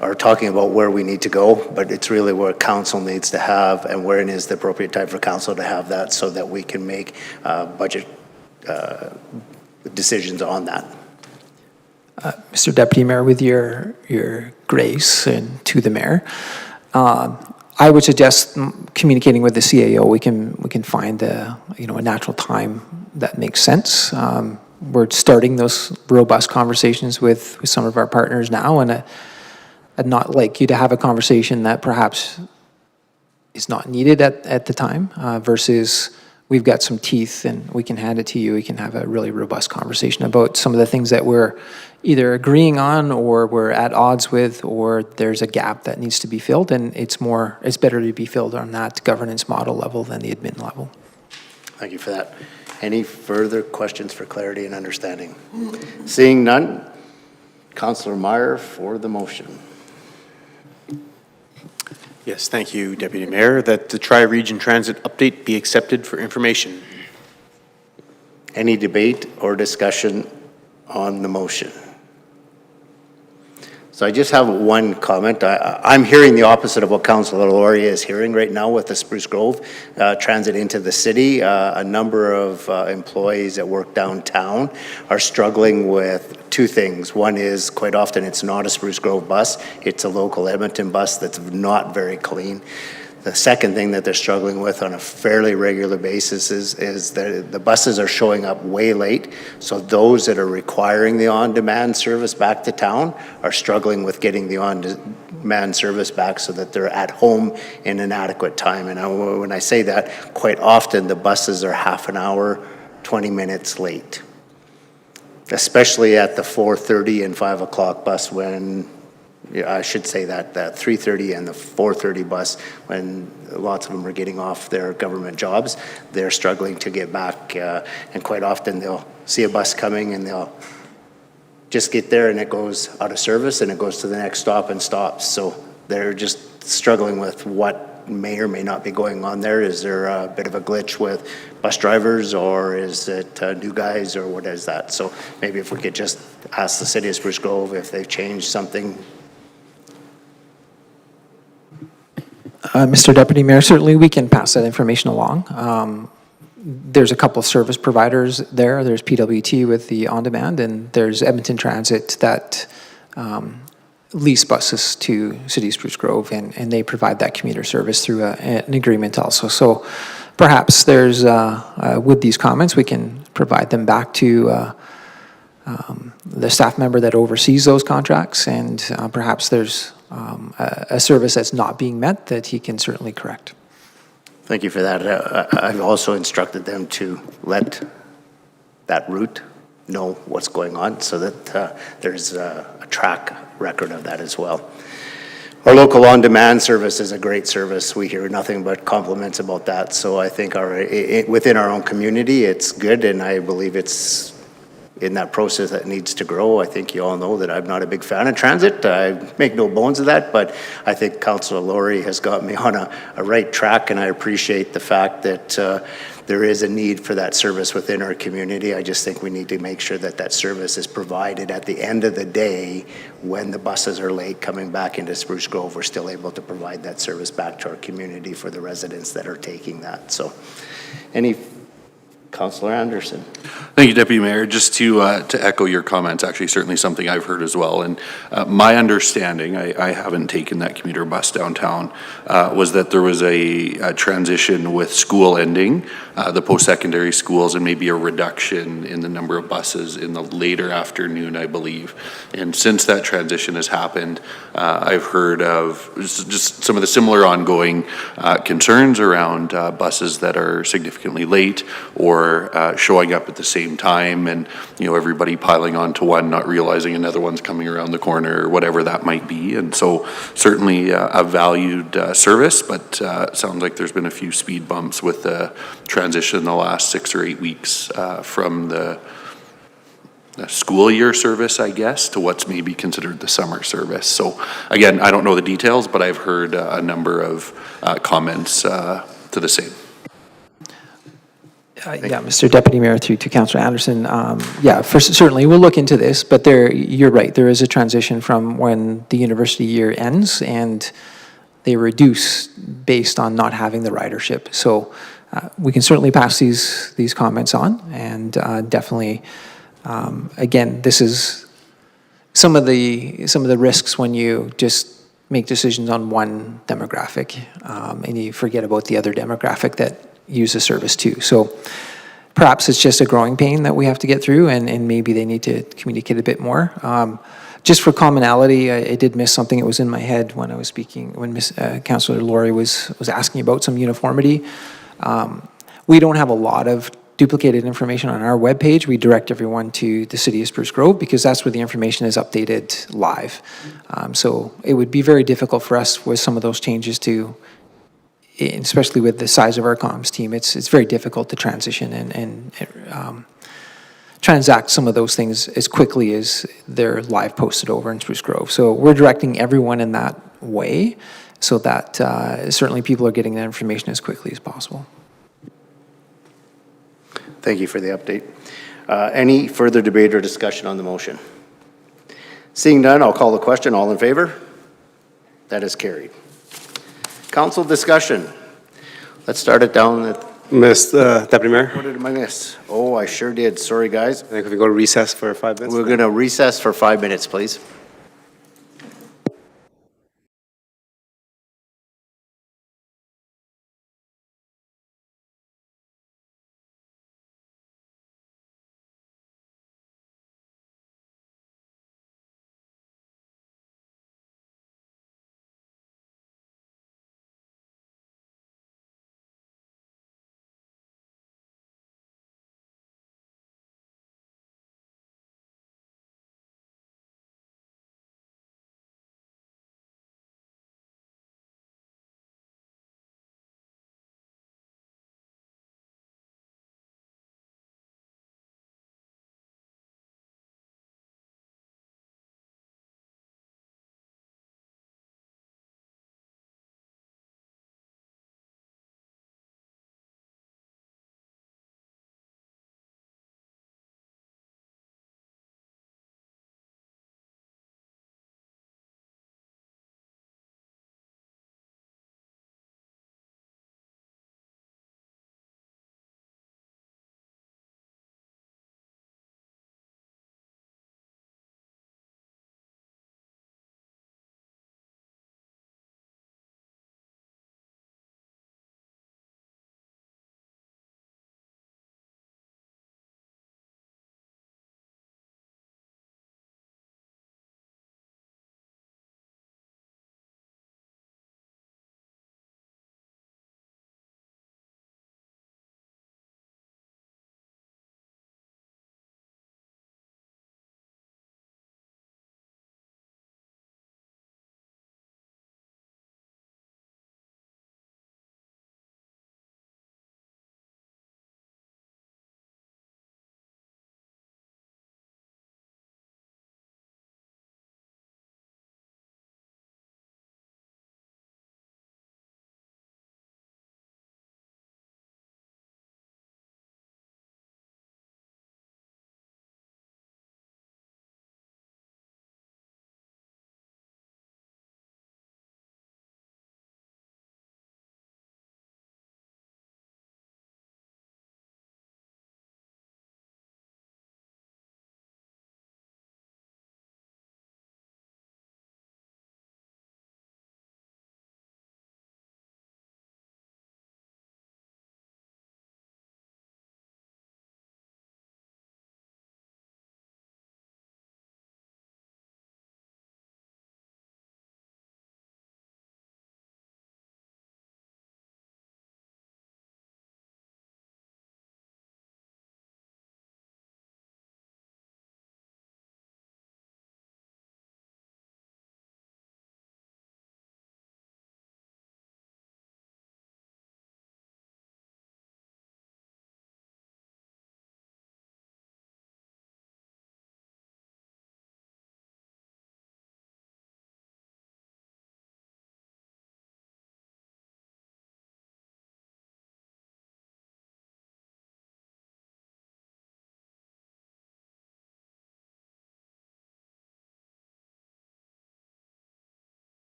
are talking about where we need to go, but it's really where council needs to have and when is the appropriate time for council to have that so that we can make budget decisions on that. Mr. Deputy Mayor, with your grace and to the mayor, I would suggest communicating with the CAO. We can find a natural time that makes sense. We're starting those robust conversations with some of our partners now, and I'd not like you to have a conversation that perhaps is not needed at the time versus we've got some teeth and we can hand it to you. We can have a really robust conversation about some of the things that we're either agreeing on or we're at odds with, or there's a gap that needs to be filled, and it's better to be filled on that governance model level than the admin level. Thank you for that. Any further questions for clarity and understanding? Seeing none, Councillor Meyer for the motion. Yes, thank you, Deputy Mayor, that the Tri-Region Transit update be accepted for information. Any debate or discussion on the motion? So I just have one comment. I'm hearing the opposite of what Councillor Laurie is hearing right now with the Spruce Grove transit into the city. A number of employees that work downtown are struggling with two things. One is quite often it's not a Spruce Grove bus. It's a local Edmonton bus that's not very clean. The second thing that they're struggling with on a fairly regular basis is that the buses are showing up way late. So those that are requiring the on-demand service back to town are struggling with getting the on-demand service back so that they're at home in an adequate time. And when I say that, quite often the buses are half an hour, 20 minutes late, especially at the 4:30 and 5 o'clock bus when I should say that 3:30 and the 4:30 bus, when lots of them are getting off their government jobs, they're struggling to get back. And quite often they'll see a bus coming and they'll just get there and it goes out of service and it goes to the next stop and stops. So they're just struggling with what may or may not be going on there. Is there a bit of a glitch with bus drivers, or is it new guys, or what is that? So maybe if we could just ask the city of Spruce Grove if they've changed something. Mr. Deputy Mayor, certainly we can pass that information along. There's a couple of service providers there. There's PWT with the on-demand, and there's Edmonton Transit that lease buses to City of Spruce Grove, and they provide that commuter service through an agreement also. So perhaps there's, with these comments, we can provide them back to the staff member that oversees those contracts, and perhaps there's a service that's not being met that he can certainly correct. Thank you for that. I've also instructed them to let that route know what's going on so that there's a track record of that as well. Our local on-demand service is a great service. We hear nothing but compliments about that. So I think within our own community, it's good, and I believe it's in that process that needs to grow. I think you all know that I'm not a big fan of transit. I make no bones of that, but I think Councillor Laurie has got me on a right track, and I appreciate the fact that there is a need for that service within our community. I just think we need to make sure that that service is provided at the end of the day when the buses are late coming back into Spruce Grove. We're still able to provide that service back to our community for the residents that are taking that. So, Councillor Anderson. Thank you, Deputy Mayor. Just to echo your comments, actually certainly something I've heard as well. And my understanding, I haven't taken that commuter bus downtown, was that there was a transition with school ending, the post-secondary schools, and maybe a reduction in the number of buses in the later afternoon, I believe. And since that transition has happened, I've heard of just some of the similar ongoing concerns around buses that are significantly late or or showing up at the same time, and everybody piling onto one, not realizing another one's coming around the corner, or whatever that might be. And so certainly a valued service, but it sounds like there's been a few speed bumps with the transition in the last 6 or 8 weeks from the school year service, I guess, to what's maybe considered the summer service. So again, I don't know the details, but I've heard a number of comments to the same. Yeah, Mr. Deputy Mayor, through to Councillor Anderson. Yeah, certainly we'll look into this, but you're right, there is a transition from when the university year ends and they reduce based on not having the ridership. So we can certainly pass these comments on, and definitely, again, this is some of the risks when you just make decisions on one demographic and you forget about the other demographic that use the service too. So perhaps it's just a growing pain that we have to get through, and maybe they need to communicate a bit more. Just for commonality, I did miss something that was in my head when I was speaking, when Councillor Laurie was asking about some uniformity. We don't have a lot of duplicated information on our webpage. We direct everyone to the City of Spruce Grove because that's where the information is updated live. So it would be very difficult for us with some of those changes to, especially with the size of our comms team, it's very difficult to transition and transact some of those things as quickly as they're live posted over in Spruce Grove. So we're directing everyone in that way so that certainly people are getting that information as quickly as possible. Thank you for the update. Any further debate or discussion on the motion? Seeing none, I'll call the question. All in favor? That is carried. Council discussion. Let's start it down at... Deputy Mayor? What did I miss? Oh, I sure did. Sorry, guys. I think if we go to recess for 5 minutes. We're going to recess for 5 minutes, please.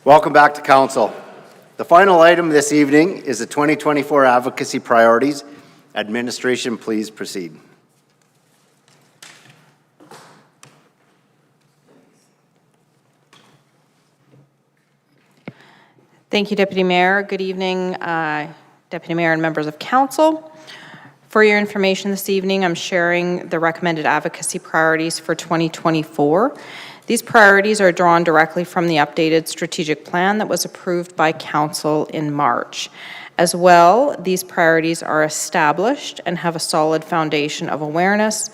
Welcome back to council. The final item this evening is the 2024 advocacy priorities. Administration, please proceed. Thank you, Deputy Mayor. Good evening, Deputy Mayor and members of council. For your information this evening, I'm sharing the recommended advocacy priorities for 2024. These priorities are drawn directly from the updated strategic plan that was approved by council in March. As well, these priorities are established and have a solid foundation of awareness.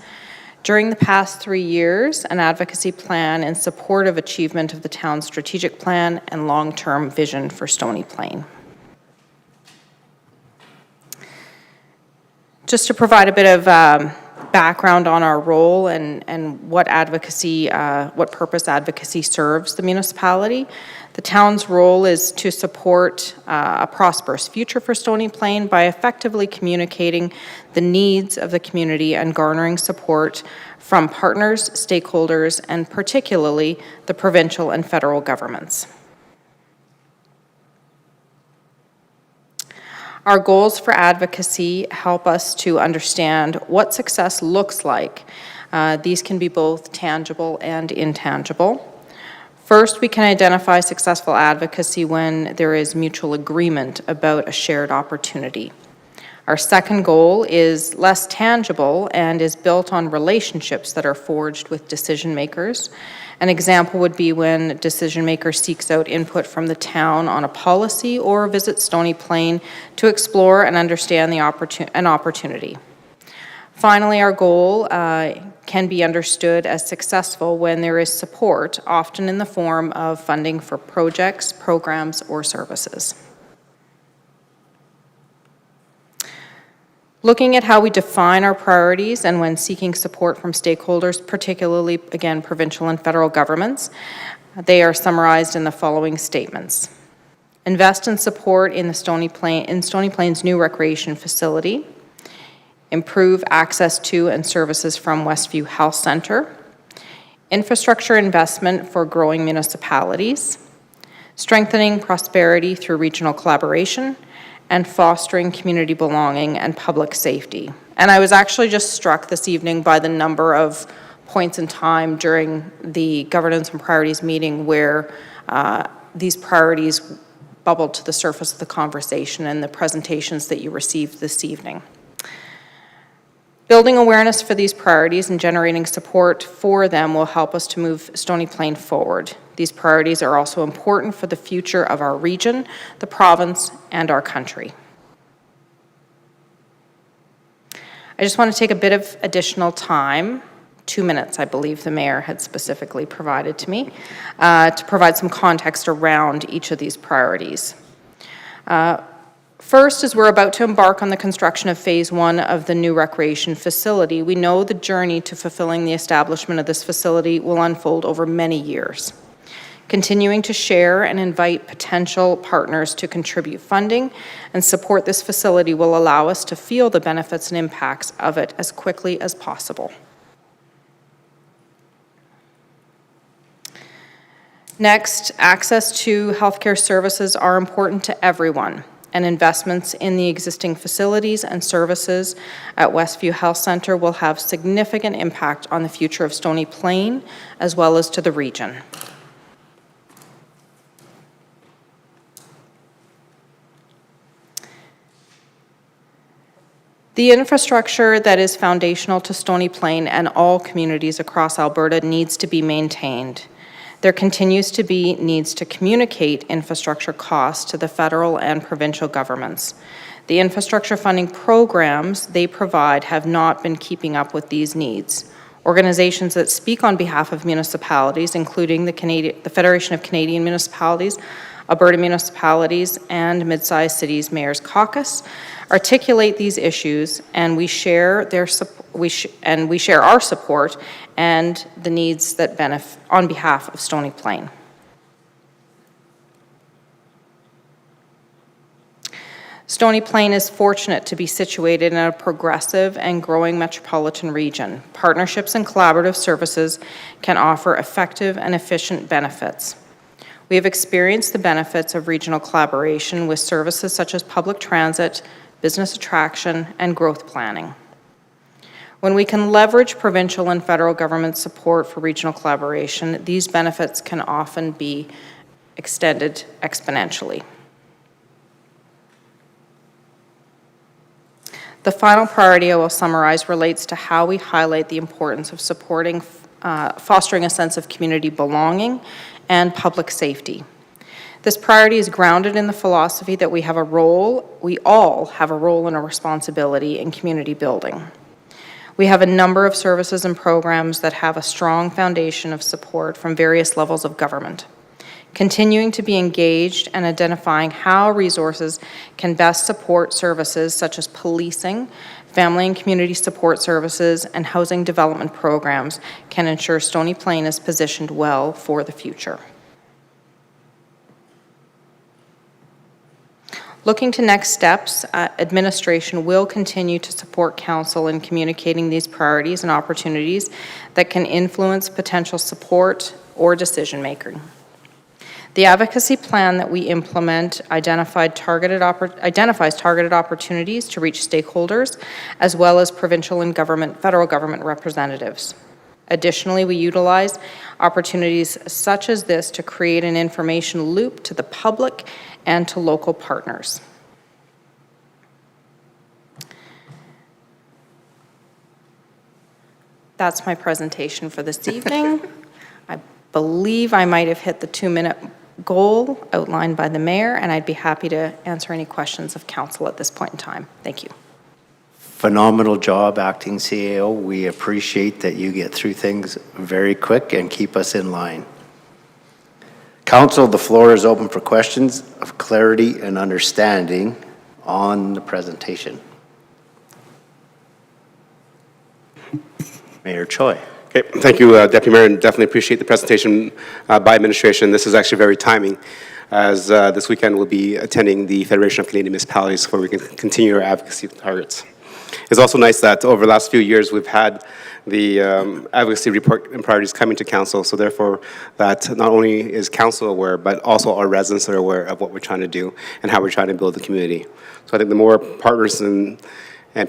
During the past 3 years, an advocacy plan in support of achievement of the town's strategic plan and long-term vision for Stony Plain. Just to provide a bit of background on our role and what advocacy, what purpose advocacy serves the municipality. The town's role is to support a prosperous future for Stony Plain by effectively communicating the needs of the community and garnering support from partners, stakeholders, and particularly the provincial and federal governments. Our goals for advocacy help us to understand what success looks like. These can be both tangible and intangible. First, we can identify successful advocacy when there is mutual agreement about a shared opportunity. Our second goal is less tangible and is built on relationships that are forged with decision makers. An example would be when a decision maker seeks out input from the town on a policy or visits Stony Plain to explore and understand the opportunity. Finally, our goal can be understood as successful when there is support, often in the form of funding for projects, programs, or services. Looking at how we define our priorities and when seeking support from stakeholders, particularly, again, provincial and federal governments, they are summarized in the following statements. Invest and support in Stony Plain's new recreation facility. Improve access to and services from Westview Health Centre. Infrastructure investment for growing municipalities. Strengthening prosperity through regional collaboration, and fostering community belonging and public safety. And I was actually just struck this evening by the number of points in time during the governance and priorities meeting where these priorities bubbled to the surface of the conversation and the presentations that you received this evening. Building awareness for these priorities and generating support for them will help us to move Stony Plain forward. These priorities are also important for the future of our region, the province, and our country. I just want to take a bit of additional time, 2 minutes I believe the mayor had specifically provided to me, to provide some context around each of these priorities. First, as we're about to embark on the construction of phase 1 of the new recreation facility, we know the journey to fulfilling the establishment of this facility will unfold over many years. Continuing to share and invite potential partners to contribute funding and support this facility will allow us to feel the benefits and impacts of it as quickly as possible. Next, access to healthcare services are important to everyone, and investments in the existing facilities and services at Westview Health Centre will have significant impact on the future of Stony Plain as well as to the region. The infrastructure that is foundational to Stony Plain and all communities across Alberta needs to be maintained. There continues to be needs to communicate infrastructure costs to the federal and provincial governments. The infrastructure funding programs they provide have not been keeping up with these needs. Organizations that speak on behalf of municipalities, including the Federation of Canadian Municipalities, Alberta Municipalities, and Mid-Sized Cities Mayor's Caucus, articulate these issues, and we share our support and the needs that benefit on behalf of Stony Plain. Stony Plain is fortunate to be situated in a progressive and growing metropolitan region. Partnerships and collaborative services can offer effective and efficient benefits. We have experienced the benefits of regional collaboration with services such as public transit, business attraction, and growth planning. When we can leverage provincial and federal government support for regional collaboration, these benefits can often be extended exponentially. The final priority I will summarize relates to how we highlight the importance of supporting, fostering a sense of community belonging and public safety. This priority is grounded in the philosophy that we all have a role and a responsibility in community building. We have a number of services and programs that have a strong foundation of support from various levels of government. Continuing to be engaged and identifying how resources can best support services such as policing, family and community support services, and housing development programs can ensure Stony Plain is positioned well for the future. Looking to next steps, administration will continue to support council in communicating these priorities and opportunities that can influence potential support or decision making. The advocacy plan that we implement identifies targeted opportunities to reach stakeholders, as well as provincial and federal government representatives. Additionally, we utilize opportunities such as this to create an information loop to the public and to local partners. That's my presentation for this evening. I believe I might have hit the 2-minute goal outlined by the mayor, and I'd be happy to answer any questions of council at this point in time. Thank you. Phenomenal job, Acting CAO. We appreciate that you get through things very quick and keep us in line. Council, the floor is open for questions of clarity and understanding on the presentation. Mayor Choi. Okay, thank you, Deputy Mayor, and definitely appreciate the presentation by administration. This is actually very timing, as this weekend we'll be attending the Federation of Canadian Municipalities where we can continue our advocacy targets. It's also nice that over the last few years we've had the advocacy report and priorities coming to council, so therefore that not only is council aware, but also our residents are aware of what we're trying to do and how we're trying to build the community. So I think the more partners and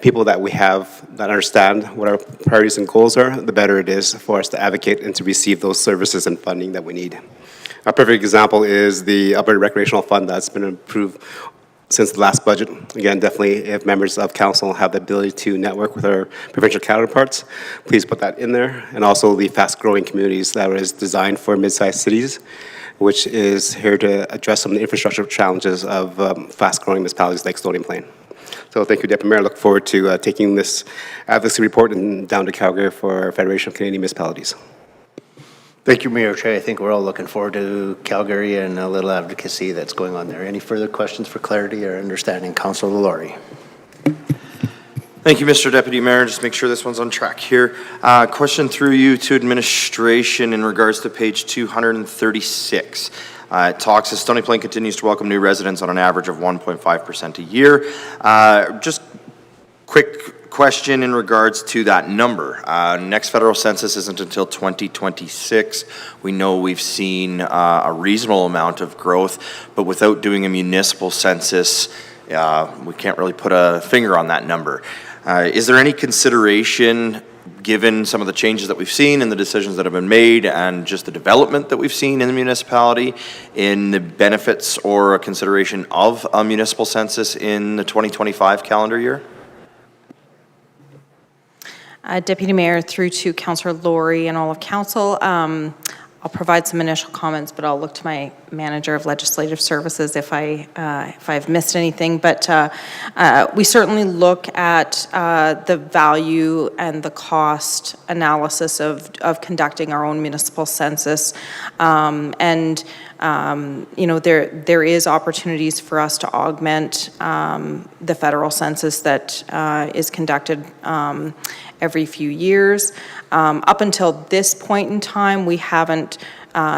people that we have that understand what our priorities and goals are, the better it is for us to advocate and to receive those services and funding that we need. A perfect example is the Alberta Recreational Fund that's been approved since the last budget. Again, definitely if members of council have the ability to network with our provincial counterparts, please put that in there. And also the fast-growing communities that is designed for mid-sized cities, which is here to address some of the infrastructure challenges of fast-growing municipalities like Stony Plain. So thank you, Deputy Mayor. I look forward to taking this advocacy report and down to Calgary for Federation of Canadian Municipalities. Thank you, Mayor Choi. I think we're all looking forward to Calgary and a little advocacy that's going on there. Any further questions for clarity or understanding? Councilor Laurie. Thank you, Mr. Deputy Mayor. Just make sure this one's on track here. Question through you to administration in regards to page 236. It talks as Stony Plain continues to welcome new residents on an average of 1.5% a year. Just quick question in regards to that number. Next federal census isn't until 2026. We know we've seen a reasonable amount of growth, but without doing a municipal census, we can't really put a finger on that number. Is there any consideration, given some of the changes that we've seen and the decisions that have been made and just the development that we've seen in the municipality, in the benefits or a consideration of a municipal census in the 2025 calendar year? Deputy Mayor, through to Councillor Laurie and all of council, I'll provide some initial comments, but I'll look to my manager of legislative services if I've missed anything. But we certainly look at the value and the cost analysis of conducting our own municipal census, and you know, there is opportunities for us to augment the federal census that is conducted every few years. Up until this point in time, we haven't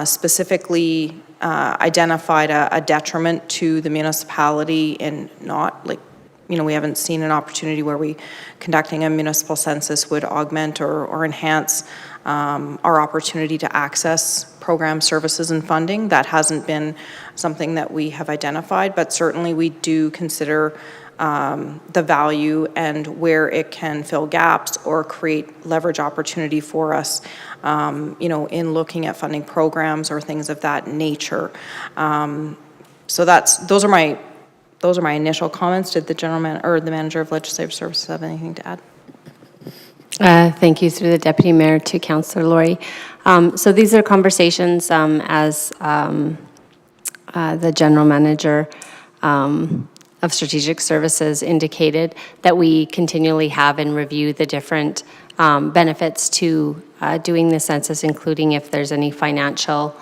specifically identified a detriment to the municipality, and not like, you know, we haven't seen an opportunity where conducting a municipal census would augment or enhance our opportunity to access program services and funding. That hasn't been something that we have identified, but certainly we do consider the value and where it can fill gaps or create leverage opportunity for us, in looking at funding programs or things of that nature. So those are my initial comments. Did the the manager of legislative services have anything to add? Thank you through the Deputy Mayor to Councillor Laurie. So these are conversations as the General Manager of Strategic Services indicated that we continually have and review the different benefits to doing the census, including if there's any financial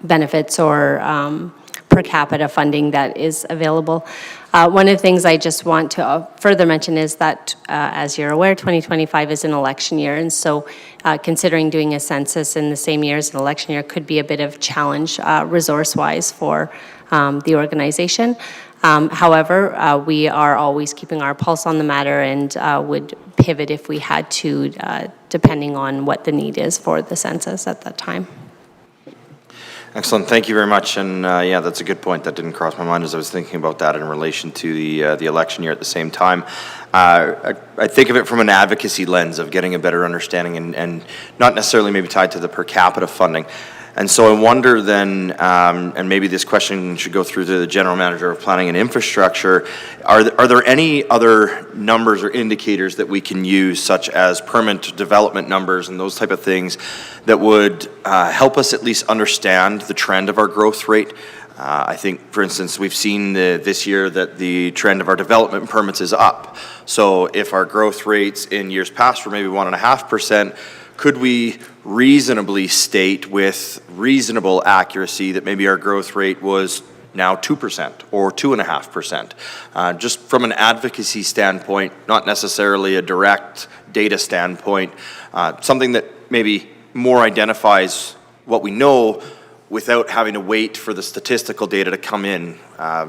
benefits or per capita funding that is available. One of the things I just want to further mention is that, as you're aware, 2025 is an election year, and so considering doing a census in the same year as an election year could be a bit of challenge resource-wise for the organization. However, we are always keeping our pulse on the matter and would pivot if we had to, depending on what the need is for the census at that time. Excellent, thank you very much. And yeah, that's a good point. That didn't cross my mind as I was thinking about that in relation to the election year at the same time. I think of it from an advocacy lens of getting a better understanding and not necessarily maybe tied to the per capita funding. And so I wonder then, and maybe this question should go through to the General Manager of Planning and Infrastructure, are there any other numbers or indicators that we can use, such as permanent development numbers and those type of things, that would help us at least understand the trend of our growth rate? I think, for instance, we've seen this year that the trend of our development permits is up. So if our growth rates in years past were maybe 1.5%, could we reasonably state with reasonable accuracy that maybe our growth rate was now 2% or 2.5%? Just from an advocacy standpoint, not necessarily a direct data standpoint, something that maybe more identifies what we know without having to wait for the statistical data to come in.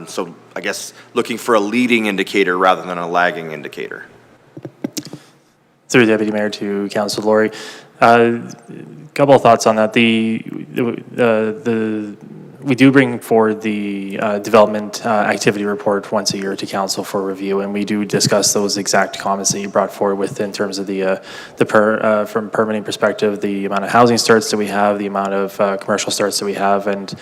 So I guess looking for a leading indicator rather than a lagging indicator. Through Deputy Mayor to Councillor Laurie. Couple of thoughts on that. We do bring forward the development activity report once a year to Council for review, and we do discuss those exact comments that you brought forward with in terms of from permitting perspective, the amount of housing starts that we have, the amount of commercial starts that we have, and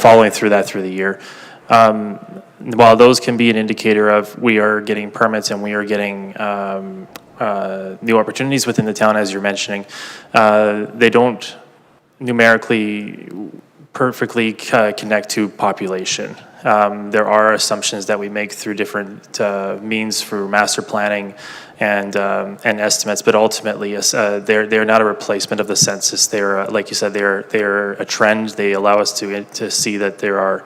following through that through the year. While those can be an indicator of we are getting permits and we are getting new opportunities within the town, as you're mentioning, they don't numerically perfectly connect to population. There are assumptions that we make through different means through master planning and estimates, but ultimately they're not a replacement of the census. They're, like you said, they're a trend. They allow us to see that there are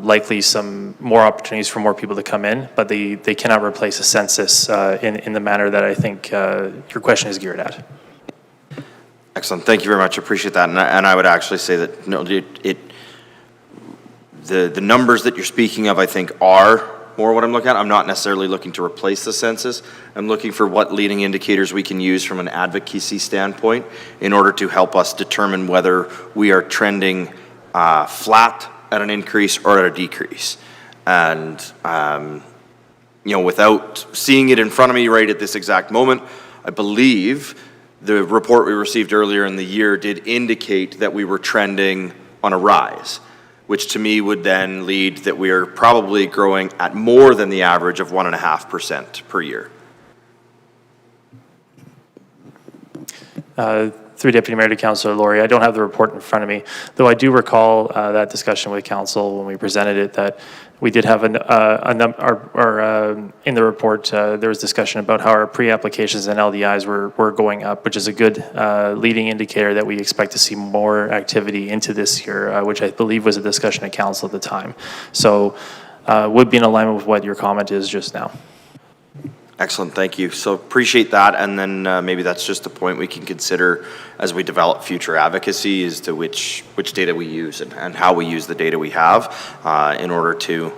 likely some more opportunities for more people to come in, but they cannot replace a census in the manner that I think your question is geared at. Excellent, thank you very much, appreciate that. And I would actually say that the numbers that you're speaking of, I think, are more what I'm looking at. I'm not necessarily looking to replace the census. I'm looking for what leading indicators we can use from an advocacy standpoint in order to help us determine whether we are trending flat at an increase or at a decrease. And, without seeing it in front of me right at this exact moment, I believe the report we received earlier in the year did indicate that we were trending on a rise, which to me would then lead that we are probably growing at more than the average of 1.5% per year. Through Deputy Mayor to Councillor Laurie, I don't have the report in front of me, though I do recall that discussion with Council when we presented it, that we did have in the report, there was discussion about how our pre-applications and LDIs were going up, which is a good leading indicator that we expect to see more activity into this year, which I believe was a discussion at Council at the time. So would be in alignment with what your comment is just now. Excellent, thank you. So appreciate that, and then maybe that's just a point we can consider as we develop future advocacy as to which data we use and how we use the data we have in order to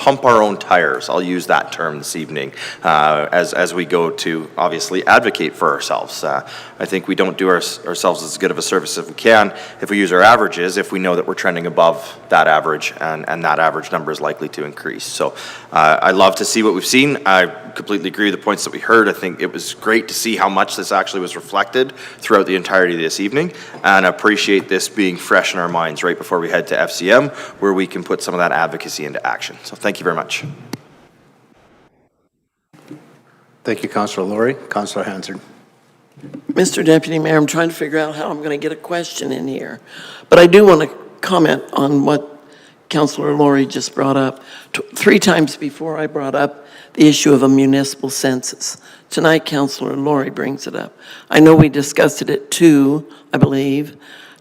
pump our own tires. I'll use that term this evening as we go to obviously advocate for ourselves. I think we don't do ourselves as good of a service as we can if we use our averages, if we know that we're trending above that average, and that average number is likely to increase. So I love to see what we've seen. I completely agree with the points that we heard. I think it was great to see how much this actually was reflected throughout the entirety of this evening, and I appreciate this being fresh in our minds right before we head to FCM, where we can put some of that advocacy into action. So thank you very much. Thank you, Councillor Laurie. Councillor Hansard. Mr. Deputy Mayor, I'm trying to figure out how I'm going to get a question in here. But I do want to comment on what Councillor Laurie just brought up. 3 times before I brought up the issue of a municipal census. Tonight, Councillor Laurie brings it up. I know we discussed it at 2, I believe,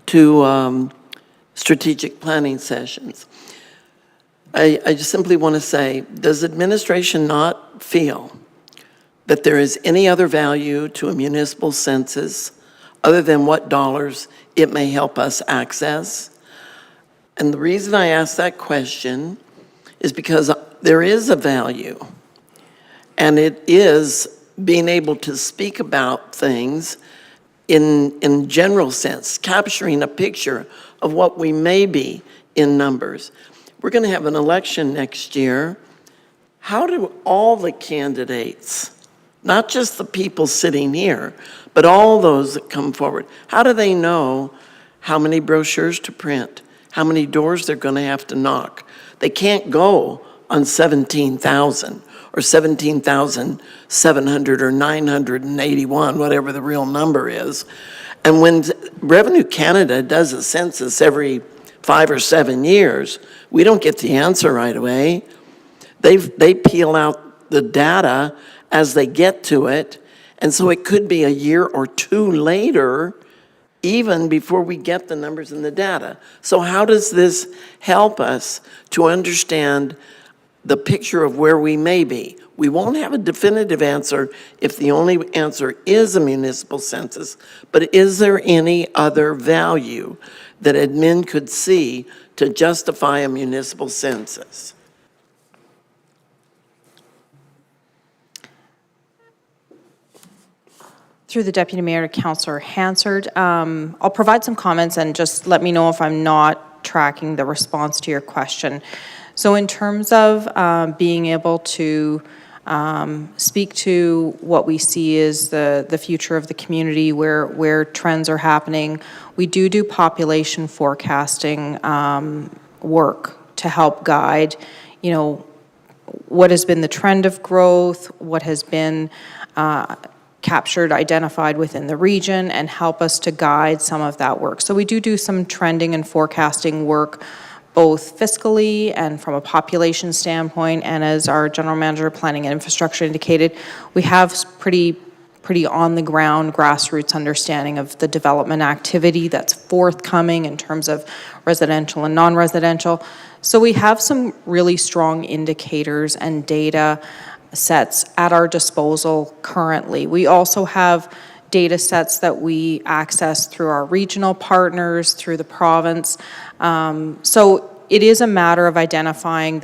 2 strategic planning sessions. I just simply want to say, does administration not feel that there is any other value to a municipal census other than what dollars it may help us access? And the reason I ask that question is because there is a value, and it is being able to speak about things in general sense, capturing a picture of what we may be in numbers. We're going to have an election next year. How do all the candidates, not just the people sitting here, but all those that come forward, how do they know how many brochures to print, how many doors they're going to have to knock? They can't go on 17,000 or 17,700 or 981, whatever the real number is. And when Revenue Canada does a census every 5 or 7 years, we don't get the answer right away. They peel out the data as they get to it, and so it could be a year or 2 later, even before we get the numbers in the data. So how does this help us to understand the picture of where we may be? We won't have a definitive answer if the only answer is a municipal census, but is there any other value that admin could see to justify a municipal census? Through the Deputy Mayor to Councillor Hansard, I'll provide some comments and just let me know if I'm not tracking the response to your question. So in terms of being able to speak to what we see is the future of the community, where trends are happening, we do population forecasting work to help guide, what has been the trend of growth, what has been captured, identified within the region, and help us to guide some of that work. So we do some trending and forecasting work, both fiscally and from a population standpoint, and as our General Manager of Planning and Infrastructure indicated, we have pretty on-the-ground grassroots understanding of the development activity that's forthcoming in terms of residential and non-residential. So we have some really strong indicators and data sets at our disposal currently. We also have data sets that we access through our regional partners, through the province. So it is a matter of identifying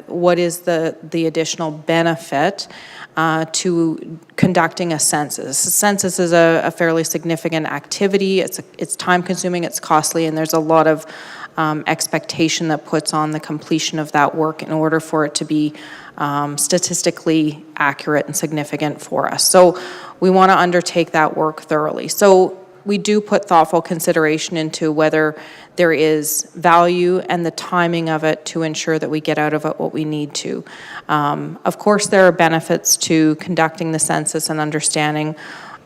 what is the additional benefit to conducting a census. A census is a fairly significant activity. It's time-consuming, it's costly, and there's a lot of expectation that puts on the completion of that work in order for it to be statistically accurate and significant for us. So we want to undertake that work thoroughly. So we do put thoughtful consideration into whether there is value and the timing of it to ensure that we get out of it what we need to. Of course, there are benefits to conducting the census and understanding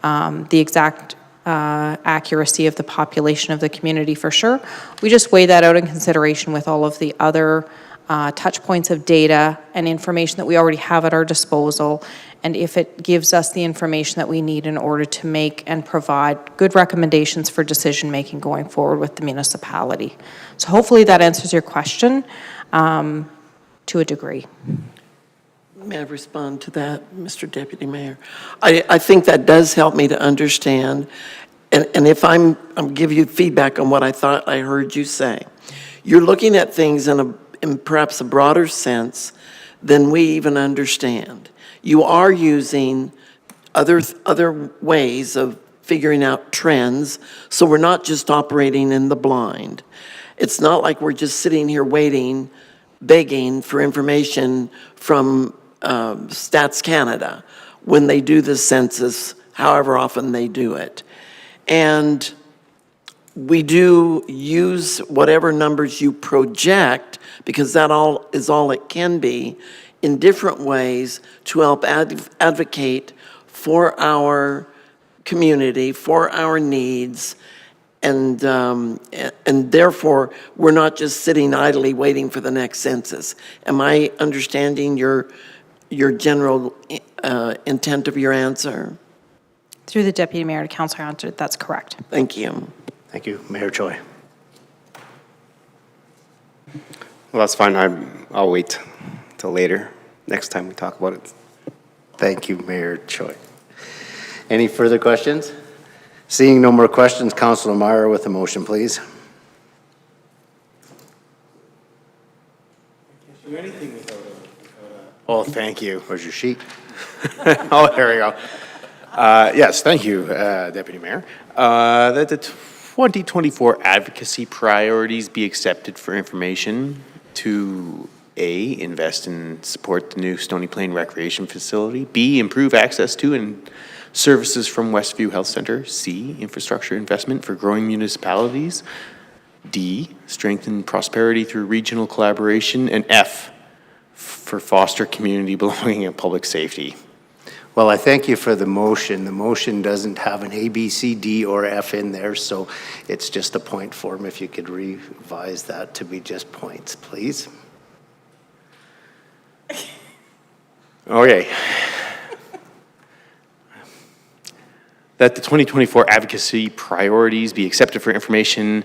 the exact accuracy of the population of the community for sure. We just weigh that out in consideration with all of the other touch points of data and information that we already have at our disposal, and if it gives us the information that we need in order to make and provide good recommendations for decision making going forward with the municipality. So hopefully that answers your question to a degree. May I respond to that, Mr. Deputy Mayor? I think that does help me to understand, and if I'm give you feedback on what I thought I heard you say. You're looking at things in perhaps a broader sense than we even understand. You are using other ways of figuring out trends, so we're not just operating in the blind. It's not like we're just sitting here waiting, begging for information from Stats Canada when they do the census, however often they do it. And we do use whatever numbers you project, because that is all it can be, in different ways to help advocate for our community, for our needs, and therefore, we're not just sitting idly waiting for the next census. Am I understanding your general intent of your answer? Through the Deputy Mayor to Councillor Hansard, that's correct. Thank you. Thank you. Mayor Choi. Well, that's fine. I'll wait till later, next time we talk about it. Thank you, Mayor Choi. Any further questions? Seeing no more questions, Councilor Meyer with a motion, please. Oh, thank you. Where's your sheet? Oh, there we go. Yes, thank you, Deputy Mayor. That the 2024 advocacy priorities be accepted for information to A, invest and support the new Stony Plain Recreation Facility, B, improve access to and services from Westview Health Center, C, infrastructure investment for growing municipalities, D, strengthen prosperity through regional collaboration, and F, for foster community belonging and public safety. Well, I thank you for the motion. The motion doesn't have an A, B, C, D, or F in there, so it's just a point form. If you could revise that to be just points, please. Okay. That the 2024 advocacy priorities be accepted for information,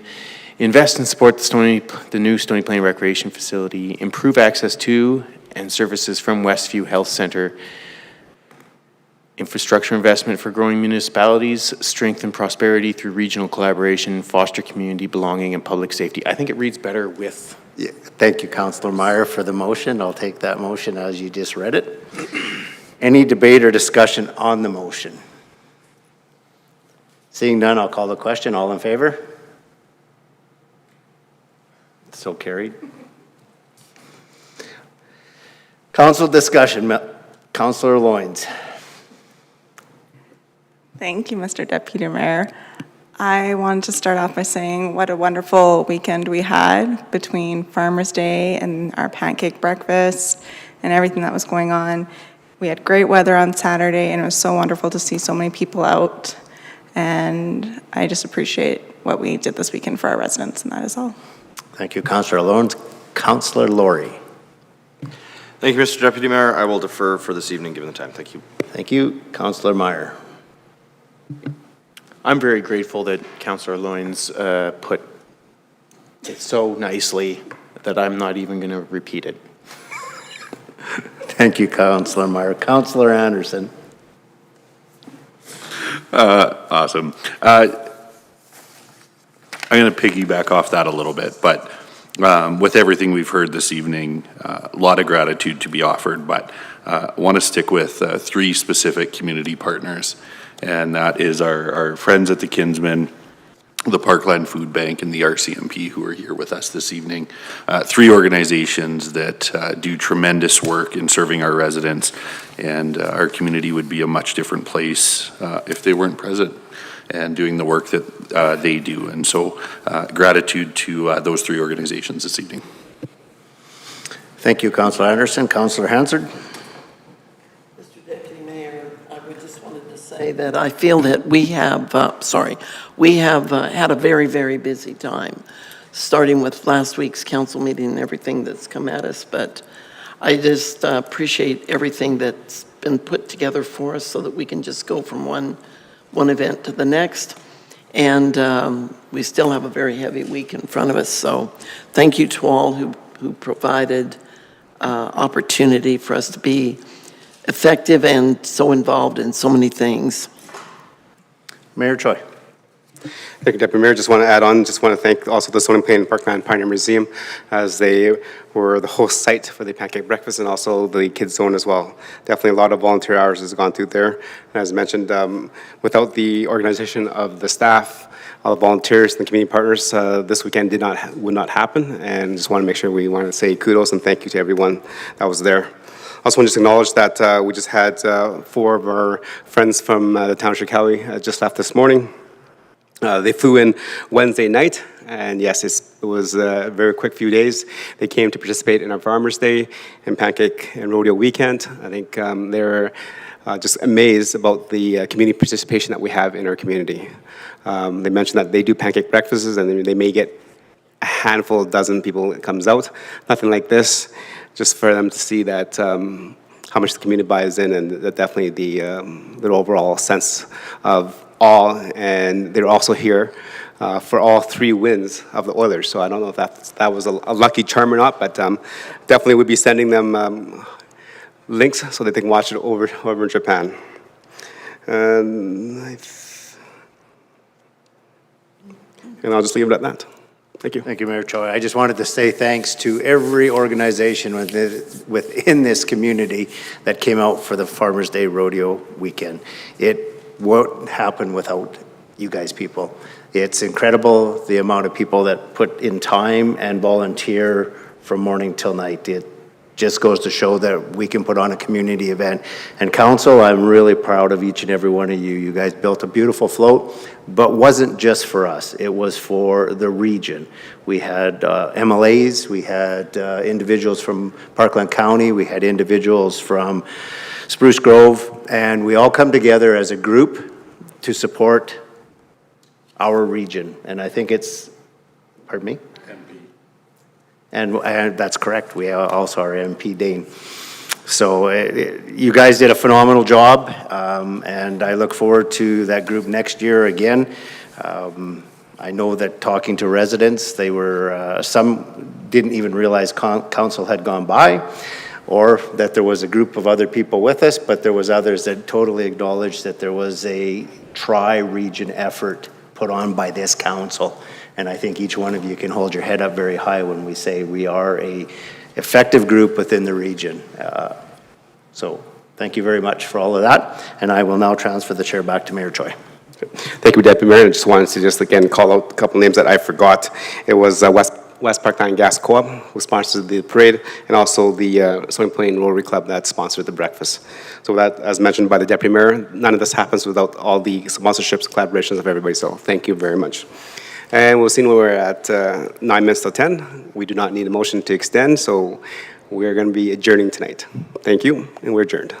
invest and support the new Stony Plain Recreation Facility, improve access to and services from Westview Health Center, infrastructure investment for growing municipalities, strengthen prosperity through regional collaboration, foster community belonging, and public safety. I think it reads better with. Yeah, thank you, Councilor Meyer, for the motion. I'll take that motion as you just read it. Any debate or discussion on the motion? Seeing none, I'll call the question. All in favor? So carried. Council discussion. Councilor Loynes. Thank you, Mr. Deputy Mayor. I wanted to start off by saying what a wonderful weekend we had between Farmers Day and our pancake breakfast and everything that was going on. We had great weather on Saturday, and it was so wonderful to see so many people out. And I just appreciate what we did this weekend for our residents, and that is all. Thank you, Councilor Loynes. Councilor Laurie. Thank you, Mr. Deputy Mayor. I will defer for this evening, given the time. Thank you. Thank you, Councilor Meyer. I'm very grateful that Councillor Loynes put it so nicely that I'm not even going to repeat it. Thank you, Councilor Meyer. Councilor Anderson. Awesome. I'm going to piggyback off that a little bit, but with everything we've heard this evening, a lot of gratitude to be offered, but I want to stick with three specific community partners, and that is our friends at the Kinsman, the Parkland Food Bank, and the RCMP, who are here with us this evening. Three organizations that do tremendous work in serving our residents, and our community would be a much different place if they weren't present and doing the work that they do. And so gratitude to those three organizations this evening. Thank you, Councilor Anderson. Councilor Hansard. Mr. Deputy Mayor, I would just wanted to say that I feel that we have, had a very, very busy time, starting with last week's council meeting and everything that's come at us. But I just appreciate everything that's been put together for us so that we can just go from one event to the next. And we still have a very heavy week in front of us. So thank you to all who provided opportunity for us to be effective and so involved in so many things. Mayor Choi. Thank you, Deputy Mayor. Just want to add on, just want to thank also the Stony Plain Parkland Pioneer Museum, as they were the host site for the pancake breakfast and also the kids zone as well. Definitely a lot of volunteer hours has gone through there. And as mentioned, without the organization of the staff, all the volunteers and the community partners, this weekend would not happen. And just want to make sure we want to say kudos and thank you to everyone that was there. Also want to just acknowledge that we just had 4 of our friends from the town of Chicoutimi just left this morning. They flew in Wednesday night, and yes, it was a very quick few days. They came to participate in our Farmers' Day and Pancake and Rodeo Weekend. I think they're just amazed about the community participation that we have in our community. They mentioned that they do pancake breakfasts, and they may get a handful, dozen people that comes out. Nothing like this, just for them to see that how much the community buys in, and that definitely the overall sense of awe. And they're also here for all 3 wins of the Oilers. So I don't know if that was a lucky charm or not, but definitely would be sending them links so that they can watch it over in Japan. And I'll just leave it at that. Thank you. Thank you, Mayor Choi. I just wanted to say thanks to every organization within this community that came out for the Farmers' Day Rodeo Weekend. It won't happen without you guys people. It's incredible the amount of people that put in time and volunteer from morning till night. It just goes to show that we can put on a community event. And council, I'm really proud of each and every one of you. You guys built a beautiful float, but wasn't just for us. It was for the region. We had MLAs, we had individuals from Parkland County, we had individuals from Spruce Grove, and we all come together as a group to support our region. And I think it's, pardon me? And that's correct. We also are MP Dane. So you guys did a phenomenal job, and I look forward to that group next year again. I know that talking to residents, they were, some didn't even realize council had gone by, or that there was a group of other people with us, but there was others that totally acknowledged that there was a tri-region effort put on by this council. And I think each one of you can hold your head up very high when we say we are a effective group within the region. So thank you very much for all of that. And I will now transfer the chair back to Mayor Choi. Thank you, Deputy Mayor. I just wanted to just again call out a couple names that I forgot. It was West Parkland Gas Co-op, who sponsored the parade, and also the Stony Plain Rotary Club that sponsored the breakfast. So that, as mentioned by the Deputy Mayor, none of this happens without all the sponsorships, collaborations of everybody. So thank you very much. And we'll see when we're at 9 minutes till 10. We do not need a motion to extend, so we're going to be adjourning tonight. Thank you, and we're adjourned.